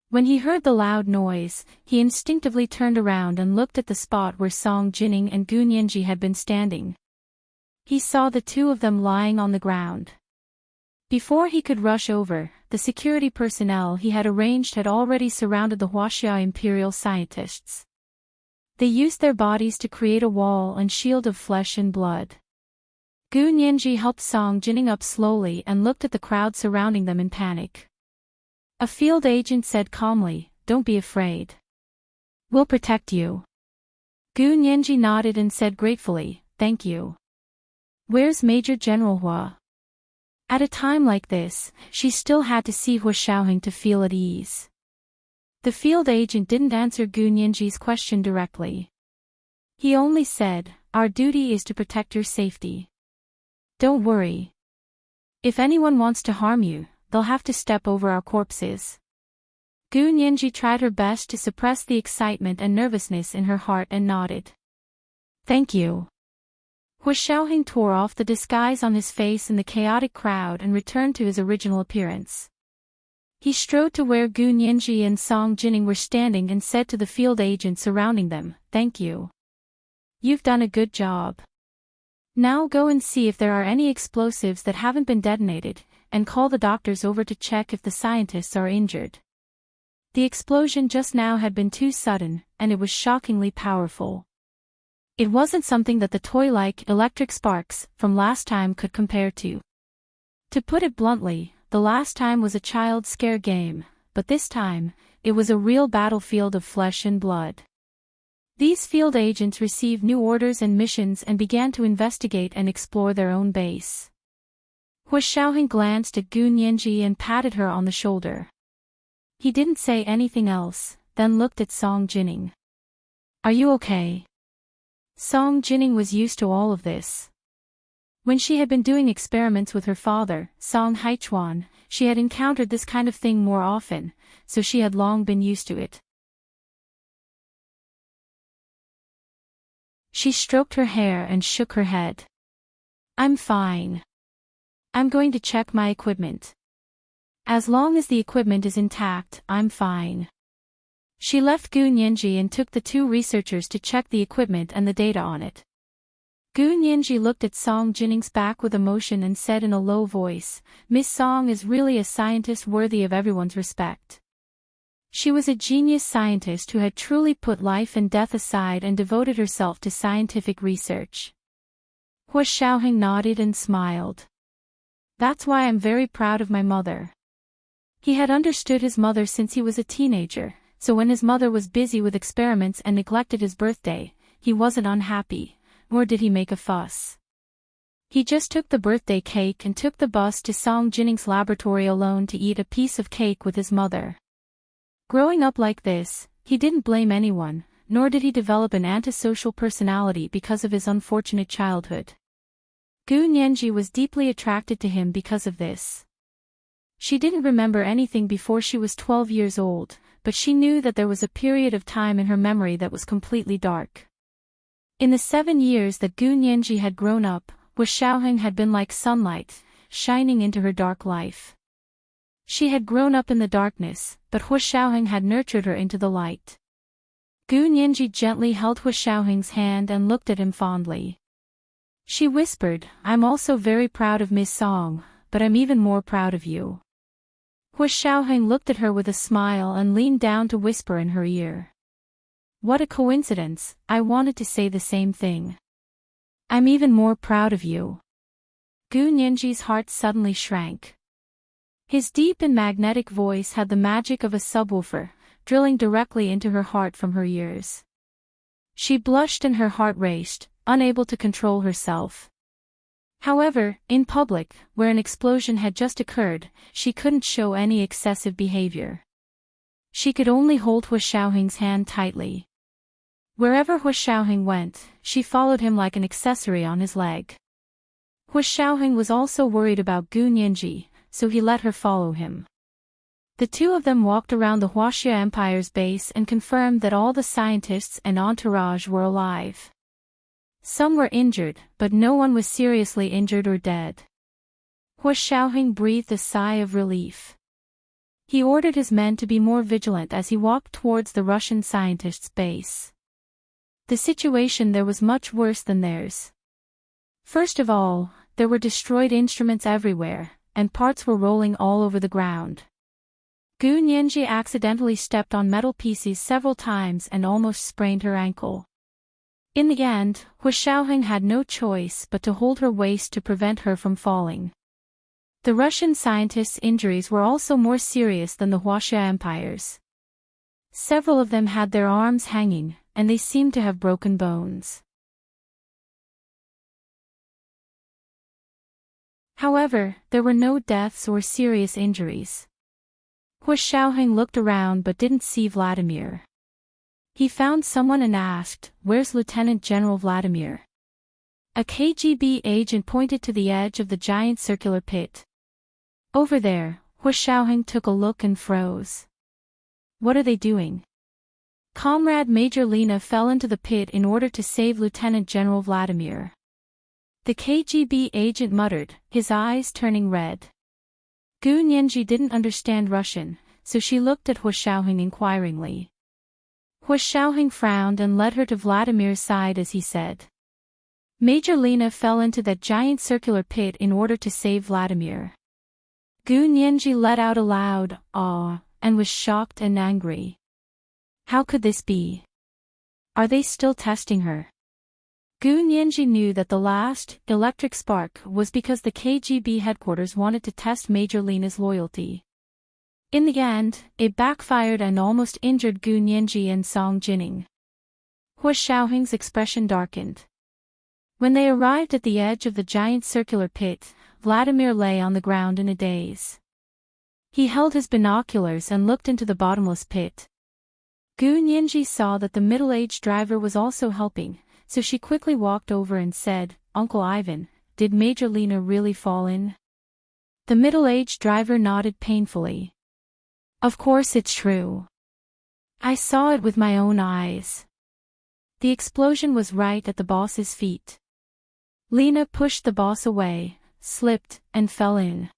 When he heard the loud noise, he instinctively turned around and looked at the spot where Song Jinning and Gu Nianji had been standing. He saw the two of them lying on the ground. Before he could rush over, the security personnel he had arranged had already surrounded the Huaxia Imperial scientists. They used their bodies to create a wall and shield of flesh and blood. Gu Nianji helped Song Jinning up slowly and looked at the crowd surrounding them in panic. A field agent said calmly, "Don't be afraid. We'll protect you." Gu Nianji nodded and said gratefully, "Thank you." "Where's Major General Hua?" At a time like this, she still had to see Hua Xiaoheng to feel at ease. The field agent didn't answer Gu Nianji's question directly. He only said, "Our duty is to protect your safety. Don't worry. If anyone wants to harm you, they'll have to step over our corpses." Gu Nianji tried her best to suppress the excitement and nervousness in her heart and nodded. "Thank you." Hua Xiaoheng tore off the disguise on his face in the chaotic crowd and returned to his original appearance. He strode to where Gu Nianji and Song Jining were standing and said to the field agent surrounding them, "Thank you. You've done a good job. Now go and see if there are any explosives that haven't been detonated, and call the doctors over to check if the scientists are injured." The explosion just now had been too sudden, and it was shockingly powerful. It wasn't something that the toy-like electric sparks from last time could compare to. To put it bluntly, the last time was a child scare game, but this time, it was a real battlefield of flesh and blood. These field agents received new orders and missions and began to investigate and explore their own base. Hua Xiaoheng glanced at Gu Nianji and patted her on the shoulder. He didn't say anything else, then looked at Song Jining. "Are you okay?" Song Jining was used to all of this. When she had been doing experiments with her father, Song Haichuan, she had encountered this kind of thing more often, so she had long been used to it. She stroked her hair and shook her head. "I'm fine. I'm going to check my equipment. As long as the equipment is intact, I'm fine." She left Gu Nianji and took the two researchers to check the equipment and the data on it. Gu Nianji looked at Song Jining's back with emotion and said in a low voice, "Miss Song is really a scientist worthy of everyone's respect. She was a genius scientist who had truly put life and death aside and devoted herself to scientific research." Hua Xiaoheng nodded and smiled. "That's why I'm very proud of my mother." He had understood his mother since he was a teenager, so when his mother was busy with experiments and neglected his birthday, he wasn't unhappy, nor did he make a fuss. He just took the birthday cake and took the bus to Song Jining's laboratory alone to eat a piece of cake with his mother. Growing up like this, he didn't blame anyone, nor did he develop an antisocial personality because of his unfortunate childhood. Gu Nianji was deeply attracted to him because of this. She didn't remember anything before she was 12 years old, but she knew that there was a period of time in her memory that was completely dark. In the 7 years that Gu Nianji had grown up, Hua Xiaoheng had been like sunlight, shining into her dark life. She had grown up in the darkness, but Hua Xiaoheng had nurtured her into the light. Gu Nianji gently held Hua Xiaoheng's hand and looked at him fondly. She whispered, "I'm also very proud of Miss Song, but I'm even more proud of you." Hua Xiaoheng looked at her with a smile and leaned down to whisper in her ear. "What a coincidence, I wanted to say the same thing. I'm even more proud of you." Gu Nianji's heart suddenly shrank. His deep and magnetic voice had the magic of a subwoofer, drilling directly into her heart from her ears. She blushed and her heart raced, unable to control herself. However, in public, where an explosion had just occurred, she couldn't show any excessive behavior. She could only hold Hua Xiaoheng's hand tightly. Wherever Hua Xiaoheng went, she followed him like an accessory on his leg. Hua Xiaoheng was also worried about Gu Nianji, so he let her follow him. The two of them walked around the Huaxia Empire's base and confirmed that all the scientists and entourage were alive. Some were injured, but no one was seriously injured or dead. Hua Xiaoheng breathed a sigh of relief. He ordered his men to be more vigilant as he walked towards the Russian scientists' base. The situation there was much worse than theirs. First of all, there were destroyed instruments everywhere, and parts were rolling all over the ground. Gu Nianji accidentally stepped on metal pieces several times and almost sprained her ankle. In the end, Hua Xiaoheng had no choice but to hold her waist to prevent her from falling. The Russian scientists' injuries were also more serious than the Huaxia Empire's. Several of them had their arms hanging, and they seemed to have broken bones. However, there were no deaths or serious injuries. Hu Xiaoheng looked around but didn't see Vladimir. He found someone and asked, "Where's Lieutenant General Vladimir?" A KGB agent pointed to the edge of the giant circular pit. "Over there." Hu Xiaoheng took a look and froze. "What are they doing?" Comrade Major Lena fell into the pit in order to save Lieutenant General Vladimir. The KGB agent muttered, his eyes turning red. Gu Nianji didn't understand Russian, so she looked at Hu Xiaoheng inquiringly. Hu Xiaoheng frowned and led her to Vladimir's side as he said. Major Lena fell into that giant circular pit in order to save Vladimir. Gu Nianji let out a loud "aw," and was shocked and angry. How could this be? Are they still testing her? Gu Nianji knew that the last electric spark was because the KGB headquarters wanted to test Major Lena's loyalty. In the end, it backfired and almost injured Gu Nianji and Song Jining. Hu Xiaoheng's expression darkened. When they arrived at the edge of the giant circular pit, Vladimir lay on the ground in a daze. He held his binoculars and looked into the bottomless pit. Gu Nianji saw that the middle-aged driver was also helping, so she quickly walked over and said, "Uncle Ivan, did Major Lena really fall in?" The middle-aged driver nodded painfully. "Of course it's true. I saw it with my own eyes." The explosion was right at the boss's feet. Lena pushed the boss away, slipped, and fell in.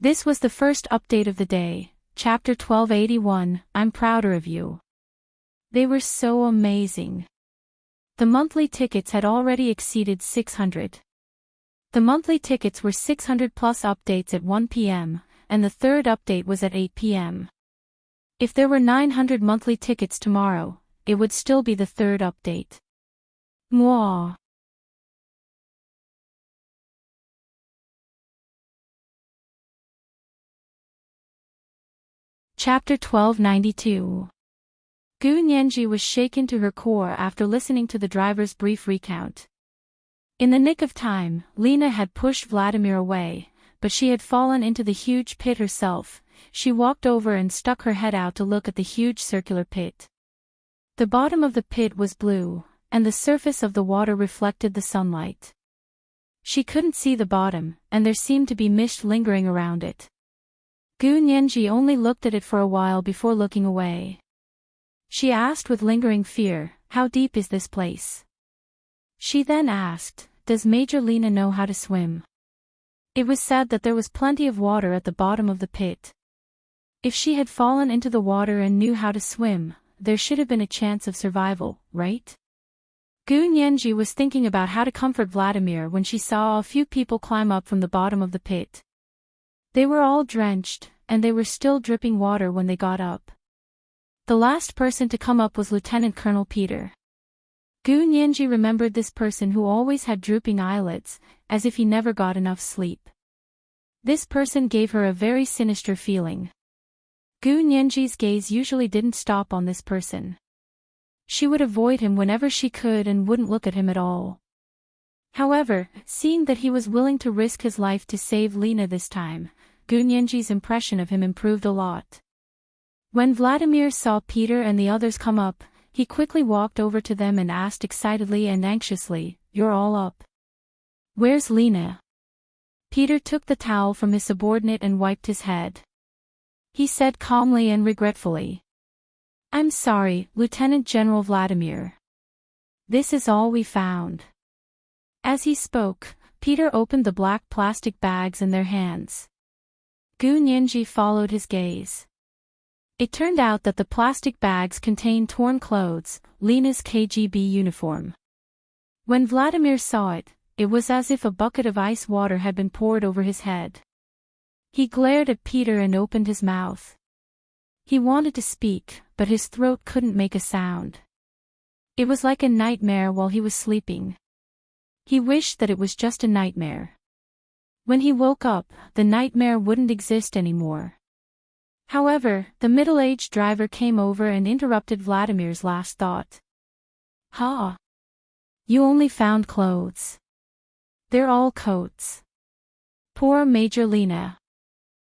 This was the first update of the day, Chapter 1281, I'm prouder of you. They were so amazing. The monthly tickets had already exceeded 600. The monthly tickets were 600 plus updates at 1 p.m., and the third update was at 8 p.m. If there were 900 monthly tickets tomorrow, it would still be the third update. Mwah. Chapter 1292. Gu Nianji was shaken to her core after listening to the driver's brief recount. In the nick of time, Lena had pushed Vladimir away, but she had fallen into the huge pit herself. She walked over and stuck her head out to look at the huge circular pit. The bottom of the pit was blue, and the surface of the water reflected the sunlight. She couldn't see the bottom, and there seemed to be mist lingering around it. Gu Nianji only looked at it for a while before looking away. She asked with lingering fear, "How deep is this place?" She then asked, "Does Major Lena know how to swim?" It was said that there was plenty of water at the bottom of the pit. If she had fallen into the water and knew how to swim, there should have been a chance of survival, right? Gu Nianji was thinking about how to comfort Vladimir when she saw a few people climb up from the bottom of the pit. They were all drenched, and they were still dripping water when they got up. The last person to come up was Lieutenant Colonel Peter. Gu Nianji remembered this person who always had drooping eyelids, as if he never got enough sleep. This person gave her a very sinister feeling. Gu Nianji's gaze usually didn't stop on this person. She would avoid him whenever she could and wouldn't look at him at all. However, seeing that he was willing to risk his life to save Lena this time, Gu Nianji's impression of him improved a lot. When Vladimir saw Peter and the others come up, he quickly walked over to them and asked excitedly and anxiously, "You're all up? Where's Lena?" Peter took the towel from his subordinate and wiped his head. He said calmly and regretfully, "I'm sorry, Lieutenant General Vladimir. This is all we found." As he spoke, Peter opened the black plastic bags in their hands. Gu Nianji followed his gaze. It turned out that the plastic bags contained torn clothes, Lena's KGB uniform. When Vladimir saw it, it was as if a bucket of ice water had been poured over his head. He glared at Peter and opened his mouth. He wanted to speak, but his throat couldn't make a sound. It was like a nightmare while he was sleeping. He wished that it was just a nightmare. When he woke up, the nightmare wouldn't exist anymore. However, the middle-aged driver came over and interrupted Vladimir's last thought. Ha! You only found clothes. They're all coats. Poor Major Lena.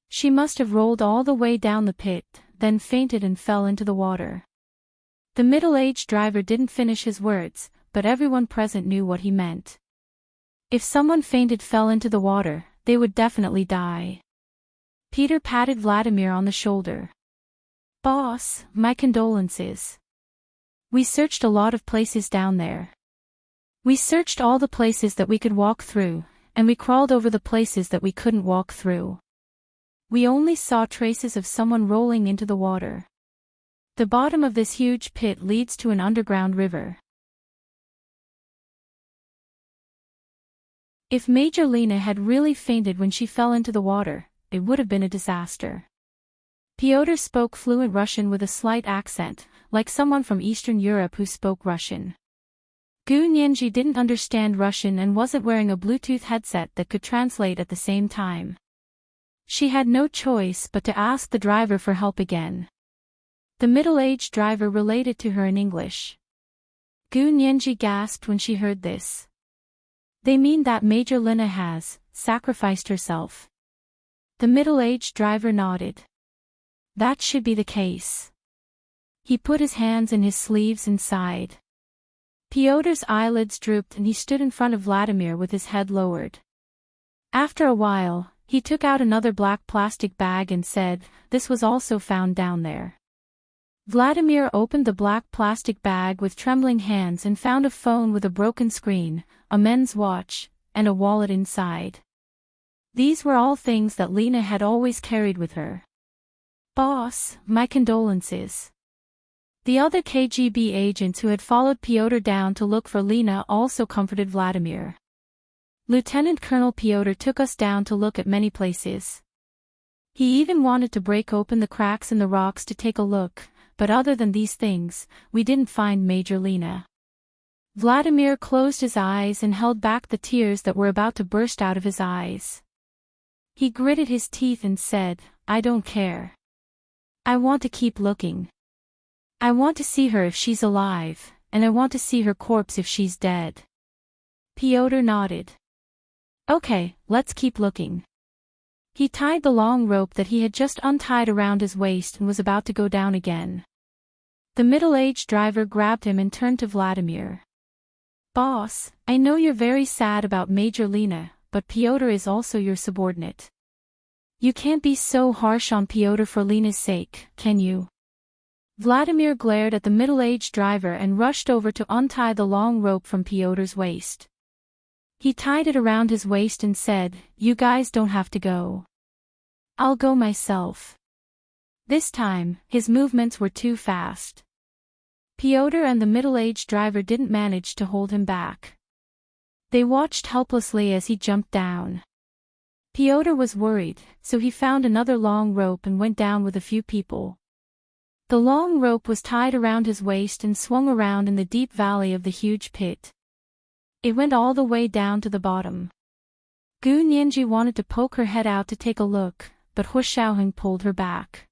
She must have rolled all the way down the pit, then fainted and fell into the water. The middle-aged driver didn't finish his words, but everyone present knew what he meant. If someone fainted fell into the water, they would definitely die. Peter patted Vladimir on the shoulder. Boss, my condolences. We searched a lot of places down there. We searched all the places that we could walk through, and we crawled over the places that we couldn't walk through. We only saw traces of someone rolling into the water. The bottom of this huge pit leads to an underground river. If Major Lena had really fainted when she fell into the water, it would have been a disaster. Pyotr spoke fluent Russian with a slight accent, like someone from Eastern Europe who spoke Russian. Gu Nianji didn't understand Russian and wasn't wearing a Bluetooth headset that could translate at the same time. She had no choice but to ask the driver for help again. The middle-aged driver related to her in English. Gu Nianji gasped when she heard this. They mean that Major Lena has sacrificed herself. The middle-aged driver nodded. That should be the case. He put his hands in his sleeves and sighed. Pyotr's eyelids drooped and he stood in front of Vladimir with his head lowered. After a while, he took out another black plastic bag and said, "This was also found down there." Vladimir opened the black plastic bag with trembling hands and found a phone with a broken screen, a men's watch, and a wallet inside. These were all things that Lena had always carried with her. Boss, my condolences. The other KGB agents who had followed Pyotr down to look for Lena also comforted Vladimir. Lieutenant Colonel Pyotr took us down to look at many places. He even wanted to break open the cracks in the rocks to take a look, but other than these things, we didn't find Major Lena. Vladimir closed his eyes and held back the tears that were about to burst out of his eyes. He gritted his teeth and said, "I don't care. I want to keep looking. I want to see her if she's alive, and I want to see her corpse if she's dead." Pyotr nodded. Okay, let's keep looking. He tied the long rope that he had just untied around his waist and was about to go down again. The middle-aged driver grabbed him and turned to Vladimir. Boss, I know you're very sad about Major Lena, but Pyotr is also your subordinate. You can't be so harsh on Pyotr for Lena's sake, can you? Vladimir glared at the middle-aged driver and rushed over to untie the long rope from Pyotr's waist. He tied it around his waist and said, "You guys don't have to go. I'll go myself." This time, his movements were too fast. Pyotr and the middle-aged driver didn't manage to hold him back. They watched helplessly as he jumped down. Pyotr was worried, so he found another long rope and went down with a few people. The long rope was tied around his waist and swung around in the deep valley of the huge pit. It went all the way down to the bottom. Gu Nianji wanted to poke her head out to take a look, but Hu Xiaoheng pulled her back.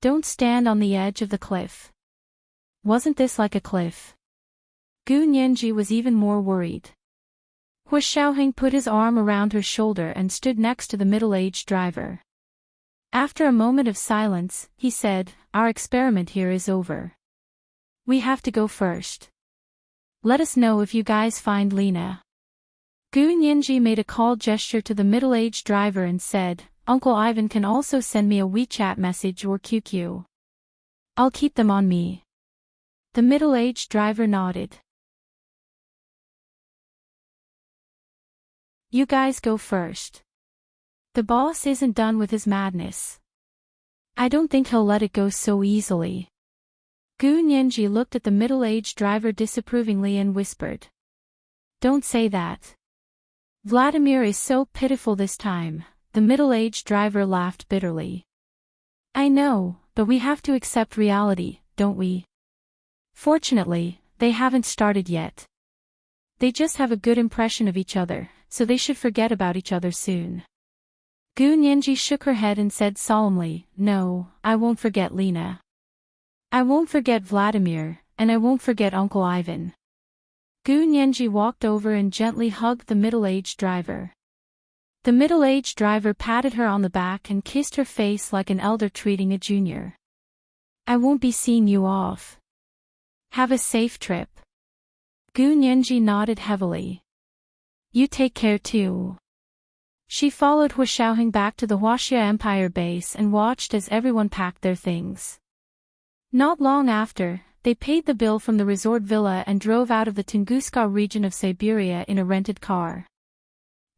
Don't stand on the edge of the cliff. Wasn't this like a cliff? Gu Nianji was even more worried. Hu Xiaoheng put his arm around her shoulder and stood next to the middle-aged driver. After a moment of silence, he said, "Our experiment here is over. We have to go first. Let us know if you guys find Lena." Gu Nianji made a call gesture to the middle-aged driver and said, "Uncle Ivan can also send me a WeChat message or QQ. I'll keep them on me." The middle-aged driver nodded. You guys go first. The boss isn't done with his madness. I don't think he'll let it go so easily. Gu Nianji looked at the middle-aged driver disapprovingly and whispered. Don't say that. Vladimir is so pitiful this time. The middle-aged driver laughed bitterly. I know, but we have to accept reality, don't we? Fortunately, they haven't started yet. They just have a good impression of each other, so they should forget about each other soon. Gu Nianji shook her head and said solemnly, "No, I won't forget Lena. I won't forget Vladimir, and I won't forget Uncle Ivan. Gu Nianji walked over and gently hugged the middle-aged driver. The middle-aged driver patted her on the back and kissed her face like an elder treating a junior. I won't be seeing you off. Have a safe trip. Gu Nianji nodded heavily. You take care too. She followed Hu Shaoheng back to the Huaxia Empire base and watched as everyone packed their things. Not long after, they paid the bill from the resort villa and drove out of the Tunguska region of Siberia in a rented car.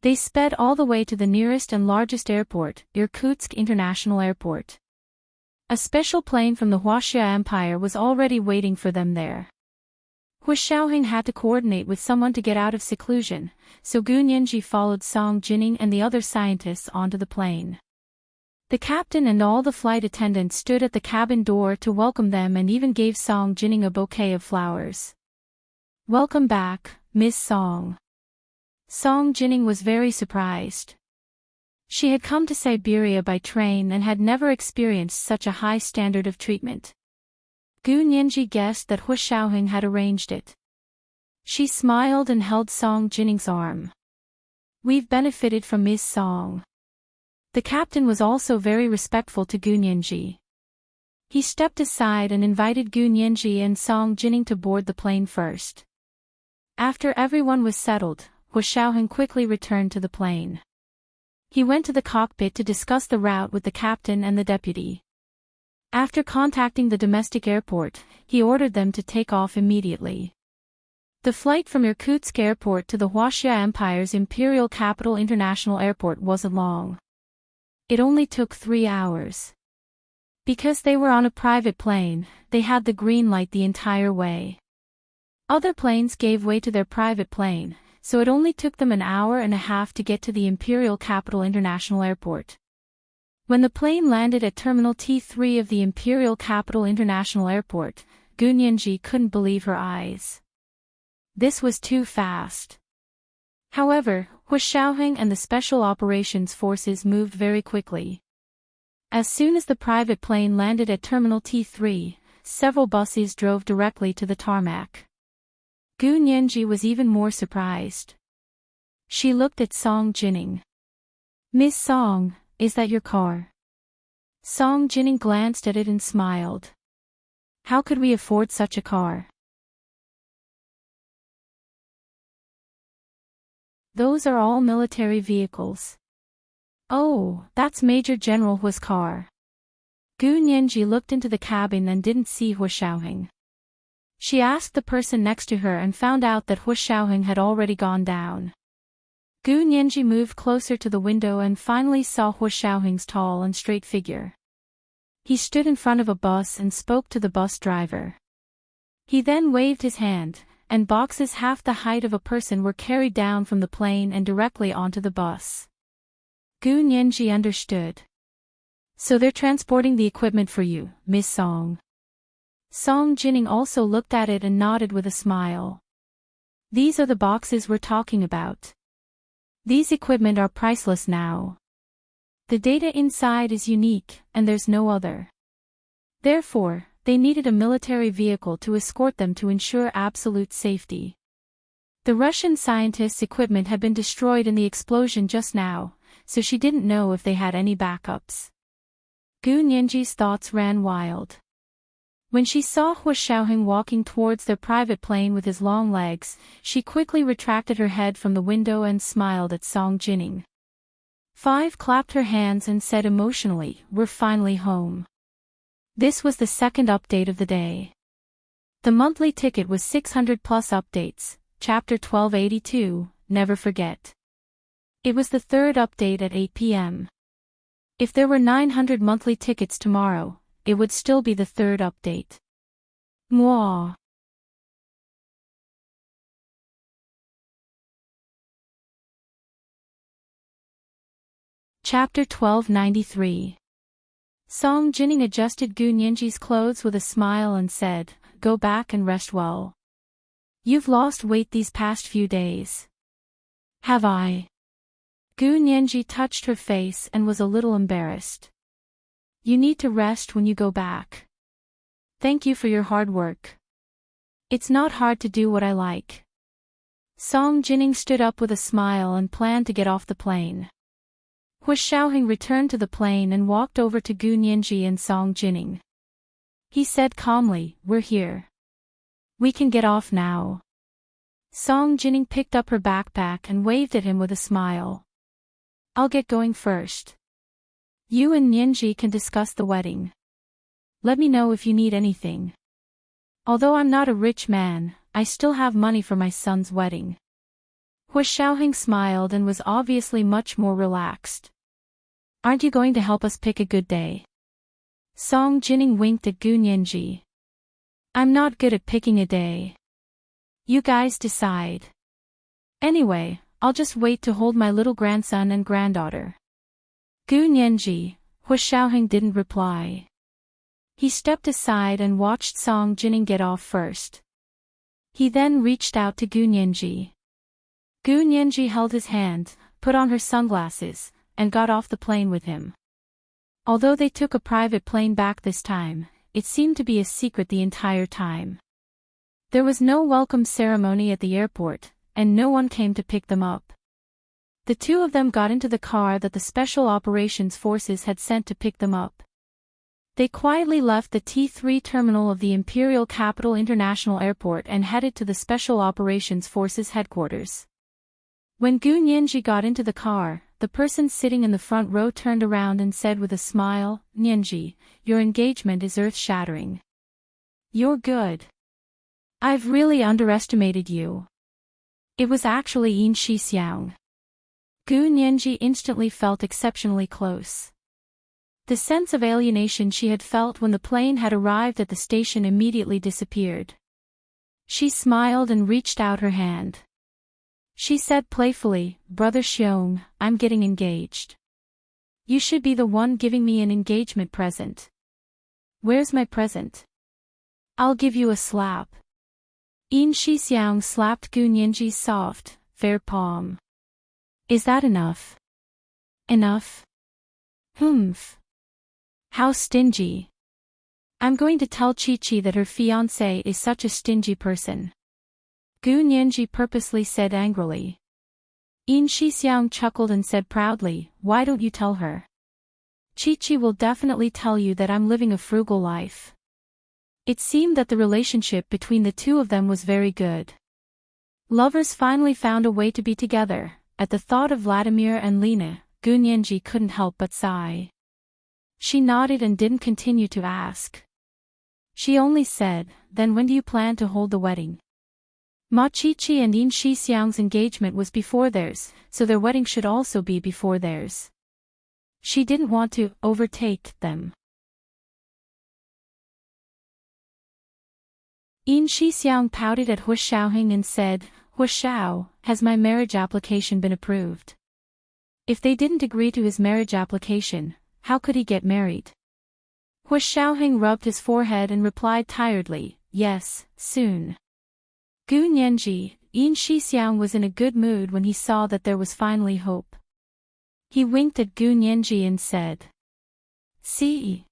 They sped all the way to the nearest and largest airport, Irkutsk International Airport. A special plane from the Huaxia Empire was already waiting for them there. Hu Shaoheng had to coordinate with someone to get out of seclusion, so Gu Nianji followed Song Jining and the other scientists onto the plane. The captain and all the flight attendants stood at the cabin door to welcome them and even gave Song Jining a bouquet of flowers. Welcome back, Miss Song. Song Jining was very surprised. She had come to Siberia by train and had never experienced such a high standard of treatment. Gu Nianji guessed that Hu Shaoheng had arranged it. She smiled and held Song Jining's arm. We've benefited from Miss Song. The captain was also very respectful to Gu Nianji. He stepped aside and invited Gu Nianji and Song Jining to board the plane first. After everyone was settled, Hu Shaoheng quickly returned to the plane. He went to the cockpit to discuss the route with the captain and the deputy. After contacting the domestic airport, he ordered them to take off immediately. The flight from Irkutsk Airport to the Huaxia Empire's imperial capital international airport wasn't long. It only took 3 hours. Because they were on a private plane, they had the green light the entire way. Other planes gave way to their private plane, so it only took them an hour and a half to get to the imperial capital international airport. When the plane landed at Terminal T3 of the Imperial Capital International Airport, Gu Nianji couldn't believe her eyes. This was too fast. However, Hu Shaoheng and the Special Operations Forces moved very quickly. As soon as the private plane landed at Terminal T3, several buses drove directly to the tarmac. Gu Nianji was even more surprised. She looked at Song Jining. Miss Song, is that your car? Song Jining glanced at it and smiled. How could we afford such a car? Those are all military vehicles. Oh, that's Major General Hu's car. Gu Nianji looked into the cabin and didn't see Hu Shaoheng. She asked the person next to her and found out that Hu Shaoheng had already gone down. Gu Nianji moved closer to the window and finally saw Hu Shaoheng's tall and straight figure. He stood in front of a bus and spoke to the bus driver. He then waved his hand, and boxes half the height of a person were carried down from the plane and directly onto the bus. Gu Nianji understood. So they're transporting the equipment for you, Miss Song. Song Jining also looked at it and nodded with a smile. These are the boxes we're talking about. These equipment are priceless now. The data inside is unique, and there's no other. Therefore, they needed a military vehicle to escort them to ensure absolute safety. The Russian scientists' equipment had been destroyed in the explosion just now, so she didn't know if they had any backups. Gu Nianji's thoughts ran wild. When she saw Hu Shaoheng walking towards their private plane with his long legs, she quickly retracted her head from the window and smiled at Song Jining. Five clapped her hands and said emotionally, "We're finally home." This was the second update of the day. The monthly ticket was 600 plus updates, chapter 1282, Never Forget. It was the third update at 8 p.m. If there were 900 monthly tickets tomorrow, it would still be the third update. Mwah. Chapter 1293. Song Jining adjusted Gu Nianji's clothes with a smile and said, "Go back and rest well. You've lost weight these past few days." "Have I?" Gu Nianji touched her face and was a little embarrassed. "You need to rest when you go back. Thank you for your hard work." It's not hard to do what I like. Song Jining stood up with a smile and planned to get off the plane. Hu Xiaoheng returned to the plane and walked over to Gu Nianji and Song Jining. He said calmly, "We're here. We can get off now." Song Jining picked up her backpack and waved at him with a smile. "I'll get going first. You and Nianji can discuss the wedding. Let me know if you need anything. Although I'm not a rich man, I still have money for my son's wedding." Hu Xiaoheng smiled and was obviously much more relaxed. "Aren't you going to help us pick a good day?" Song Jining winked at Gu Nianji. "I'm not good at picking a day. You guys decide. Anyway, I'll just wait to hold my little grandson and granddaughter." Gu Nianji, Hu Xiaoheng didn't reply. He stepped aside and watched Song Jining get off first. He then reached out to Gu Nianji. Gu Nianji held his hand, put on her sunglasses, and got off the plane with him. Although they took a private plane back this time, it seemed to be a secret the entire time. There was no welcome ceremony at the airport, and no one came to pick them up. The two of them got into the car that the Special Operations Forces had sent to pick them up. They quietly left the T3 terminal of the Imperial Capital International Airport and headed to the Special Operations Forces headquarters. When Gu Nianji got into the car, the person sitting in the front row turned around and said with a smile, "Nianji, your engagement is earth-shattering. You're good. I've really underestimated you." It was actually Yin Shixiang. Gu Nianji instantly felt exceptionally close. The sense of alienation she had felt when the plane had arrived at the station immediately disappeared. She smiled and reached out her hand. She said playfully, "Brother Xiong, I'm getting engaged. You should be the one giving me an engagement present." "Where's my present?" "I'll give you a slap." Yin Shixiang slapped Gu Nianji's soft, fair palm. "Is that enough?" "Enough? Humph. How stingy. I'm going to tell Chi-Chi that her fiancé is such a stingy person." Gu Nianji purposely said angrily. Yin Shixiang chuckled and said proudly, "Why don't you tell her? Chi-Chi will definitely tell you that I'm living a frugal life." It seemed that the relationship between the two of them was very good. Lovers finally found a way to be together. At the thought of Vladimir and Lena, Gu Nianji couldn't help but sigh. She nodded and didn't continue to ask. She only said, "Then when do you plan to hold the wedding?" Ma Chi-Chi and Yin Shixiang's engagement was before theirs, so their wedding should also be before theirs. She didn't want to overtake them. Yin Shixiang pouted at Hu Xiaoheng and said, "Hu Xiao, has my marriage application been approved?" If they didn't agree to his marriage application, how could he get married? Hu Xiaoheng rubbed his forehead and replied tiredly, "Yes, soon." Gu Nianji, Yin Shixiang was in a good mood when he saw that there was finally hope. He winked at Gu Nianji and said, "See?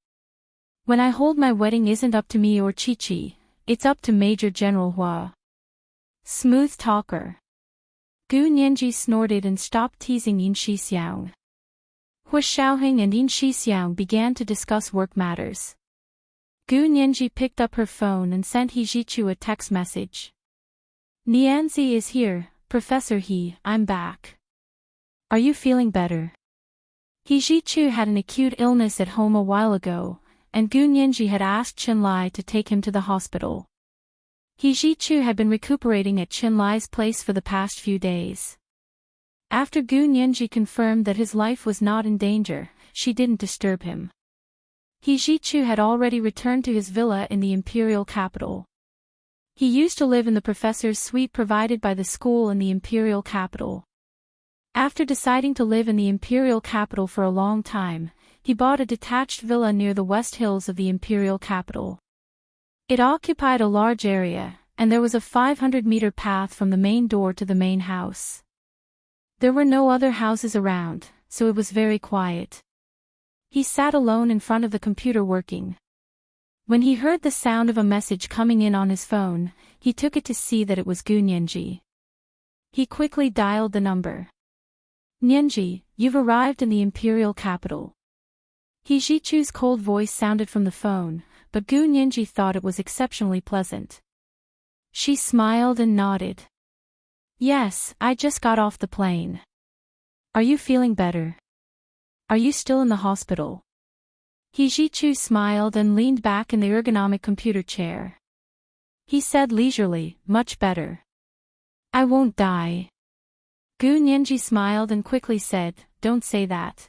When I hold my wedding isn't up to me or Chi-Chi, it's up to Major General Hua. Smooth talker." Gu Nianji snorted and stopped teasing Yin Shixiang. Hu Xiaoheng and Yin Shixiang began to discuss work matters. Gu Nianji picked up her phone and sent He Jichu a text message. "Nianzi is here, Professor He, I'm back. Are you feeling better?" He Jichu had an acute illness at home a while ago, and Gu Nianji had asked Qinlai to take him to the hospital. He Jichu had been recuperating at Qinlai's place for the past few days. After Gu Nianji confirmed that his life was not in danger, she didn't disturb him. He Jichu had already returned to his villa in the imperial capital. He used to live in the professor's suite provided by the school in the imperial capital. After deciding to live in the imperial capital for a long time, he bought a detached villa near the West Hills of the imperial capital. It occupied a large area, and there was a 500-meter path from the main door to the main house. There were no other houses around, so it was very quiet. He sat alone in front of the computer working. When he heard the sound of a message coming in on his phone, he took it to see that it was Gu Nianji. He quickly dialed the number. Nianji, you've arrived in the imperial capital. He Jichu's cold voice sounded from the phone, but Gu Nianji thought it was exceptionally pleasant. She smiled and nodded. Yes, I just got off the plane. Are you feeling better? Are you still in the hospital? He Jichu smiled and leaned back in the ergonomic computer chair. He said leisurely, much better. I won't die. Gu Nianji smiled and quickly said, don't say that.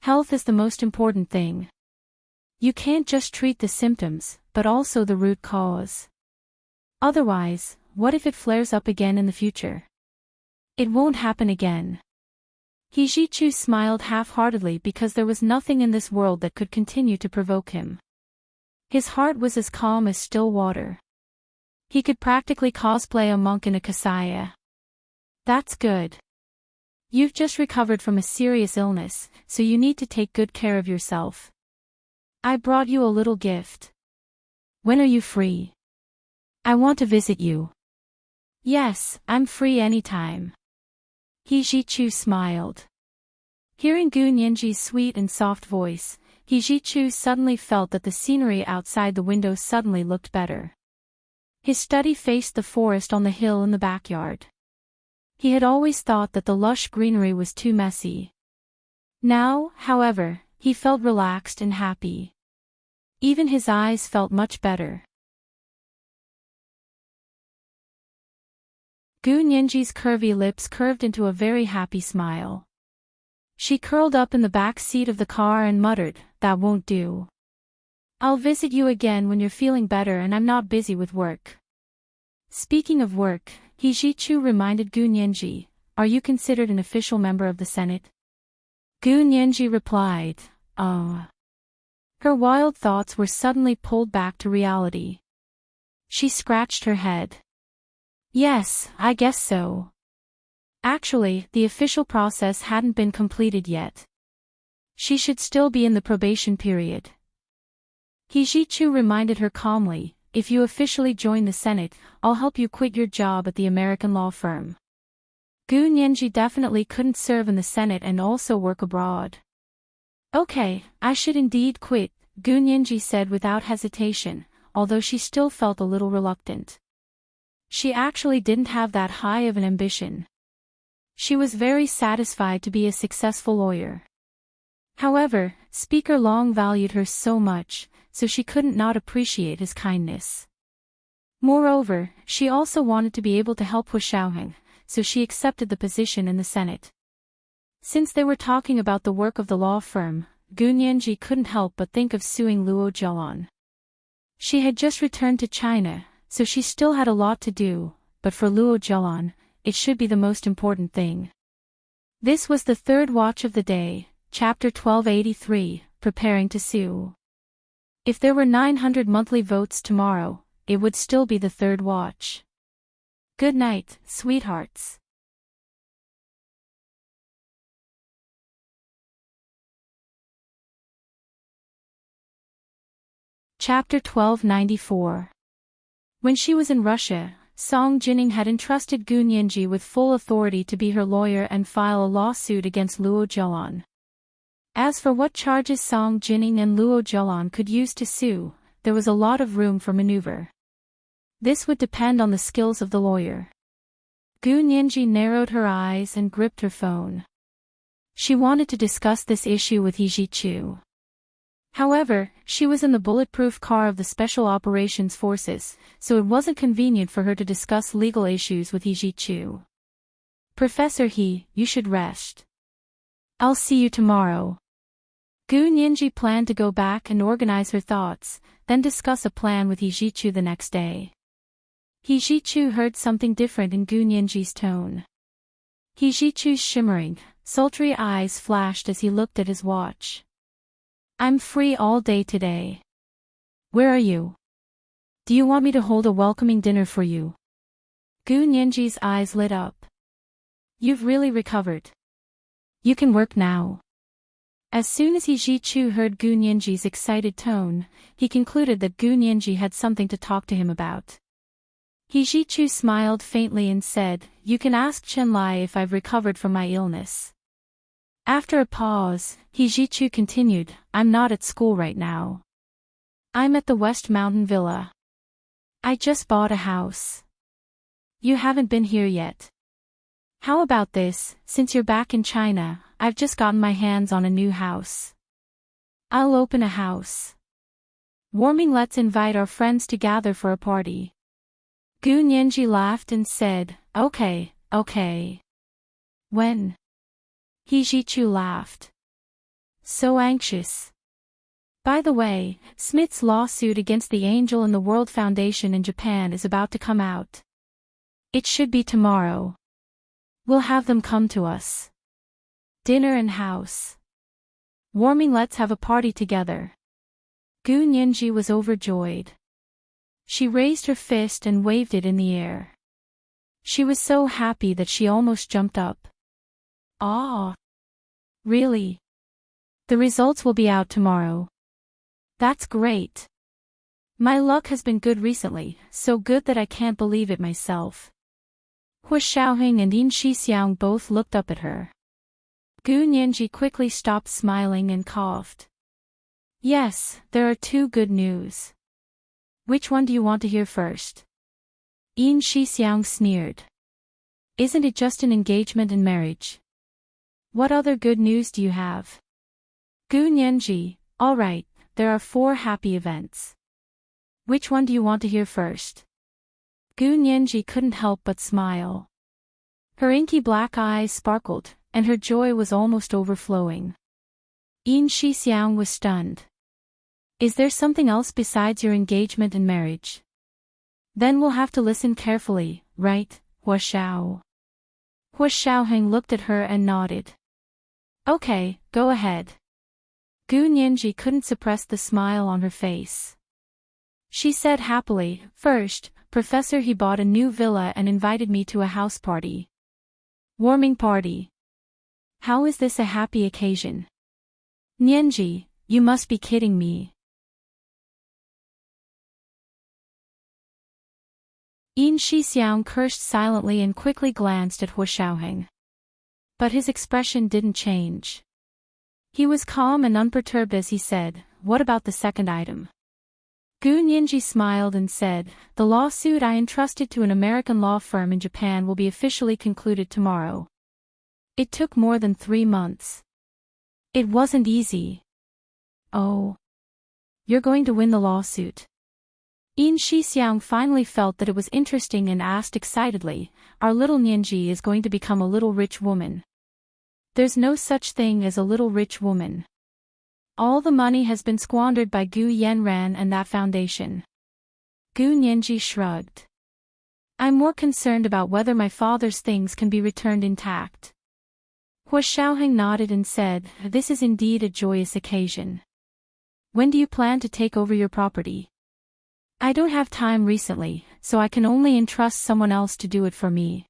Health is the most important thing. You can't just treat the symptoms, but also the root cause. Otherwise, what if it flares up again in the future? It won't happen again. He Jichu smiled half-heartedly because there was nothing in this world that could continue to provoke him. His heart was as calm as still water. He could practically cosplay a monk in a kasaya. That's good. You've just recovered from a serious illness, so you need to take good care of yourself. I brought you a little gift. When are you free? I want to visit you. Yes, I'm free anytime. He Jichu smiled. Hearing Gu Nianji's sweet and soft voice, He Jichu suddenly felt that the scenery outside the window suddenly looked better. His study faced the forest on the hill in the backyard. He had always thought that the lush greenery was too messy. Now, however, he felt relaxed and happy. Even his eyes felt much better. Gu Nianji's curvy lips curved into a very happy smile. She curled up in the back seat of the car and muttered, that won't do. I'll visit you again when you're feeling better and I'm not busy with work. Speaking of work, He Jichu reminded Gu Nianji, are you considered an official member of the Senate? Gu Nianji replied, oh. Her wild thoughts were suddenly pulled back to reality. She scratched her head. Yes, I guess so. Actually, the official process hadn't been completed yet. She should still be in the probation period. He Jichu reminded her calmly, if you officially join the Senate, I'll help you quit your job at the American law firm. Gu Nianji definitely couldn't serve in the Senate and also work abroad. Okay, I should indeed quit, Gu Nianji said without hesitation, although she still felt a little reluctant. She actually didn't have that high of an ambition. She was very satisfied to be a successful lawyer. However, Speaker Long valued her so much, so she couldn't not appreciate his kindness. Moreover, she also wanted to be able to help Hu Xiaoheng, so she accepted the position in the Senate. Since they were talking about the work of the law firm, Gu Nianji couldn't help but think of suing Luo Zhelan. She had just returned to China, so she still had a lot to do, but for Luo Zhelan, it should be the most important thing. This was the third watch of the day, chapter 1283, preparing to sue. If there were 900 monthly votes tomorrow, it would still be the third watch. Good night, sweethearts. Chapter 1294. When she was in Russia, Song Jining had entrusted Gu Nianji with full authority to be her lawyer and file a lawsuit against Luo Zhelan. As for what charges Song Jining and Luo Zhelan could use to sue, there was a lot of room for maneuver. This would depend on the skills of the lawyer. Gu Nianji narrowed her eyes and gripped her phone. She wanted to discuss this issue with He Jichu. However, she was in the bulletproof car of the Special Operations Forces, so it wasn't convenient for her to discuss legal issues with He Jichu. Professor He, you should rest. I'll see you tomorrow. Gu Nianji planned to go back and organize her thoughts, then discuss a plan with He Jichu the next day. He Jichu heard something different in Gu Nianji's tone. He Jichu's shimmering, sultry eyes flashed as he looked at his watch. I'm free all day today. Where are you? Do you want me to hold a welcoming dinner for you? Gu Nianji's eyes lit up. You've really recovered. You can work now. As soon as He Ji-chu heard Gu Nianji's excited tone, he concluded that Gu Nianji had something to talk to him about. He Ji-chu smiled faintly and said, "You can ask Chen Lai if I've recovered from my illness." After a pause, He Ji-chu continued, "I'm not at school right now. I'm at the West Mountain Villa. I just bought a house. You haven't been here yet. How about this, since you're back in China, I've just gotten my hands on a new house. I'll open a house warming. Let's invite our friends to gather for a party." Gu Nianji laughed and said, Okay. When? He Ji-chu laughed. So anxious. By the way, Smith's lawsuit against the Angel and the World Foundation in Japan is about to come out. It should be tomorrow. We'll have them come to us. Dinner and house warming. Let's have a party together. Gu Nianji was overjoyed. She raised her fist and waved it in the air. She was so happy that she almost jumped up. Ah! Really? The results will be out tomorrow. That's great. My luck has been good recently, so good that I can't believe it myself. Hua Xiaoheng and Yin Shixiang both looked up at her. Gu Nianji quickly stopped smiling and coughed. Yes, there are two good news. Which one do you want to hear first? Yin Shixiang sneered. Isn't it just an engagement and marriage? What other good news do you have? Gu Nianji, all right, there are 4 happy events. Which one do you want to hear first? Gu Nianji couldn't help but smile. Her inky black eyes sparkled, and her joy was almost overflowing. Yin Shixiang was stunned. Is there something else besides your engagement and marriage? Then we'll have to listen carefully, right, Hua Xiao? Hua Xiaoheng looked at her and nodded. Okay, go ahead. Gu Nianji couldn't suppress the smile on her face. She said happily, first, Professor, he bought a new villa and invited me to a house party. Warming party. How is this a happy occasion? Nianji, you must be kidding me. Yin Shixiang cursed silently and quickly glanced at Hua Xiaoheng. But his expression didn't change. He was calm and unperturbed as he said, what about the second item? Gu Nianji smiled and said, the lawsuit I entrusted to an American law firm in Japan will be officially concluded tomorrow. It took more than 3 months. It wasn't easy. Oh. You're going to win the lawsuit. Yin Shixiang finally felt that it was interesting and asked excitedly, our little Nianji is going to become a little rich woman. There's no such thing as a little rich woman. All the money has been squandered by Gu Yanran and that foundation. Gu Nianji shrugged. I'm more concerned about whether my father's things can be returned intact. Hua Xiaoheng nodded and said, this is indeed a joyous occasion. When do you plan to take over your property? I don't have time recently, so I can only entrust someone else to do it for me.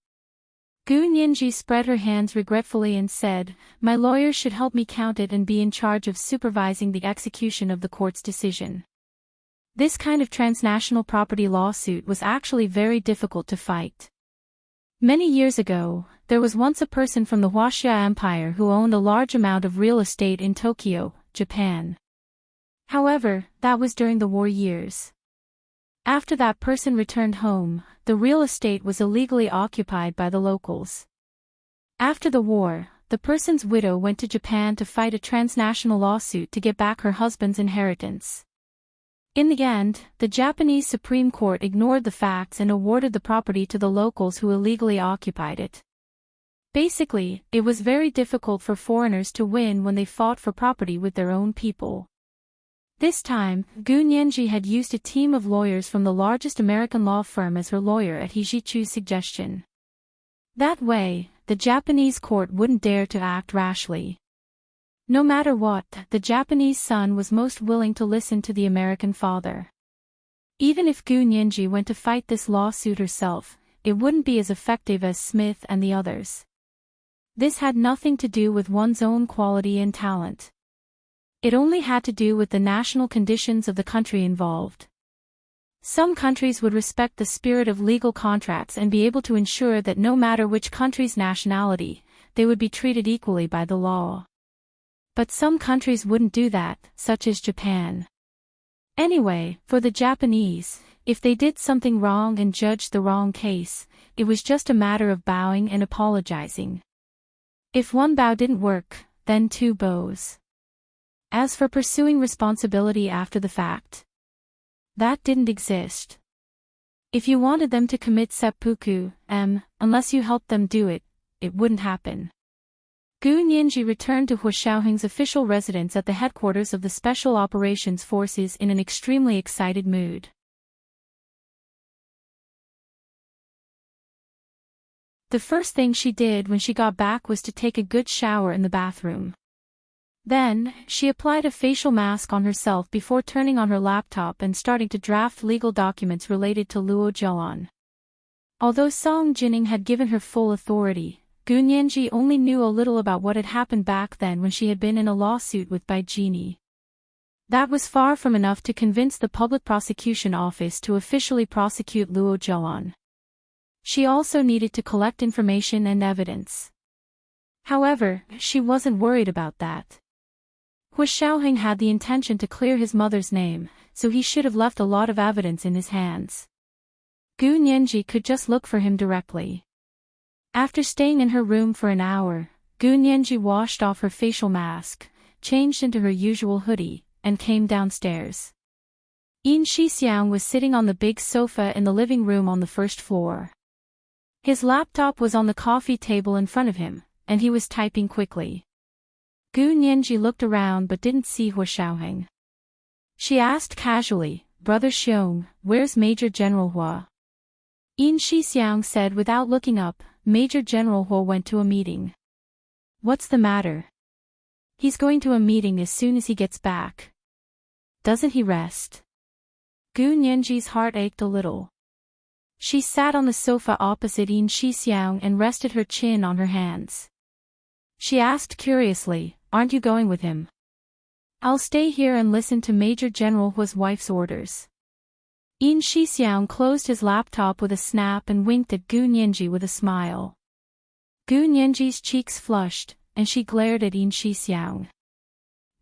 Gu Nianji spread her hands regretfully and said, my lawyers should help me count it and be in charge of supervising the execution of the court's decision. This kind of transnational property lawsuit was actually very difficult to fight. Many years ago, there was once a person from the Huaxia Empire who owned a large amount of real estate in Tokyo, Japan. However, that was during the war years. After that person returned home, the real estate was illegally occupied by the locals. After the war, the person's widow went to Japan to fight a transnational lawsuit to get back her husband's inheritance. In the end, the Japanese Supreme Court ignored the facts and awarded the property to the locals who illegally occupied it. Basically, it was very difficult for foreigners to win when they fought for property with their own people. This time, Gu Nianji had used a team of lawyers from the largest American law firm as her lawyer at He Ji-chu's suggestion. That way, the Japanese court wouldn't dare to act rashly. No matter what, the Japanese son was most willing to listen to the American father. Even if Gu Nianji went to fight this lawsuit herself, it wouldn't be as effective as Smith and the others. This had nothing to do with one's own quality and talent. It only had to do with the national conditions of the country involved. Some countries would respect the spirit of legal contracts and be able to ensure that no matter which country's nationality, they would be treated equally by the law. But some countries wouldn't do that, such as Japan. Anyway, for the Japanese, if they did something wrong and judged the wrong case, it was just a matter of bowing and apologizing. If one bow didn't work, then two bows. As for pursuing responsibility after the fact, that didn't exist. If you wanted them to commit seppuku, unless you helped them do it, it wouldn't happen. Gu Nianji returned to Hu Xiaoheng's official residence at the headquarters of the Special Operations Forces in an extremely excited mood. The first thing she did when she got back was to take a good shower in the bathroom. Then, she applied a facial mask on herself before turning on her laptop and starting to draft legal documents related to Luo Zhelan. Although Song Jining had given her full authority, Gu Nianji only knew a little about what had happened back then when she had been in a lawsuit with Bai Jini. That was far from enough to convince the public prosecution office to officially prosecute Luo Zhelan. She also needed to collect information and evidence. However, she wasn't worried about that. Hu Xiaoheng had the intention to clear his mother's name, so he should have left a lot of evidence in his hands. Gu Nianji could just look for him directly. After staying in her room for an hour, Gu Nianji washed off her facial mask, changed into her usual hoodie, and came downstairs. Yin Shixiang was sitting on the big sofa in the living room on the first floor. His laptop was on the coffee table in front of him, and he was typing quickly. Gu Nianji looked around but didn't see Hu Xiaoheng. She asked casually, "Brother Xiong, where's Major General Hua?" Yin Shixiang said without looking up, "Major General Hua went to a meeting." "What's the matter?" "He's going to a meeting as soon as he gets back." "Doesn't he rest?" Gu Nianji's heart ached a little. She sat on the sofa opposite Yin Shixiang and rested her chin on her hands. She asked curiously, "Aren't you going with him?" "I'll stay here and listen to Major General Hua's wife's orders." Yin Shixiang closed his laptop with a snap and winked at Gu Nianji with a smile. Gu Nianji's cheeks flushed, and she glared at Yin Shixiang.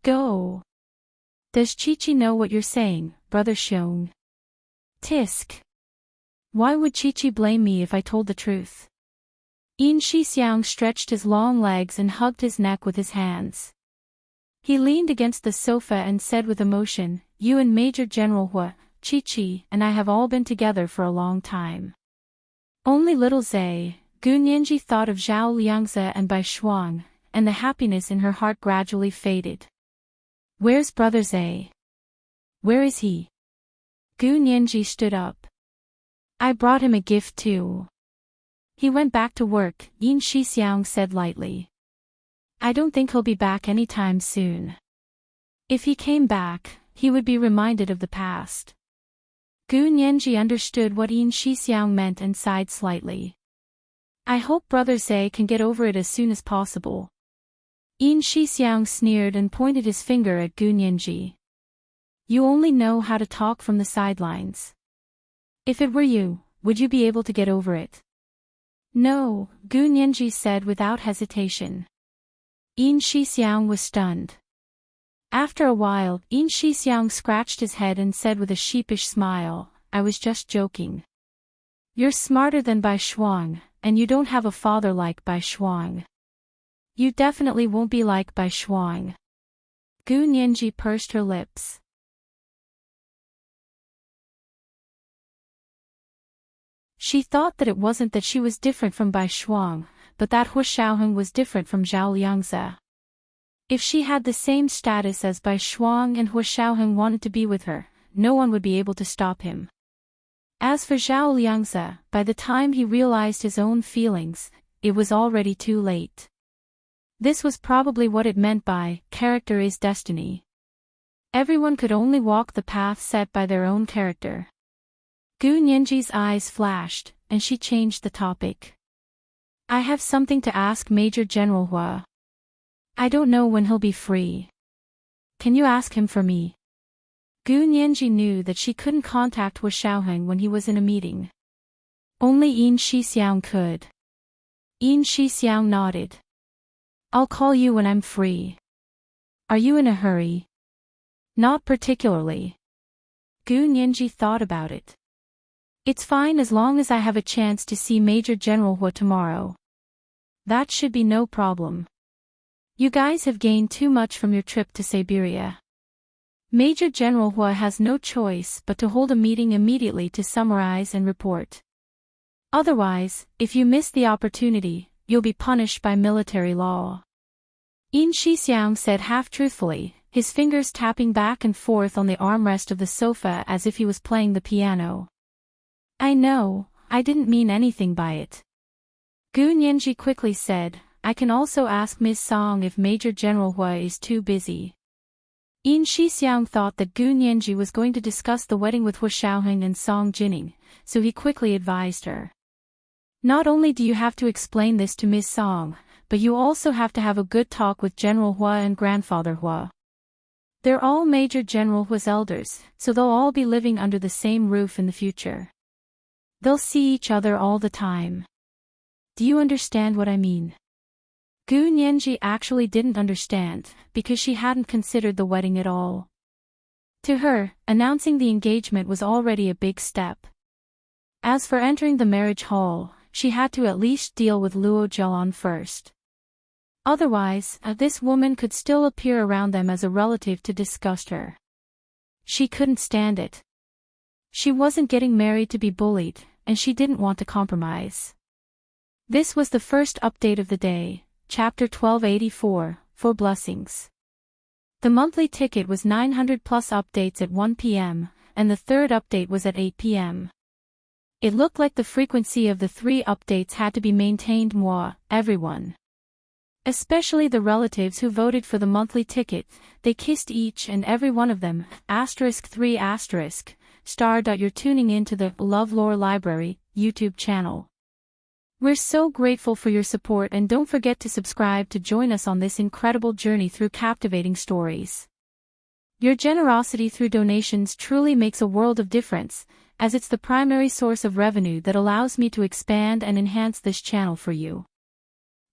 "Go. Does Chi-Chi know what you're saying, Brother Xiong?" "Tisk. Why would Chi-Chi blame me if I told the truth?" Yin Shixiang stretched his long legs and hugged his neck with his hands. He leaned against the sofa and said with emotion, "You and Major General Hua, Chi-Chi, and I have all been together for a long time." Only little Zhe, Gu Nianji thought of Zhao Liangze and Bai Shuang, and the happiness in her heart gradually faded. "Where's Brother Zhe? Where is he?" Gu Nianji stood up. "I brought him a gift too. He went back to work," Yin Shixiang said lightly. "I don't think he'll be back anytime soon. If he came back, he would be reminded of the past." Gu Nianji understood what Yin Shixiang meant and sighed slightly. "I hope Brother Zhe can get over it as soon as possible." Yin Shixiang sneered and pointed his finger at Gu Nianji. "You only know how to talk from the sidelines. If it were you, would you be able to get over it?" "No," Gu Nianji said without hesitation. Yin Shixiang was stunned. After a while, Yin Shixiang scratched his head and said with a sheepish smile, "I was just joking. You're smarter than Bai Shuang, and you don't have a father like Bai Shuang. You definitely won't be like Bai Shuang." Gu Nianji pursed her lips. She thought that it wasn't that she was different from Bai Shuang, but that Hu Xiaoheng was different from Zhao Liangze. If she had the same status as Bai Shuang and Hu Xiaoheng wanted to be with her, no one would be able to stop him. As for Zhao Liangze, by the time he realized his own feelings, it was already too late. This was probably what it meant by, "Character is destiny." Everyone could only walk the path set by their own character. Gu Nianji's eyes flashed, and she changed the topic. "I have something to ask Major General Hua. I don't know when he'll be free." Can you ask him for me? Gu Nianji knew that she couldn't contact Hua Xiaoheng when he was in a meeting. Only Yin Shixiang could. Yin Shixiang nodded. I'll call you when I'm free. Are you in a hurry? Not particularly. Gu Nianji thought about it. It's fine as long as I have a chance to see Major General Hua tomorrow. That should be no problem. You guys have gained too much from your trip to Siberia. Major General Hua has no choice but to hold a meeting immediately to summarize and report. Otherwise, if you miss the opportunity, you'll be punished by military law. Yin Shixiang said half-truthfully, his fingers tapping back and forth on the armrest of the sofa as if he was playing the piano. I know, I didn't mean anything by it. Gu Nianji quickly said, I can also ask Ms. Song if Major General Hua is too busy. Yin Shixiang thought that Gu Nianji was going to discuss the wedding with Hua Xiaoheng and Song Jining, so he quickly advised her. Not only do you have to explain this to Ms. Song, but you also have to have a good talk with General Hua and Grandfather Hua. They're all Major General Hua's elders, so they'll all be living under the same roof in the future. They'll see each other all the time. Do you understand what I mean? Gu Nianji actually didn't understand, because she hadn't considered the wedding at all. To her, announcing the engagement was already a big step. As for entering the marriage hall, she had to at least deal with Luo Jialan first. Otherwise, this woman could still appear around them as a relative to disgust her. She couldn't stand it. She wasn't getting married to be bullied, and she didn't want to compromise. This was the first update of the day, Chapter 1284, for Blessings. The monthly ticket was 900 plus updates at 1 p.m., and the third update was at 8 p.m. It looked like the frequency of the 3 updates had to be maintained more, everyone. Especially the relatives who voted for the monthly ticket, they kissed each and every one of them, *3***. You're tuning in to the LoveLore Library YouTube channel. We're so grateful for your support and don't forget to subscribe to join us on this incredible journey through captivating stories. Your generosity through donations truly makes a world of difference, as it's the primary source of revenue that allows me to expand and enhance this channel for you.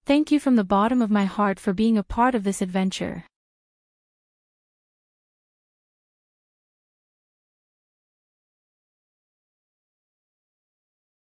Thank you from the bottom of my heart for being a part of this adventure.